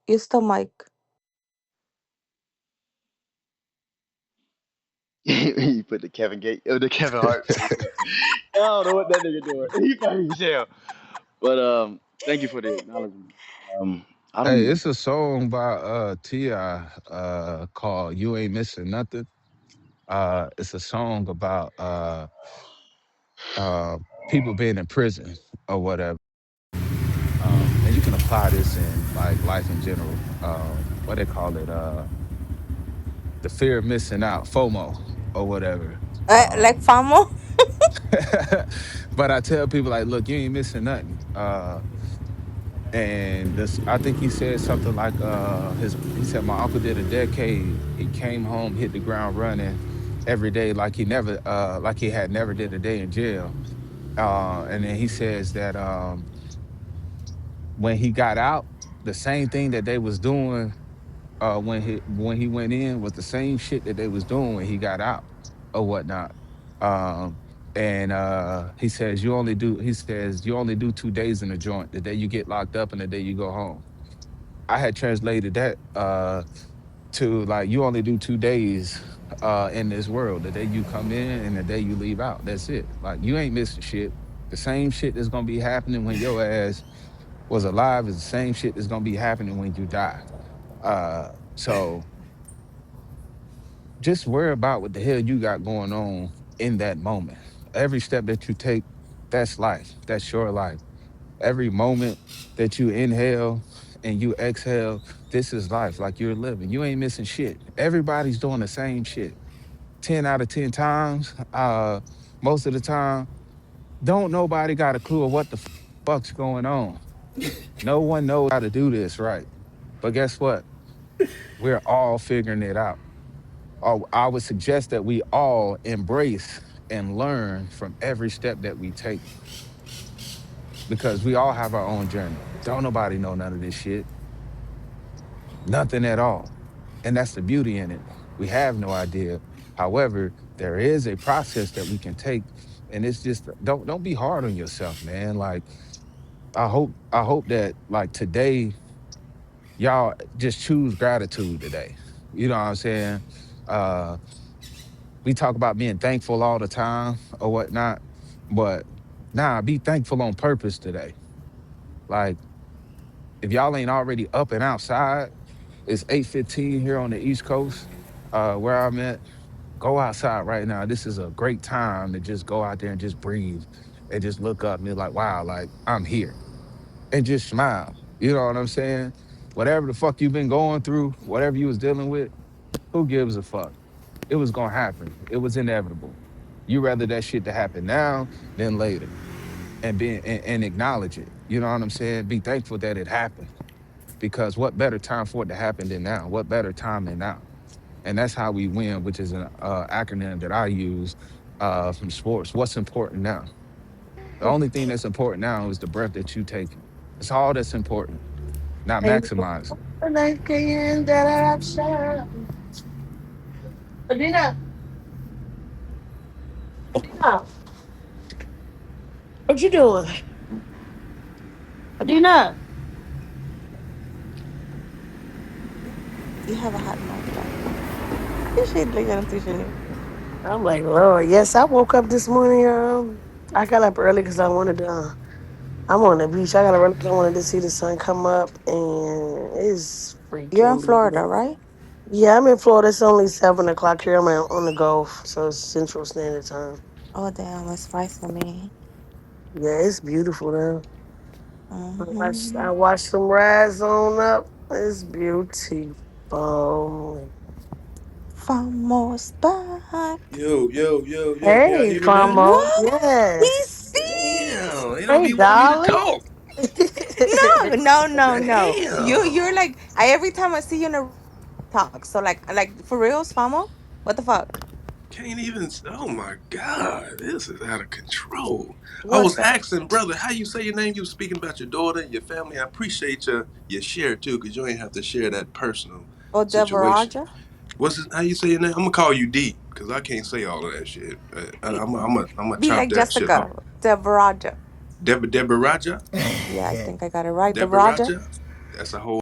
F: You still mic.
B: He put the Kevin Gate, the Kevin Hart face up. I don't know what that nigga doing. He funny as hell. But thank you for the acknowledgement. I
J: Hey,
B: don't.
J: it's a song by T.I. Called You Ain't Missing Nothing. It's a song about uh people being in prison or whatever. And you can apply this in like life in general. What they call it, the fear of missing out, FOMO or whatever.
F: Like
J: Um
F: Famo?
J: but I tell people like, look, you ain't missing nothing. And this, I think he said something like he said my uncle did a decade. He came home, hit the ground running every day like he had never did a day in jail. And then he says that when he got out, the same thing that they was doing when he went in was the same shit that they was doing when he got out or whatnot. Um, and he says you only do 2 days in a joint, the day you get locked up and the day you go home. I had translated that to like you only do 2 days in this world, the day you come in and the day you leave out. That's it. Like you ain't missing shit. The same shit that's gonna be happening when your ass was alive is the same shit that's gonna be happening when you die. So just worry about what the hell you got going on in that moment. Every step that you take, that's life. That's your life. Every moment that you inhale and you exhale, this is life. Like you're living. You ain't missing shit. Everybody's doing the same shit. 10 out of 10 times, most of the time, don't nobody got a clue of what the fuck's going on. No one knows how to do this right. But guess what? We're all figuring it out. I would suggest that we all embrace and learn from every step that we take because we all have our own journey. Don't nobody know none of this shit, nothing at all. And that's the beauty in it. We have no idea. However, there is a process that we can take, and it's just don't be hard on yourself, man. Like I hope that like today y'all just choose gratitude today. You know what I'm saying? Uh, we talk about being thankful all the time or whatnot, but nah, be thankful on purpose today. Like if y'all ain't already up and outside, it's 8:15 here on the East Coast, where I'm at. Go outside right now. This is a great time to just go out there and just breathe and just look up and be like, wow, like I'm here. And just smile. You know what I'm saying? Whatever the fuck you've been going through, whatever you was dealing with, who gives a fuck? It was gonna happen. It was inevitable. You rather that shit to happen now than later, and acknowledge it. You know what I'm saying? Be thankful that it happened because what better time for it to happen than now? What better time than now? And that's how we win, which is an acronym that I use from sports. What's important now? The only thing that's important now is the breath that you taking. It's all that's important, not maximizing.
K: Adina, Adina, what you doing? Adina.
F: You have a hot mic, darling. She looking at you.
K: I'm like, Lord, yes, I woke up this morning. I got up early because I wanted to. I'm on the beach. I got to run. I wanted to see the sun come up, and it's
F: You're in
K: freaking
F: Florida,
K: beautiful.
F: right?
K: Yeah, I'm in Florida. It's only 7 o'clock here. I'm on the Gulf, so it's Central Standard Time.
F: Oh damn, it's 5 for me.
K: Yeah, it's beautiful there.
F: Mm-hmm.
K: I watched them rise on up. It's beautiful.
F: Vamos back.
L: Yo, yo, yo, yo, can y'all
K: Hey,
L: hear me now?
K: Famo.
F: What? He
K: Yes.
F: sees.
L: Damn, they don't
K: Hey,
L: be wanting me to
K: darling.
L: talk.
F: No, no, no, no. You're
L: Damn.
F: like I every time I see you in a talk. So like for reals, Famo? What the fuck?
L: Can't even, oh my God, this is out of control. I
F: What's
L: was
F: up?
L: asking, brother, how you say your name? You was speaking about your daughter and your family. I appreciate your share too, because you ain't have to share that personal
F: Oh,
L: situation.
F: Devaraja?
L: How you say your name? I'm gonna call you D, because I can't say all of that shit. I'm gonna
F: Be
L: chop
F: like
L: that shit
F: Jessica.
L: off.
F: Devaraja.
L: Deborah Raja?
F: Yeah, I think I got it right.
L: Deborah
F: Devaraja.
L: Raja? That's a whole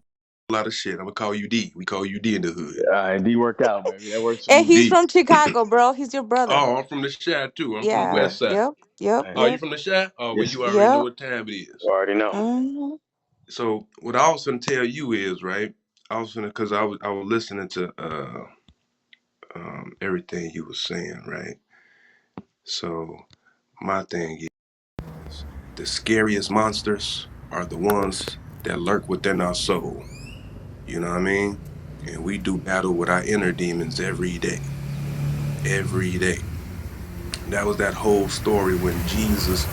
L: A lot of shit. I'm gonna call you D. We call you D in the hood.
B: And D work out, baby. That works for
F: And
B: me.
F: he's
L: D.
F: from Chicago, bro. He's your brother.
L: Oh, I'm from the Chi too. I'm from the
F: Yeah.
L: West Side.
F: Yep. Yep.
B: Hey,
L: Oh, you
F: Yep.
L: from the Chi? Oh, well,
B: yes,
L: you already know
F: Yep.
L: what time it is.
B: you already know.
F: Hmm.
L: So what I was gonna tell you is right. I was gonna because I was listening to everything you was saying, right? So my thing is the scariest monsters are the ones that lurk within our soul. You know what I mean? And we do battle with our inner demons every day. Every day. That was that whole story when Jesus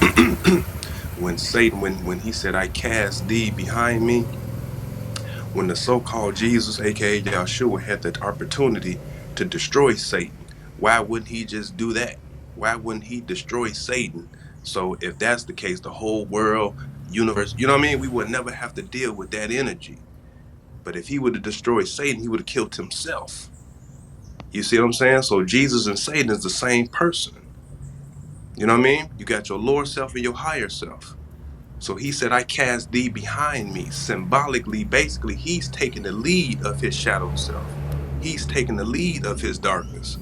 L: when Satan when he said, I cast thee behind me, when the so-called Jesus, aka Yahshua, had the opportunity to destroy Satan, why wouldn't he just do that? Why wouldn't he destroy Satan? So if that's the case, the whole world, universe, you know what I mean? We would never have to deal with that energy. But if he would have destroyed Satan, he would have killed himself. You see what I'm saying? So Jesus and Satan is the same person. You know what I mean? You got your lower self and your higher self. So he said, I cast thee behind me. Symbolically, basically, he's taking the lead of his shadow self. He's taking the lead of his darkness.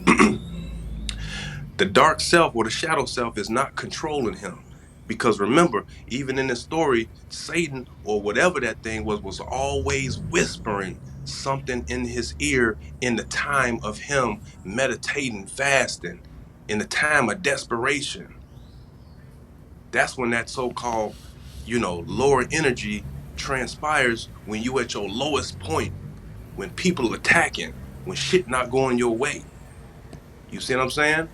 L: The dark self or the shadow self is not controlling him. Because remember, even in the story, Satan or whatever that thing was always whispering something in his ear in the time of him meditating, fasting, in the time of desperation. That's when that so-called, lower energy transpires when you at your lowest point, when people attacking, when shit not going your way. You see what I'm saying?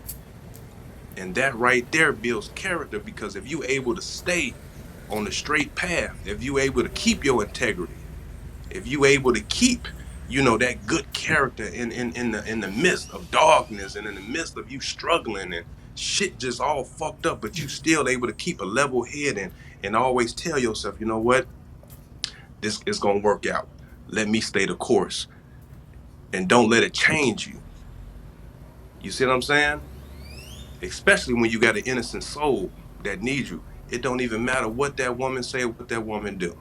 L: And that right there builds character because if you able to stay on the straight path, if you able to keep your integrity, if you able to keep, that good character in the midst of darkness and in the midst of you struggling and shit just all fucked up, but you still able to keep a level head and always tell yourself, you know what, this is gonna work out. Let me stay the course and don't let it change you. You see what I'm saying? Especially when you got an innocent soul that needs you. It don't even matter what that woman say, what that woman do.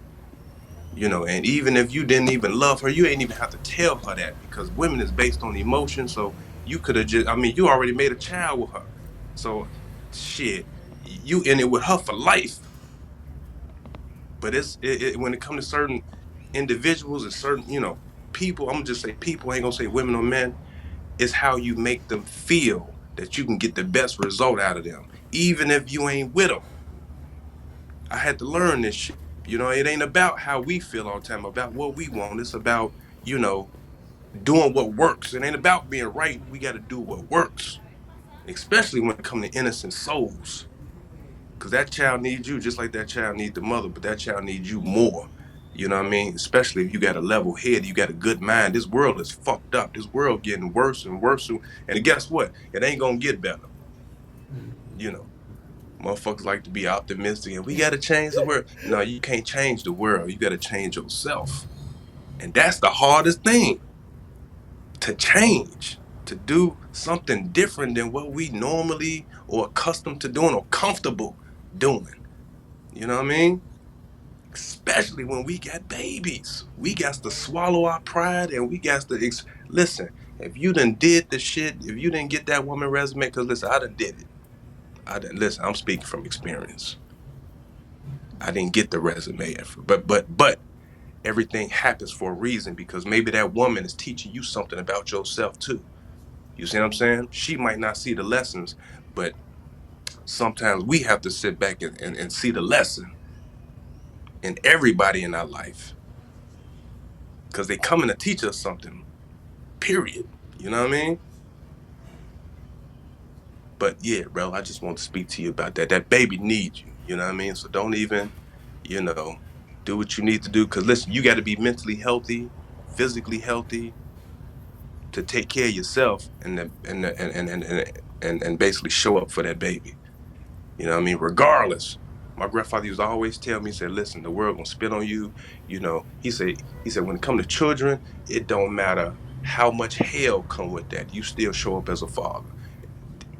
L: And even if you didn't even love her, you ain't even have to tell her that because women is based on emotion. So you could have just, I mean, you already made a child with her. So shit, you in it with her for life. But when it comes to certain individuals and certain, people, I'm gonna just say people, I ain't gonna say women or men, it's how you make them feel that you can get the best result out of them, even if you ain't with them. I had to learn this shit. It ain't about how we feel all the time, about what we want. It's about, you know, doing what works. It ain't about being right. We got to do what works, especially when it comes to innocent souls. Because that child needs you just like that child needs the mother, but that child needs you more. You know what I mean? Especially if you got a level head, you got a good mind. This world is fucked up. This world getting worse and worse. And guess what? It ain't going to get better. You know, motherfuckers like to be optimistic and we got to change the world. No, you can't change the world. You got to change yourself. And that's the hardest thing to change, to do something different than what we normally or accustomed to doing or comfortable doing. You know what I mean? Especially when we got babies. We got to swallow our pride and we got to listen. If you done did the shit, if you didn't get that woman resume, because listen, I done did it. I didn't listen. I'm speaking from experience. I didn't get the resume, but everything happens for a reason because maybe that woman is teaching you something about yourself too. You see what I'm saying? She might not see the lessons, but sometimes we have to sit back and see the lesson in everybody in our life because they coming to teach us something, period. You know what I mean? But yeah, bro, I just want to speak to you about that. That baby needs you. You know what I mean? So don't even, you know, do what you need to do. Because listen, you got to be mentally healthy, physically healthy to take care of yourself and basically show up for that baby. You know what I mean? Regardless. My grandfather used to always tell me, he said, listen, the world gonna spit on you. He said, when it come to children, it don't matter how much hell come with that. You still show up as a father.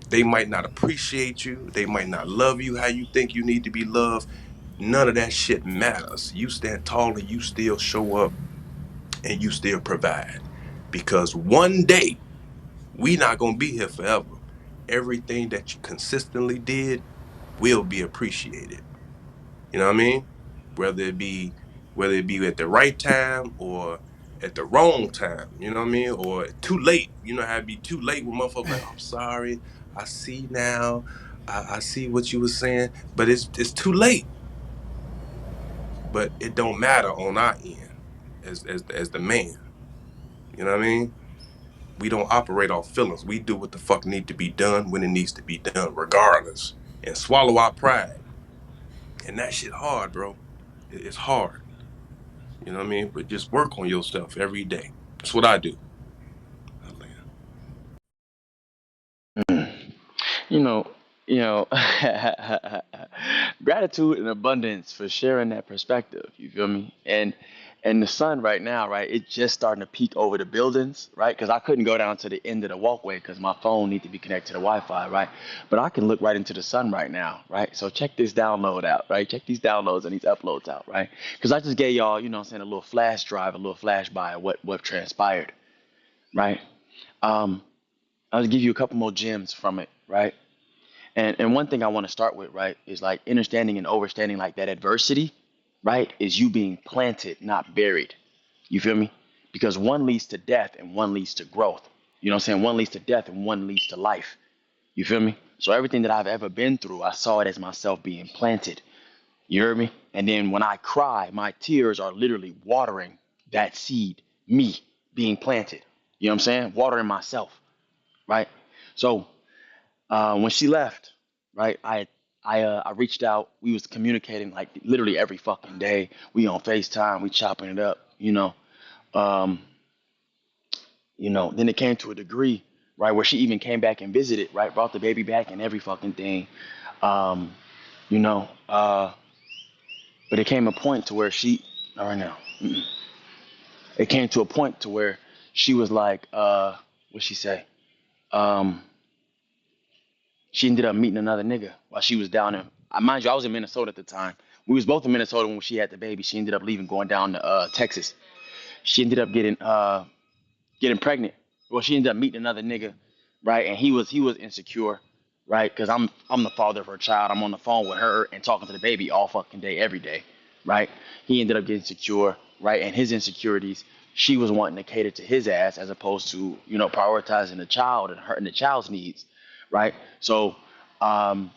L: They might not appreciate you. They might not love you how you think you need to be loved. None of that shit matters. You stand tall and you still show up and you still provide. Because one day, we not gonna be here forever. Everything that you consistently did will be appreciated. You know what I mean? Whether it be whether it be at the right time or at the wrong time, you know what I mean? Or too late. You know how it be too late when motherfuckers like, I'm sorry, I see now, I see what you were saying, but it's too late. But it don't matter on our end as the man. You know what I mean? We don't operate off feelings. We do what the fuck need to be done when it needs to be done, regardless. And swallow our pride. And that shit hard, bro. It's hard. You know what I mean? But just work on yourself every day. That's what I do. I land.
B: Mm. You know, you know, gratitude and abundance for sharing that perspective. You feel me? And the sun right now, right? It's just starting to peek over the buildings, right? Because I couldn't go down to the end of the walkway because my phone need to be connected to the Wi-Fi, right? But I can look right into the sun right now, right? So check this download out, right? Check these downloads and these uploads out, right? Because I just gave y'all, you know, what I'm saying, a little flash drive, a little flash by of what transpired, right? Um, I'll give you a couple more gems from it, right? And one thing I want to start with, right, is like understanding and overstanding like that adversity, right, is you being planted, not buried. You feel me? Because one leads to death and one leads to growth. You know what I'm saying? One leads to death and one leads to life. You feel me? So everything that I've ever been through, I saw it as myself being planted. You heard me? And then when I cry, my tears are literally watering that seed, me being planted. You know what I'm saying? Watering myself, right? So when she left, right, I reached out. We was communicating like literally every fucking day. We on FaceTime, we chopping it up, Um, then it came to a degree, right, where she even came back and visited, right, brought the baby back and every fucking thing. Um, you know, uh, but it came a point to where she, not right now. It came to a point to where she was like, what she say? Um, she ended up meeting another nigga while she was down in. Mind you, I was in Minnesota at the time. We was both in Minnesota when she had the baby. She ended up leaving, going down to Texas. She ended up getting pregnant. Well, she ended up meeting another nigga, right? And he was insecure, right? Because I'm the father of her child. I'm on the phone with her and talking to the baby all fucking day, every day, right? He ended up getting secure, right? And his insecurities, she was wanting to cater to his ass as opposed to prioritizing the child and her and the child's needs, right? So um,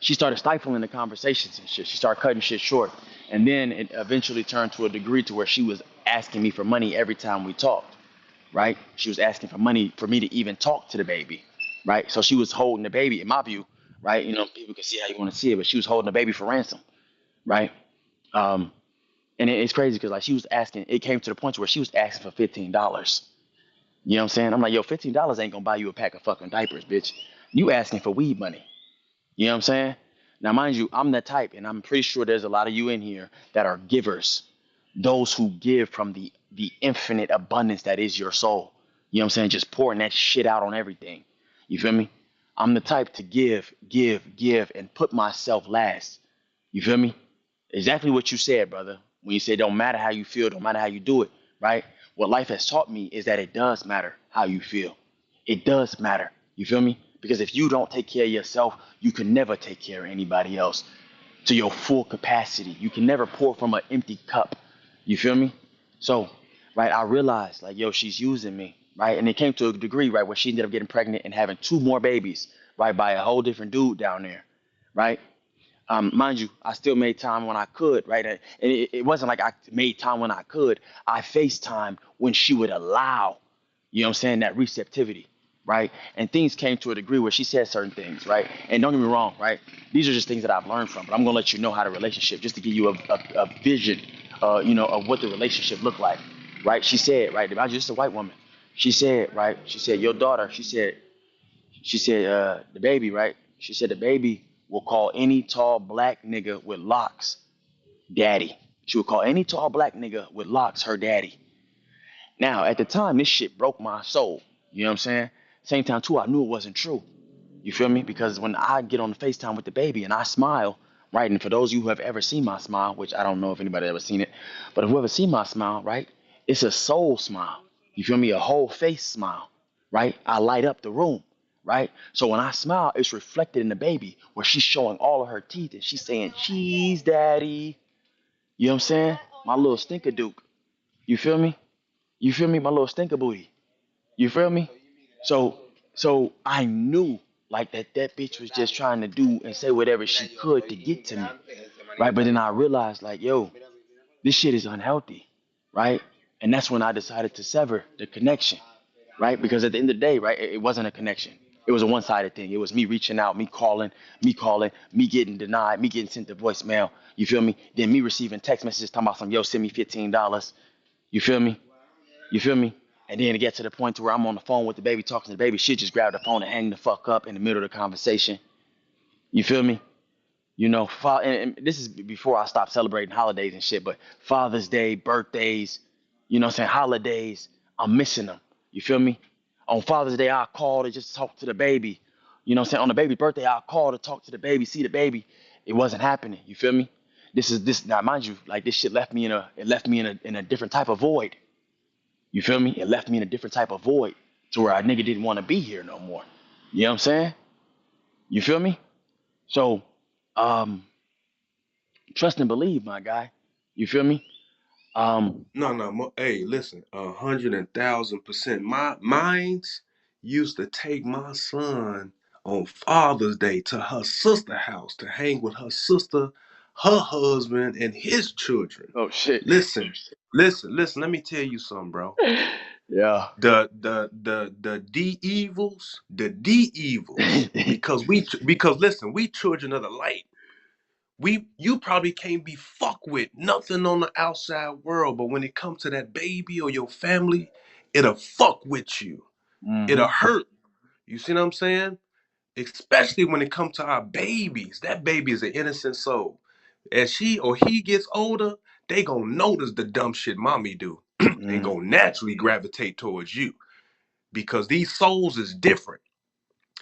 B: she started stifling the conversations and shit. She started cutting shit short, and then it eventually turned to a degree to where she was asking me for money every time we talked, right? She was asking for money for me to even talk to the baby, right? So she was holding the baby, in my view, right? People can see how you want to see it, but she was holding the baby for ransom, right? Um, and it's crazy because like she was asking, it came to the point where she was asking for $15. You know what I'm saying? I'm like, yo, $15 ain't gonna buy you a pack of fucking diapers, bitch. You asking for weed money. You know what I'm saying? Now, mind you, I'm that type, and I'm pretty sure there's a lot of you in here that are givers, those who give from the infinite abundance that is your soul. You know what I'm saying? Just pouring that shit out on everything. You feel me? I'm the type to give, give, give, and put myself last. You feel me? Exactly what you said, brother. When you say don't matter how you feel, don't matter how you do it, right? What life has taught me is that it does matter how you feel. It does matter. You feel me? Because if you don't take care of yourself, you can never take care of anybody else to your full capacity. You can never pour from an empty cup. You feel me? So, right, I realized like, yo, she's using me, right? And it came to a degree, right, where she ended up getting pregnant and having two more babies, right, by a whole different dude down there, right? Mind you, I still made time when I could, right? And it wasn't like I made time when I could. I FaceTime when she would allow, you know what I'm saying, that receptivity, right? And things came to a degree where she said certain things, right? And don't get me wrong, right? These are just things that I've learned from, but I'm gonna let you know how the relationship, just to give you a vision, of what the relationship looked like, right? She said, right, mind you, just a white woman. She said, right? She said, your daughter. She said, the baby, right? She said the baby will call any tall black nigga with locks daddy. She would call any tall black nigga with locks her daddy. Now, at the time, this shit broke my soul. You know what I'm saying? Same time, too, I knew it wasn't true. You feel me? Because when I get on the FaceTime with the baby and I smile, right? And for those of you who have ever seen my smile, which I don't know if anybody ever seen it, but whoever seen my smile, right? It's a soul smile. You feel me? A whole face smile, right? I light up the room, right? So when I smile, it's reflected in the baby where she's showing all of her teeth and she's saying, cheese, daddy. You know what I'm saying? My little stinker duke. You feel me? You feel me? My little stinker booty. You feel me? So so I knew like that bitch was just trying to do and say whatever she could to get to me. Right? But then I realized like, yo, this shit is unhealthy. Right? And that's when I decided to sever the connection. Right? Because at the end of the day, right, it wasn't a connection. It was a one-sided thing. It was me reaching out, me getting denied, me getting sent to voicemail. You feel me? Then me receiving text messages talking about some, yo, send me $15. You feel me? You feel me? And then it gets to the point to where I'm on the phone with the baby, talking to the baby. She just grab the phone and hang the fuck up in the middle of the conversation. You feel me? You know, and this is before I stopped celebrating holidays and shit, but Father's Day, birthdays, you know what I'm saying, holidays, I'm missing them. You feel me? On Father's Day, I call to just talk to the baby. You know what I'm saying? On the baby birthday, I call to talk to the baby, see the baby. It wasn't happening. You feel me? This now mind you, like this shit left me in a different type of void. You feel me? It left me in a different type of void to where a nigga didn't want to be here no more. You know what I'm saying? You feel me? So, um, trust and believe, my guy. You feel me? Um,
L: No, no. Hey, listen, 100,000%. My minds used to take my son on Father's Day to her sister house to hang with her sister, her husband, and his children.
B: oh shit.
L: Listen, listen. Let me tell you something, bro.
B: Yeah.
L: The D evils, because listen, we children of the light. You probably can't be fucked with nothing on the outside world, but when it comes to that baby or your family, it'll fuck with you. It'll
B: Mm-hmm.
L: hurt. You see what I'm saying? Especially when it comes to our babies. That baby is an innocent soul. As she or he gets older, they gonna notice the dumb shit mommy do and
B: Mm.
L: gonna naturally gravitate towards you because these souls is different.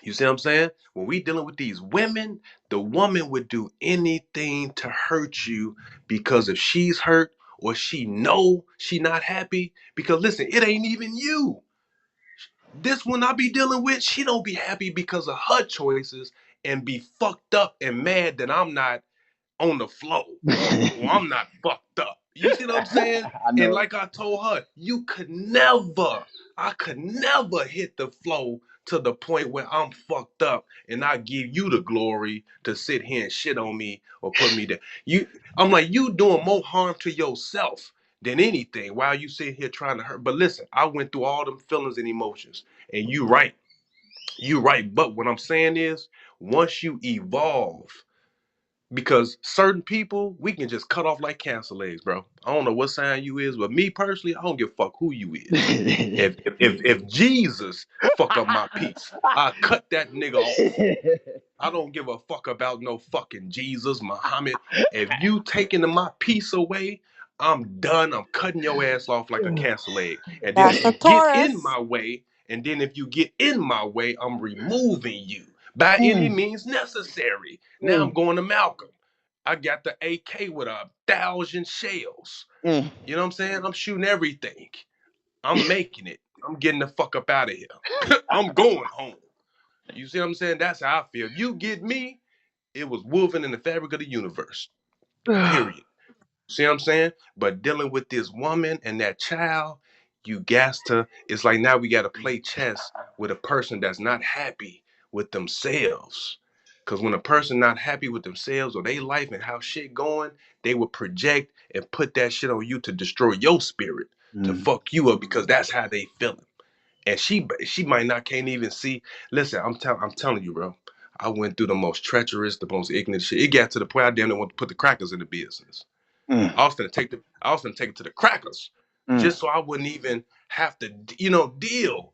L: You see what I'm saying? When we dealing with these women, the woman would do anything to hurt you because if she's hurt or she know she not happy, because listen, it ain't even you. This one I be dealing with, she don't be happy because of her choices and be fucked up and mad that I'm not on the flow or I'm not fucked up. You see what I'm saying?
B: I
L: And
B: know.
L: like I told her, I could never hit the flow to the point where I'm fucked up and I give you the glory to sit here and shit on me or put me there. I'm like, you doing more harm to yourself than anything while you sit here trying to hurt. But listen, I went through all them feelings and emotions, and you right. You right. But what I'm saying is, once you evolve, because certain people we can just cut off like cancer legs, bro. I don't know what sign you is, but me personally, I don't give a fuck who you is. If Jesus fuck up my peace, I cut that nigga off. I don't give a fuck about no fucking Jesus, Muhammad. If you taking my peace away, I'm done. I'm cutting your ass off like a cancer leg. And then
G: That's
L: if
G: a
L: you get in
G: Taurus.
L: my way, and then if you get in my way, I'm removing you by any
B: Mm,
L: means necessary. Now
B: mm,
L: I'm going to Malcolm. I got the AK with 1,000 shells.
B: mm.
L: You know what I'm saying? I'm shooting everything. I'm making it. I'm getting the fuck up out of here. I'm going home. You see what I'm saying? That's how I feel. If you get me, it was woven in the fabric of the universe. Period. See what I'm saying? But dealing with this woman and that child, you got to, it's like now we got to play chess with a person that's not happy with themselves. Because when a person not happy with themselves or their life and how shit going, they will project and put that shit on you to destroy your spirit, to
B: Mm,
L: fuck you up because that's how they feeling. And she might not can't even see. Listen, I'm telling you, bro. I went through the most treacherous, the most ignorant shit. It got to the point I damn near want to put the crackers in the business.
B: mm,
L: I was gonna take it to the crackers,
B: mm,
L: just so I wouldn't even have to, deal.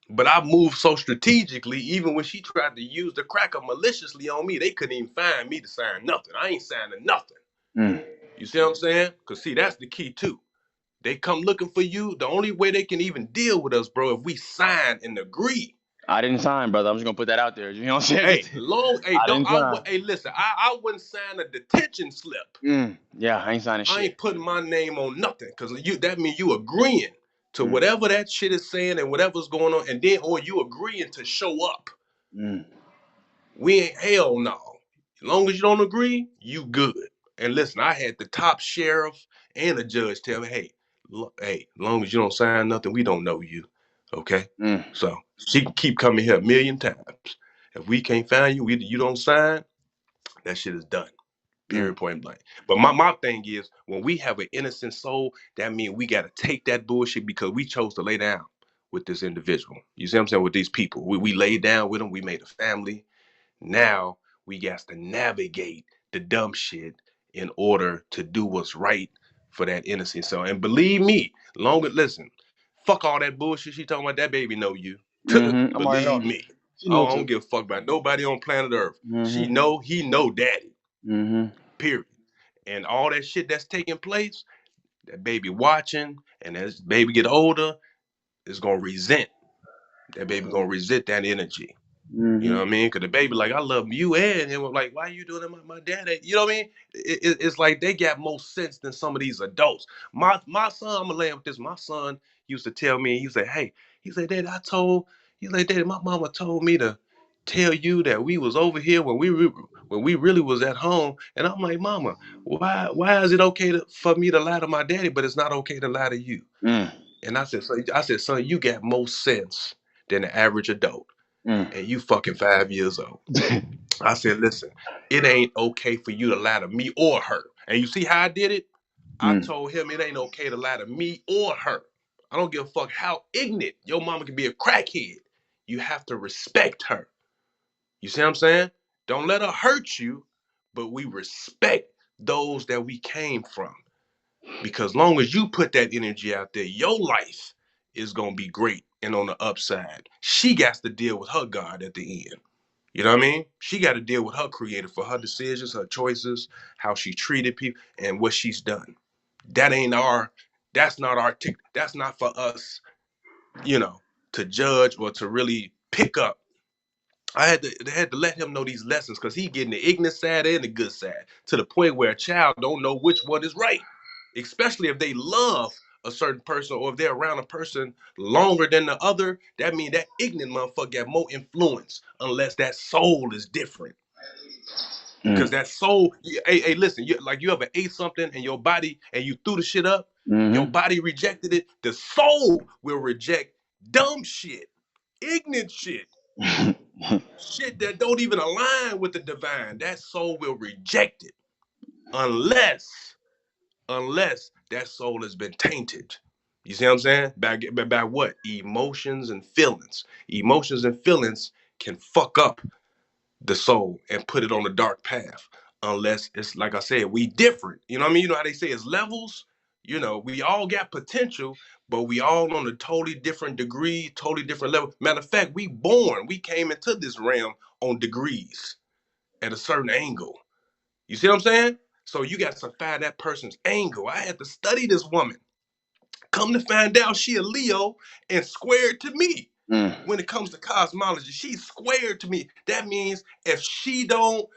L: But I moved so strategically, even when she tried to use the cracker maliciously on me, they couldn't even find me to sign nothing. I ain't signing nothing.
B: mm.
L: You see what I'm saying? Cause see, that's the key too. They come looking for you. The only way they can even deal with us, bro, if we sign and agree.
B: I didn't sign, brother. I'm just gonna put that out there. You know what I'm saying?
L: Hey,
B: Just,
L: long, hey,
B: I
L: don't,
B: didn't sign.
L: hey, listen, I wouldn't sign a detention slip.
B: Yeah, I ain't signing
L: I
B: shit.
L: ain't putting my name on nothing because that means you agreeing to
B: Mm,
L: whatever that shit is saying and whatever's going on, and then or you agreeing to show up.
B: mm,
L: We ain't hell no. As long as you don't agree, you good. And listen, I had the top sheriff and the judge tell me, hey, hey, as long as you don't sign nothing, we don't know you. Okay?
B: mm,
L: So she can keep coming here a million times. If we can't find you, either you don't sign, that shit is done.
B: mm,
L: Period, point blank. But my thing is, when we have an innocent soul, that means we got to take that bullshit because we chose to lay down with this individual. You see what I'm saying? With these people, we laid down with them. We made a family. Now we got to navigate the dumb shit in order to do what's right for that innocent soul. And believe me, longer listen, fuck all that bullshit she talking about. That baby know you.
B: I'm already
L: Believe
B: knowing.
L: me.
B: She
L: I
B: know
L: don't
B: too.
L: give a fuck about nobody on planet Earth. She
B: Mm-hmm.
L: know, he know daddy.
B: Mm-hmm.
L: Period. And all that shit that's taking place, that baby watching, and as baby get older, is gonna resent. That baby gonna resent that energy. You know
B: Mm-hmm.
L: what I mean? Because the baby like, I love you and him. I'm like, why you doing that? My dad ain't. You know what I mean? It's like they got more sense than some of these adults. My son, I'm gonna land with this. My son used to tell me, he said, hey, he said, Dad, he's like, Dad, my mama told me to tell you that we was over here when we really was at home. And I'm like, Mama, why is it okay for me to lie to my daddy, but it's not okay to lie to you?
B: Mm,
L: And I said, son, you got more sense than the average adult,
B: mm,
L: and you fucking 5 years old. I said, listen, it ain't okay for you to lie to me or her. And you see how I did it? I
B: mm,
L: told him it ain't okay to lie to me or her. I don't give a fuck how ignorant your mama can be a crackhead. You have to respect her. You see what I'm saying? Don't let her hurt you, but we respect those that we came from. Because long as you put that energy out there, your life is gonna be great and on the upside. She got to deal with her God at the end. You know what I mean? She got to deal with her creator for her decisions, her choices, how she treated people, and what she's done. That ain't our. That's not our. That's not for us. You know, to judge or to really pick up. They had to let him know these lessons because he getting the ignorant side and the good side to the point where a child don't know which one is right, especially if they love a certain person or if they're around a person longer than the other. That means that ignorant motherfucker got more influence unless that soul is different.
B: mm,
L: Because that soul, hey, listen, like you ever ate something and your body and you threw the shit up, your
B: mm-hmm.
L: body rejected it. The soul will reject dumb shit, ignorant shit, shit that don't even align with the divine. That soul will reject it unless that soul has been tainted. You see what I'm saying? By what? Emotions and feelings. Emotions and feelings can fuck up the soul and put it on a dark path. Unless it's like I said, we different. You know what I mean? You know how they say it's levels? You know, we all got potential, but we all on a totally different degree, totally different level. Matter of fact, we came into this realm on degrees at a certain angle. You see what I'm saying? So you got to find that person's angle. I had to study this woman. Come to find out she a Leo and squared to me.
B: Mm,
L: When it comes to cosmology, she's squared to me. That means if she don't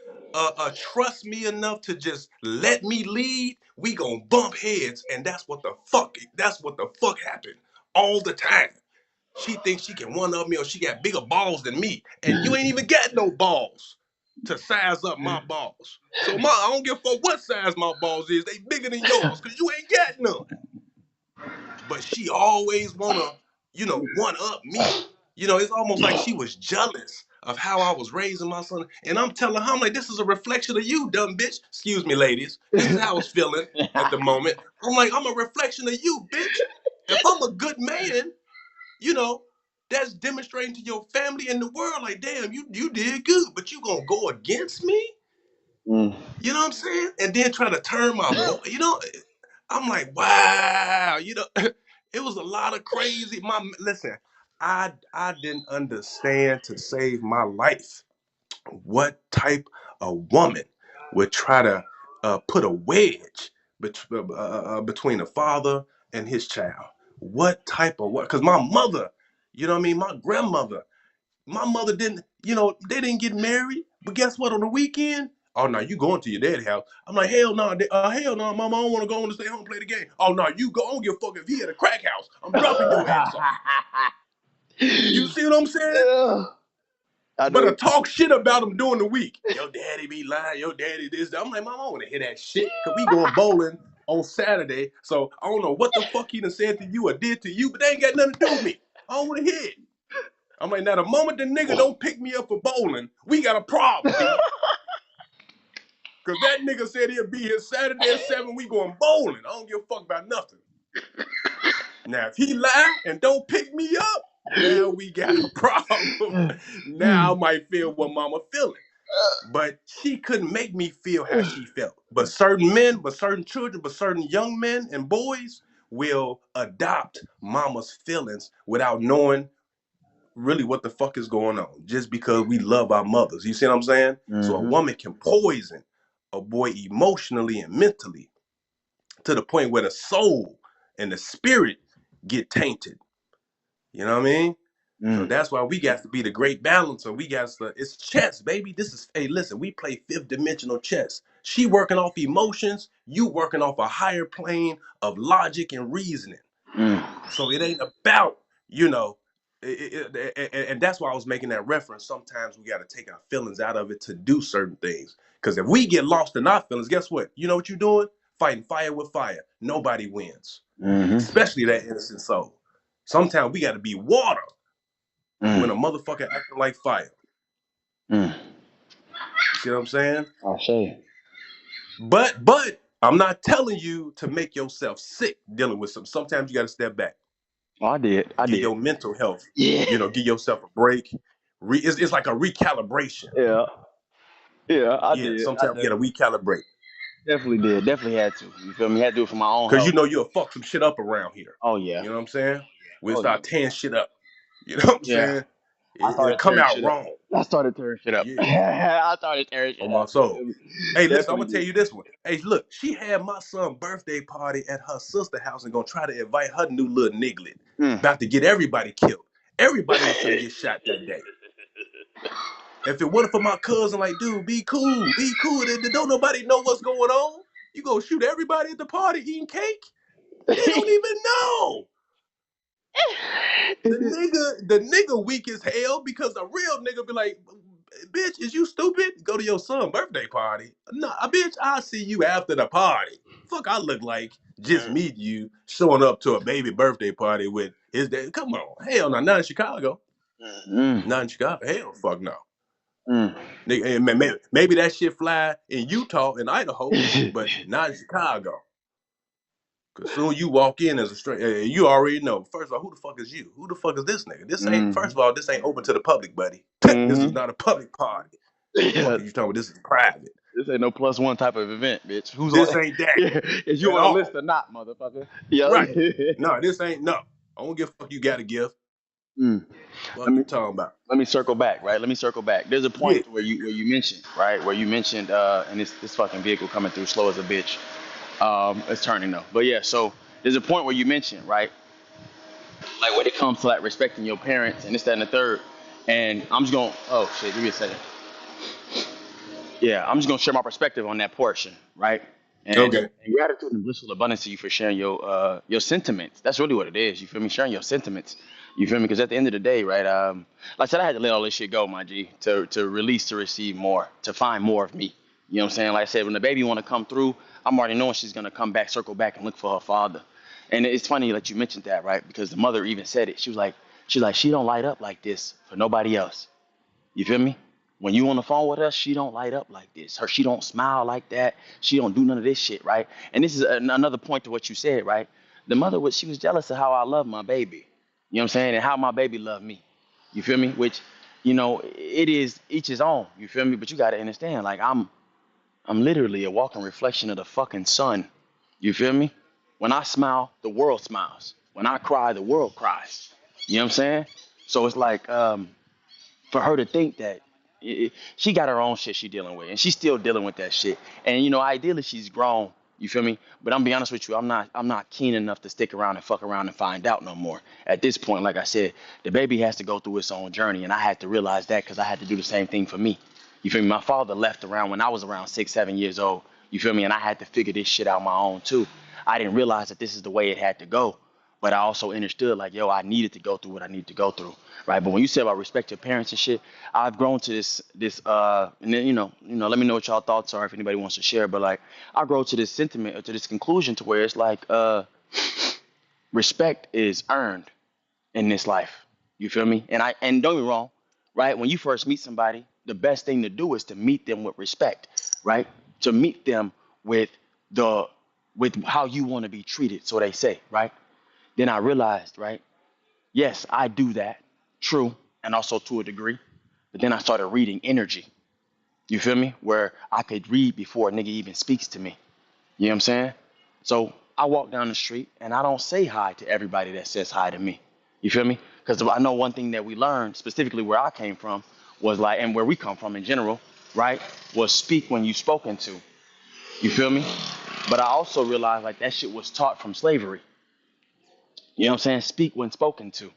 L: trust me enough to just let me lead, we gonna bump heads, and that's what the fuck happened all the time. She thinks she can one up me or she got bigger balls than me, and you ain't even got no balls to size up my balls. So I don't give a fuck what size my balls is. They bigger than yours because you ain't got none. But she always wanna, one up me. It's almost like she was jealous of how I was raising my son. And I'm telling her, I'm like, this is a reflection of you, dumb bitch. Excuse me, ladies. This is how I was feeling at the moment. I'm like, I'm a reflection of you, bitch. If I'm a good man, you know, that's demonstrating to your family and the world, like, damn, you did good, but you gonna go against me?
B: mm.
L: You know what I'm saying? And then try to turn my boy, I'm like, wow, it was a lot of crazy. Listen, I didn't understand to save my life what type of woman would try to put a wedge between a father and his child. What type of what? Because my mother, you know what I mean, my grandmother. My mother didn't, you know, they didn't get married. But guess what? On the weekend, oh no, you going to your dad's house. I'm like, hell no, hell no, mama, I don't want to go on to stay home and play the game. Oh no, you go. I don't give a fuck if he at a crack house. I'm dropping your ass off. You see what I'm saying?
B: Yeah, I
L: But
B: know
L: to
B: what
L: talk shit about him during the week. Your daddy be lying. Your daddy this. I'm like, mama, I don't want to hear that shit. Cause we going bowling on Saturday. So I don't know what the fuck he done said to you or did to you, but they ain't got nothing to do with me. I don't want to hear it. I'm like, now the moment the nigga don't pick me up for bowling, we got a problem, B. Cause that nigga said he'll be here Saturday at 7. We going bowling. I don't give a fuck about nothing. Now if he lie and don't pick me up, now we got a problem. Now I might feel what mama feeling. But she couldn't make me feel how she felt. But certain men, but certain children, but certain young men and boys will adopt mama's feelings without knowing really what the fuck is going on, just because we love our mothers. You see what I'm saying? So a
B: Mm-hmm.
L: woman can poison a boy emotionally and mentally to the point where the soul and the spirit get tainted. You know what I mean? So
B: Mm.
L: that's why we got to be the great balancer. We got to, it's chess, baby. This is, hey, listen, we play fifth dimensional chess. She working off emotions, you working off a higher plane of logic and reasoning.
B: Mm.
L: So it ain't about, you know, and that's why I was making that reference. Sometimes we got to take our feelings out of it to do certain things. Because if we get lost in our feelings, guess what? You know what you're doing? Fighting fire with fire. Nobody wins,
B: Mm-hmm.
L: especially that innocent soul. Sometimes we got to be water when
B: Mm.
L: a motherfucker acting like fire.
B: Mm.
L: You see what I'm saying?
B: I'll say.
L: But I'm not telling you to make yourself sick dealing with some. Sometimes you got to step back,
B: Oh, I did. I
L: get
B: did.
L: your mental health.
B: Yeah.
L: You know, give yourself a break. It's like a recalibration.
B: Yeah. Yeah, I
L: Yeah,
B: did. I
L: sometimes we got to
B: definitely,
L: recalibrate
B: definitely did. Definitely had to. You feel me? Had to do it for my own
L: because
B: health.
L: you know you'll fuck some shit up around here.
B: Oh yeah.
L: You know what I'm saying? We'll
B: Oh yeah.
L: start tearing shit up. You know what I'm
B: Yeah.
L: saying?
B: I
L: It'll
B: started
L: come
B: tearing
L: out
B: shit up.
L: wrong.
B: I started tearing shit up.
L: Yeah,
B: I started tearing shit
L: on my
B: up. You
L: soul.
B: feel me?
L: Hey, listen, I'm
B: Definitely
L: gonna tell
B: did.
L: you this one. Hey, look, she had my son's birthday party at her sister's house and gonna try to invite her new little niglet.
B: Mm.
L: About to get everybody killed. Everybody was finna get shot that day. If it wasn't for my cousin, like, dude, be cool, be cool. Don't nobody know what's going on. You gonna shoot everybody at the party eating cake? They don't even know. The nigga weak as hell because a real nigga be like, bitch, is you stupid? Go to your son's birthday party. Nah, bitch, I'll see you after the party. Fuck, I look like just meet you showing up to a baby birthday party with his dad. Come on. Hell no, not in Chicago.
B: Mm.
L: Not in Chicago. Hell fuck no.
B: Mm.
L: Nigga, maybe that shit fly in Utah and Idaho, but not in Chicago. Cause soon you walk in as a stranger, you already know. First of all, who the fuck is you? Who the fuck is this nigga? This ain't. First
B: Mm.
L: of all, this ain't open to the public, buddy. This is
B: Mm.
L: not a public party.
B: Yeah.
L: Fuck are you talking about? This is private.
B: This ain't no plus one type of event, bitch. Who's on?
L: This ain't that
B: Is you
L: at
B: on the list
L: all.
B: or not, motherfucker? Yeah.
L: Right? No, this ain't no. I don't give a fuck. You got to give.
B: Mm. Let
L: Fuck
B: me
L: you talking about?
B: let me circle back, right? Let me circle back. There's a
L: Yeah.
B: point where you mentioned, right? Where you mentioned and this fucking vehicle coming through slow as a bitch. It's turning though. But yeah, so there's a point where you mentioned, right? Like when it comes to like respecting your parents and this, that, and the third. And I'm just gonna oh shit, give me a second. Yeah, I'm just gonna share my perspective on that portion, right?
L: Okay.
B: And gratitude and blissful abundance to you for sharing your sentiments. That's really what it is. You feel me? Sharing your sentiments. You feel me? Because at the end of the day, right? Like I said, I had to let all this shit go, my G, to release, to receive more, to find more of me. You know what I'm saying? Like I said, when the baby want to come through, I'm already knowing she's gonna come back, circle back, and look for her father. And it's funny that you mentioned that, right? Because the mother even said it. She's like, she don't light up like this for nobody else. You feel me? When you on the phone with her, she don't light up like this. She don't smile like that. She don't do none of this shit, right? And this is another point to what you said, right? The mother was she was jealous of how I love my baby. You know what I'm saying? And how my baby loved me. You feel me? Which, it is each his own. You feel me? But you gotta understand, like I'm literally a walking reflection of the fucking sun. You feel me? When I smile, the world smiles. When I cry, the world cries. You know what I'm saying? So it's like, for her to think that she got her own shit she dealing with, and she's still dealing with that shit. And ideally she's grown. You feel me? But I'm be honest with you, I'm not keen enough to stick around and fuck around and find out no more. At this point, like I said, the baby has to go through its own journey, and I had to realize that because I had to do the same thing for me. You feel me? My father left around when I was around 6, 7 years old. You feel me? And I had to figure this shit out my own too. I didn't realize that this is the way it had to go, but I also understood like, yo, I needed to go through what I need to go through, right? But when you say about respect your parents and shit, I've grown to and then let me know what y'all thoughts are if anybody wants to share. But like, I grow to this sentiment or to this conclusion to where it's like, respect is earned in this life. You feel me? And don't get me wrong, right? When you first meet somebody, the best thing to do is to meet them with respect, right? To meet them with the with how you want to be treated, so they say, right? Then I realized, right? Yes, I do that. True. And also to a degree. But then I started reading energy. You feel me? Where I could read before a nigga even speaks to me. You know what I'm saying? So I walk down the street and I don't say hi to everybody that says hi to me. You feel me? Because I know one thing that we learned, specifically where I came from, was like, and where we come from in general, right? Was speak when you spoken to. You feel me? But I also realized like that shit was taught from slavery. You know what I'm saying? Speak when spoken to,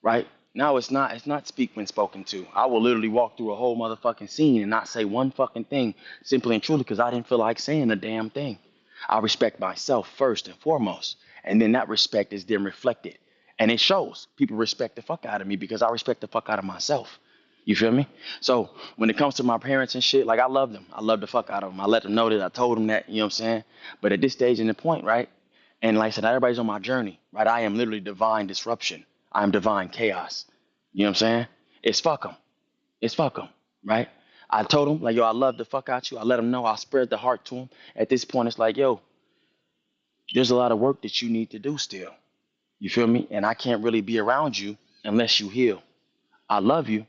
B: right? Now it's not speak when spoken to. I will literally walk through a whole motherfucking scene and not say one fucking thing simply and truly because I didn't feel like saying a damn thing. I respect myself first and foremost. And then that respect is then reflected. And it shows. People respect the fuck out of me because I respect the fuck out of myself. You feel me? So when it comes to my parents and shit, like I love them. I love the fuck out of them. I let them know that I told them that, you know what I'm saying? But at this stage in the point, right? And like I said, not everybody's on my journey, right? I am literally divine disruption. I am divine chaos. You know what I'm saying? It's fuck them. It's fuck them, right? I told them, like, yo, I love the fuck out you. I let them know. I spread the heart to them. At this point, it's like, yo, there's a lot of work that you need to do still. You feel me? And I can't really be around you unless you heal. I love you,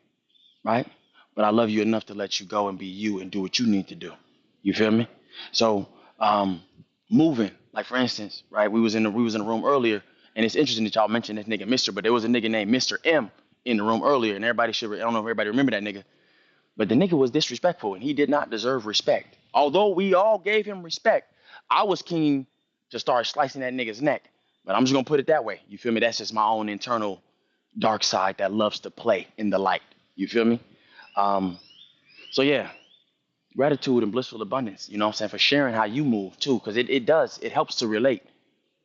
B: right? But I love you enough to let you go and be you and do what you need to do. You feel me? So, moving, like for instance, right? We was in the room earlier, and it's interesting that y'all mentioned this nigga Mister, but there was a nigga named Mister M in the room earlier, and everybody should. I don't know if everybody remember that nigga, but the nigga was disrespectful, and he did not deserve respect. Although we all gave him respect, I was keen to start slicing that nigga's neck. But I'm just gonna put it that way. You feel me? That's just my own internal dark side that loves to play in the light. You feel me? Um, so yeah, gratitude and blissful abundance. You know what I'm saying? For sharing how you move too, because it helps to relate.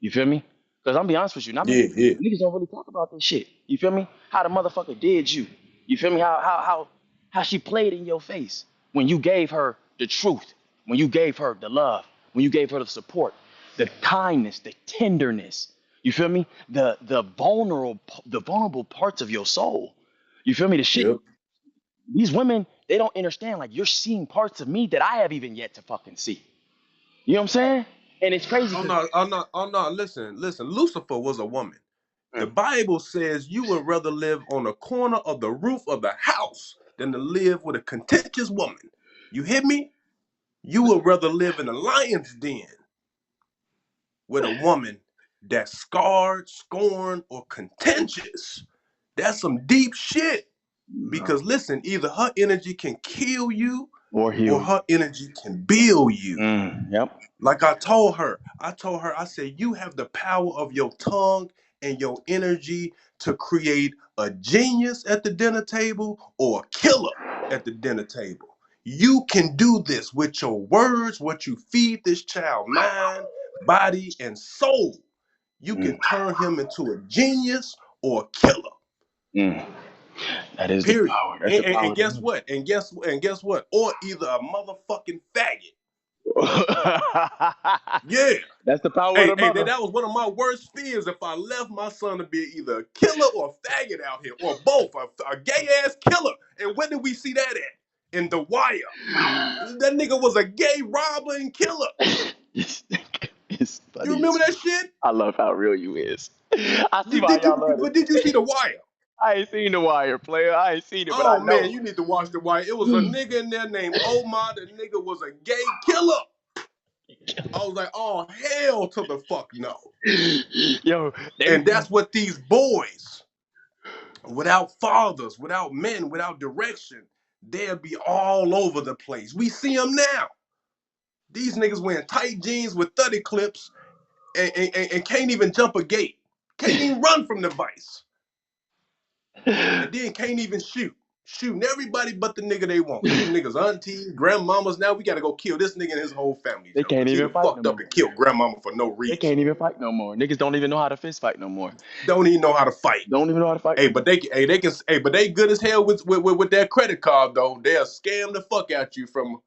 B: You feel me? Because I'm be honest with you, not many
L: Yeah, yeah.
B: niggas don't really talk about this shit. You feel me? How the motherfucker did you? You feel me? How she played in your face when you gave her the truth, when you gave her the love, when you gave her the support, the kindness, the tenderness. You feel me? The vulnerable parts of your soul. You feel me? The shit
L: Yep.
B: these women, they don't understand. Like you're seeing parts of me that I have even yet to fucking see. You know what I'm saying? And it's crazy
L: I'm
B: because
L: not. I'm not. I'm not. Listen. Listen. Lucifer was a woman. The Bible says you would rather live on the corner of the roof of the house than to live with a contentious woman. You hear me? You would rather live in a lion's den with a woman that's scarred, scorned, or contentious. That's some deep shit. Because listen, either her energy can kill you
B: or
L: or
B: heal you.
L: her energy can build you.
B: Yep.
L: Like I told her, I said, you have the power of your tongue and your energy to create a genius at the dinner table or a killer at the dinner table. You can do this with your words, what you feed this child mind, body, and soul. You
B: Mm,
L: can turn him into a genius or a killer.
B: mm. That is the
L: Period.
B: power. That's the
L: And
B: power.
L: guess what? And guess what? Or either a motherfucking faggot. Yeah.
B: That's the power of
L: Hey,
B: the
L: hey,
B: mother.
L: that was one of my worst fears if I left my son to be either a killer or a faggot out here, or both, a gay ass killer. And when did we see that at? In The Wire. That nigga was a gay robber and killer.
B: It's, it's
L: You
B: funny.
L: remember that shit?
B: I love how real you is. I see why y'all love
L: But
B: this.
L: did you see The Wire?
B: I ain't seen the wire, player. I ain't seen it, but I
L: Oh man,
B: know.
L: you need to watch The Wire. It was a nigga in there named Omar. The nigga was a gay killer. I was like, oh hell to the fuck no.
B: Yo, they
L: And that's what these boys, without fathers, without men, without direction, they'll be all over the place. We see them now. These niggas wearing tight jeans with 30 clips and can't even jump a gate. Can't even run from the vice. And then can't even shoot. Shooting everybody but the nigga they want. Shooting niggas aunties, grandmamas. Now we gotta go kill this nigga and his whole family,
B: They
L: Joe.
B: can't
L: Cause he
B: even
L: done
B: fight no
L: fucked up
B: more.
L: and killed grandmama for no
B: They
L: reason.
B: can't even fight no more. Niggas don't even know how to fist fight no more.
L: Don't even know how to fight.
B: Don't even know how to fight
L: Hey,
B: no
L: but
B: more.
L: they good as hell with their credit card though. They'll scam the fuck out you from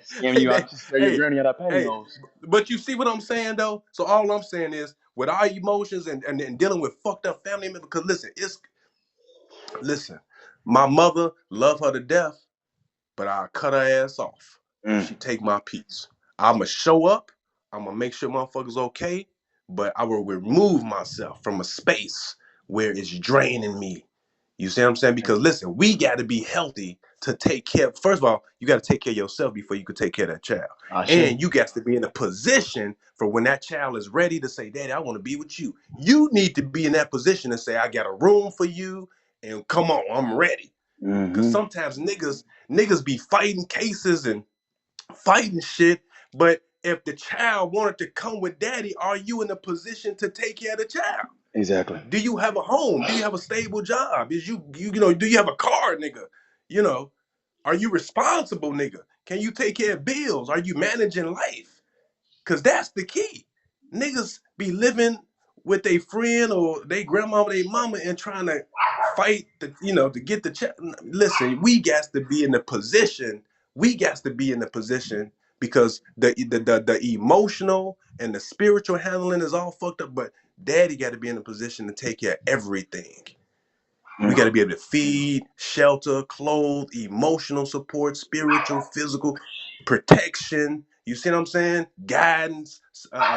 B: Scamming
L: hey,
B: you out to spare your
L: hey,
B: granny out of
L: hey,
B: pantyhose.
L: but you see what I'm saying though? So all I'm saying is with our emotions and dealing with fucked up family members, because listen, my mother love her to death, but I'll cut her ass off if
B: Mm,
L: she take my piece. I'ma show up, I'm gonna make sure motherfuckers okay, but I will remove myself from a space where it's draining me. You see what I'm saying? Because listen, we gotta be healthy to take care. First of all, you gotta take care of yourself before you can take care of that child.
B: Ashe.
L: And you got to be in a position for when that child is ready to say, Daddy, I want to be with you. You need to be in that position and say, I got a room for you, and come on, I'm ready. Cause
B: Mm-hmm.
L: sometimes niggas be fighting cases and fighting shit, but if the child wanted to come with daddy, are you in a position to take care of the child?
B: Exactly.
L: Do you have a home? Do you have a stable job? Is do you have a car, nigga? You know, are you responsible, nigga? Can you take care of bills? Are you managing life? Cause that's the key. Niggas be living with a friend or they grandma or they mama and trying to fight to get the check. Listen, we got to be in the position. We got to be in the position because the emotional and the spiritual handling is all fucked up. But daddy got to be in a position to take care of everything. We got to be able to feed, shelter, clothe, emotional support, spiritual, physical protection. You see what I'm saying? Guidance,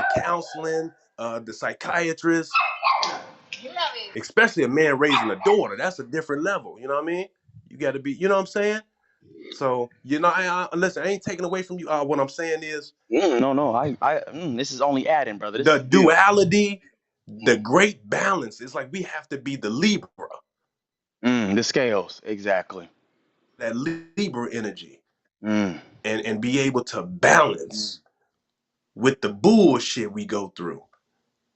L: counseling, the psychiatrist, especially a man raising a daughter. That's a different level. You know what I mean? You got to be, you know what I'm saying? So, listen, I ain't taking away from you. What I'm saying is
B: No, no. This is only adding, brother. This
L: the
B: is build.
L: duality, the
B: Mm,
L: great balance. It's like we have to be the Libra,
B: the scales. Exactly.
L: that Libra energy,
B: Mm,
L: and be able to balance with the bullshit we go through.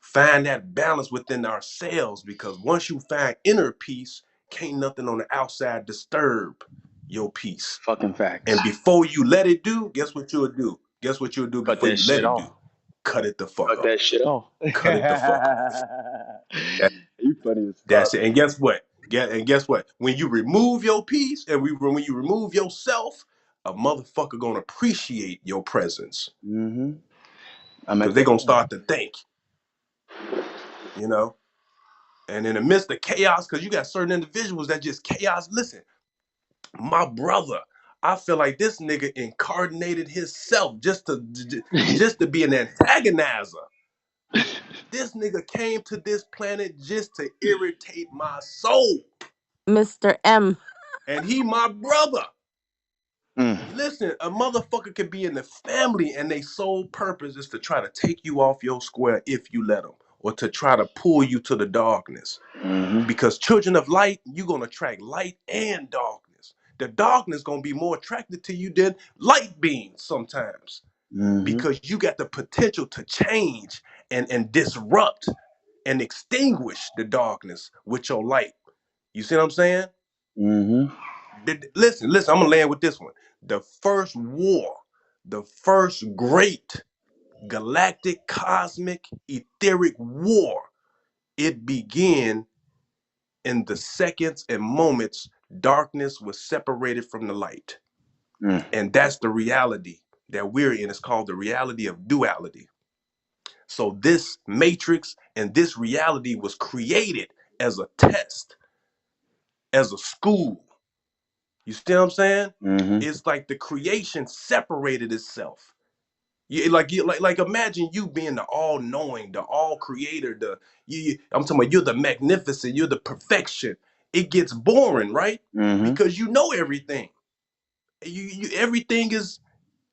L: Find that balance within ourselves because once you find inner peace, can't nothing on the outside disturb your peace.
B: fucking facts.
L: And before you let it do, guess what you'll do? Guess what you'll do
B: Cut
L: before
B: that
L: you let
B: shit
L: it
B: off.
L: do? Cut it the fuck
B: Cut that
L: off.
B: shit off.
L: Cut it the fuck off. That,
B: You funny as
L: that's
B: fuck.
L: it. And guess what? Guess what? When you remove your peace and when you remove yourself, a motherfucker gonna appreciate your presence
B: Mm-hmm. I'm at
L: because they
B: that
L: gonna
B: point.
L: start to think, you know. And in the midst of chaos, because you got certain individuals that just chaos. Listen, my brother, I feel like this nigga incarnated himself just to be an antagonizer. This nigga came to this planet just to irritate my soul.
F: Mr. M.
L: And he my brother.
B: Mm,
L: Listen, a motherfucker could be in the family and their sole purpose is to try to take you off your square if you let them, or to try to pull you to the darkness.
B: mm-hmm.
L: Because children of light, you're gonna attract light and darkness. The darkness gonna be more attracted to you than light beams sometimes.
B: Mm-hmm.
L: Because you got the potential to change and disrupt and extinguish the darkness with your light. You see what I'm saying?
B: Mm-hmm.
L: Listen, I'm gonna land with this one. The first war, the first great galactic, cosmic, etheric war, it began in the seconds and moments darkness was separated from the light.
B: Mm,
L: And that's the reality that we're in. It's called the reality of duality. So this matrix and this reality was created as a test, as a school. You see what I'm saying?
B: mm-hmm.
L: It's like the creation separated itself. Like imagine you being the all knowing, the all creator, I'm talking about you're the magnificent, you're the perfection. It gets boring, right?
B: Mm-hmm.
L: Because you know everything.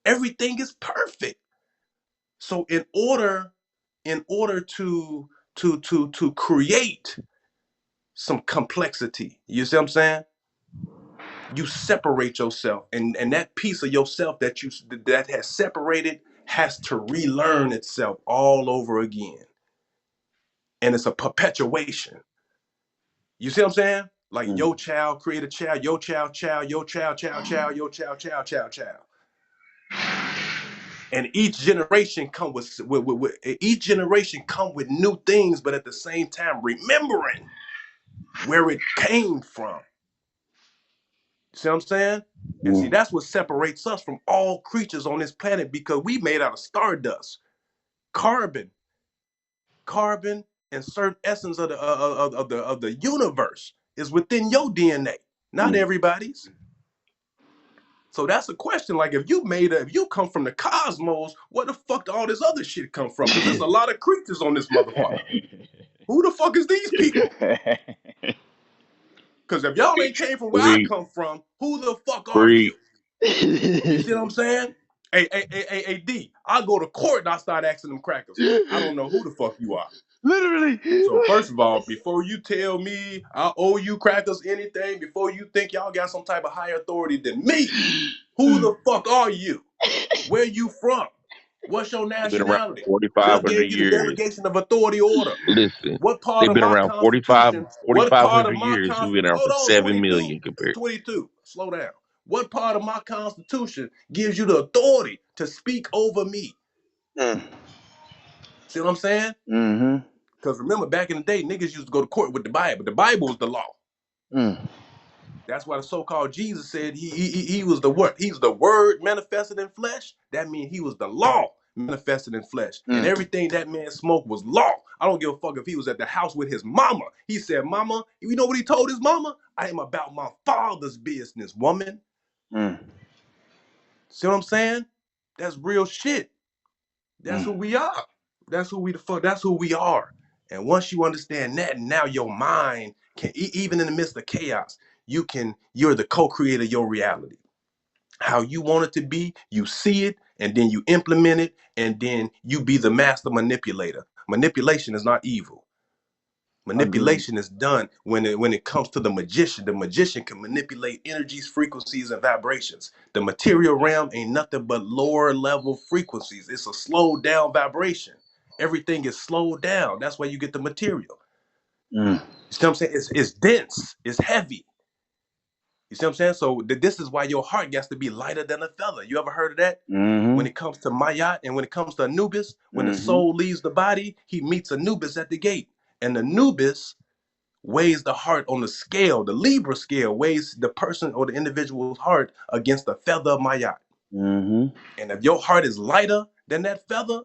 L: Everything is perfect. So in order to create some complexity, you see what I'm saying? You separate yourself, and that piece of yourself that has separated has to relearn itself all over again, and it's a perpetuation. You see what I'm saying? Like
B: Mm.
L: your child create a child, your child, your child, your child. And each generation come with each generation come with new things, but at the same time remembering where it came from. You see what I'm saying? And see,
B: Mm.
L: that's what separates us from all creatures on this planet because we made out of stardust, carbon, carbon, and certain essence of the universe is within your DNA, not
B: Mm.
L: everybody's. So that's a question. Like if you come from the cosmos, where the fuck do all this other shit come from? Because there's a lot of creatures on this motherfucker. Who the fuck is these people? Because if y'all ain't came from where I
M: Preach,
L: come from, who the fuck are
M: preach.
L: you? You see what I'm saying? Hey, D, I go to court and I start asking them crackers. I don't know who the fuck you are.
B: Literally.
L: So first of all, before you tell me I owe you crackers anything, before you think y'all got some type of higher authority than me, who the fuck are you? Where you from? What's your
M: They've been around
L: nationality?
M: for
L: What
M: 4,500
L: gave you the
M: years.
L: delegation of authority order?
M: Listen,
L: What part
M: they've
L: of
M: been
L: my
M: around 45,
L: constitution, what part
M: 4,500
L: of my
M: years. We've been
L: constitution,
M: around
L: hold
M: for
L: on,
M: 7
L: 22,
M: million compared.
L: 22, slow down. What part of my constitution gives you the authority to speak over me?
B: Mm.
L: See what I'm saying?
B: Mm-hmm.
L: Because remember, back in the day, niggas used to go to court with the Bible. The Bible was the law.
B: Mm.
L: That's why the so-called Jesus said he was the word. He's the word manifested in flesh. That means he was the law manifested in flesh. And
B: Mm.
L: everything that man smoked was law. I don't give a fuck if he was at the house with his mama. He said, Mama, you know what he told his mama? I am about my father's business, woman.
B: Mm.
L: See what I'm saying? That's real shit. That's
B: Mm.
L: who we are. That's who we are. And once you understand that, now your mind can, even in the midst of chaos, you're the co-creator of your reality. How you want it to be, you see it, and then you implement it, and then you be the master manipulator. Manipulation is not evil.
B: Agreed.
L: Manipulation is done when it comes to the magician. The magician can manipulate energies, frequencies, and vibrations. The material realm ain't nothing but lower level frequencies. It's a slowed down vibration. Everything is slowed down. That's why you get the material.
B: Mm.
L: You see what I'm saying? It's dense, it's heavy. You see what I'm saying? So this is why your heart gets to be lighter than a feather. You ever heard of that? When
B: Mm-hmm.
L: it comes to Mayat and when it comes to Anubis, when the
B: Mm-hmm.
L: soul leaves the body, he meets Anubis at the gate. And Anubis weighs the heart on the scale. The Libra scale weighs the person or the individual's heart against the feather of Mayat.
B: Mm-hmm.
L: And if your heart is lighter than that feather,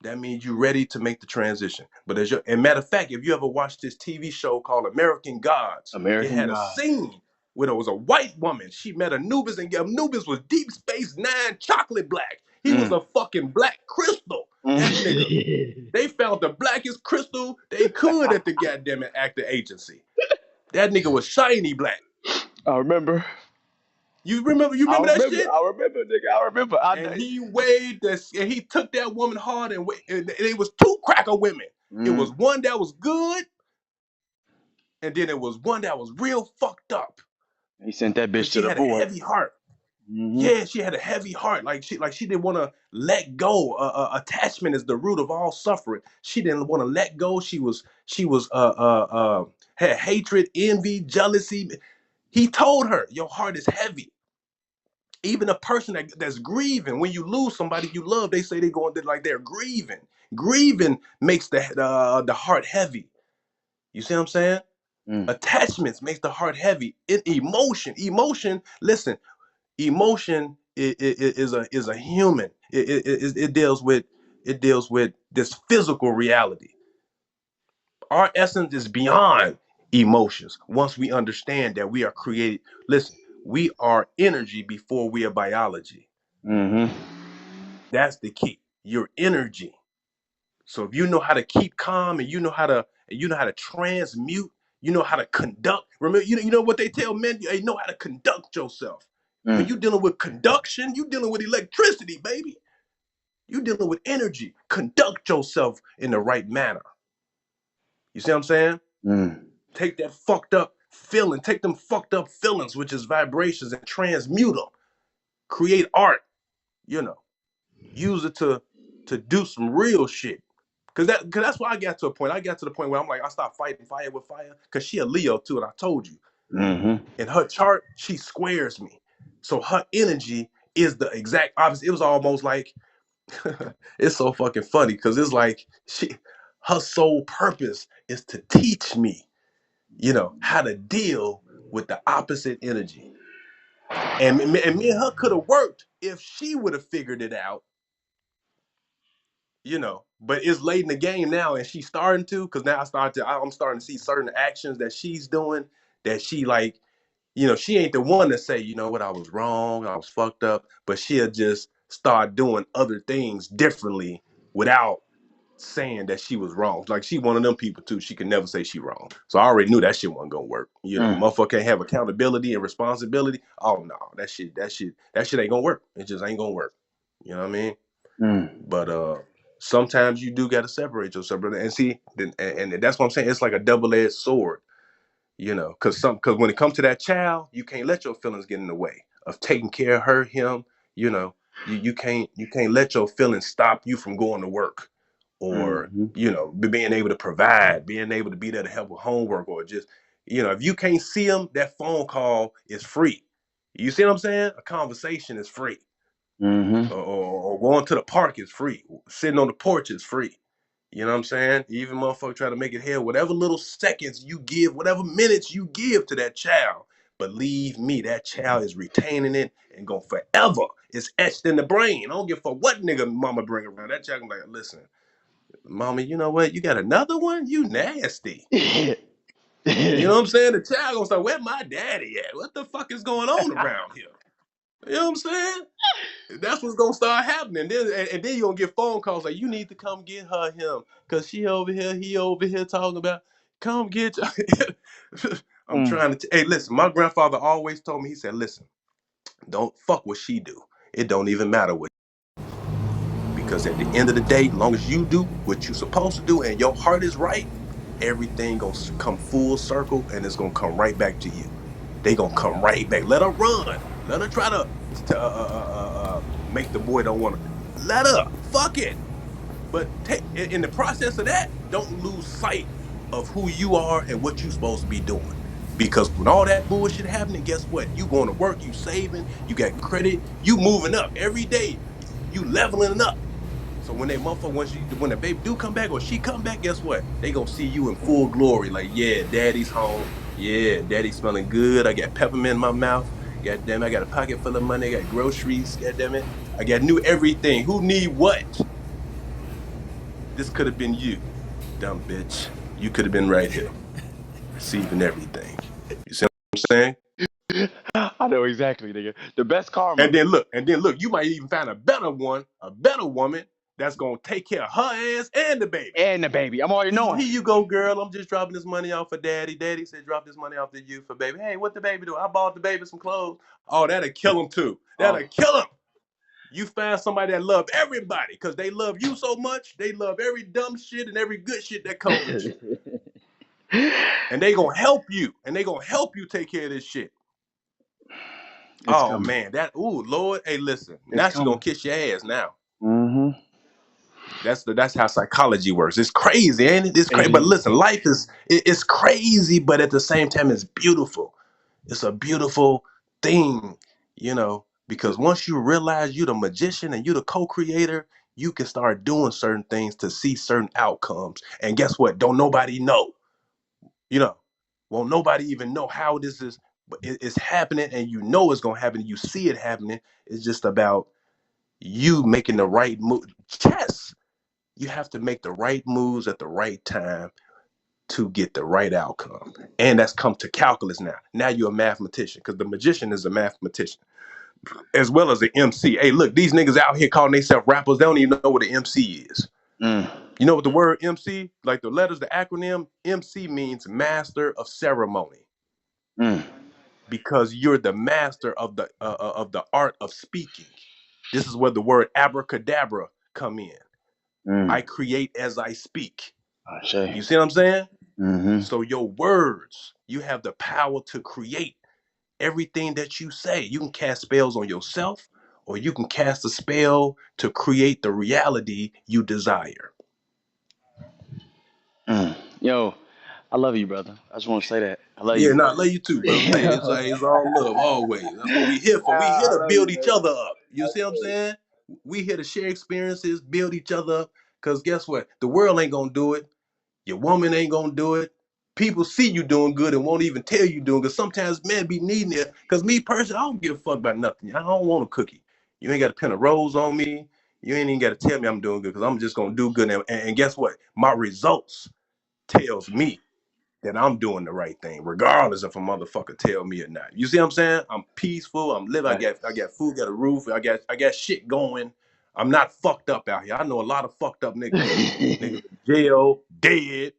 L: that means you're ready to make the transition. But and matter of fact, if you ever watched this TV show called American Gods, it
B: American
L: had a
B: God.
L: scene where there was a white woman. She met Anubis, and Anubis was Deep Space Nine chocolate black. He was
B: Mm.
L: a fucking black crystal. That nigga.
B: Mm.
L: They found the blackest crystal they could at the goddamn actor agency. That nigga was shiny black.
B: I remember.
L: You
B: I
L: remember that
B: remember.
L: shit?
B: I remember, nigga. I remember.
L: And he weighed this, and he took that woman hard, and it was two cracker women. It
B: Mm.
L: was one that was good, and then it was one that was real fucked up
B: He sent that
L: because
B: bitch to
L: she
B: the
L: had a
B: void.
L: heavy heart.
B: Mm-hmm.
L: Yeah, she had a heavy heart. Like she didn't want to let go. Attachment is the root of all suffering. She didn't want to let go. She was had hatred, envy, jealousy. He told her, "Your heart is heavy." Even a person that's grieving, when you lose somebody you love, they say they're grieving. Grieving makes the heart heavy. You see what I'm saying?
B: Mm.
L: Attachments makes the heart heavy. Emotion. Listen, emotion is a human. It deals with this physical reality. Our essence is beyond emotions. Once we understand that we are created, listen, we are energy before we are biology.
B: Mm-hmm.
L: That's the key. Your energy. So if you know how to keep calm and you know how to transmute, you know how to conduct. Remember, you know what they tell men? You know how to conduct yourself. When
B: Mm.
L: you're dealing with conduction, you're dealing with electricity, baby. You're dealing with energy. Conduct yourself in the right manner. You see what I'm saying?
B: Mm.
L: Take that fucked up. feeling, take them fucked up feelings, which is vibrations, and transmute them. Create art, you know. Use it to do some real shit. Cause that's why I got to a point. I got to the point where I'm like, I stopped fighting fire with fire. Cause she a Leo too, and I told you.
B: Mm-hmm.
L: In her chart, she squares me. So her energy is the exact opposite. It was almost like it's so fucking funny because it's like her sole purpose is to teach me, how to deal with the opposite energy. And me and her could have worked if she would have figured it out, But it's late in the game now, and she's starting to, because now I'm starting to see certain actions that she's doing that she like. She ain't the one to say, you know what, I was wrong, I was fucked up, but she'll just start doing other things differently without saying that she was wrong. Like she one of them people too. She can never say she wrong. So I already knew that shit wasn't gonna work.
B: Mm.
L: Motherfucker can't have accountability and responsibility. Oh no, that shit ain't gonna work. It just ain't gonna work. You know what I mean?
B: Mm.
L: But sometimes you do gotta separate yourself, brother. And see, and that's what I'm saying. It's like a double-edged sword. Because when it comes to that child, you can't let your feelings get in the way of taking care of her, him. You know, you can't let your feelings stop you from going to work, or
B: Mm-hmm.
L: being able to provide, being able to be there to help with homework, or just if you can't see them, that phone call is free. You see what I'm saying? A conversation is free,
B: Mm-hmm.
L: or going to the park is free. Sitting on the porch is free. You know what I'm saying? Even motherfucker try to make it hell. Whatever little seconds you give, whatever minutes you give to that child, believe me, that child is retaining it and going forever. It's etched in the brain. I don't give a fuck what nigga mama bring around. That child gonna be like, listen, mama, you know what? You got another one? You nasty. You know what I'm saying? The child gonna start, where my daddy at? What the fuck is going on around here? You know what I'm saying? That's what's gonna start happening. And then you're gonna get phone calls like, you need to come get him, cause she over here, he over here talking about, come get I'm
B: Mm.
L: trying to hey, listen, my grandfather always told me, he said, listen, don't fuck what she do. It don't even matter what, because at the end of the day, long as you do what you're supposed to do and your heart is right, everything gonna come full circle and it's gonna come right back to you. They gonna come right back. Let her run. Let her try to make the boy don't want to. Let her. Fuck it. But in the process of that, don't lose sight of who you are and what you're supposed to be doing. Because when all that bullshit happening, guess what? You going to work, you saving, you got credit, you moving up every day, you leveling up. So when they motherfucker, when the baby do come back or she come back, guess what? They gonna see you in full glory. Like, yeah, daddy's home. Yeah, daddy's smelling good. I got peppermint in my mouth. God damn, I got a pocket full of money. I got groceries. God damn it. I got new everything. Who need what? This could have been you, dumb bitch. You could have been right here, receiving everything. You see what I'm saying?
B: I know exactly, nigga. The best karma.
L: And then look, you might even find a better one, a better woman that's gonna take care of her ass and the baby.
B: And the baby. I'm already
L: Here
B: knowing.
L: you go, girl. I'm just dropping this money off for daddy. Daddy said drop this money off to you for baby. Hey, what the baby do? I bought the baby some clothes. Oh, that'll kill him too.
B: Oh.
L: That'll kill him. You find somebody that love everybody because they love you so much. They love every dumb shit and every good shit that come with you. And they gonna help you. And they gonna help you take care of this shit.
B: It's
L: Oh
B: coming.
L: man, ooh, Lord. Hey, listen.
B: It's
L: Now she gonna
B: coming.
L: kiss your ass now.
B: Mm-hmm.
L: That's how psychology works. It's crazy, ain't it? It's
B: It
L: crazy. But
B: is.
L: listen, life it's crazy, but at the same time, it's beautiful. It's a beautiful thing, because once you realize you're the magician and you're the co-creator, you can start doing certain things to see certain outcomes. And guess what? Don't nobody know. You know, won't nobody even know how this is, but it's happening, and it's gonna happen. You see it happening. It's just about you making the right move. Chess. You have to make the right moves at the right time to get the right outcome. And that's come to calculus now. Now you're a mathematician, because the magician is a mathematician as well as an MC. Hey, look, these niggas out here calling themselves rappers, they don't even know what an MC is.
B: Mm.
L: You know what the word MC, like the letters, the acronym, MC means master of ceremony,
B: Mm.
L: because you're the master of the art of speaking. This is where the word abracadabra come in.
B: Mm.
L: I create as I speak.
B: I say.
L: You see what I'm saying?
B: Mm-hmm.
L: So your words, you have the power to create everything that you say. You can cast spells on yourself, or you can cast a spell to create the reality you desire.
B: Mm. Yo, I love you, brother. I just want to say that. I love
L: Yeah,
B: you.
L: nah, love you too, brother. Hey, it's all love always. That's what we here for. We here
B: I
L: to
B: love
L: build
B: you,
L: each
B: baby.
L: other up. You see what I'm saying? We here to share experiences, build each other up. Cause guess what? The world ain't gonna do it. Your woman ain't gonna do it. People see you doing good and won't even tell you doing good. Sometimes men be needing it. Cause me personally, I don't give a fuck about nothing. I don't want a cookie. You ain't got to pin a rose on me. You ain't even got to tell me I'm doing good. Cause I'm just gonna do good. And guess what? My results tells me that I'm doing the right thing, regardless if a motherfucker tell me or not. You see what I'm saying? I'm peaceful. I'm living. I got food, got a roof. I got shit going. I'm not fucked up out here. I know a lot of fucked up niggas. Niggas in jail, dead.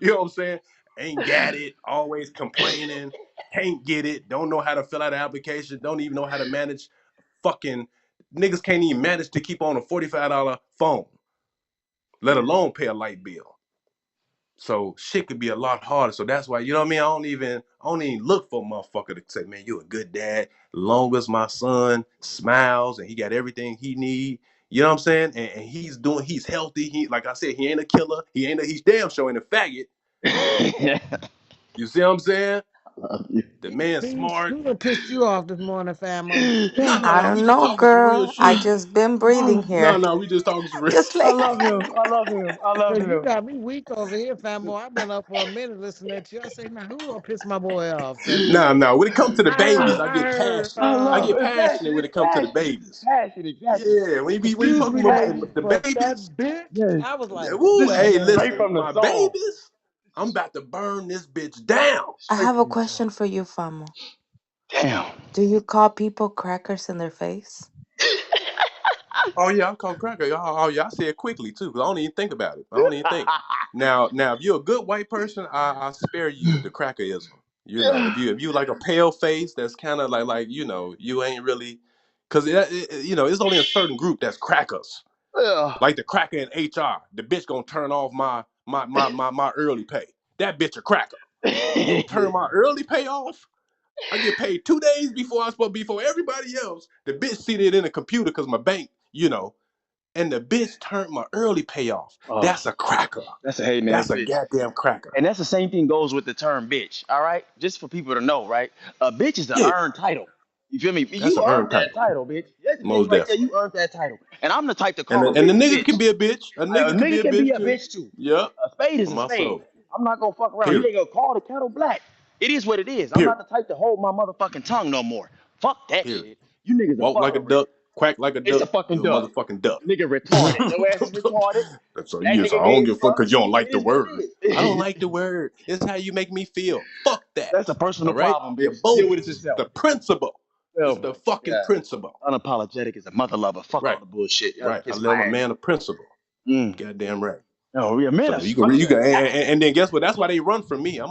L: You know what I'm saying? Ain't got it. Always complaining. Can't get it. Don't know how to fill out an application. Don't even know how to manage fucking niggas can't even manage to keep on a $45 phone, let alone pay a light bill. So shit could be a lot harder. So that's why, you know what I mean? I don't even look for a motherfucker to say, man, you a good dad. Long as my son smiles and he got everything he need. You know what I'm saying? And he's healthy. He, like I said, he ain't a killer. He's damn sure ain't a faggot.
B: I
L: You see what I'm saying?
B: love you.
L: The man
M: Who
L: smart.
M: done pissed you off this morning, Famo?
L: No, no,
F: I
L: no. We
F: don't
L: just
F: know,
L: talking some real
F: girl. I
L: shit.
F: just been breathing
L: No,
F: here.
L: no, we just talking some real.
F: Just
B: I
F: like
B: love him. I love him. I love
M: Cause you
B: him.
M: got me weak over here, Famo. I've been up for a minute listening to you. I say, now who gonna piss my boy off? Cause
L: No, no. When it comes to the babies, I
M: I
L: get
M: heard
L: passionate.
B: I
L: I
B: love
L: get
B: it. It's passion.
L: passionate when
B: It's
L: it comes to the
B: passion. It's
L: babies.
B: passion. Exactly.
L: Yeah, when you
M: excuse
L: talking
M: me,
L: about
B: Passion.
M: ladies,
L: the
M: but that
L: babies,
M: bitch,
B: Yes.
M: I was like,
L: woo,
B: This is
L: hey,
M: damn.
B: straight
L: listen,
B: from the
L: my
B: soul.
L: babies, I'm about to burn this bitch down.
F: I
B: Straight
F: have a
B: from the soul.
F: question for you, Famo.
B: Damn.
F: Do you call people crackers in their face?
L: Oh yeah, I call cracker. Oh yeah, I say it quickly too, cause I don't even think about it. I don't even think. Now, if you're a good white person, I spare you the crackerism. You know, if you like a pale face, that's kind of like you ain't really, cause it's only a certain group that's crackers.
B: Ugh.
L: Like the cracker in HR, the bitch gonna turn off my early pay. That bitch a cracker. You turn my early pay off, I get paid 2 days before I supposed before everybody else. The bitch see it in the computer because my bank, and the bitch turned my early pay off.
B: Oh,
L: That's a cracker.
B: that's a hating ass
L: That's a
B: bitch.
L: goddamn cracker.
B: And that's the same thing goes with the term bitch. All right, just for people to know, right? A bitch is an
L: Yeah,
B: earned title. You feel me?
L: that's
B: You
L: an
B: earned
L: earned
B: that
L: title.
B: title, bitch. That's the bitch
L: Most
B: right there.
L: definitely.
B: You earned that title. And I'm the type to
L: And
B: call
L: the,
B: a
L: and the
B: bitch a
L: nigga can
B: bitch.
L: be a bitch. A
B: A
L: nigga can be
B: nigga
L: a
B: can be
L: bitch
B: a
L: too.
B: bitch too.
L: Yep.
B: A spade is
L: For
B: a
L: my
B: spade.
L: soul.
B: I'm not gonna fuck around. You
L: Period.
B: ain't gonna call the kettle black. It is what it is. I'm not
L: Period.
B: the type to hold my motherfucking tongue no more. Fuck that
L: Period.
B: shit. You niggas are
L: Walk like a
B: fuckery.
L: duck, quack like a
B: It's
L: duck,
B: a fucking
L: you a
B: duck.
L: motherfucking duck.
B: Nigga retarded. Your ass is retarded.
L: So
B: That
L: yes, I
B: nigga
L: don't
B: gave
L: give a fuck
B: birth.
L: because you don't like
B: It
L: the
B: is what
L: word.
B: it
L: I don't
B: is.
L: like the word. It's how you make me feel. Fuck
B: That's
L: that.
B: a personal
L: All right?
B: problem,
L: You're
B: bitch. Deal with it
L: bogus.
B: yourself.
L: The principle.
B: Oh
L: It's the
B: my
L: fucking
B: god.
L: principle.
B: Unapologetic is a mother lover. Fuck all
L: Right.
B: the bullshit. Y'all can
L: Right. I
B: kiss my
L: love a
B: ass.
L: man of principle.
B: Mm.
L: Goddamn right.
B: Oh, yeah, man
L: So
B: of
L: you can you
B: structure
L: can
B: and
L: and
B: action.
L: then guess what? That's why they run from me. Oh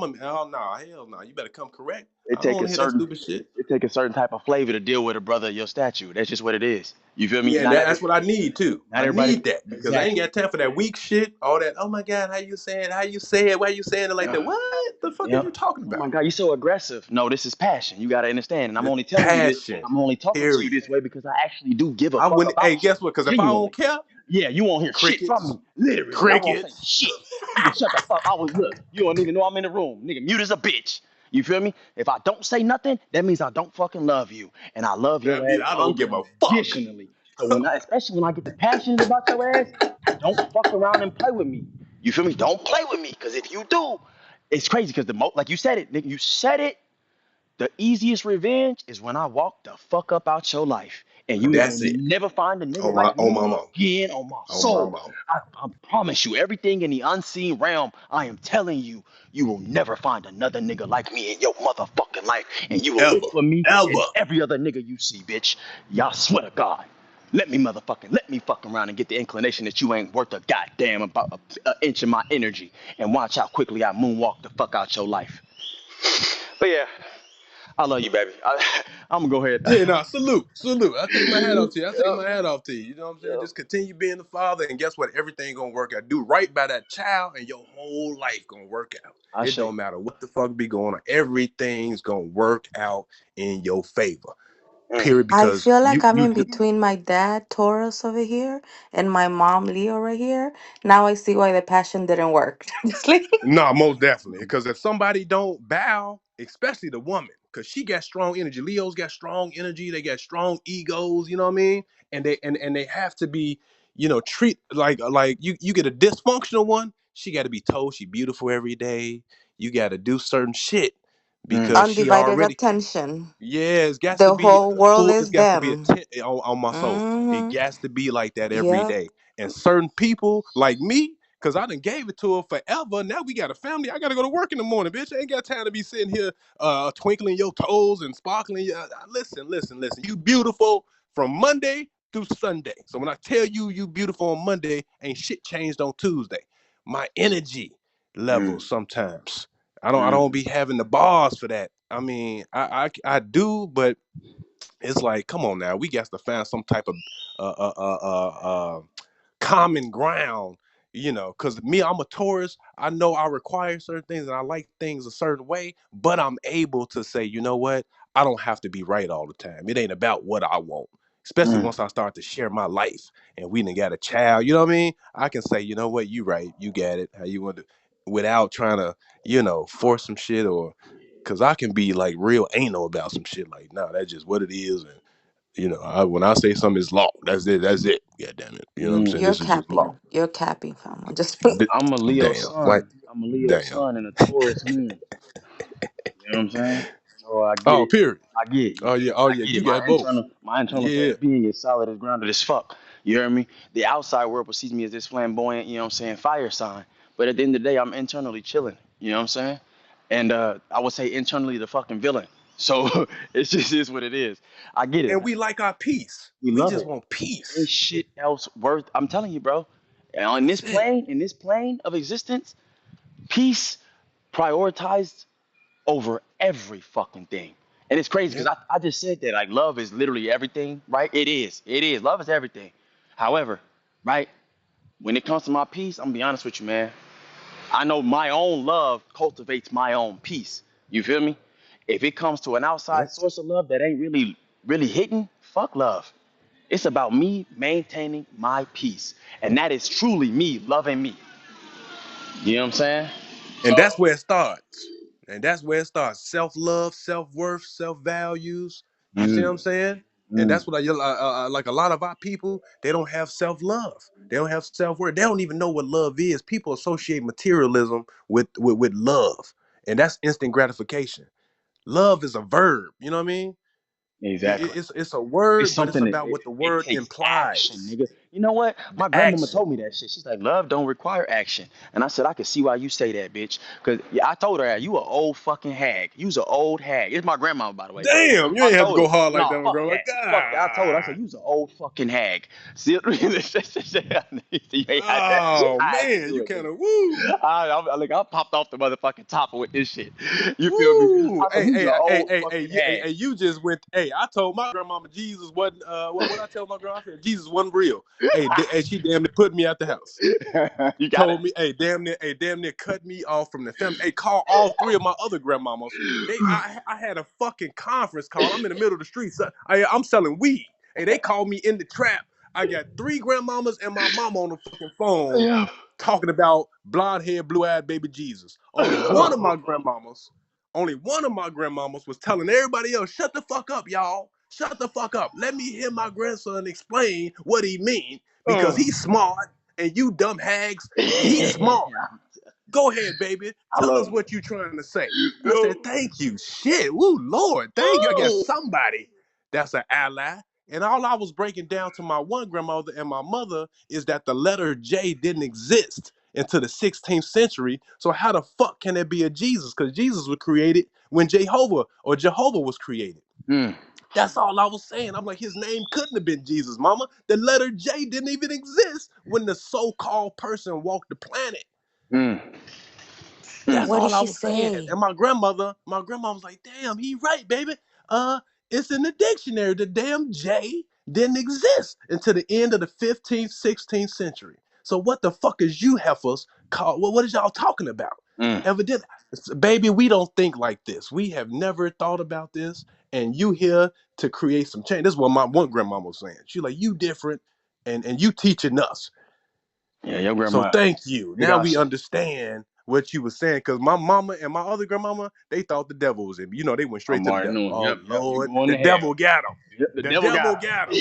L: no, hell no. You better come correct.
B: It
L: I don't
B: take
L: want
B: a
L: to hear that
B: certain
L: stupid shit.
B: it take a certain type of flavor to deal with a brother of your statue. That's just what it is. You feel me?
L: Yeah, and that's what I need too.
B: Not
L: I
B: everybody
L: need that because I ain't
B: exactly.
L: got time for that weak shit. All that. Oh my god, how you saying? How you say it? Why you saying it like that?
B: Yeah.
L: What the fuck are
B: Yep.
L: you talking
B: Oh my
L: about?
B: God, you're so aggressive. No, this is passion. You gotta understand. And I'm
L: It's
B: only telling you this.
L: passion.
B: I'm only talking to you
L: Period.
B: this way because I actually do give a
L: I
B: fuck
L: wouldn't. Hey,
B: about you.
L: guess what? Because if I don't
B: Genuinely.
L: care,
B: Yeah, you won't hear shit from
L: crickets,
B: me. Literally. I won't say
L: crickets.
B: shit. You can shut the fuck. I was look. You don't even know I'm in the room. Nigga, mute as a bitch. You feel me? If I don't say nothing, that means I don't fucking love you. And I love
L: That
B: your
L: means
B: ass
L: I don't give a fuck.
B: unconditionally. So especially when I get to passionate about your ass, don't fuck around and play with me. You feel me? Don't play with me. Cause if you do, it's crazy. Cause like you said it, nigga, you said it. The easiest revenge is when I walk the fuck up out your life. And you ain't
L: That's
B: gonna
L: it.
B: never find a nigga
L: On
B: like
L: my
B: me
L: mom.
B: again on my
L: On my
B: soul.
L: mom.
B: I promise you, everything in the unseen realm, I am telling you, you will never find another nigga like me in your motherfucking life. And you will
L: Ever.
B: look for me
L: Ever.
B: in every other nigga you see, bitch. Y'all swear to God. Let me fuck around and get the inclination that you ain't worth a goddamn about an inch of my energy. And watch how quickly I moonwalk the fuck out your life. But yeah. I love you, baby. I'm gonna go ahead.
L: Yeah, no, salute, salute. I take my hat off to you. I take
B: Yep,
L: my hat off to you. You know what I'm saying?
B: yep.
L: Just continue being the father, and guess what? Everything gonna work out. Do right by that child, and your whole life gonna work out.
B: I
L: It
B: say.
L: don't matter what the fuck be going on. Everything's gonna work out in your favor.
B: Mm.
L: Period.
F: I
L: Because
F: feel like
L: you
F: I'm
L: you
F: in between my dad, Taurus, over here, and my mom, Leo, right here. Now I see why the passion didn't work. Just like,
L: No, most definitely. Because if somebody don't bow, especially the woman, because she got strong energy. Leo's got strong energy. They got strong egos. You know what I mean? And they have to be, treat like you get a dysfunctional one. She got to be told she beautiful every day. You got to do certain shit
B: Mm.
L: because she
F: undivided
L: already.
F: attention.
L: Yeah, it's got to
F: The
L: be
F: whole world
L: full. It's
F: is
L: got to be a
F: them.
L: 10 on my soul. It
F: Mm-hmm.
L: got to be like that every
F: Yep.
L: day. And certain people like me, because I done gave it to her forever. Now we got a family. I got to go to work in the morning, bitch. I ain't got time to be sitting here twinkling your toes and sparkling. Listen, listen, listen. You beautiful from Monday through Sunday. So when I tell you you beautiful on Monday, ain't shit changed on Tuesday. My energy
B: Mm.
L: levels sometimes. I don't
B: Mm.
L: be having the bars for that. I mean, I do, but it's like, come on now, we got to find some type of uh, uh, uh, uh, common ground, because me, I'm a Taurus. I know I require certain things and I like things a certain way, but I'm able to say, you know what? I don't have to be right all the time. It ain't about what I want. Especially
B: Mm.
L: once I start to share my life and we done got a child, you know what I mean? I can say, you know what, you right, you got it, how you want to, without trying to, force some shit or, cause I can be like real anal about some shit. Like, nah, that's just what it is, and when I say something is law, that's it. That's it. God damn it. You know what I'm
B: Mm.
L: saying?
F: You're
L: This is just law.
F: capping. You're capping, fam. Just
B: I'm a Leo
L: Damn. Like,
B: sun. I'm a Leo
L: damn.
B: sun and a Taurus moon. You know what I'm saying? So I get
L: Oh,
B: it.
L: period.
B: I get it. You
L: Oh
B: feel
L: yeah.
B: me?
L: Oh
B: I
L: yeah.
B: get it.
L: You got both.
B: My internal state
L: Yeah.
B: of being is solid as grounded as fuck. You hear me? The outside world perceives me as this flamboyant, you know what I'm saying, fire sign. But at the end of the day, I'm internally chilling. You know what I'm saying? And I would say internally the fucking villain. So it's just is what it is. I get it,
L: And
B: man.
L: we like our peace.
B: We
L: We
B: love
L: just
B: it.
L: want
B: Ain't
L: peace.
B: shit else worth. I'm telling you, bro. On
L: That's it.
B: this plane of existence, peace prioritized over every fucking thing. And it's crazy because
L: Yep.
B: I just said that like love is literally everything, right? It is. It is. Love is everything. However, right, when it comes to my peace, I'm gonna be honest with you, man. I know my own love cultivates my own peace. You feel me? If it comes to an outside
L: Yep.
B: source of love that ain't really hitting, fuck love. It's about me maintaining my peace. And that is truly me loving me. You know what I'm saying?
L: And
B: So,
L: that's where it starts. And that's where it starts. Self-love, self-worth, self-values. You see what I'm
B: mm,
L: saying? And
B: mm,
L: that's what like a lot of our people, they don't have self-love. They don't have self-worth. They don't even know what love is. People associate materialism with love. And that's instant gratification. Love is a verb. You know what I mean?
B: exactly.
L: It's a
B: It's
L: word, but it's
B: something that
L: about what the
B: it
L: word
B: takes action,
L: implies.
B: nigga. You know what?
L: The
B: My grandmama
L: action.
B: told me that shit. She's like, love don't require action. And I said, I can see why you say that, bitch. Cause yeah, I told her, you an old fucking hag. You's an old hag. It's my grandmama, by the way, but
L: Damn, you
B: I
L: ain't have to
B: told her,
L: go hard like
B: nah,
L: that, my
B: fuck
L: girl. Like,
B: that. Fuck that. I told her, I said,
L: God.
B: you's an old fucking hag. See, you ain't had to,
L: Oh
B: I had to
L: man,
B: do
L: you
B: it,
L: kind
B: nigga.
L: of woo.
B: I popped off the motherfucking top with this shit. You feel me?
L: Woo!
B: I said, you's an old fucking hag.
L: You just went. Hey, I told my grandmama Jesus wasn't. What I tell my grandma? I said Jesus wasn't real. Hey, she damn near put me out the house.
B: You got it.
L: Told me, damn near cut me off from the family. Hey, call all three of my other grandmamas. I had a fucking conference call. I'm in the middle of the street. So I'm selling weed. Hey, they called me in the trap. I got three grandmamas and my mama on the fucking phone
B: Yeah.
L: talking about blonde haired, blue eyed baby Jesus. Only one of my grandmamas was telling everybody else, shut the fuck up, y'all. Shut the fuck up. Let me hear my grandson explain what he mean because
B: Mm.
L: he's smart and you dumb hags, he's smart. Go ahead, baby.
B: I
L: Tell
B: love
L: us
B: it.
L: what you trying to say. I said,
B: Yo.
L: thank you. Shit. Woo, Lord. Thank you. I got
B: Mm.
L: somebody that's an ally. And all I was breaking down to my one grandmother and my mother is that the letter J didn't exist until the 16th century. So how the fuck can there be a Jesus? Because Jesus was created when Jehovah was created.
B: Mm.
L: That's all I was saying. I'm like, his name couldn't have been Jesus, mama. The letter J didn't even exist when the so-called person walked the planet.
B: Mm. Mm.
D: That's
F: What did
D: all I
F: she
D: was saying.
F: say?
D: And my grandma was like, damn, he right, baby. It's in the dictionary. The damn J didn't exist until the end of the 15th, 16th century. So what the fuck is you heifers called? What is y'all talking about?
B: Mm.
D: Evidently, baby, we don't think like this. We have never thought about this. And you here to create some change. This is what my one grandma was saying. She like, you different and you teaching us.
B: Yeah, your
D: So
B: grandma,
D: thank you.
B: big
D: Now
B: house
D: we
B: shit.
D: understand what you were saying. Cause my mama and my other grandmama, they thought the devil was in me. You know, they went straight
B: I'm
D: to the
B: already
D: devil.
B: knowing.
D: Oh
B: Yep. You
D: Lord,
B: going
D: the
B: to hell.
D: devil got him.
B: Yep, the
D: The
B: devil
D: devil
B: got
D: got him.
B: him.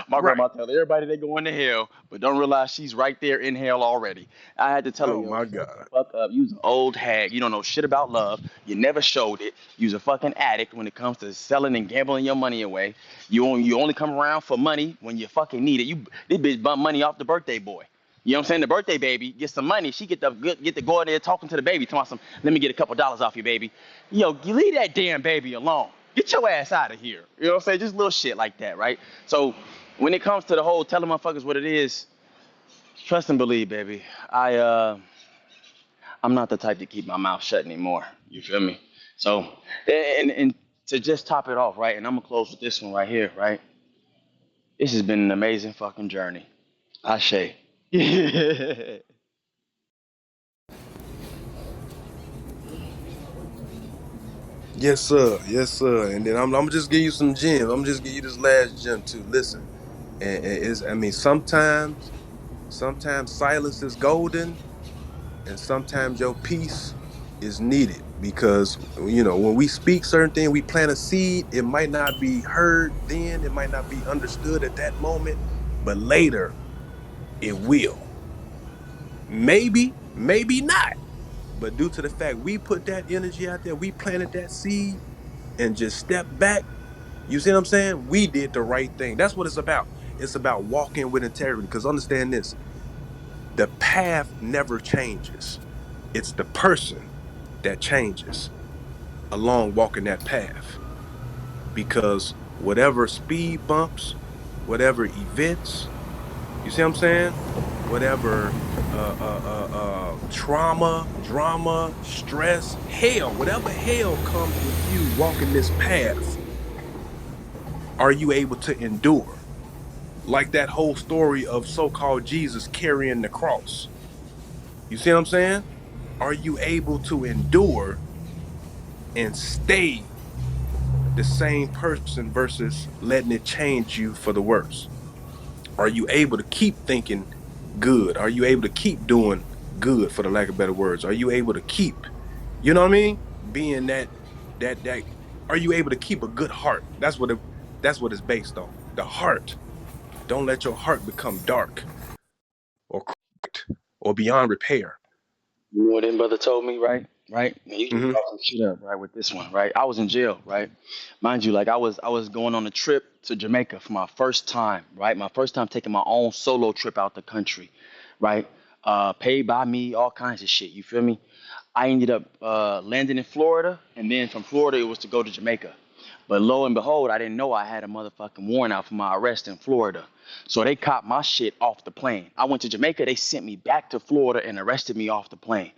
B: My
D: Right.
B: grandma tell everybody they going to hell, but don't realize she's right there in hell already. I had to tell her,
D: Oh
B: yo,
D: my
B: shut the
D: God.
B: fuck up. You's an old hag. You don't know shit about love. You never showed it. You's a fucking addict when it comes to selling and gambling your money away. You only come around for money when you fucking need it. This bitch bump money off the birthday boy. You know what I'm saying? The birthday baby gets some money. She get to go in there talking to the baby, talking some, let me get a couple dollars off you, baby. Yo, you leave that damn baby alone. Get your ass out of here. You know what I'm saying? Just little shit like that, right? So when it comes to the whole telling motherfuckers what it is, trust and believe, baby. I'm not the type to keep my mouth shut anymore. You feel me? So and to just top it off, right? And I'm gonna close with this one right here, right? This has been an amazing fucking journey. Ashe.
L: Yes, sir. Yes, sir. And then I'm just give you some gems. I'm just give you this last gem too. Listen, and it's, I mean, sometimes silence is golden, and sometimes your peace is needed because when we speak certain things, we plant a seed. It might not be heard then, it might not be understood at that moment, but later it will. Maybe not. But due to the fact we put that energy out there, we planted that seed and just step back. You see what I'm saying? We did the right thing. That's what it's about. It's about walking with integrity. Because understand this, the path never changes. It's the person that changes along walking that path. Because whatever speed bumps, whatever events, you see what I'm saying? Whatever trauma, drama, stress, hell, whatever hell comes with you walking this path, are you able to endure? Like that whole story of so-called Jesus carrying the cross. You see what I'm saying? Are you able to endure and stay the same person versus letting it change you for the worse? Are you able to keep thinking good? Are you able to keep doing good, for the lack of better words? Are you able to keep, you know what I mean? Being that are you able to keep a good heart? That's what it's based on. The heart. Don't let your heart become dark or cracked or beyond repair.
B: You know what that brother told me, right? Right? Man, you just
L: Hmm.
B: brought some shit up, right, with this one, right? I was in jail, right? Mind you, like I was going on a trip to Jamaica for my first time, right? My first time taking my own solo trip out the country, right? Paid by me, all kinds of shit. You feel me? I ended up landing in Florida, and then from Florida it was to go to Jamaica. But lo and behold, I didn't know I had a motherfucking warrant out for my arrest in Florida. So they caught my shit off the plane. I went to Jamaica, they sent me back to Florida and arrested me off the plane.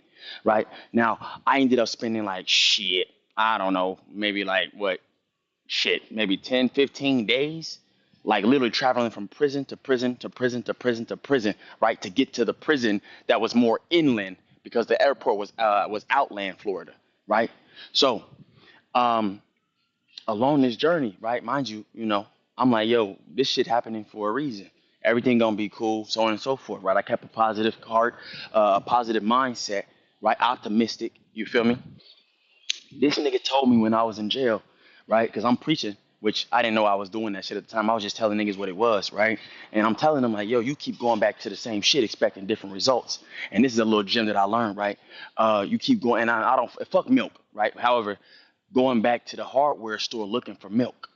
B: Right? Now, I ended up spending like shit, I don't know, maybe like what, shit, maybe 10, 15 days. Like literally traveling from prison to prison to prison to prison to prison, right? To get to the prison that was more inland because the airport was outland Florida, right? So, um, along this journey, right? Mind you, I'm like, yo, this shit happening for a reason. Everything gonna be cool, so on and so forth, right? I kept a positive heart, a positive mindset, right? Optimistic. You feel me? This nigga told me when I was in jail, right? Because I'm preaching, which I didn't know I was doing that shit at the time. I was just telling niggas what it was, right? And I'm telling them like, yo, you keep going back to the same shit, expecting different results. And this is a little gem that I learned, right? You keep going, and I don't fuck milk, right? However, going back to the hardware store looking for milk.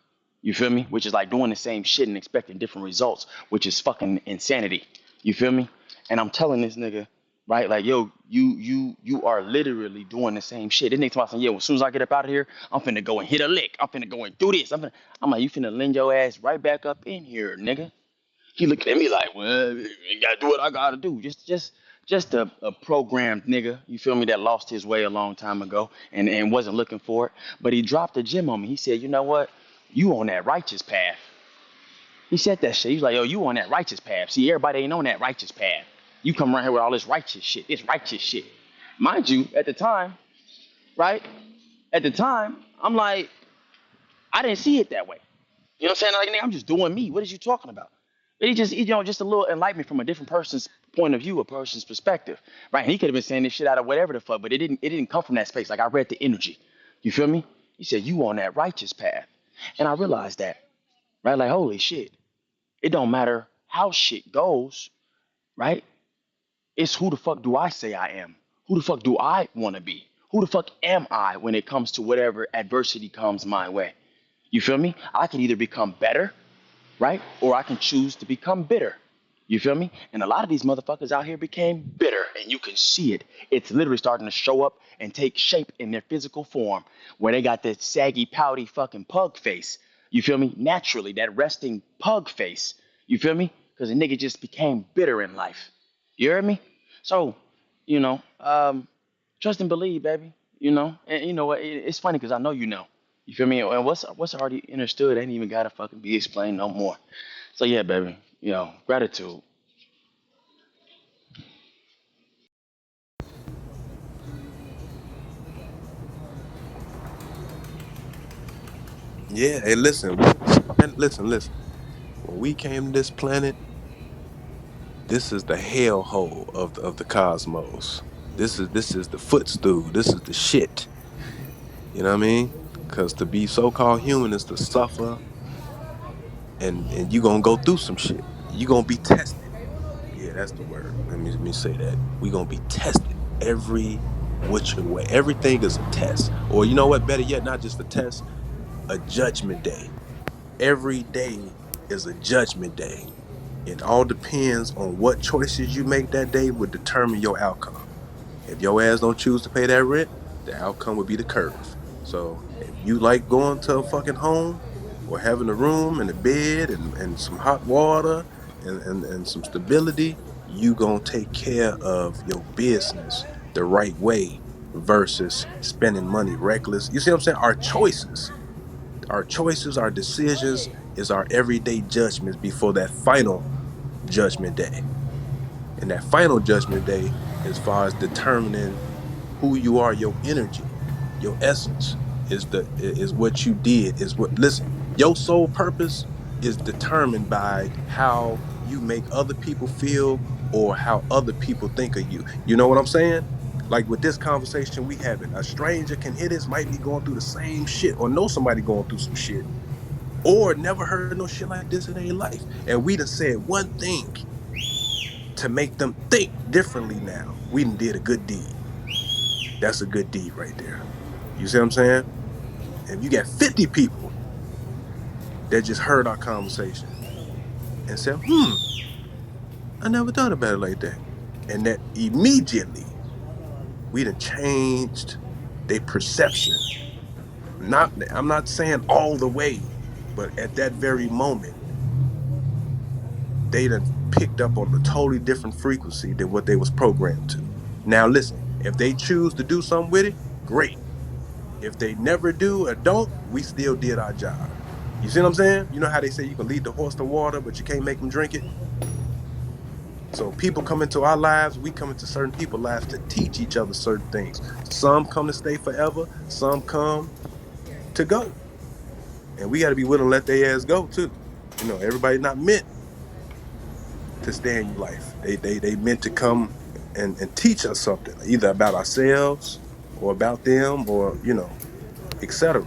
B: You feel me? Which is like doing the same shit and expecting different results, which is fucking insanity. You feel me? And I'm telling this nigga, right? Like, yo, you are literally doing the same shit. This nigga talking about, yeah, well, as soon as I get up out of here, I'm finna go and hit a lick. I'm finna go and do this. I'm like, you finna lend your ass right back up in here, nigga. He looking at me like, well, you gotta do what I gotta do. Just just a programmed nigga, you feel me, that lost his way a long time ago and wasn't looking for it. But he dropped a gem on me. He said, you know what? You on that righteous path. He said that shit. He's like, yo, you on that righteous path. See, everybody ain't on that righteous path. You come around here with all this righteous shit. It's righteous shit. Mind you, at the time, right? At the time, I'm like, I didn't see it that way. You know what I'm saying? Like, nigga, I'm just doing me. What is you talking about? But just a little enlightenment from a different person's point of view, a person's perspective, right? And he could have been saying this shit out of whatever the fuck, but it didn't come from that space. Like I read the energy. You feel me? He said, you on that righteous path. And I realized that, right? Like, holy shit. It don't matter how shit goes, right? It's who the fuck do I say I am? Who the fuck do I want to be? Who the fuck am I when it comes to whatever adversity comes my way? You feel me? I can either become better, right? Or I can choose to become bitter. You feel me? And a lot of these motherfuckers out here became bitter, and you can see it. It's literally starting to show up and take shape in their physical form, where they got that saggy, pouty fucking pug face. You feel me? Naturally, that resting pug face. You feel me? Because the nigga just became bitter in life. You heard me? So, trust and believe, baby. And you know what? It's funny because I know you know. You feel me? And what's already understood ain't even gotta fucking be explained no more. So yeah, baby. Gratitude.
L: Yeah, hey, listen, man, listen. When we came to this planet, this is the hellhole of the cosmos. This is the footstool. This is the shit. You know what I mean? Because to be so-called human is to suffer, and you gonna go through some shit. You gonna be tested. Yeah, that's the word. Let me say that. We gonna be tested every which way. Everything is a test. Or you know what? Better yet, not just a test, a judgment day. Every day is a judgment day. It all depends on what choices you make that day would determine your outcome. If your ass don't choose to pay that rent, the outcome would be the curve. So if you like going to a fucking home or having a room and a bed and some hot water and some stability, you gonna take care of your business the right way versus spending money reckless. You see what I'm saying? Our choices, our decisions is our everyday judgments before that final judgment day. And that final judgment day, as far as determining who you are, your energy, your essence is what you did. Is what listen, your sole purpose is determined by how you make other people feel or how other people think of you. You know what I'm saying? Like with this conversation we having, a stranger can hit us, might be going through the same shit, or know somebody going through some shit, or never heard no shit like this in their life. And we done said one thing to make them think differently now. We done did a good deed. That's a good deed right there. You see what I'm saying? If you got 50 people that just heard our conversation and said, I never thought about it like that. And that immediately we done changed their perception. I'm not saying all the way, but at that very moment, they done picked up on a totally different frequency than what they was programmed to. Now listen, if they choose to do something with it, great. If they never do or don't, we still did our job. You see what I'm saying? You know how they say you can lead the horse to water, but you can't make them drink it? So people come into our lives, we come into certain people's lives to teach each other certain things. Some come to stay forever, some come to go. And we got to be willing to let their ass go too. Everybody not meant to stay in your life. They meant to come and teach us something, either about ourselves or about them or, etc.